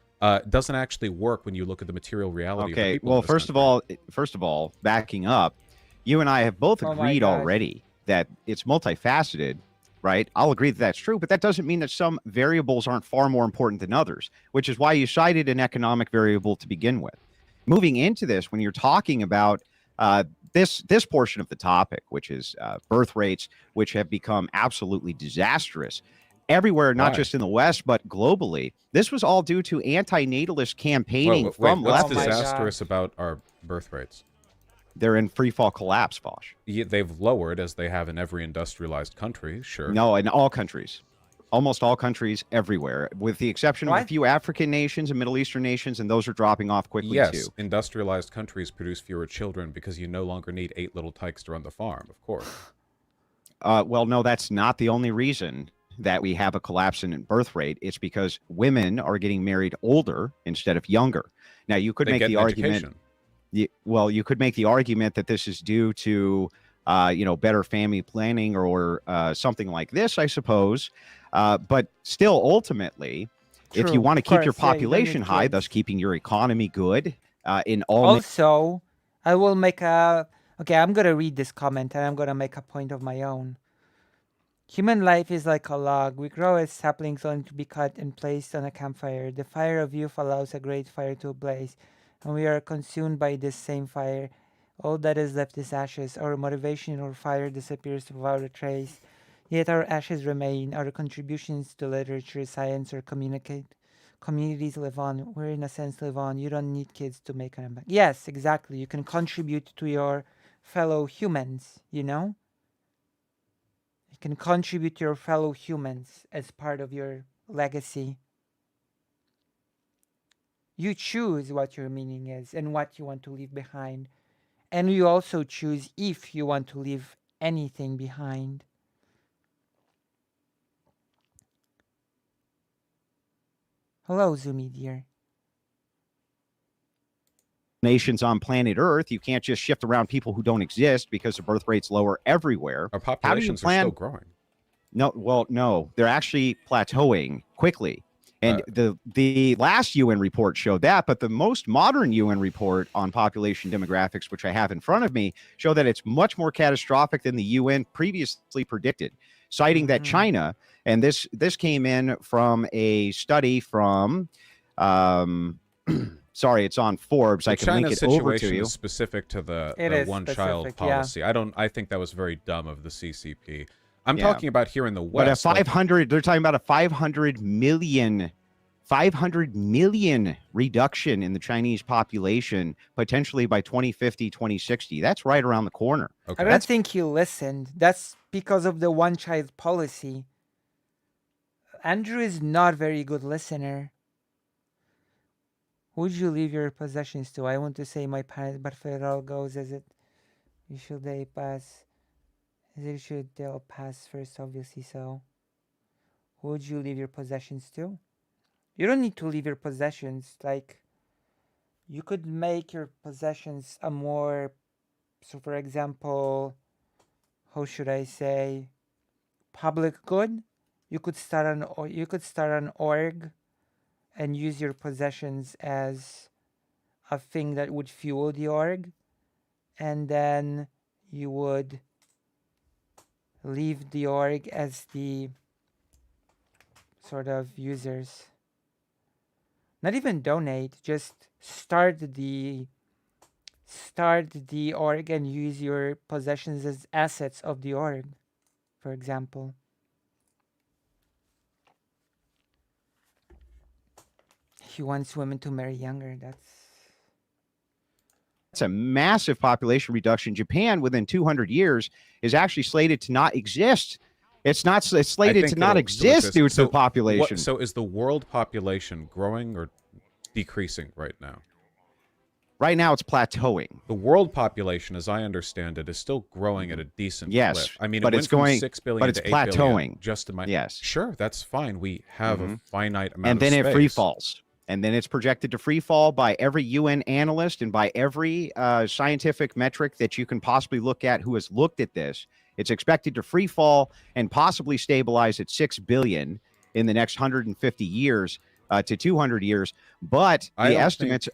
doesn't actually work when you look at the material reality of the people. Well, first of all, backing up, you and I have both agreed already that it's multifaceted. Right? I'll agree that that's true, but that doesn't mean that some variables aren't far more important than others, which is why you cited an economic variable to begin with. Moving into this, when you're talking about this portion of the topic, which is birth rates, which have become absolutely disastrous everywhere, not just in the West, but globally, this was all due to anti-natalist campaigning from what's leftists. disastrous about our birth rates? They're in free fall collapse, Vaush. Yeah, they've lowered, as they have in every industrialized country, sure. No, in all countries. Almost all countries everywhere, with the exception of a few African nations and Middle Eastern nations, and those are dropping off quickly too. Yes, industrialized countries produce fewer children because you no longer need 8 little tykes to run the farm, of course. Well, no, that's not the only reason that we have a collapse in birth rate. It's because women are getting married older instead of younger. Now, you could make the argument... Well, you could make the argument that this is due to, better family planning or something like this, I suppose. But still, ultimately, if you want to keep your population high, thus keeping your economy good, in all. Also, I will make a. Okay, I'm gonna read this comment and I'm gonna make a point of my own. Human life is like a log. We grow as saplings only to be cut and placed on a campfire. The fire of youth allows a great fire to blaze, and we are consumed by this same fire. All that is left is ashes. Our motivation or fire disappears without a trace. Yet our ashes remain. Our contributions to literature, science, or communities live on. We, in a sense, live on. You don't need kids to make an impact. Yes, exactly. You can contribute to your fellow humans, you know? You can contribute to your fellow humans as part of your legacy. You choose what your meaning is and what you want to leave behind. And you also choose if you want to leave anything behind. Hello, Zumi dear. Nations on planet Earth, you can't just shift around people who don't exist because the birth rate's lower everywhere. Our populations are still growing. No, they're actually plateauing quickly. And the last UN report showed that, but the most modern UN report on population demographics, which I have in front of me, show that it's much more catastrophic than the UN previously predicted, citing that China, and this came in from a study from, sorry, it's on Forbes. I can link it over to you. Is specific to the one-child policy. Yeah. I think that was very dumb of the CCP. I'm talking about here in the West. But they're talking about a 500 million reduction in the Chinese population, potentially by 2050, 2060. That's right around the corner. Okay. I don't think you listened. That's because of the one-child policy. Andrew is not a very good listener. Who would you leave your possessions to? I want to say my parents, but if it all goes as it should, they pass. They'll pass first, obviously, so. Who would you leave your possessions to? You don't need to leave your possessions. Like, you could make your possessions a more, so for example, how should I say, public good? You could start an org and use your possessions as a thing that would fuel the org, and then you would leave the org as the sort of users. Not even donate, just start the org and use your possessions as assets of the org, for example. He wants women to marry younger. That's a massive population reduction. Japan, within 200 years, is actually slated to not exist. It's slated to not exist due to the population. So is the world population growing or decreasing right now? Right now, it's plateauing. The world population, as I understand it, is still growing at a decent clip. I mean, but it it's went going, from 6 billion but it's to 8 plateauing. billion just in my yes. Sure, that's fine. We have a finite amount and of then space. It free falls. And then it's projected to free fall by every UN analyst and by every scientific metric that you can possibly look at who has looked at this. It's expected to free fall and possibly stabilize at 6 billion in the next 150 years to 200 years. But the estimates,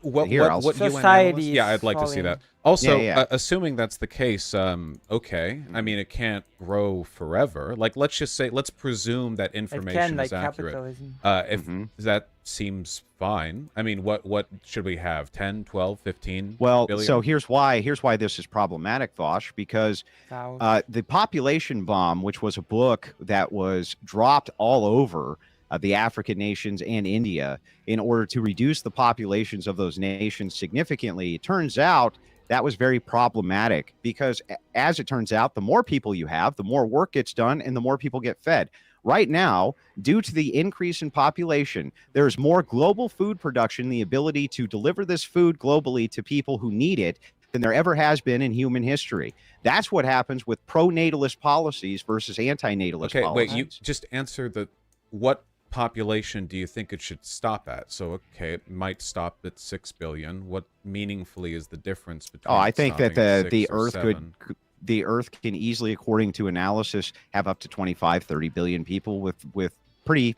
what society, yeah, I'd like to see that. Also, Yeah. Assuming that's the case, okay. I mean, it can't grow forever. Like, let's just say, let's presume that information is accurate. Capitalism. If that seems fine. I mean, what should we have? 10, 12, 15 Well, billion? so here's why this is problematic, Vaush, because the Population Bomb, which was a book that was dropped all over the African nations and India in order to reduce the populations of those nations significantly, it turns out that was very problematic because, as it turns out, the more people you have, the more work gets done and the more people get fed. Right now, due to the increase in population, there's more global food production, the ability to deliver this food globally to people who need it than there ever has been in human history. That's what happens with pro-natalist policies versus anti-natalist policies. Wait, you just answered what population do you think it should stop at? So, okay, it might stop at 6 billion. What meaningfully is the difference between I think that the Earth 7? The Earth can easily, according to analysis, have up to 25, 30 billion people with pretty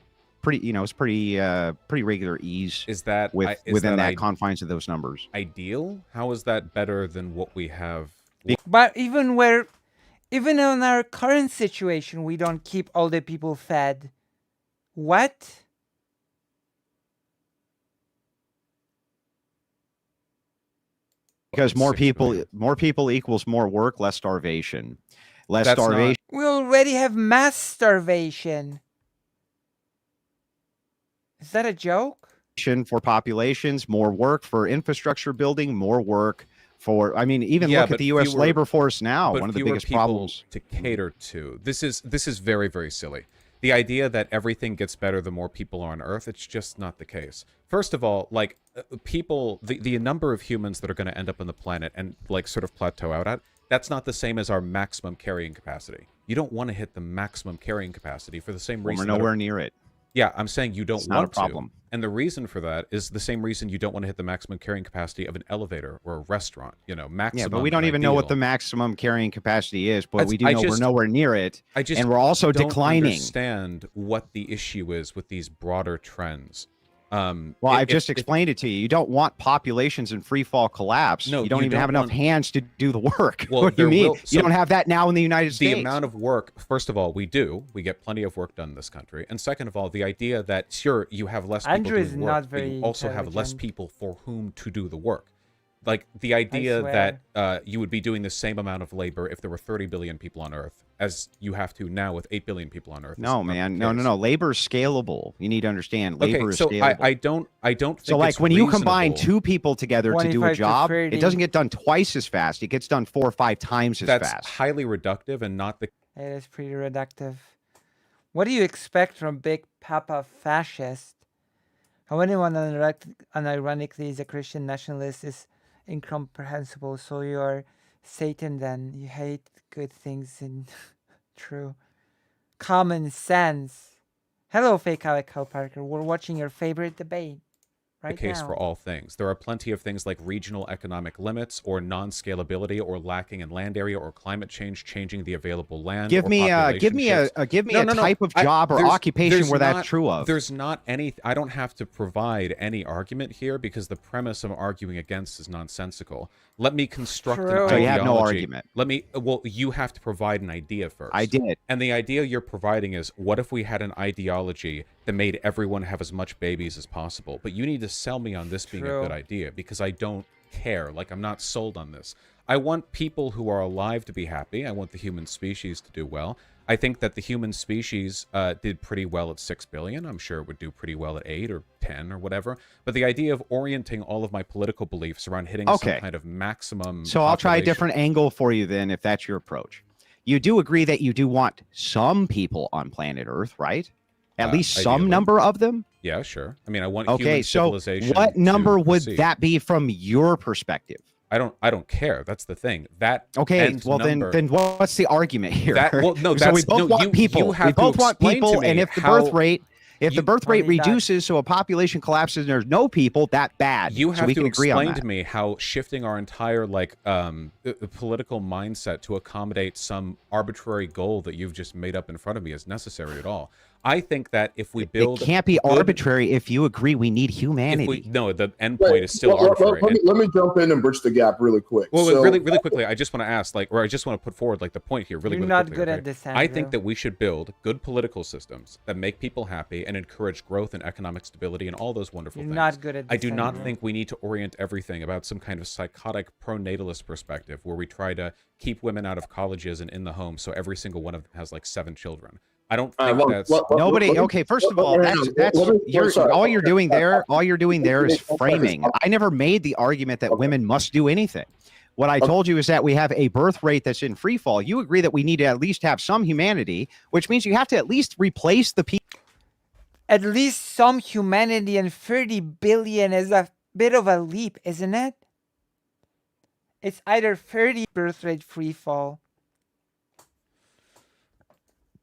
regular ease. Is that within that confines of those numbers? Ideal? How is that better than what we have? But even in our current situation, we don't keep all the people fed. What? Because more people equals more work, less starvation. Starvation. We already have mass starvation. Is that a joke? For populations, more work for infrastructure building, more work for, I mean, even look at the U.S. labor force now. One of the biggest problems to cater to. This is very, very silly. The idea that everything gets better the more people are on Earth, it's just not the case. First of all, like, people, the number of humans that are going to end up on the planet and, like, sort of plateau out at, that's not the same as our maximum carrying capacity. You don't want to hit the maximum carrying capacity for the same reason. We're nowhere near it. Yeah, I'm saying you don't want to. Problem. And the reason for that is the same reason you don't want to hit the maximum carrying capacity of an elevator or a restaurant. Maximum. Yeah, but we don't even know what the maximum carrying capacity is, but we do know we're nowhere near it. And we're also declining. Understand what the issue is with these broader trends. I just explained it to you. You don't want populations in free fall collapse. No, you don't even have enough hands to do the work. Well, what do you mean? You don't have that now in the United States. The amount of work, first of all, we get plenty of work done in this country. And second of all, the idea that, sure, you have less people doing work, but you also have less people for whom to do the work. Like, the idea that you would be doing the same amount of labor if there were 30 billion people on Earth as you have to now with 8 billion people on Earth. No, man. No. Labor is scalable. You need to understand. Labor is scalable. I don't think so. Like, when you combine two people together to do a job, 30. it doesn't get done twice as fast. It gets done 4 or 5 times as fast. That's highly reductive and not the... It is pretty reductive. What do you expect from Big Papa Fascist? How anyone unironically is a Christian nationalist is incomprehensible. So you're Satan then. You hate good things and true. Common sense. Hello, Fake Calico Parker. We're watching your favorite debate right the case now. For all things. There are plenty of things like regional economic limits or non-scalability or lacking in land area or climate change changing the available land. Give me a type of job or occupation where that's true of. There's not any. I don't have to provide any argument here because the premise I'm arguing against is nonsensical. Let me construct an ideology. So you have no argument. Well, you have to provide an idea first. I did. And the idea you're providing is, what if we had an ideology that made everyone have as much babies as possible? But you need to sell me on this being a good idea because I don't care. Like, I'm not sold on this. I want people who are alive to be happy. I want the human species to do well. I think that the human species did pretty well at 6 billion. I'm sure it would do pretty well at 8 or 10 or whatever. But the idea of orienting all of my political beliefs around hitting some kind of maximum So I'll try a different angle for you then, if that's your approach. You do agree that you do want some people on planet Earth, right? At least some ideally. Number of them? Yeah, sure. I mean, I want human civilization. So what number would that be from your perspective? I don't care. That's the thing. That then what's the argument here? So we both want people. We both want people, and if the birth rate If the birth rate reduces so a population collapses and there's no people, that bad. You have so we to can agree on explain that. to me how shifting our entire political mindset to accommodate some arbitrary goal that you've just made up in front of me is necessary at all. I think that if we build, it can't be arbitrary if you agree we need humanity. No, the end point is still arbitrary. Let me jump in and bridge the gap really quick. Well, really quickly, I just want to ask, or I just want to put forward the point here really, You're really not quickly. good at this, I think Andrew. that we should build good political systems that make people happy and encourage growth and economic stability and all those wonderful things. You're not good at this, I do not Andrew. think we need to orient everything about some kind of psychotic pro-natalist perspective where we try to keep women out of colleges and in the home so every single one of them has 7 children. I don't think that's nobody. Okay, first of all, all you're doing there. All you're doing there is framing. I never made the argument that women must do anything. What I told you is that we have a birth rate that's in free fall. You agree that we need to at least have some humanity, which means you have to at least replace the people. At least some humanity, and 30 billion is a bit of a leap, isn't it? It's either 30 birth rate free fall.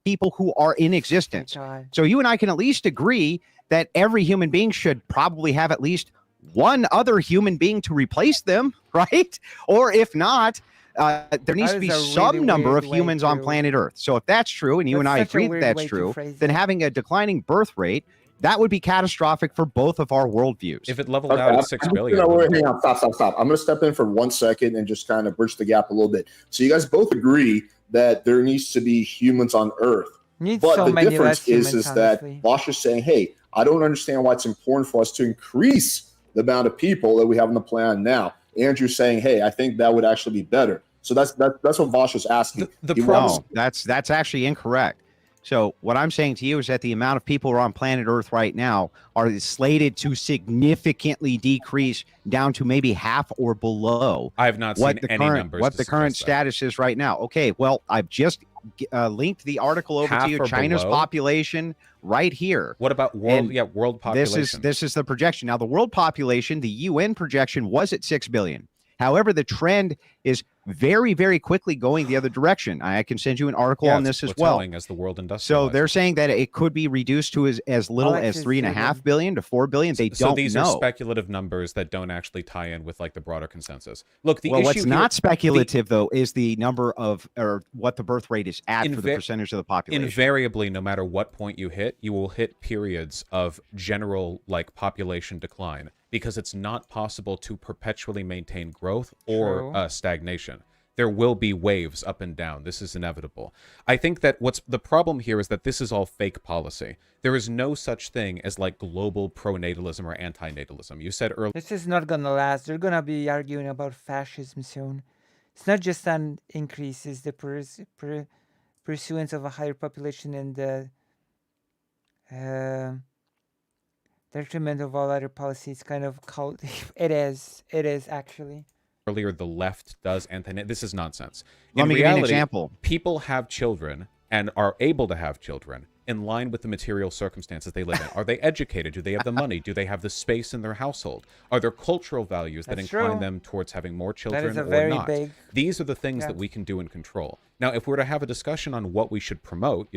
People who are in existence. So you and I can at least agree that every human being should probably have at least one other human being to replace them, right? Or if not, there needs to be some number of humans on planet Earth. So if that's true, and you and I agree that that's true, then having a declining birth rate, that would be catastrophic for both of our worldviews. If it leveled out at 6 billion. Hang on, stop. I'm going to step in for 1 second and just kind of bridge the gap a little bit. So you guys both agree that there needs to be humans on Earth. But the difference is that Vaush is saying, hey, I don't understand why it's important for us to increase the amount of people that we have on the planet now. Andrew's saying, hey, I think that would actually be better. So that's what Vaush is asking. No, that's actually incorrect. So what I'm saying to you is that the amount of people who are on planet Earth right now are slated to significantly decrease down to maybe half or below. I have not seen any numbers. What the current status is right now. Okay, well, I've just linked the article over to you. China's population right here. What about world? World population. This is the projection. Now, the world population, the UN projection was at 6 billion. However, the trend is very, very quickly going the other direction. I can send you an article on this as well. As the world so they're saying that it could be reduced to as little as 3.5 billion to 4 billion. They don't know. So these are speculative numbers that don't actually tie in with the broader consensus. Look, the issue what's not speculative though is the number of or what the birth rate is at for the percentage of the population. Invariably, no matter what point you hit, you will hit periods of general population decline, because it's not possible to perpetually maintain growth or stagnation. There will be waves up and down. This is inevitable. I think that what's the problem here is that this is all fake policy. There is no such thing as global pronatalism or antinatalism. You said earlier. This is not gonna last. They're gonna be arguing about fascism soon. It's not just an increase, it's the pursuance of a higher population and the detriment of all other policies. Kind of it is actually. Earlier, the left does this is nonsense. Let me give you an example. People have children and are able to have children in line with the material circumstances they live in. Are they educated? Do they have the money? Do they have the space in their household? Are there cultural values that incline them towards having more children or not? These are the things that we can do and control. Now, if we're to have a discussion on what we should promote,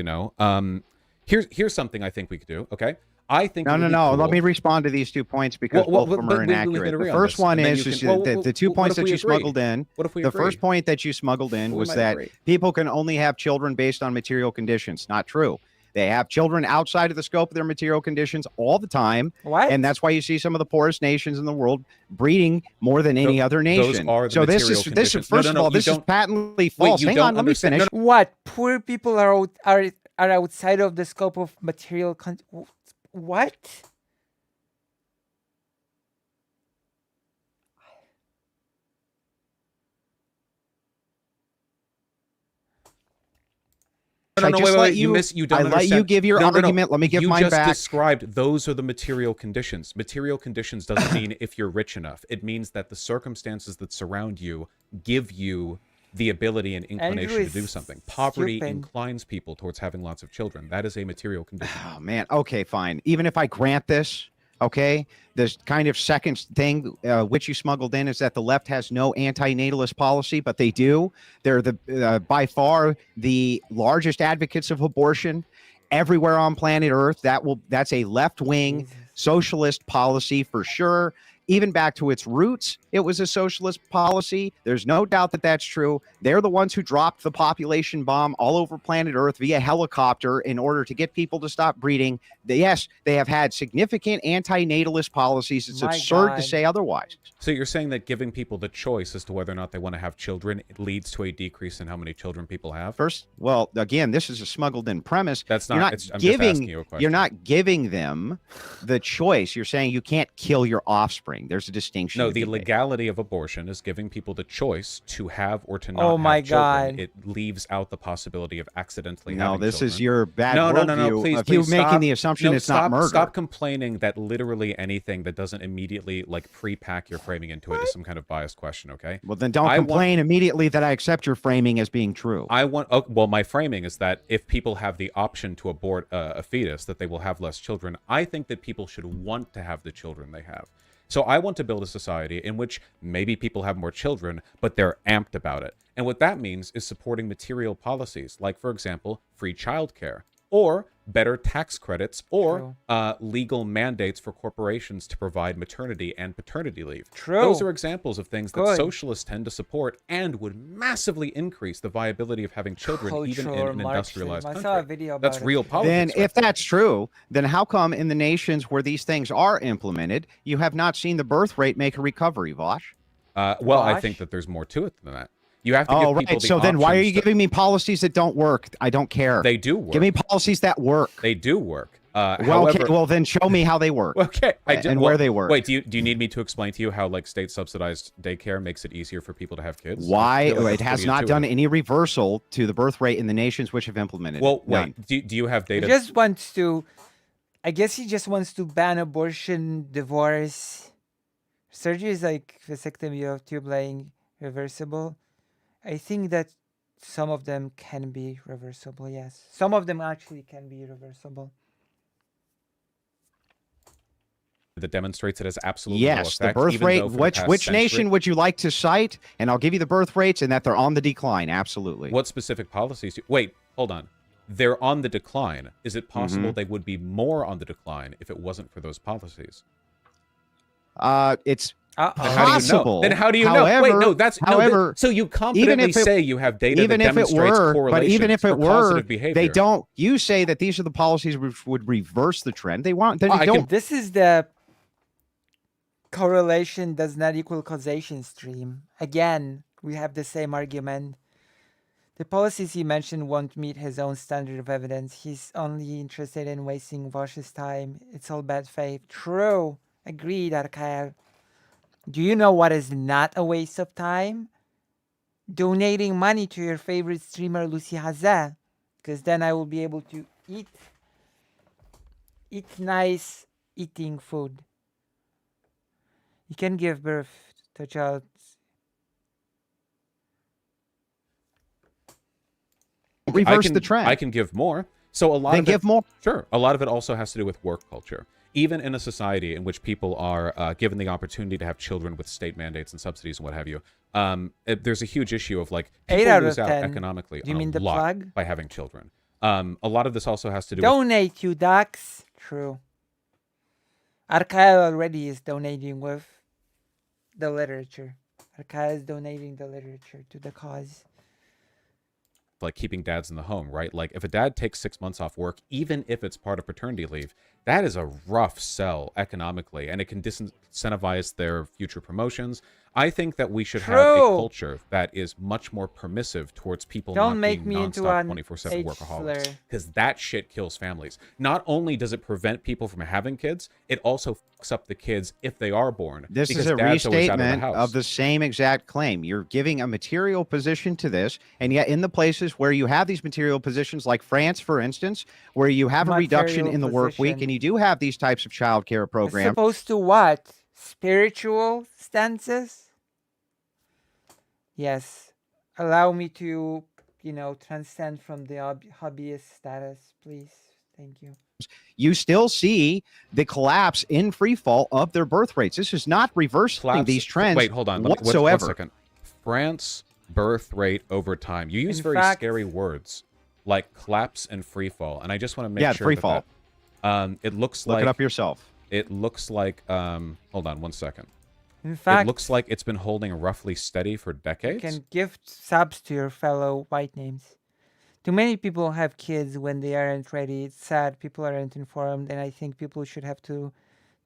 here's something I think we could do, okay? I think no. Cool. Let me respond to these 2 points because both of them are inaccurate. The first one is the 2 points that you smuggled in. What if we agree? The first point that you smuggled in was that people can only have children based on material conditions. Not true. They have children outside of the scope of their material conditions all the time. What? And that's why you see some of the poorest nations in the world breeding more than any other nation. So this is first of all, this is patently false. Hang on, let me finish. What? Poor people are outside of the scope of material what? No, wait. You don't understand. I let you give your argument. Let me give mine back. You just described those are the material conditions. Material conditions doesn't mean if you're rich enough. It means that the circumstances that surround you give you the ability and inclination to do something. Poverty inclines people towards having lots of children. That is a material condition. Oh, man. Okay, fine. Even if I grant this, okay, this kind of second thing which you smuggled in is that the left has no anti-natalist policy, but they do. They're by far the largest advocates of abortion. everywhere on planet Earth. That's a left-wing socialist policy for sure. Even back to its roots, it was a socialist policy. There's no doubt that that's true. They're the ones who dropped the population bomb all over planet Earth via helicopter in order to get people to stop breeding. Yes, they have had significant anti-natalist policies. It's absurd to say otherwise. So you're saying that giving people the choice as to whether or not they want to have children, it leads to a decrease in how many children people have? First, well, again, this is a smuggled-in premise. That's not. I'm just asking you a question. You're not giving them the choice. You're saying you can't kill your offspring. There's a distinction. No, the legality of abortion is giving people the choice to have or to not Oh have my children. God. It leaves out the possibility of accidentally No, having this children. is your bad no, worldview please, of you please making stop. the assumption No, it's stop, not murder. Stop complaining that literally anything that doesn't immediately like pre-pack your framing into it is some kind of biased question, okay? Well, then don't complain immediately that I accept your framing as being true. Well, my framing is that if people have the option to abort a fetus, that they will have less children. I think that people should want to have the children they have. So I want to build a society in which maybe people have more children, but they're amped about it. And what that means is supporting material policies, like, for example, free childcare, or better tax credits, or legal mandates for corporations to provide maternity and paternity leave. True. Those are examples of things that Good. socialists tend to support and would massively increase the viability of having children, even in Cultural an industrialized Marxism. I country. saw a video That's about it. real politics. Then, right if that's true, then how come in the nations where these things are implemented, you have not seen the birth rate make a recovery, Vaush? Well, I Vaush? think that there's more to it than that. You have to give people right. the So then why are options you to- giving me policies that don't work? I don't care. They do work. Give me policies that work. They do work. Well, However, okay, well then show me how they work. okay, I do, and where they work. Wait, do you need me to explain to you how like state subsidized daycare makes it easier for people to have kids? Why I feel like it that's has pretty not done intuitive. any reversal to the birth rate in the nations which have implemented Well, it. None. wait, do you have He data? just wants to. I guess he just wants to ban abortion, divorce. Surgery is like vasectomy of tube laying, reversible. I think that some of them can be reversible. Yes, some of them actually can be reversible. That demonstrates it as absolutely no Yes, the effect, birth even rate. though for the Which past nation century- would you like to cite? And I'll give you the birth rates and that they're on the decline. Absolutely. What specific policies? Wait, hold on. They're on the decline. Is it possible they would be more on the decline if it wasn't for those policies? It's Then how do you know? possible. Then how do you However, know? Wait, no, that's however, so you confidently if it- say you have data even that if it demonstrates were, correlation but even if for it were, positive behavior. they don't. You say that these are the policies which would reverse the trend. They want. They I don't. can- This is the correlation does not equal causation stream. Again, we have the same argument. The policies he mentioned won't meet his own standard of evidence. He's only interested in wasting Vaush's time. It's all bad faith. True. Agreed, Arkaev. Do you know what is not a waste of time? Donating money to your favorite streamer, Lucy Hazeh. Because then I will be able to eat nice eating food. You can give birth to a child. reverse the trend. I can give more. So a lot Then of it, give more. Sure. A lot of it also has to do with work culture. Even in a society in which people are given the opportunity to have children with state mandates and subsidies and what have you, there's a huge issue of like people 8 out lose of out 10. economically Do you on mean a the lot plug? by having children. A lot of this also has to do with Donate, you ducks. True. Arkael already is donating with the literature. Arkael is donating the literature to the cause. like keeping dads in the home, right? Like if a dad takes 6 months off work, even if it's part of paternity leave, that is a rough sell economically, and it can disincentivize their future promotions. I think that we should have a True. culture that is much more permissive towards people Don't not make being me into nonstop an 24/7 age workaholics, slur. because that shit kills families. Not only does it prevent people from having kids, it also fucks up the kids if they are born. This is because a dad's always out restatement house. of the same exact claim. You're giving a material position to this, and yet in the places where you have these material positions, like France, for instance, where you have a reduction Material in the work week, position. and you do have these types of childcare It's programs. supposed to what? Spiritual stances? Yes. Allow me to, transcend from the hobbyist status, please. Thank you. You still see the collapse in free fall of their birth rates. This is not reversing Collapse- these trends Wait, hold on. whatsoever. One second. France birth rate over time. You use In very fact- scary words. like collapse and free fall, and I just want to make Yeah, sure free that fall. it looks Look like it up yourself. It looks like hold on one second. In fact, it looks like it's been holding roughly steady for you decades. can gift subs to your fellow white names. Too many people have kids when they aren't ready. It's sad. People aren't informed, and I think people should have to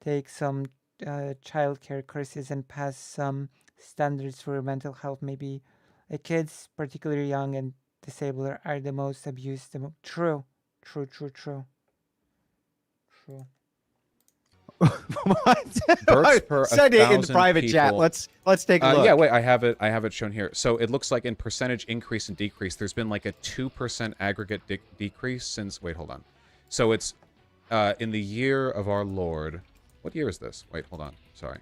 take some childcare courses and pass some standards for mental health. Maybe kids, particularly young and disabled, are the most abused. True. What? Births per Send it in the 1,000 private chat. people. Let's take a look. Yeah, wait, I have it shown here. So it looks like in percentage increase and decrease, there's been like a 2% aggregate decrease since. Wait, hold on. So it's in the year of our Lord. What year is this? Wait, hold on. Sorry.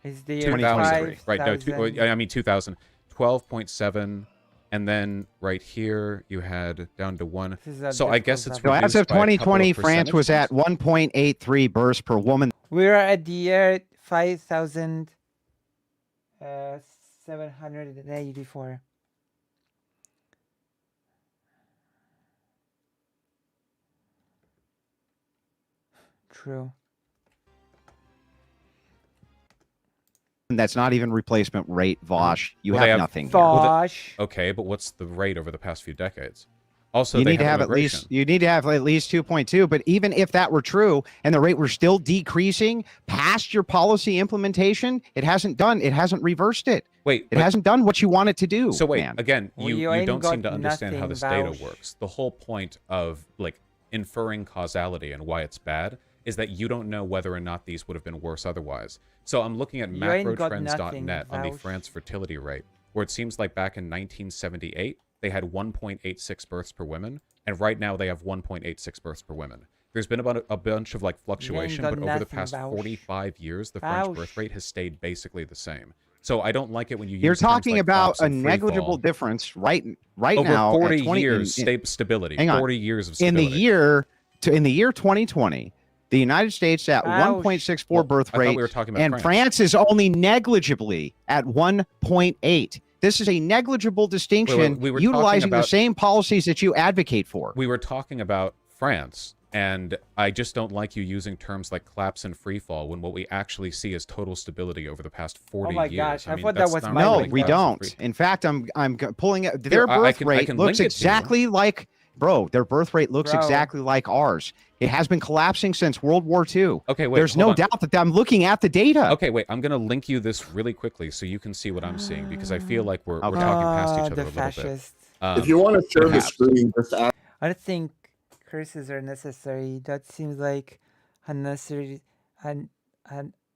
Is the year 2000. Right? No, 2000. I mean 2000. 12.7. And then right here you had down to 1. So I guess it's So as of 2020, France was at 1.83 births per woman. We're at the year 5,784. True. That's not even replacement rate, Vaush. You Well, they have have- nothing. here. Vaush. Okay, but what's the rate over the past few decades? Also, You they need to have at immigration. least 2.2. But even if that were true and the rate were still decreasing past your policy implementation, it hasn't reversed it. Wait, It hasn't done what you want it to do. So wait, man. again, Well, you you ain't don't seem got to understand how nothing, this data Vaush. works. The whole point of like inferring causality and why it's bad is that you don't know whether or not these would have been worse otherwise. So I'm looking at You ain't got macrotrends.net on the nothing, Vaush. France fertility rate, where it seems like back in 1978 they had 1.86 births per woman, and right now they have 1.86 births per woman. There's been about a bunch of like fluctuation, got but over the nothing, past Vaush. 45 years, the French Vaush. birth rate has stayed basically the same. So I don't like it when you use You're terms talking like about collapse a and free negligible fall. difference right Over now. 40 at 20, years stability. hang on. 40 years of in stability. the year 2020, the United States at Ouch. 1.64 Well, birth I thought rate, we were talking about and France. France is only negligibly at 1.8. This is a negligible distinction, we were talking utilizing the about- same policies that you advocate for. We were talking about France, and I just don't like you using terms like collapse and free fall when what we actually see is total stability over the past 40 my years. gosh, I mean, thought that that's was not my No, really we collapse and don't. free- In fact, I'm pulling it. Their I birth can rate link looks it to you. exactly like, bro. Their birth rate looks Bro. exactly like ours. It has been collapsing since World War II. Okay, wait. There's hold no on. doubt that I'm looking at the data. Okay, wait. I'm going to link you this really quickly so you can see what I'm seeing because I feel like we're talking past each other The a little bit. fascist. If you want to share the perhaps. screen, just ask. I don't think curses are necessary. That seems like unnecessary,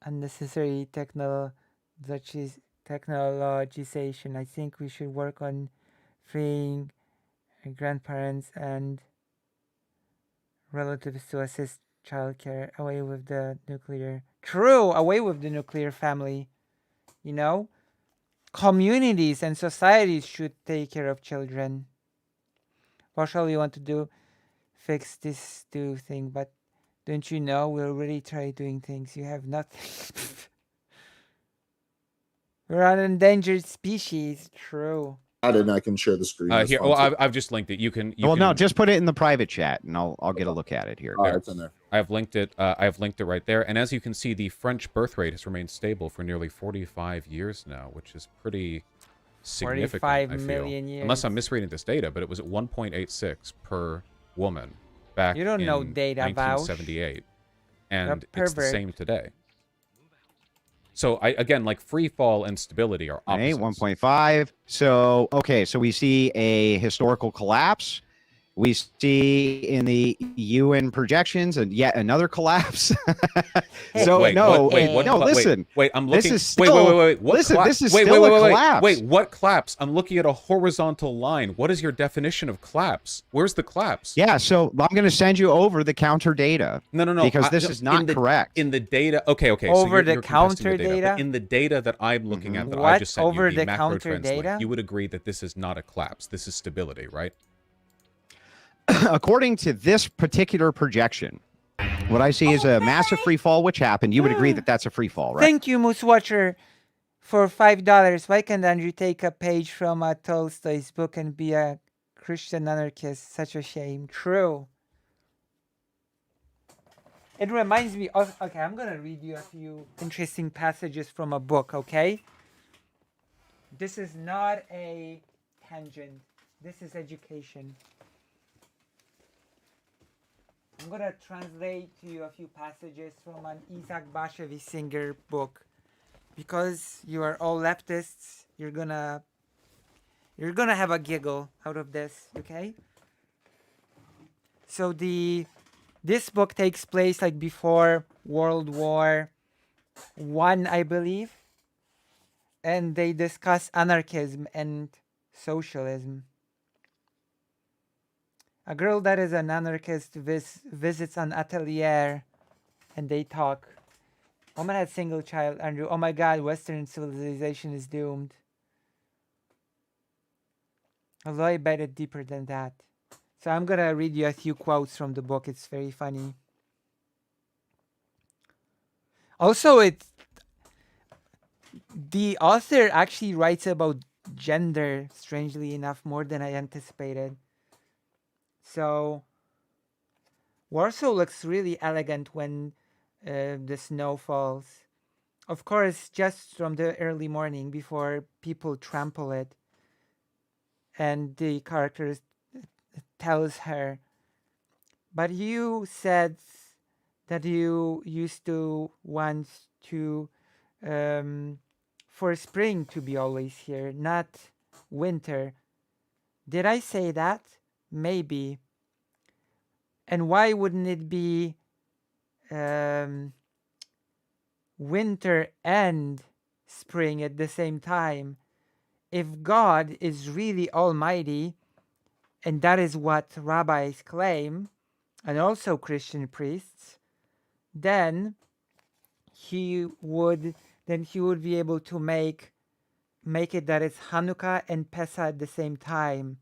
unnecessary technologization. I think we should work on freeing grandparents and relatives to assist childcare. Away with the nuclear. True, away with the nuclear family. You know, communities and societies should take care of children. What shall we want to do? Fix this thing, but don't you know we already tried doing things. You have nothing. We're an endangered species. True. And I can share the screen. That's Here, fine, well, too. I've just linked it. You can. Well, no, just put it in the private chat, and I'll get a look at it here. It's in there. I've linked it. I've linked it right there. And as you can see, the French birth rate has remained stable for nearly 45 years now, which is pretty significant. 45 I feel. million years. Unless I'm misreading this data, but it was at 1.86 per woman back You don't in know data, Vaush. 1978, and You're a it's the pervert. same today. So again, like free fall and stability are Okay, opposites. 1.5. So, okay, so we see a historical collapse. We see in the UN projections and yet another collapse. So Wait, no, what, no, wait, listen. Wait, I'm This looking. is still, wait. What listen, collapse? this is wait, still wait, a wait, collapse. Wait, what collapse? I'm looking at a horizontal line. What is your definition of collapse? Where's the collapse? Yeah, so I'm going to send you over the counter data. No. Because this is not correct. In the data, okay. So Over you're the contesting counter the data. data? But in the data that I'm looking at, that I What? just sent Over you, the the macro counter trends link, data? you would agree that this is not a collapse. This is stability, right? According to this particular projection, what I see is a massive free fall, which happened. You would agree that that's a free fall, right? Thank you, Moose Watcher, for $5. Why can't Andrew take a page from Tolstoy's book and be a Christian anarchists. Such a shame. True. It reminds me of. Okay, I'm gonna read you a few interesting passages from a book, okay? This is not a tangent, this is education. I'm gonna translate to you a few passages from an Isaac Bashevis Singer book. Because you are all leftists, you're gonna have a giggle out of this, okay? So this book takes place like before World War I, I believe, and they discuss anarchism and socialism. A girl that is an anarchist visits an atelier, and they talk. Woman had single child, Andrew. Oh my God, Western civilization is doomed. Although I bet it deeper than that. So I'm gonna read you a few quotes from the book. It's very funny. Also, the author actually writes about gender, strangely enough, more than I anticipated. So Warsaw looks really elegant when the snow falls. Of course, just from the early morning before people trample it. And the character tells her, but you said that you used to want to for spring to be always here, not winter. Did I say that? Maybe. And why wouldn't it be winter and spring at the same time? If God is really almighty, and that is what rabbis claim, and also Christian priests, then he would be able to make it that it's Hanukkah and Pesach at the same time.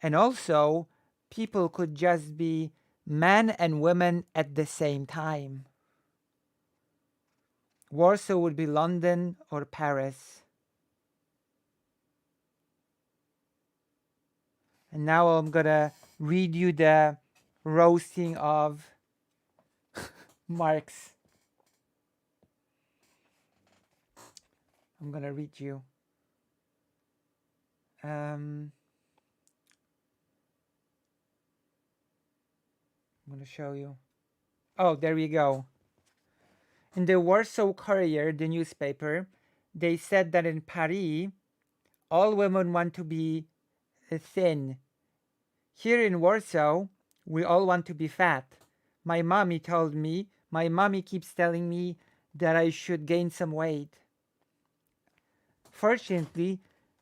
And also, people could just be men and women at the same time. Warsaw would be London or Paris. And now I'm gonna read you the roasting of Marx. I'm gonna read you. I'm gonna show you. Oh, there we go. In the Warsaw Courier, the newspaper, they said that in Paris, all women want to be thin. Here in Warsaw, we all want to be fat. My mommy keeps telling me that I should gain some weight. Fortunately,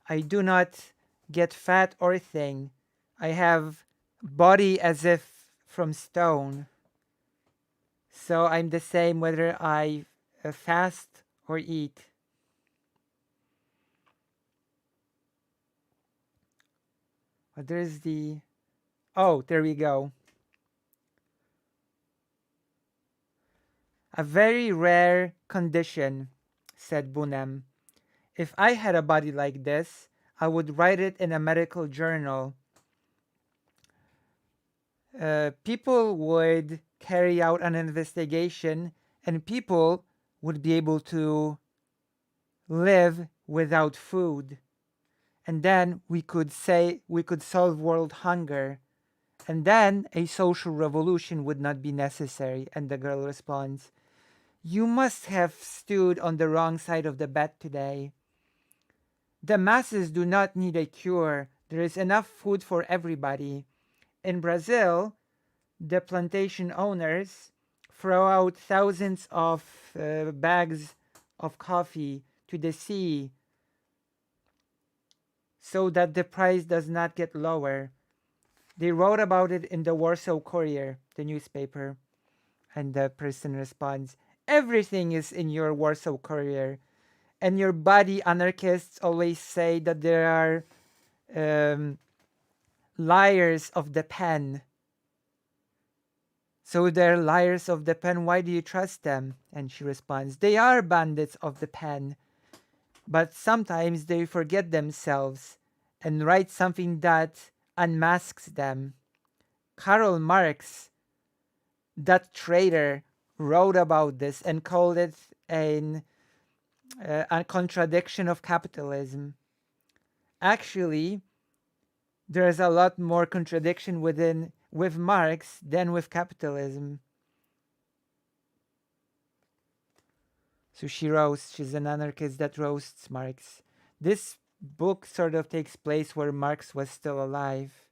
I do not get fat or thin. I have body as if from stone. So I'm the same whether I fast or eat. But there's the... Oh, there we go. A very rare condition, said Bunem. If I had a body like this, I would write it in a medical journal. People would carry out an investigation, and people would be able to live without food. And then we could solve world hunger. And then a social revolution would not be necessary. And the girl responds, you must have stood on the wrong side of the bed today. The masses do not need a cure. There is enough food for everybody. In Brazil, the plantation owners throw out thousands of bags of coffee to the sea so that the price does not get lower. They wrote about it in the Warsaw Courier, the newspaper. And the person responds, everything is in your Warsaw Courier. And your body anarchists always say that there are liars of the pen. So they're liars of the pen, why do you trust them? And she responds, they are bandits of the pen. But sometimes they forget themselves and write something that unmasks them. Karl Marx, that traitor, wrote about this and called it a contradiction of capitalism. Actually, there's a lot more contradiction with Marx than with capitalism. So she's an anarchist that roasts Marx. This book sort of takes place where Marx was still alive.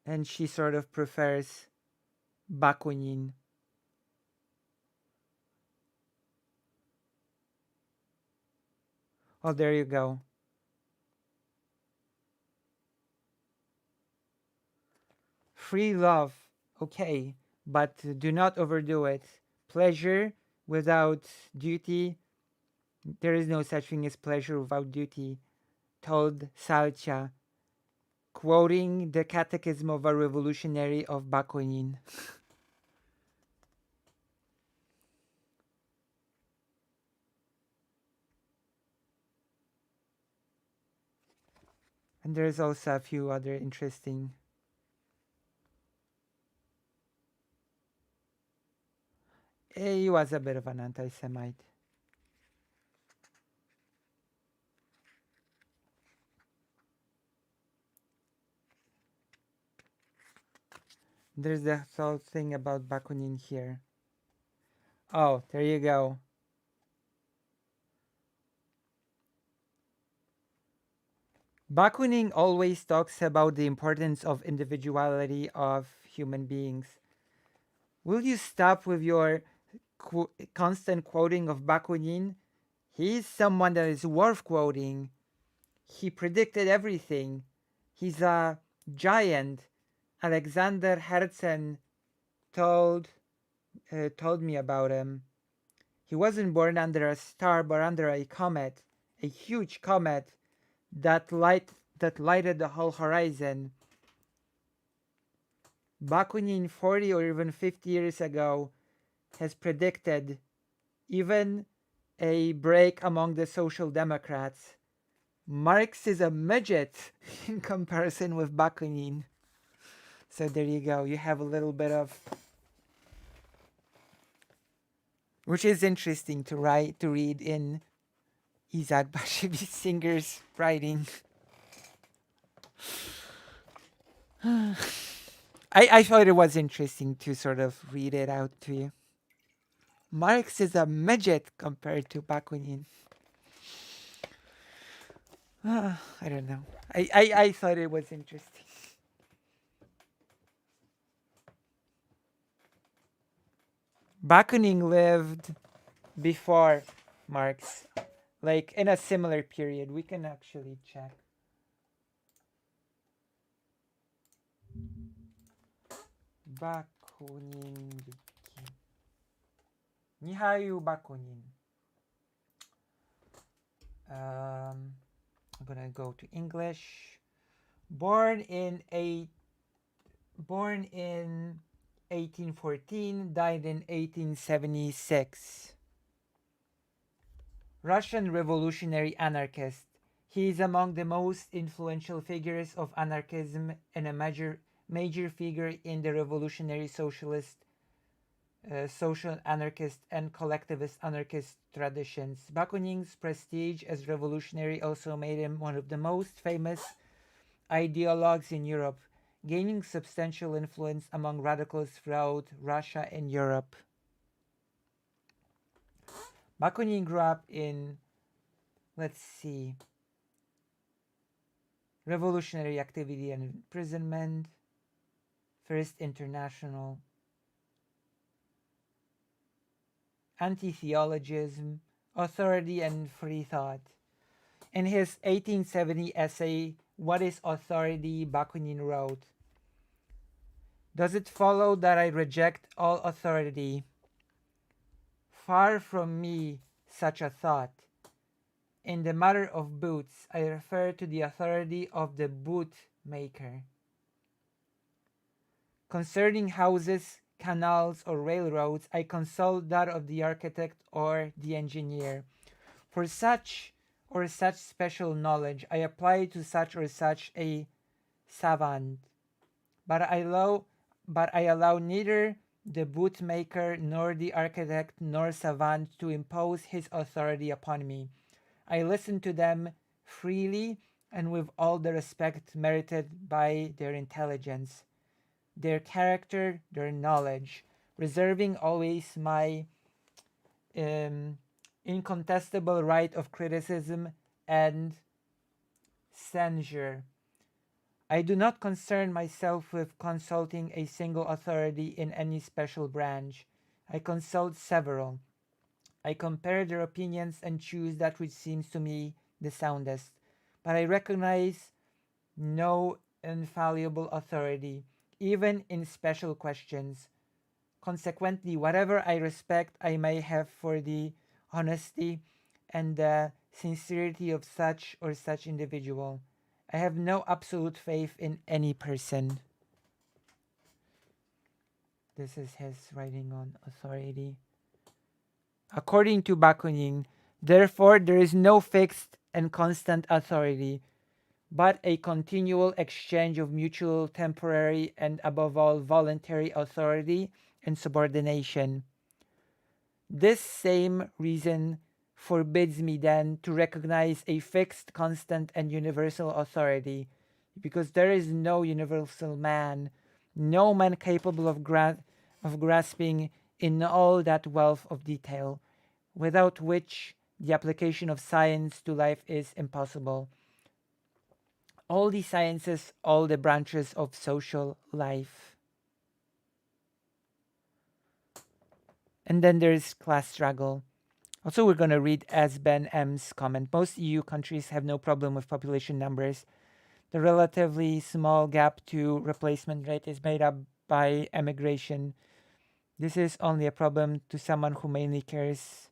And she sort of prefers Bakunin. Oh, there you go. Free love, okay, but do not overdo it. Pleasure without duty, there is no such thing as pleasure without duty, told Salcha, quoting the Catechism of a Revolutionary of Bakunin. And there's also a few other interesting. He was a bit of an anti-Semite. There's the whole thing about Bakunin here. Oh, there you go. Bakunin always talks about the importance of individuality of human beings. Will you stop with your constant quoting of Bakunin? He is someone that is worth quoting. He predicted everything. He's a giant. Alexander Herzen told me about him. He wasn't born under a star, but under a comet, a huge comet that lighted the whole horizon. Bakunin 40 or even 50 years ago has predicted even a break among the Social Democrats. Marx is a midget in comparison with Bakunin. So there you go. You have a little bit of, which is interesting to read in Isaac Bashevis Singer's writing. I thought it was interesting to sort of read it out to you. Marx is a midget compared to Bakunin. I don't know. I thought it was interesting. Bakunin lived before Marx, like in a similar period. We can actually check. Bakunin Wiki. Mihail Bakunin. I'm gonna go to English. Born in 1814, died in 1876. Russian revolutionary anarchist. He is among the most influential figures of anarchism and a major figure in the revolutionary socialist, social anarchist, and collectivist anarchist traditions. Bakunin's prestige as revolutionary also made him one of the most famous ideologues in Europe, gaining substantial influence among radicals throughout Russia and Europe. Bakunin grew up in, let's see, revolutionary activity and imprisonment, First International, anti-theologism, authority and free thought. In his 1870 essay, What is Authority?, Bakunin wrote, "Does it follow that I reject all authority? Far from me such a thought. In the matter of boots, I refer to the authority of the boot maker. Concerning houses, canals, or railroads, I consult that of the architect or the engineer. For such or such special knowledge, I apply to such or such a savant, but I allow neither the bootmaker nor the architect nor savant to impose his authority upon me. I listen to them freely and with all the respect merited by their intelligence, their character, their knowledge, reserving always my incontestable right of criticism and censure. I do not concern myself with consulting a single authority in any special branch. I consult several. I compare their opinions and choose that which seems to me the soundest. But I recognize no infallible authority, even in special questions. Consequently, whatever I respect I may have for the honesty and the sincerity of such or such individual, I have no absolute faith in any person. This is his writing on authority. According to Bakunin, therefore, there is no fixed and constant authority, but a continual exchange of mutual, temporary, and above all, voluntary authority and subordination. This same reason forbids me then to recognize a fixed, constant, and universal authority, because there is no universal man, no man capable of grasping in all that wealth of detail, without which the application of science to life is impossible. All the sciences, all the branches of social life. And then there's class struggle. Also, we're going to read as Ben M's comment. Most EU countries have no problem with population numbers. The relatively small gap to replacement rate is made up by emigration. This is only a problem to someone who mainly cares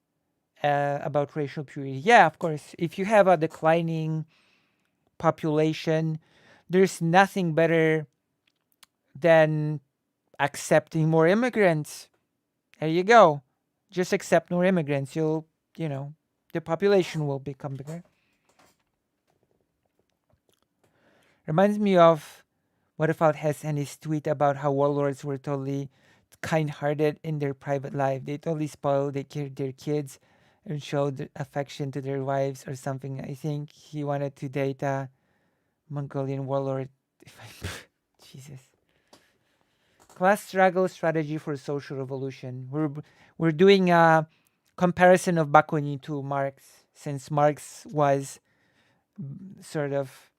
about racial purity. Yeah, of course. If you have a declining population, there's nothing better than accepting more immigrants. There you go. Just accept more immigrants. The population will become bigger. Reminds me of what about Hess and his tweet about how warlords were totally kind-hearted in their private life. They totally spoiled their kids and showed affection to their wives or something. I think he wanted to date a Mongolian warlord. Jesus. Class struggle strategy for social revolution. We're doing a comparison of Bakunin to Marx, since Marx was sort of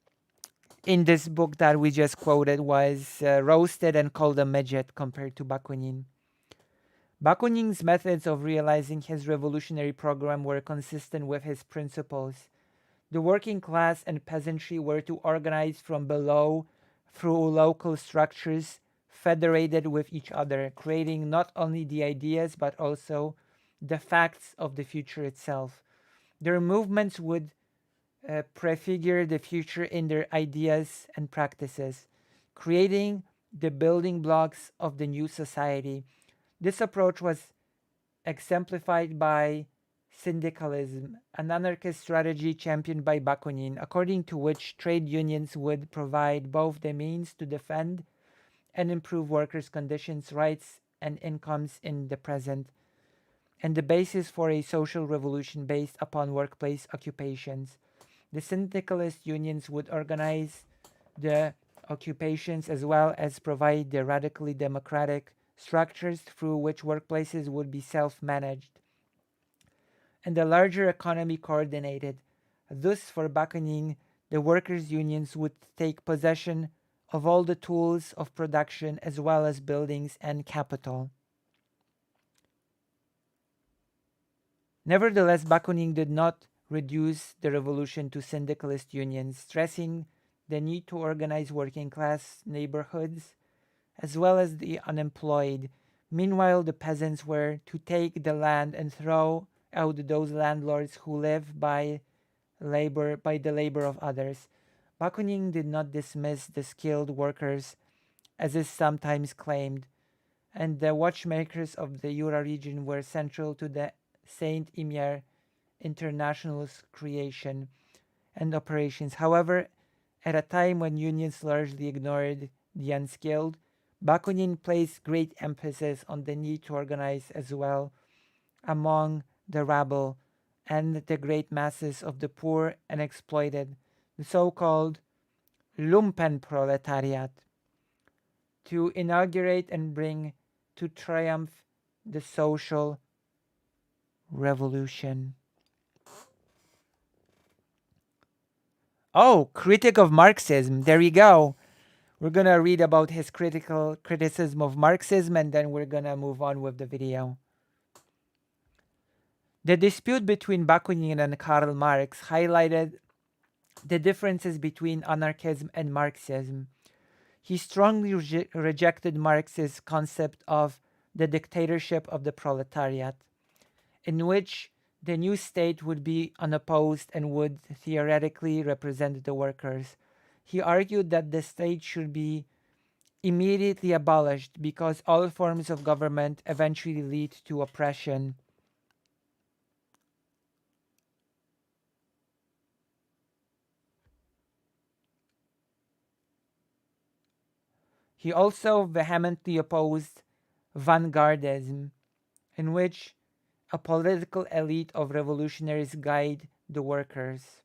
in this book that we just quoted was roasted and called a midget compared to Bakunin. Bakunin's methods of realizing his revolutionary program were consistent with his principles. The working class and peasantry were to organize from below through local structures federated with each other, creating not only the ideas but also the facts of the future itself. Their movements would prefigure the future in their ideas and practices, creating the building blocks of the new society. This approach was exemplified by syndicalism, an anarchist strategy championed by Bakunin, according to which trade unions would provide both the means to defend and improve workers' conditions, rights, and incomes in the present, and the basis for a social revolution based upon workplace occupations. The syndicalist unions would organize the occupations as well as provide the radically democratic structures through which workplaces would be self-managed and the larger economy coordinated. Thus, for Bakunin, the workers' unions would take possession of all the tools of production as well as buildings and capital. Nevertheless, Bakunin did not reduce the revolution to syndicalist unions, stressing the need to organize working class neighborhoods as well as the unemployed. Meanwhile, the peasants were to take the land and throw out those landlords who live by the labor of others. Bakunin did not dismiss the skilled workers, as is sometimes claimed, and the watchmakers of the Jura region were central to the Saint Imier internationalist creation and operations. However, at a time when unions largely ignored the unskilled, Bakunin placed great emphasis on the need to organize as well among the rabble and the great masses of the poor and exploited, the so-called lumpen proletariat, to inaugurate and bring to triumph the social revolution. Oh, critic of Marxism. There you go. We're going to read about his criticism of Marxism, and then we're going to move on with the video. The dispute between Bakunin and Karl Marx highlighted the differences between anarchism and Marxism. He strongly rejected Marx's concept of the dictatorship of the proletariat, in which the new state would be unopposed and would theoretically represent the workers. He argued that the state should be immediately abolished because all forms of government eventually lead to oppression. He also vehemently opposed vanguardism, in which a political elite of revolutionaries guide the workers.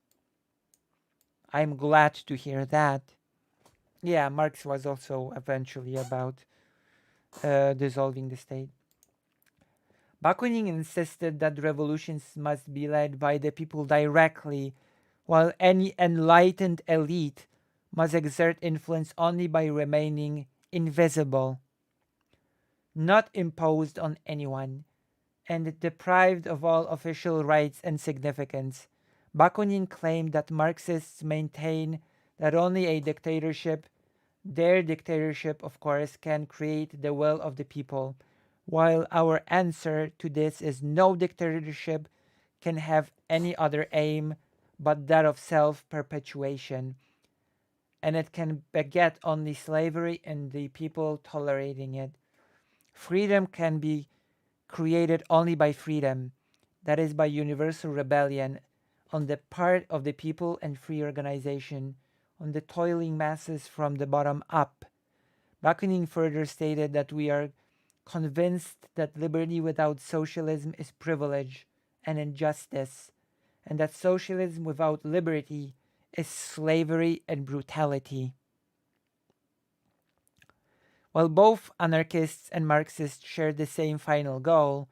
I'm glad to hear that. Yeah, Marx was also eventually about dissolving the state. Bakunin insisted that revolutions must be led by the people directly, while any enlightened elite must exert influence only by remaining invisible, not imposed on anyone, and deprived of all official rights and significance. Bakunin claimed that Marxists maintain that only a dictatorship, their dictatorship of course, can create the will of the people, while our answer to this is no dictatorship can have any other aim but that of self-perpetuation, and it can beget only slavery and the people tolerating it. Freedom can be created only by freedom, that is, by universal rebellion on the part of the people and free organization on the toiling masses from the bottom up. Bakunin further stated that we are convinced that liberty without socialism is privilege and injustice, and that socialism without liberty is slavery and brutality. While both anarchists and Marxists share the same final goal,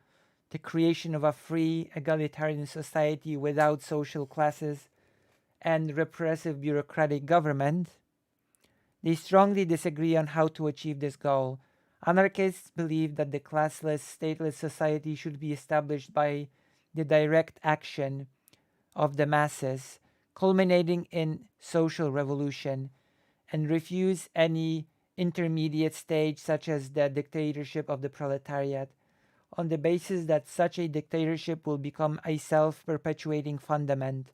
the creation of a free, egalitarian society without social classes and repressive bureaucratic government, they strongly disagree on how to achieve this goal. Anarchists believe that the classless, stateless society should be established by the direct action of the masses, culminating in social revolution, and refuse any intermediate stage such as the dictatorship of the proletariat, on the basis that such a dictatorship will become a self-perpetuating fundament.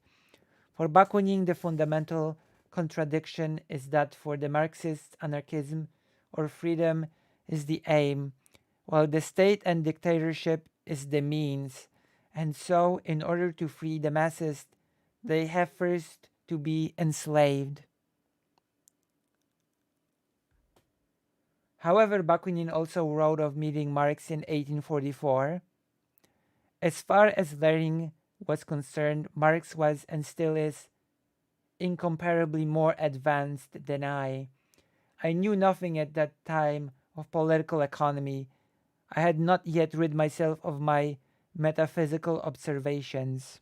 For Bakunin, the fundamental contradiction is that for the Marxists, anarchism or freedom is the aim, while the state and dictatorship is the means. And so, in order to free the masses, they have first to be enslaved. However, Bakunin also wrote of meeting Marx in 1844. As far as learning was concerned, Marx was and still is incomparably more advanced than I. I knew nothing at that time of political economy. I had not yet rid myself of my metaphysical observations.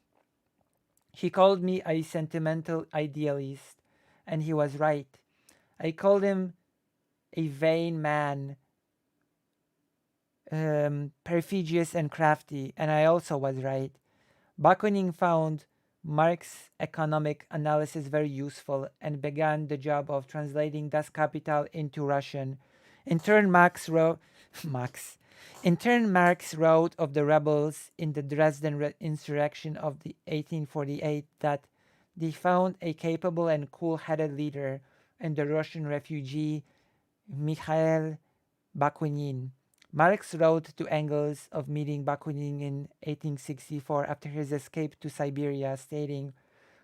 He called me a sentimental idealist, and he was right. I called him a vain man, perfidious and crafty, and I also was right. Bakunin found Marx's economic analysis very useful and began the job of translating Das Kapital into Russian. In turn, Marx wrote of the rebels in the Dresden insurrection of the 1848 that they found a capable and cool-headed leader in the Russian refugee Mikhail Bakunin. Marx wrote to Engels of meeting Bakunin in 1864 after his escape to Siberia, stating,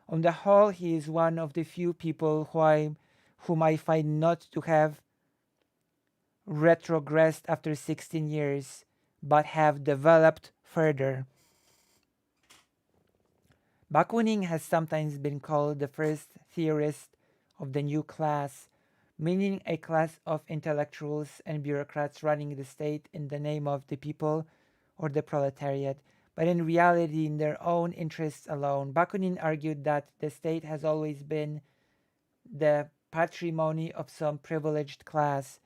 "On the whole, he is one of the few people whom I find not to have retrogressed after 16 years, but have developed further." Bakunin has sometimes been called the first theorist of the new class, meaning a class of intellectuals and bureaucrats running the state in the name of the people or the proletariat, but in reality in their own interests alone. Bakunin argued that the state has always been the patrimony of some privileged class,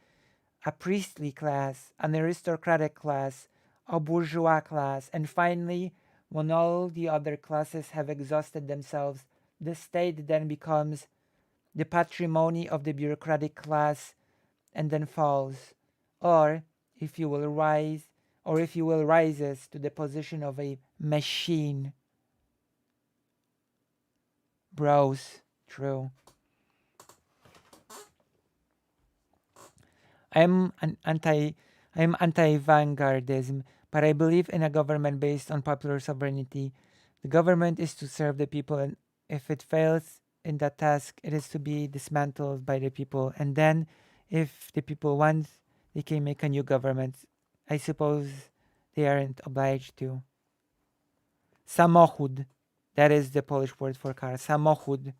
a priestly class, an aristocratic class, a bourgeois class, and finally, when all the other classes have exhausted themselves, the state then becomes the patrimony of the bureaucratic class and then falls. Or if you will rises to the position of a machine. Bros, true. I'm anti-vanguardism, but I believe in a government based on popular sovereignty. The government is to serve the people, and if it fails in that task, it is to be dismantled by the people. And then, if the people want, they can make a new government. I suppose they aren't obliged to. Samochód, that is the Polish word for car. Samochód,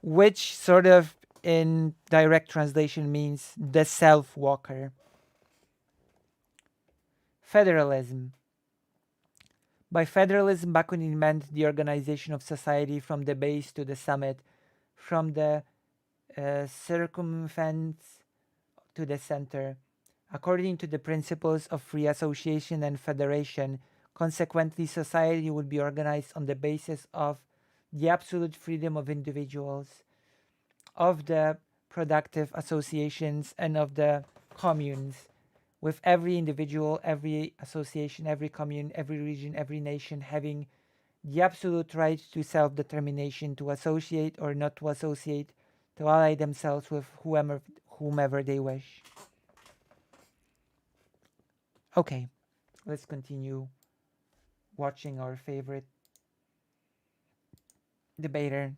which sort of in direct translation means the self-walker. Federalism. By federalism, Bakunin meant the organization of society from the base to the summit, from the circumference to the center, according to the principles of free association and federation. Consequently, society would be organized on the basis of the absolute freedom of individuals, of the productive associations, and of the communes, with every individual, every association, every commune, every region, every nation having the absolute right to self-determination, to associate or not to associate, to ally themselves with whomever they wish. Okay, let's continue watching our favorite debater,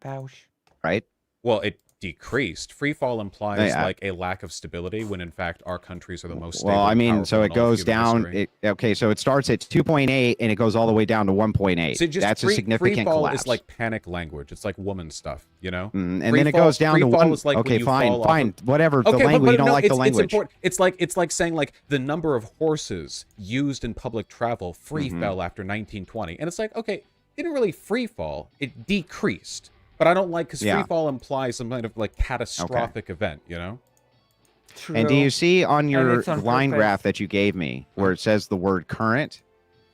Vaush. Right? Well, it decreased. Free fall implies like a lack of stability when in fact our countries are the most stable. Well, I mean, and so it powerful in all of goes human down. history. Okay, so it starts at 2.8 and it goes all the way down to 1.8. So just That's free, a significant free fall collapse. is like panic language. It's like woman stuff, you know? And free then it fall, goes down free to fall one. is like Okay, when you fine, fall fine, off of, whatever. okay, the language, you don't no, like the language. It's important. It's like saying like the number of horses used in public travel free fell after 1920, and it's like, okay, it didn't really free fall. It decreased. But I don't like, because free fall implies some kind of like catastrophic event, you know? True. And do you see on your on line purpose. graph that you gave me where it says the word current?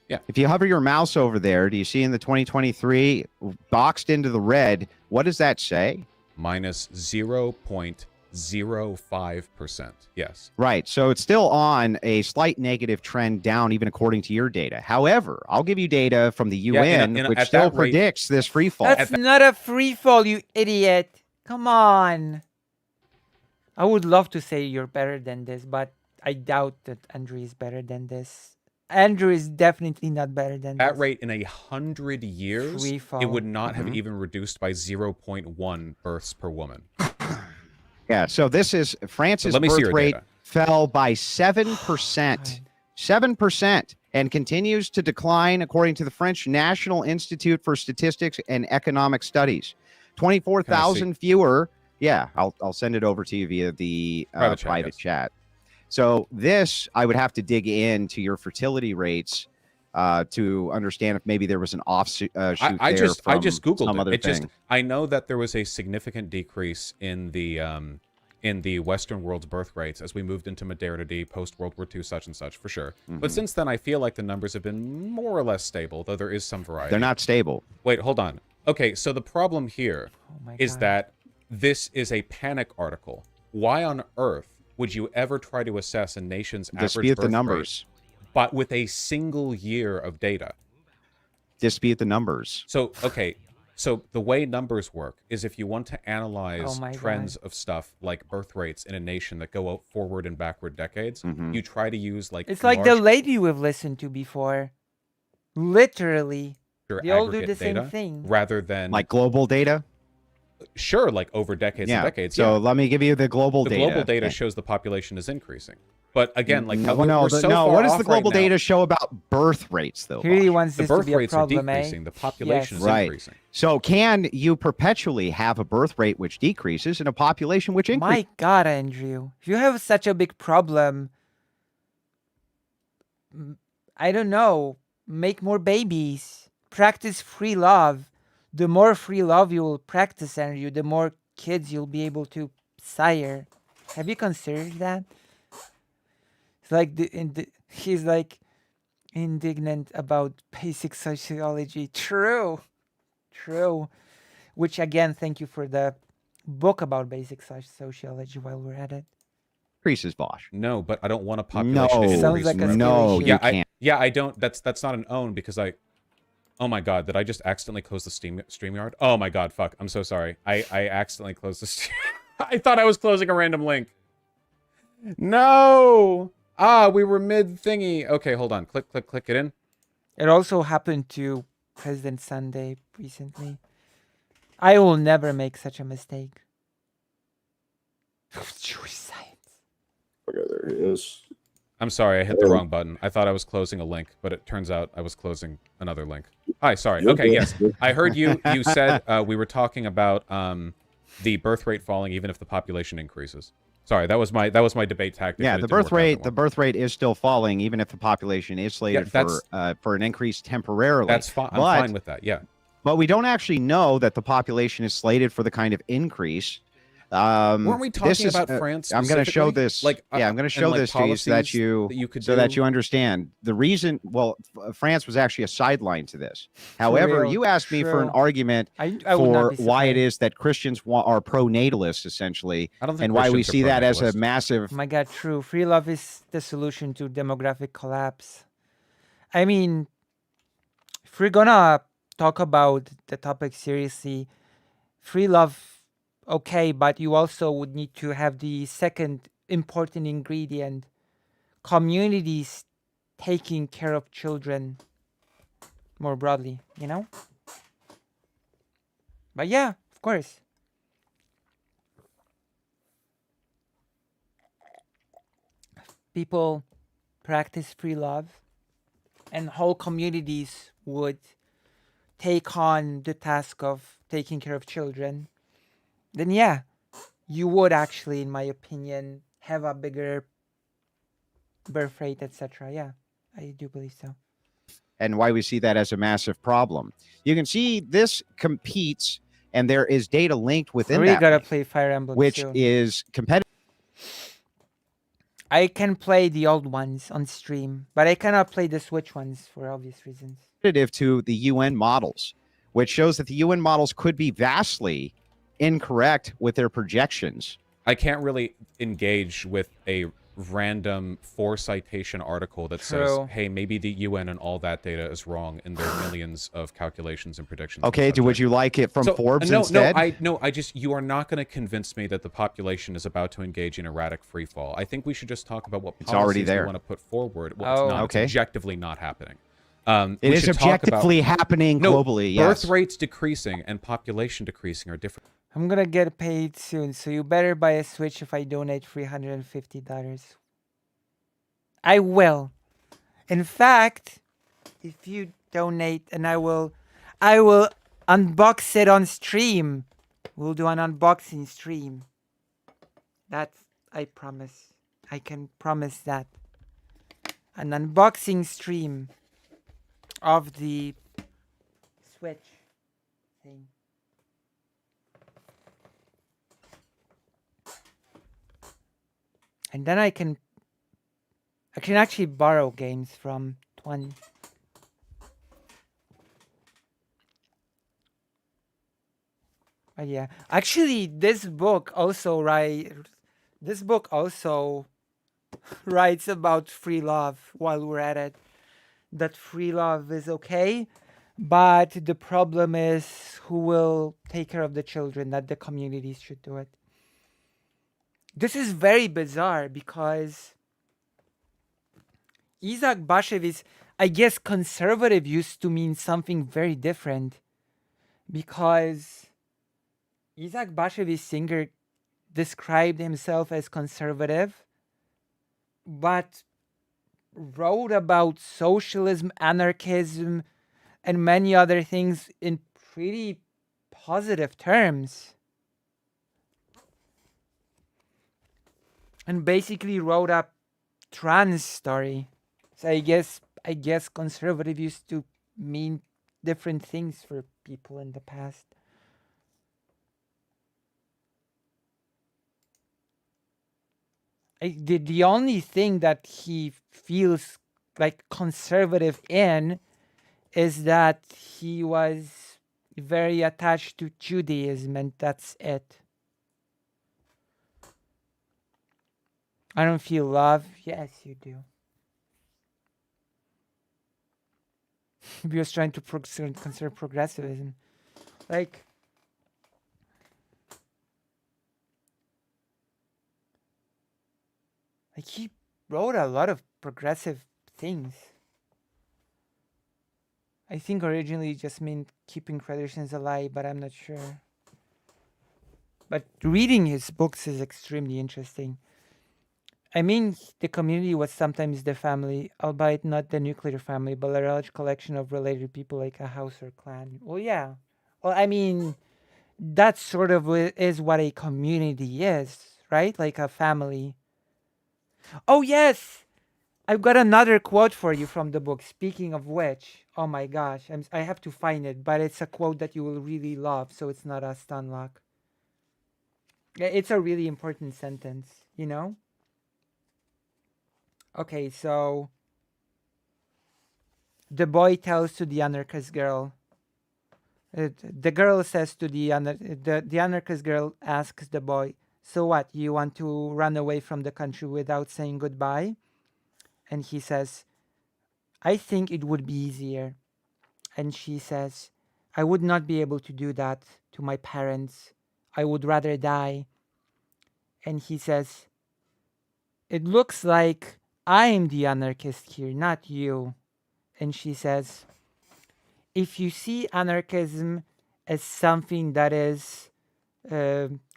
Yeah. If you hover your mouse over there, do you see in the 2023 boxed into the red, what does that say? Minus 0.05%. Yes. Right. So it's still on a slight negative trend down, even according to your data. However, I'll give you data from the UN, which at still that rate- predicts this free fall. That's not a free fall, you idiot. Come on. I would love to say you're better than this, but I doubt that Andrew is better than this. Andrew is definitely not better than At this. rate, in 100 years, Free fall. it would not have even reduced by 0.1 births per woman. Yeah, so this is France's let me see birth your rate data. fell by 7%. 7%, and continues to decline according to the French National Institute for Statistics and Economic Studies. 24,000 fewer. Yeah, I'll send it over to you via the private chat. So this, I would have to dig into your fertility rates to understand if maybe there was an offshoot I just googled some it. other thing. I know that there was a significant decrease in the Western world's birth rates as we moved into modernity, post World War II, such and such, for sure. But since then, I feel like the numbers have been more or less stable, though there is some variety. They're not stable. Wait, hold on. Okay, so the problem here is that this is a panic article. Why on earth would you ever try to assess a nation's average birth the numbers, rate, but with a single year of data? Dispute the numbers. So, okay, So the way numbers work is if you want to Oh analyze my trends god. of stuff like birth rates in a nation that go out forward and backward decades, you try to use like It's like the large lady we've listened to before. Literally. They all do the aggregate same data thing. rather than Like global data? sure, like over decades and Yeah. decades. So Yeah, let me give you the global the data. global data shows the population is increasing. But again, like No, we're so far what does off the global right now. data show about birth rates, though? He really Vaush? wants The this to birth be a rates are problem, decreasing. eh? The population Yes. is Right. increasing. So can you perpetually have a birth rate which decreases and a population which increases? My god, Andrew. If you have such a big problem, I don't know, make more babies. Practice free love. The more free love you will practice, Andrew, the more kids you'll be able to sire. Have you considered that? It's like he's like indignant about basic sociology. True. True. Which again, thank you for the book about basic sociology while we're at it. Increases, Vaush. No, but I don't want a population No, increase. Sounds like a forever. no, scary you shit. can't. Yeah, I don't. That's not an own because I. Oh my god, did I just accidentally close the StreamYard? Oh my god, fuck. I'm so sorry. I accidentally closed the stream. I thought I was closing a random link. No! Ah, we were mid thingy. Okay, hold on. Click it in. It also happened to President Sunday recently. I will never make such a mistake. Jewish science. Okay, there he is. I'm sorry, I hit the wrong button. I thought I was closing a link, but it turns out I was closing another link. Hi, sorry. Okay, yes. I heard you said we were talking about the birth rate falling even if the population increases. Sorry, that was my debate tactic. Yeah, but it the didn't birth work out rate that well. is still falling even if the population is slated for an increase temporarily. That's fine. I'm fine with that. Yeah. But we don't actually know that the population is slated for the kind of increase. Weren't we talking about France? I'm going to show this. Like, I'm going to show like this to you so that you understand the reason. Well, France was actually a sideline to this. However, real, you asked me for an true. argument I would not for be why it surprised. is that Christians are pro-natalist essentially, I don't think and why we Christians are see that as a pro-natalist. massive. Oh my god, true. Free love is the solution to demographic collapse. I mean, if we're gonna talk about the topic seriously, free love, okay, but you also would need to have the second important ingredient, communities taking care of children more broadly, you know? But yeah, of course. People practice free love and whole communities would take on the task of taking care of children, then yeah, you would actually, in my opinion, have a bigger birth rate, etc. Yeah, I do believe so. And why we see that as a massive problem. You can see this competes, and there is data linked I within really that, gotta play Fire Emblem which soon. is competitive. I can play the old ones on stream, but I cannot play the Switch ones for obvious reasons. To the UN models, which shows that the UN models could be vastly incorrect with their projections. I can't really engage with a random 4-citation article that says, hey, maybe the UN and all that data is wrong in their millions of calculations and predictions. Okay, would you like it from Forbes instead? I just, you are not going to convince me that the population is about to engage in erratic free fall. I think we should just talk about what policies we want to put forward. Well, it's not. Okay. It's objectively not happening. It is objectively happening globally, birth rates decreasing and population decreasing are different. I'm gonna get paid soon, so you better buy a Switch if I donate $350. I will. In fact, if you donate, and I will unbox it on stream. We'll do an unboxing stream. That's, I promise. I can promise that. An unboxing stream of the Switch thing. And then I can actually borrow games from 20. But yeah, actually, this book also writes about free love while we're at it. That free love is okay, But the problem is who will take care of the children, that the communities should do it. This is very bizarre because Isaac Bashevis, I guess conservative used to mean something very different, because Isaac Bashevis Singer described himself as conservative, but wrote about socialism, anarchism, and many other things in pretty positive terms. And basically wrote a trans story. So I guess conservative used to mean different things for people in the past. The only thing that he feels like conservative in is that he was very attached to Judaism, and that's it. I don't feel love. Yes, you do. He was trying to conserve progressivism. Like, he wrote a lot of progressive things. I think originally it just meant keeping traditions alive, but I'm not sure. But reading his books is extremely interesting. I mean, the community was sometimes the family, albeit not the nuclear family, but a large collection of related people like a house or clan. Well, yeah. Well, I mean, that sort of is what a community is, right? Like a family. Oh, yes! I've got another quote for you from the book. Speaking of which, oh my gosh, I have to find it, but it's a quote that you will really love, so it's not a stun lock. It's a really important sentence, you know? Okay, so the boy tells to the anarchist girl. The girl says to the anarchist girl asks the boy, "So what? You want to run away from the country without saying goodbye?" And he says, "I think it would be easier." And she says, "I would not be able to do that to my parents. I would rather die." And he says, "It looks like I'm the anarchist here, not you." And she says, "If you see anarchism as something that is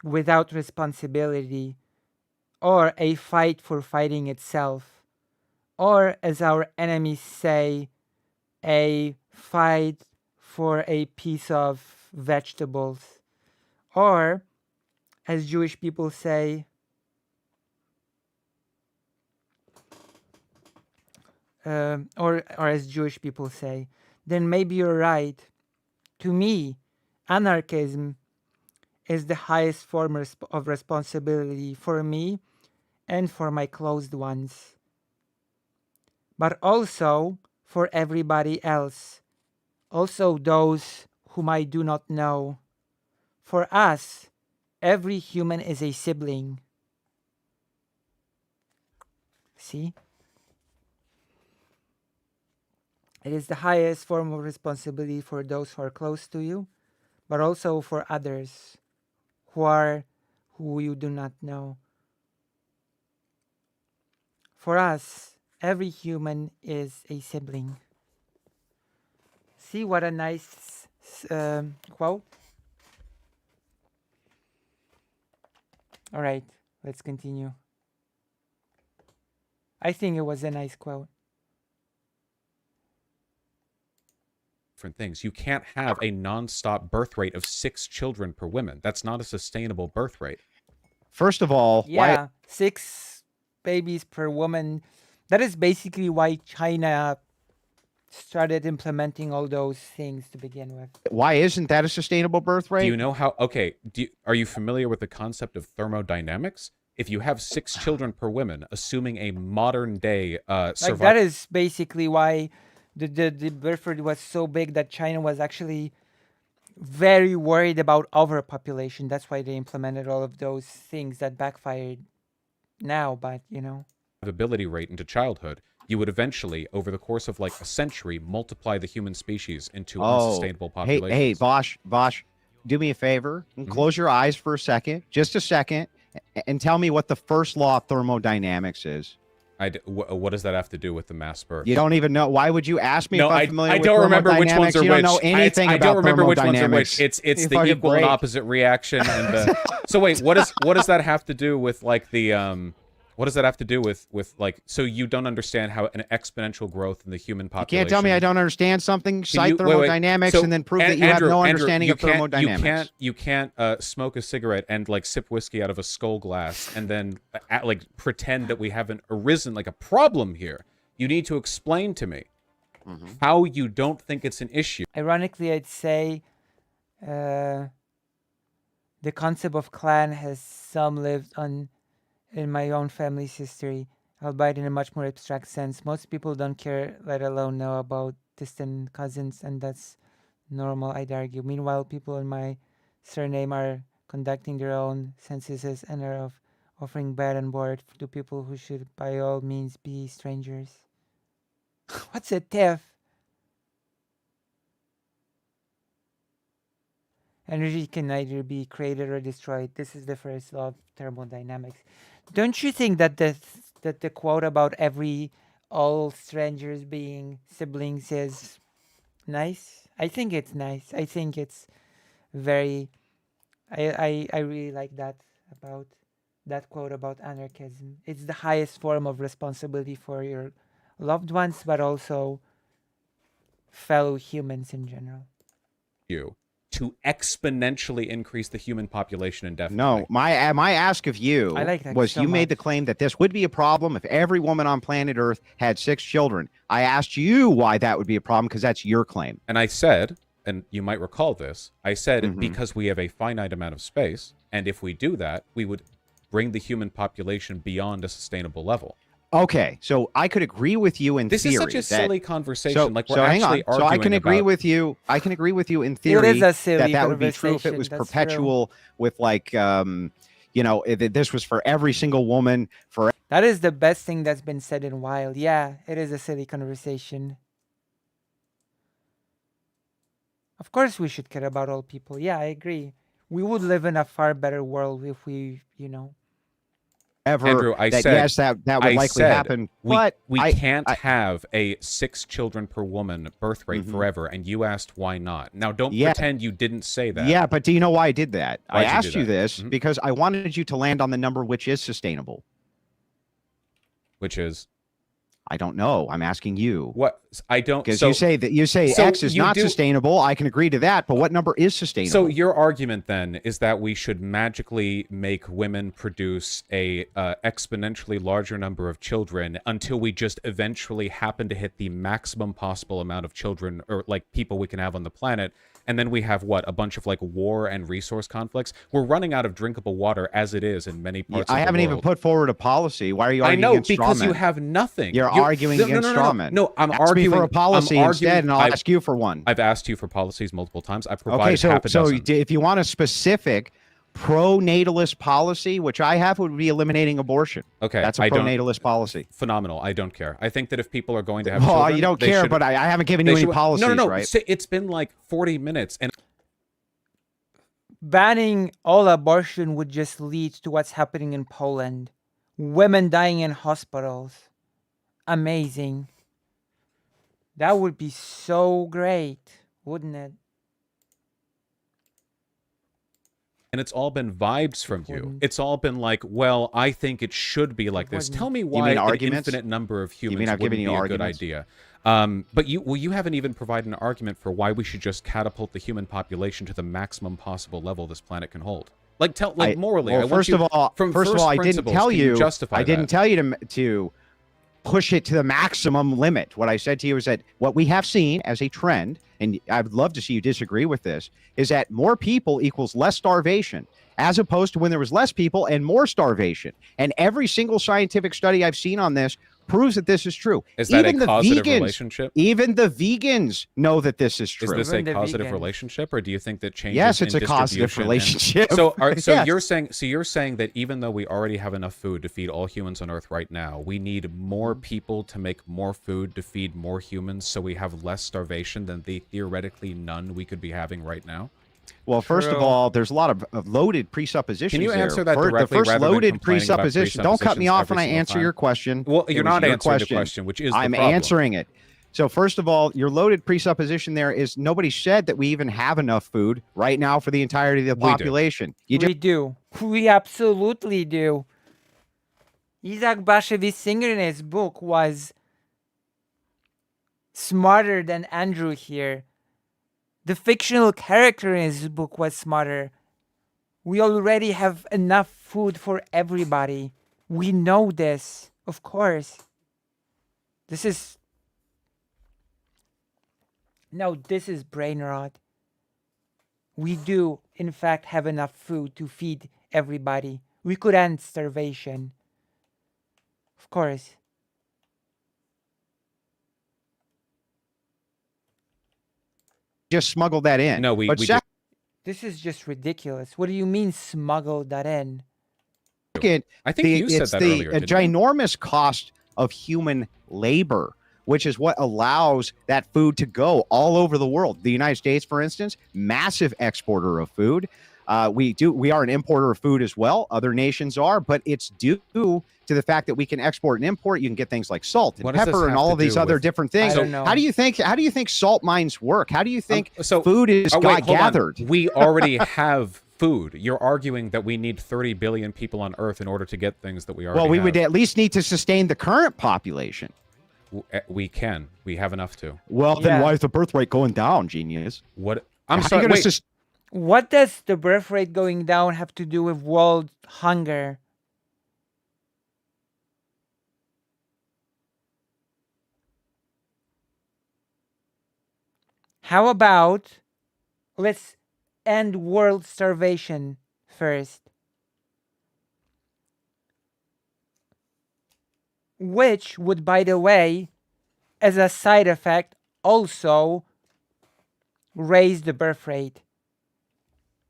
without responsibility, or a fight for fighting itself, or as our enemies say, a fight for a piece of vegetables, or as Jewish people say, or as Jewish people say, then maybe you're right. To me, anarchism is the highest form of responsibility for me and for my closed ones, but also for everybody else, also those whom I do not know. For us, every human is a sibling." See? It is the highest form of responsibility for those who are close to you, but also for others who you do not know. For us, every human is a sibling. See what a nice quote? All right, let's continue. I think it was a nice quote. Different things. You can't have a non-stop birth rate of 6 children per woman. That's not a sustainable birth rate. First of all, yeah, 6 babies per woman. That is basically why China started implementing all those things to begin with. Why isn't that a sustainable birth rate? Do you know how? Okay, are you familiar with the concept of thermodynamics? If you have 6 children per woman, assuming a modern day like that is basically why the birth rate was so big that China was actually very worried about overpopulation. That's why they implemented all of those things that backfired now, but you know. survivability rate into childhood, you would eventually, over the course of like a century, multiply the human species into unsustainable populations. Hey, Vaush, do me a favor and close your eyes for a second, just a second, and tell me what the first law of thermodynamics is. What does that have to do with the mass birth? You don't even know. Why would you ask me no, if I'm familiar with don't remember which ones are you which. don't know anything I about don't remember which ones are thermodynamics. which. It's the equal and opposite reaction. And the... So wait, what does that have to do with like the what does that have to do with like, so you don't understand how an exponential growth in the human population... You can't tell me I don't understand something, cite thermodynamics, So, and then prove that you have no understanding of thermodynamics. You can't smoke a cigarette and like sip whiskey out of a skull glass and then like pretend that we haven't arisen like a problem here. You need to explain to me how you don't think it's an issue. Ironically, I'd say the concept of clan has some lived on in my own family's history, albeit in a much more abstract sense. Most people don't care, let alone know about distant cousins, and that's normal, I'd argue. Meanwhile, people in my surname are conducting their own censuses and are offering bed and board to people who should by all means be strangers. What's a tiff? Energy can neither be created or destroyed. This is the first law of thermodynamics. Don't you think that the quote about all strangers being siblings is nice? I think it's nice. I think it's very... I really like that about that quote about anarchism. It's the highest form of responsibility for your loved ones, but also fellow humans in general. To exponentially increase the human population indefinitely. No, my ask of you was so you made much. the claim that this would be a problem if every woman on planet Earth had 6 children. I asked you why that would be a problem because that's your claim. And I said, and you might recall this, I said because we have a finite amount of space, and if we do that, we would bring the human population beyond a sustainable level. Okay, so I could agree with you in theory. This is such a silly conversation. So, like we're so hang actually on. So I can agree about... with you. I can agree with you in theory is a silly that would be true if it was conversation, that's perpetual with like you know, if this was for every single woman for... That is the best thing that's been said in a while. Yeah, it is a silly conversation. Of course we should care about all people. Yeah, I agree. We would live in a far better world if we, Andrew, I said, yes, that would likely happen. But we can't have a 6 children per woman birth rate forever, and you asked why not. Now, don't pretend you didn't say that. Yeah, but do you know why I did that? Why'd I asked you that? this because I wanted you to land on the number which is sustainable. Which is? I don't know. I'm asking you. What? I don't... Because you say X is not sustainable. I can agree to that, but what number is sustainable? So your argument then is that we should magically make women produce a exponentially larger number of children until we just eventually happen to hit the maximum possible amount of children or like people we can have on the planet. And then we have what? A bunch of like war and resource conflicts. We're running out of drinkable water as it is in many parts of the world. I haven't even put forward a policy. Why are you arguing against straw because men? you have nothing. You're arguing against straw men. No, I'm Ask arguing me for a policy instead, and I'll ask you for one. I've asked you for policies multiple times. I've provided half a dozen. So if you want a specific pro-natalist policy, which I have, would be eliminating abortion. Okay, that's a pro-natalist policy. Phenomenal. I don't care. I think that if people are going to have children, you don't care, but I haven't given you any policies, no. right? It's been like 40 minutes, and banning all abortion would just lead to what's happening in Poland. Women dying in hospitals. Amazing. That would be so great, wouldn't it? And it's all been vibes from you. It's all been like, well, I think it should be like this. Tell me why an infinite number of humans wouldn't be a good idea. But you haven't even provided an argument for why we should just catapult the human population to the maximum possible level this planet can hold. Like, morally. Well, first of all, I didn't tell you. I didn't tell you to push it to the maximum limit. What I said to you is that what we have seen as a trend, and I would love to see you disagree with this, is that more people equals less starvation, as opposed to when there was less people and more starvation. And every single scientific study I've seen on this proves that this is true. Is that Even a the causative vegans, relationship? even the vegans know that this is true. Is this a Even the causative vegans. relationship, or do you think that changes Yes, in it's a causative distribution and- relationship. So, Yes. you're saying that even though we already have enough food to feed all humans on Earth right now, we need more people to make more food to feed more humans, so we have less starvation than the theoretically none we could be having right now? Well, first of True. all, there's a lot of loaded presuppositions. Can you there. answer that The directly first rather than loaded complaining about presupposition. Don't cut me presuppositions off when I every single answer time? your question. Well, It you're was not your answering the question, which is I'm the problem. answering it. So first of all, your loaded presupposition there is nobody said that we even have enough food right now for the entirety of the We do. population. We do. We absolutely do. Isaac Bashevis Singer in his book was smarter than Andrew here. The fictional character in his book was smarter. We already have enough food for everybody. We know this, of course. This is brain rot. We do, in fact, have enough food to feed everybody. We could end starvation. Of course. just smuggled that in. No, we But just This is just ridiculous. What do you mean smuggle that in? second, I think you said it's that the earlier, didn't you? ginormous cost of human labor, which is what allows that food to go all over the world. The United States, for instance, massive exporter of food. We are an importer of food as well. Other nations are, but it's due to the fact that we can export and import. You can get things like salt and What does this pepper and have all to of these do other with- different things. I don't know. How do you think salt mines work? How do you think so- food is Oh, wait, hold on. gathered? We already have food. You're arguing that we need 30 billion people on Earth in order to get things that we already Well, we have. would at least need to sustain the current population. We can. We have enough to. Well, then Yeah. why is the birth rate going down, genius? What? I'm How are sorry. you gonna Wait. What does the birth rate going down have to do with world hunger? How about let's end world starvation first? Which would, by the way, as a side effect, also raise the birth rate.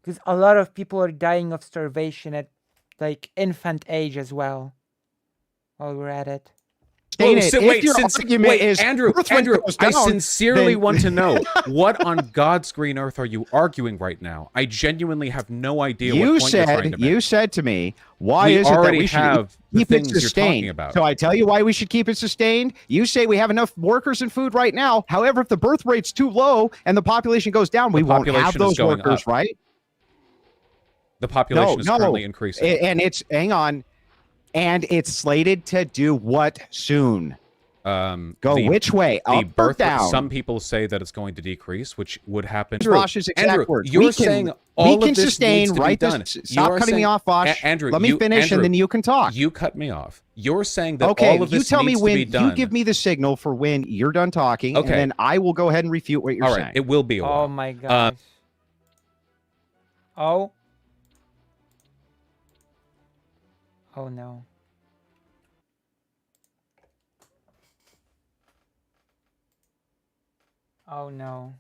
Because a lot of people are dying of starvation at like infant age as well. While we're at it. Andrew, I sincerely want to know what on God's green earth are you arguing right now? I genuinely have no idea what point you're trying to make. You said to me, why We is it that already we should have the keep it things you're sustained? talking about. So I tell you why we should keep it sustained. You say we have enough workers and food right now. However, if the birth rate's too low and the population goes down, we won't have population is those going workers, up. right? The population is currently increasing. And it's hang on, and it's slated to do what soon? Which way? The Up or birth rate. down? Some people say that it's going to decrease, which would happen. Vaush's exact Andrew, words. you're We can- saying all we can of this sustain needs to right be this- done. stop cutting me off, Vaush. Andrew, Let me finish, and Andrew, then you can talk. You cut me off. You're saying that Okay, all of this you tell me needs when to be done. you give me the signal for when you're done talking, Okay. and then I will go ahead and refute what you're all saying. right, it will be a while. Oh my gosh. Oh. Oh no. Oh no.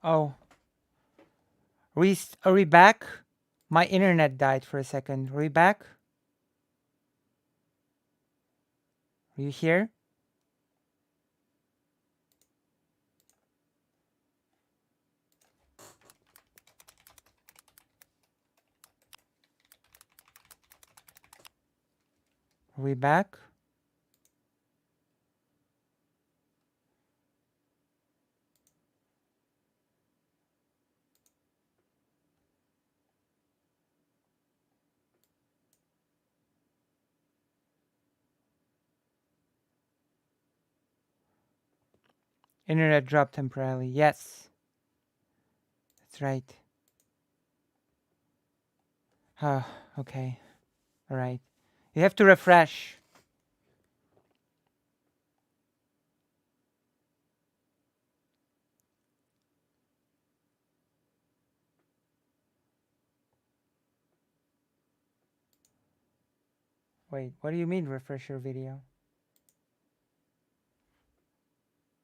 Oh. Are we back? My internet died for a second. Are we back? Are you here? Are we back? Internet dropped temporarily. Yes. That's right. Okay. All right. You have to refresh. Wait, what do you mean refresh your video?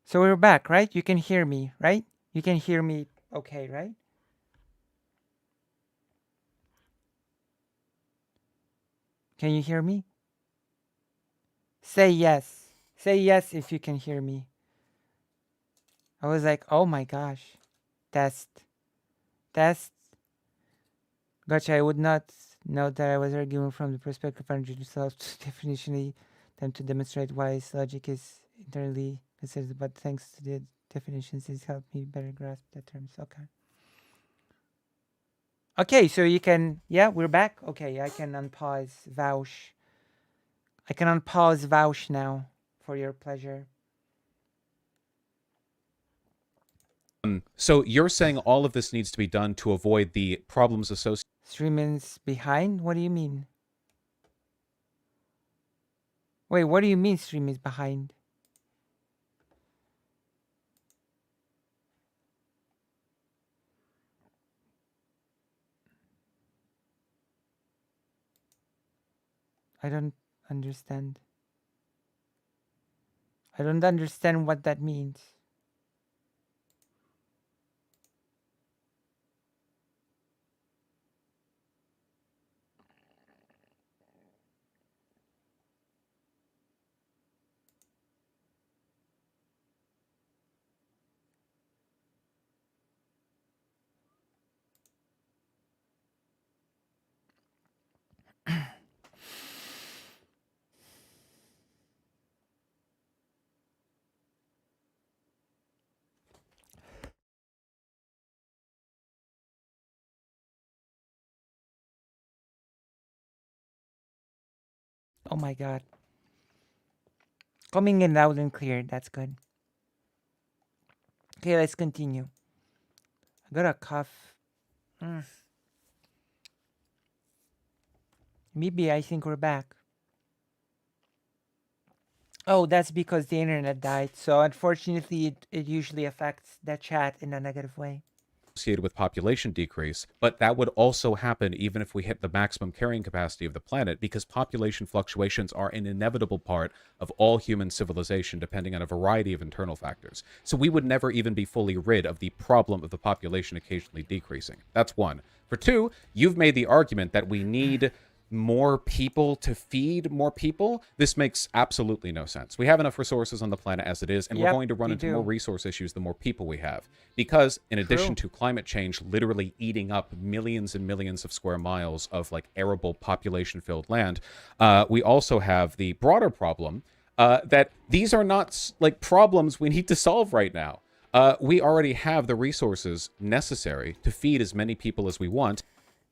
So we're back, right? You can hear me, right? You can hear me okay, right? Can you hear me? Say yes. Say yes if you can hear me. I was like, oh my gosh. Test. Test. Gotcha, I would not note that I was arguing from the perspective of energy itself to definitionally them to demonstrate why its logic is internally considered, but thanks to the definitions, it's helped me better grasp the terms. Okay. Okay, so you can, yeah, we're back. Okay, I can unpause Vaush. I can unpause Vaush now for your pleasure. So you're saying all of this needs to be done to avoid the problems associated. Streaming's behind? What do you mean? Wait, what do you mean stream is behind? I don't understand. I don't understand what that means. Oh my god. Coming in loud and clear. That's good. Okay, let's continue. I got a cough. Maybe I think we're back. Oh, that's because the internet died. So unfortunately, it usually affects the chat in a negative way. Associated with population decrease, but that would also happen even if we hit the maximum carrying capacity of the planet, because population fluctuations are an inevitable part of all human civilization, depending on a variety of internal factors. So we would never even be fully rid of the problem of the population occasionally decreasing. That's one. For two, you've made the argument that we need more people to feed more people. This makes absolutely no sense. We have enough resources on the planet as it is, and we're going to run into more resource issues the more people we have. Because in addition to climate change literally eating up millions and millions of square miles of like arable population-filled land, we also have the broader problem that these are not like problems we need to solve right now. We already have the resources necessary to feed as many people as we want.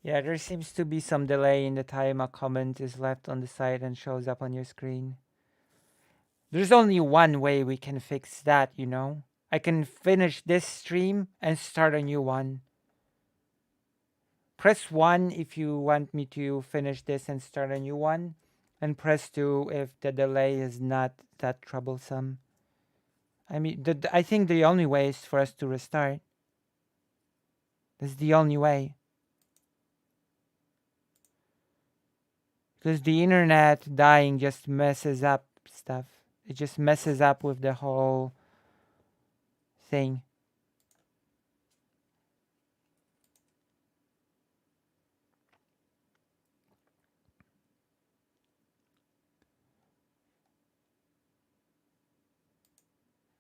Yeah, there seems to be some delay in the time a comment is left on the site and shows up on your screen. There's only one way we can fix that, you know? I can finish this stream and start a new one. Press 1 if you want me to finish this and start a new one, and press 2 if the delay is not that troublesome. I mean, I think the only way is for us to restart. That's the only way. Because the internet dying just messes up stuff. It just messes up with the whole thing.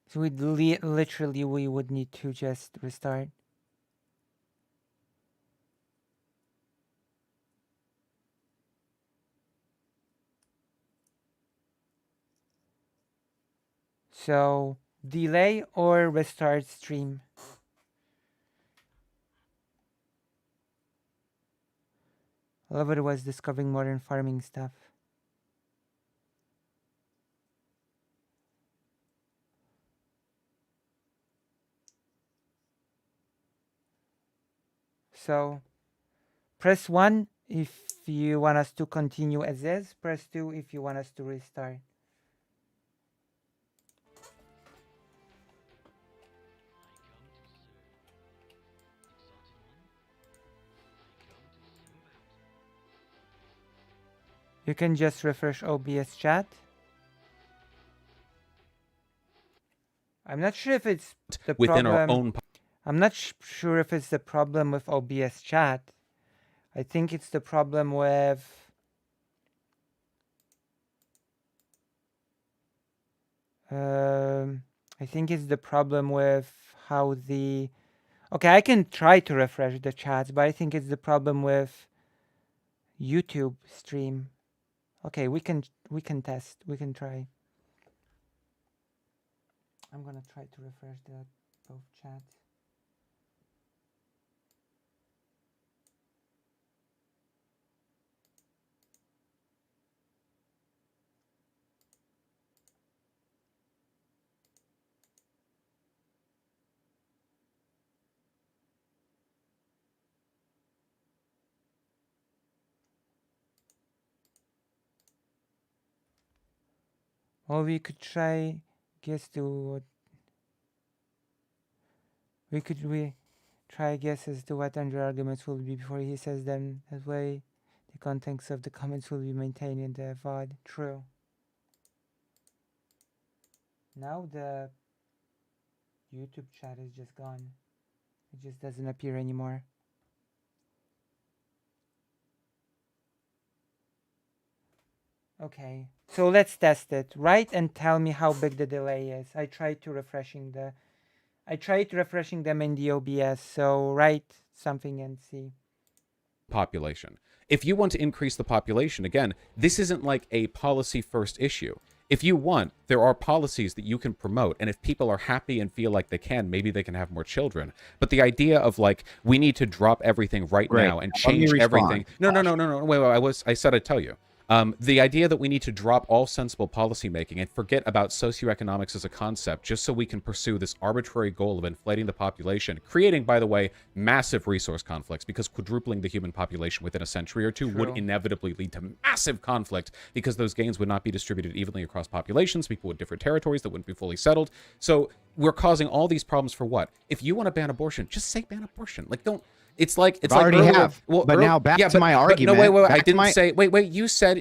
So we literally we would need to just restart. So delay or restart stream. I love it was discovering modern farming stuff. So press 1 if you want us to continue as is. Press 2 if you want us to restart. You can just refresh OBS chat. I'm not sure if it's the within problem. our own. I'm not sure if it's the problem with OBS chat. I think it's the problem with I think it's the problem with how the okay, I can try to refresh the chats, but I think it's the problem with YouTube stream. Okay, we can test. We can try. I'm gonna try to refresh both chats. Or we could try guess to we try guess as to what Andrew arguments will be before he says them. That way the contents of the comments will be maintained in the VOD. True. Now the YouTube chat is just gone. It just doesn't appear anymore. Okay, so let's test it. Write and tell me how big the delay is. I tried refreshing them in the OBS, so write something and see. Population. If you want to increase the population, again, this isn't like a policy first issue. If you want, there are policies that you can promote, and if people are happy and feel like they can, maybe they can have more children. But the idea of like, we need to drop everything right now and change everything. No. Wait, I said I'd tell you. The idea that we need to drop all sensible policymaking and forget about socioeconomics as a concept just so we can pursue this arbitrary goal of inflating the population, creating, by the way, massive resource conflicts, because quadrupling the human population within a century or two would inevitably lead to massive conflict, because those gains would not be distributed evenly across populations, people with different territories that wouldn't be fully settled. So we're causing all these problems for what? If you want to ban abortion, just say ban abortion. Like, don't... It's like already have. Well, but now back to my argument. No, wait. I didn't say. Wait. You said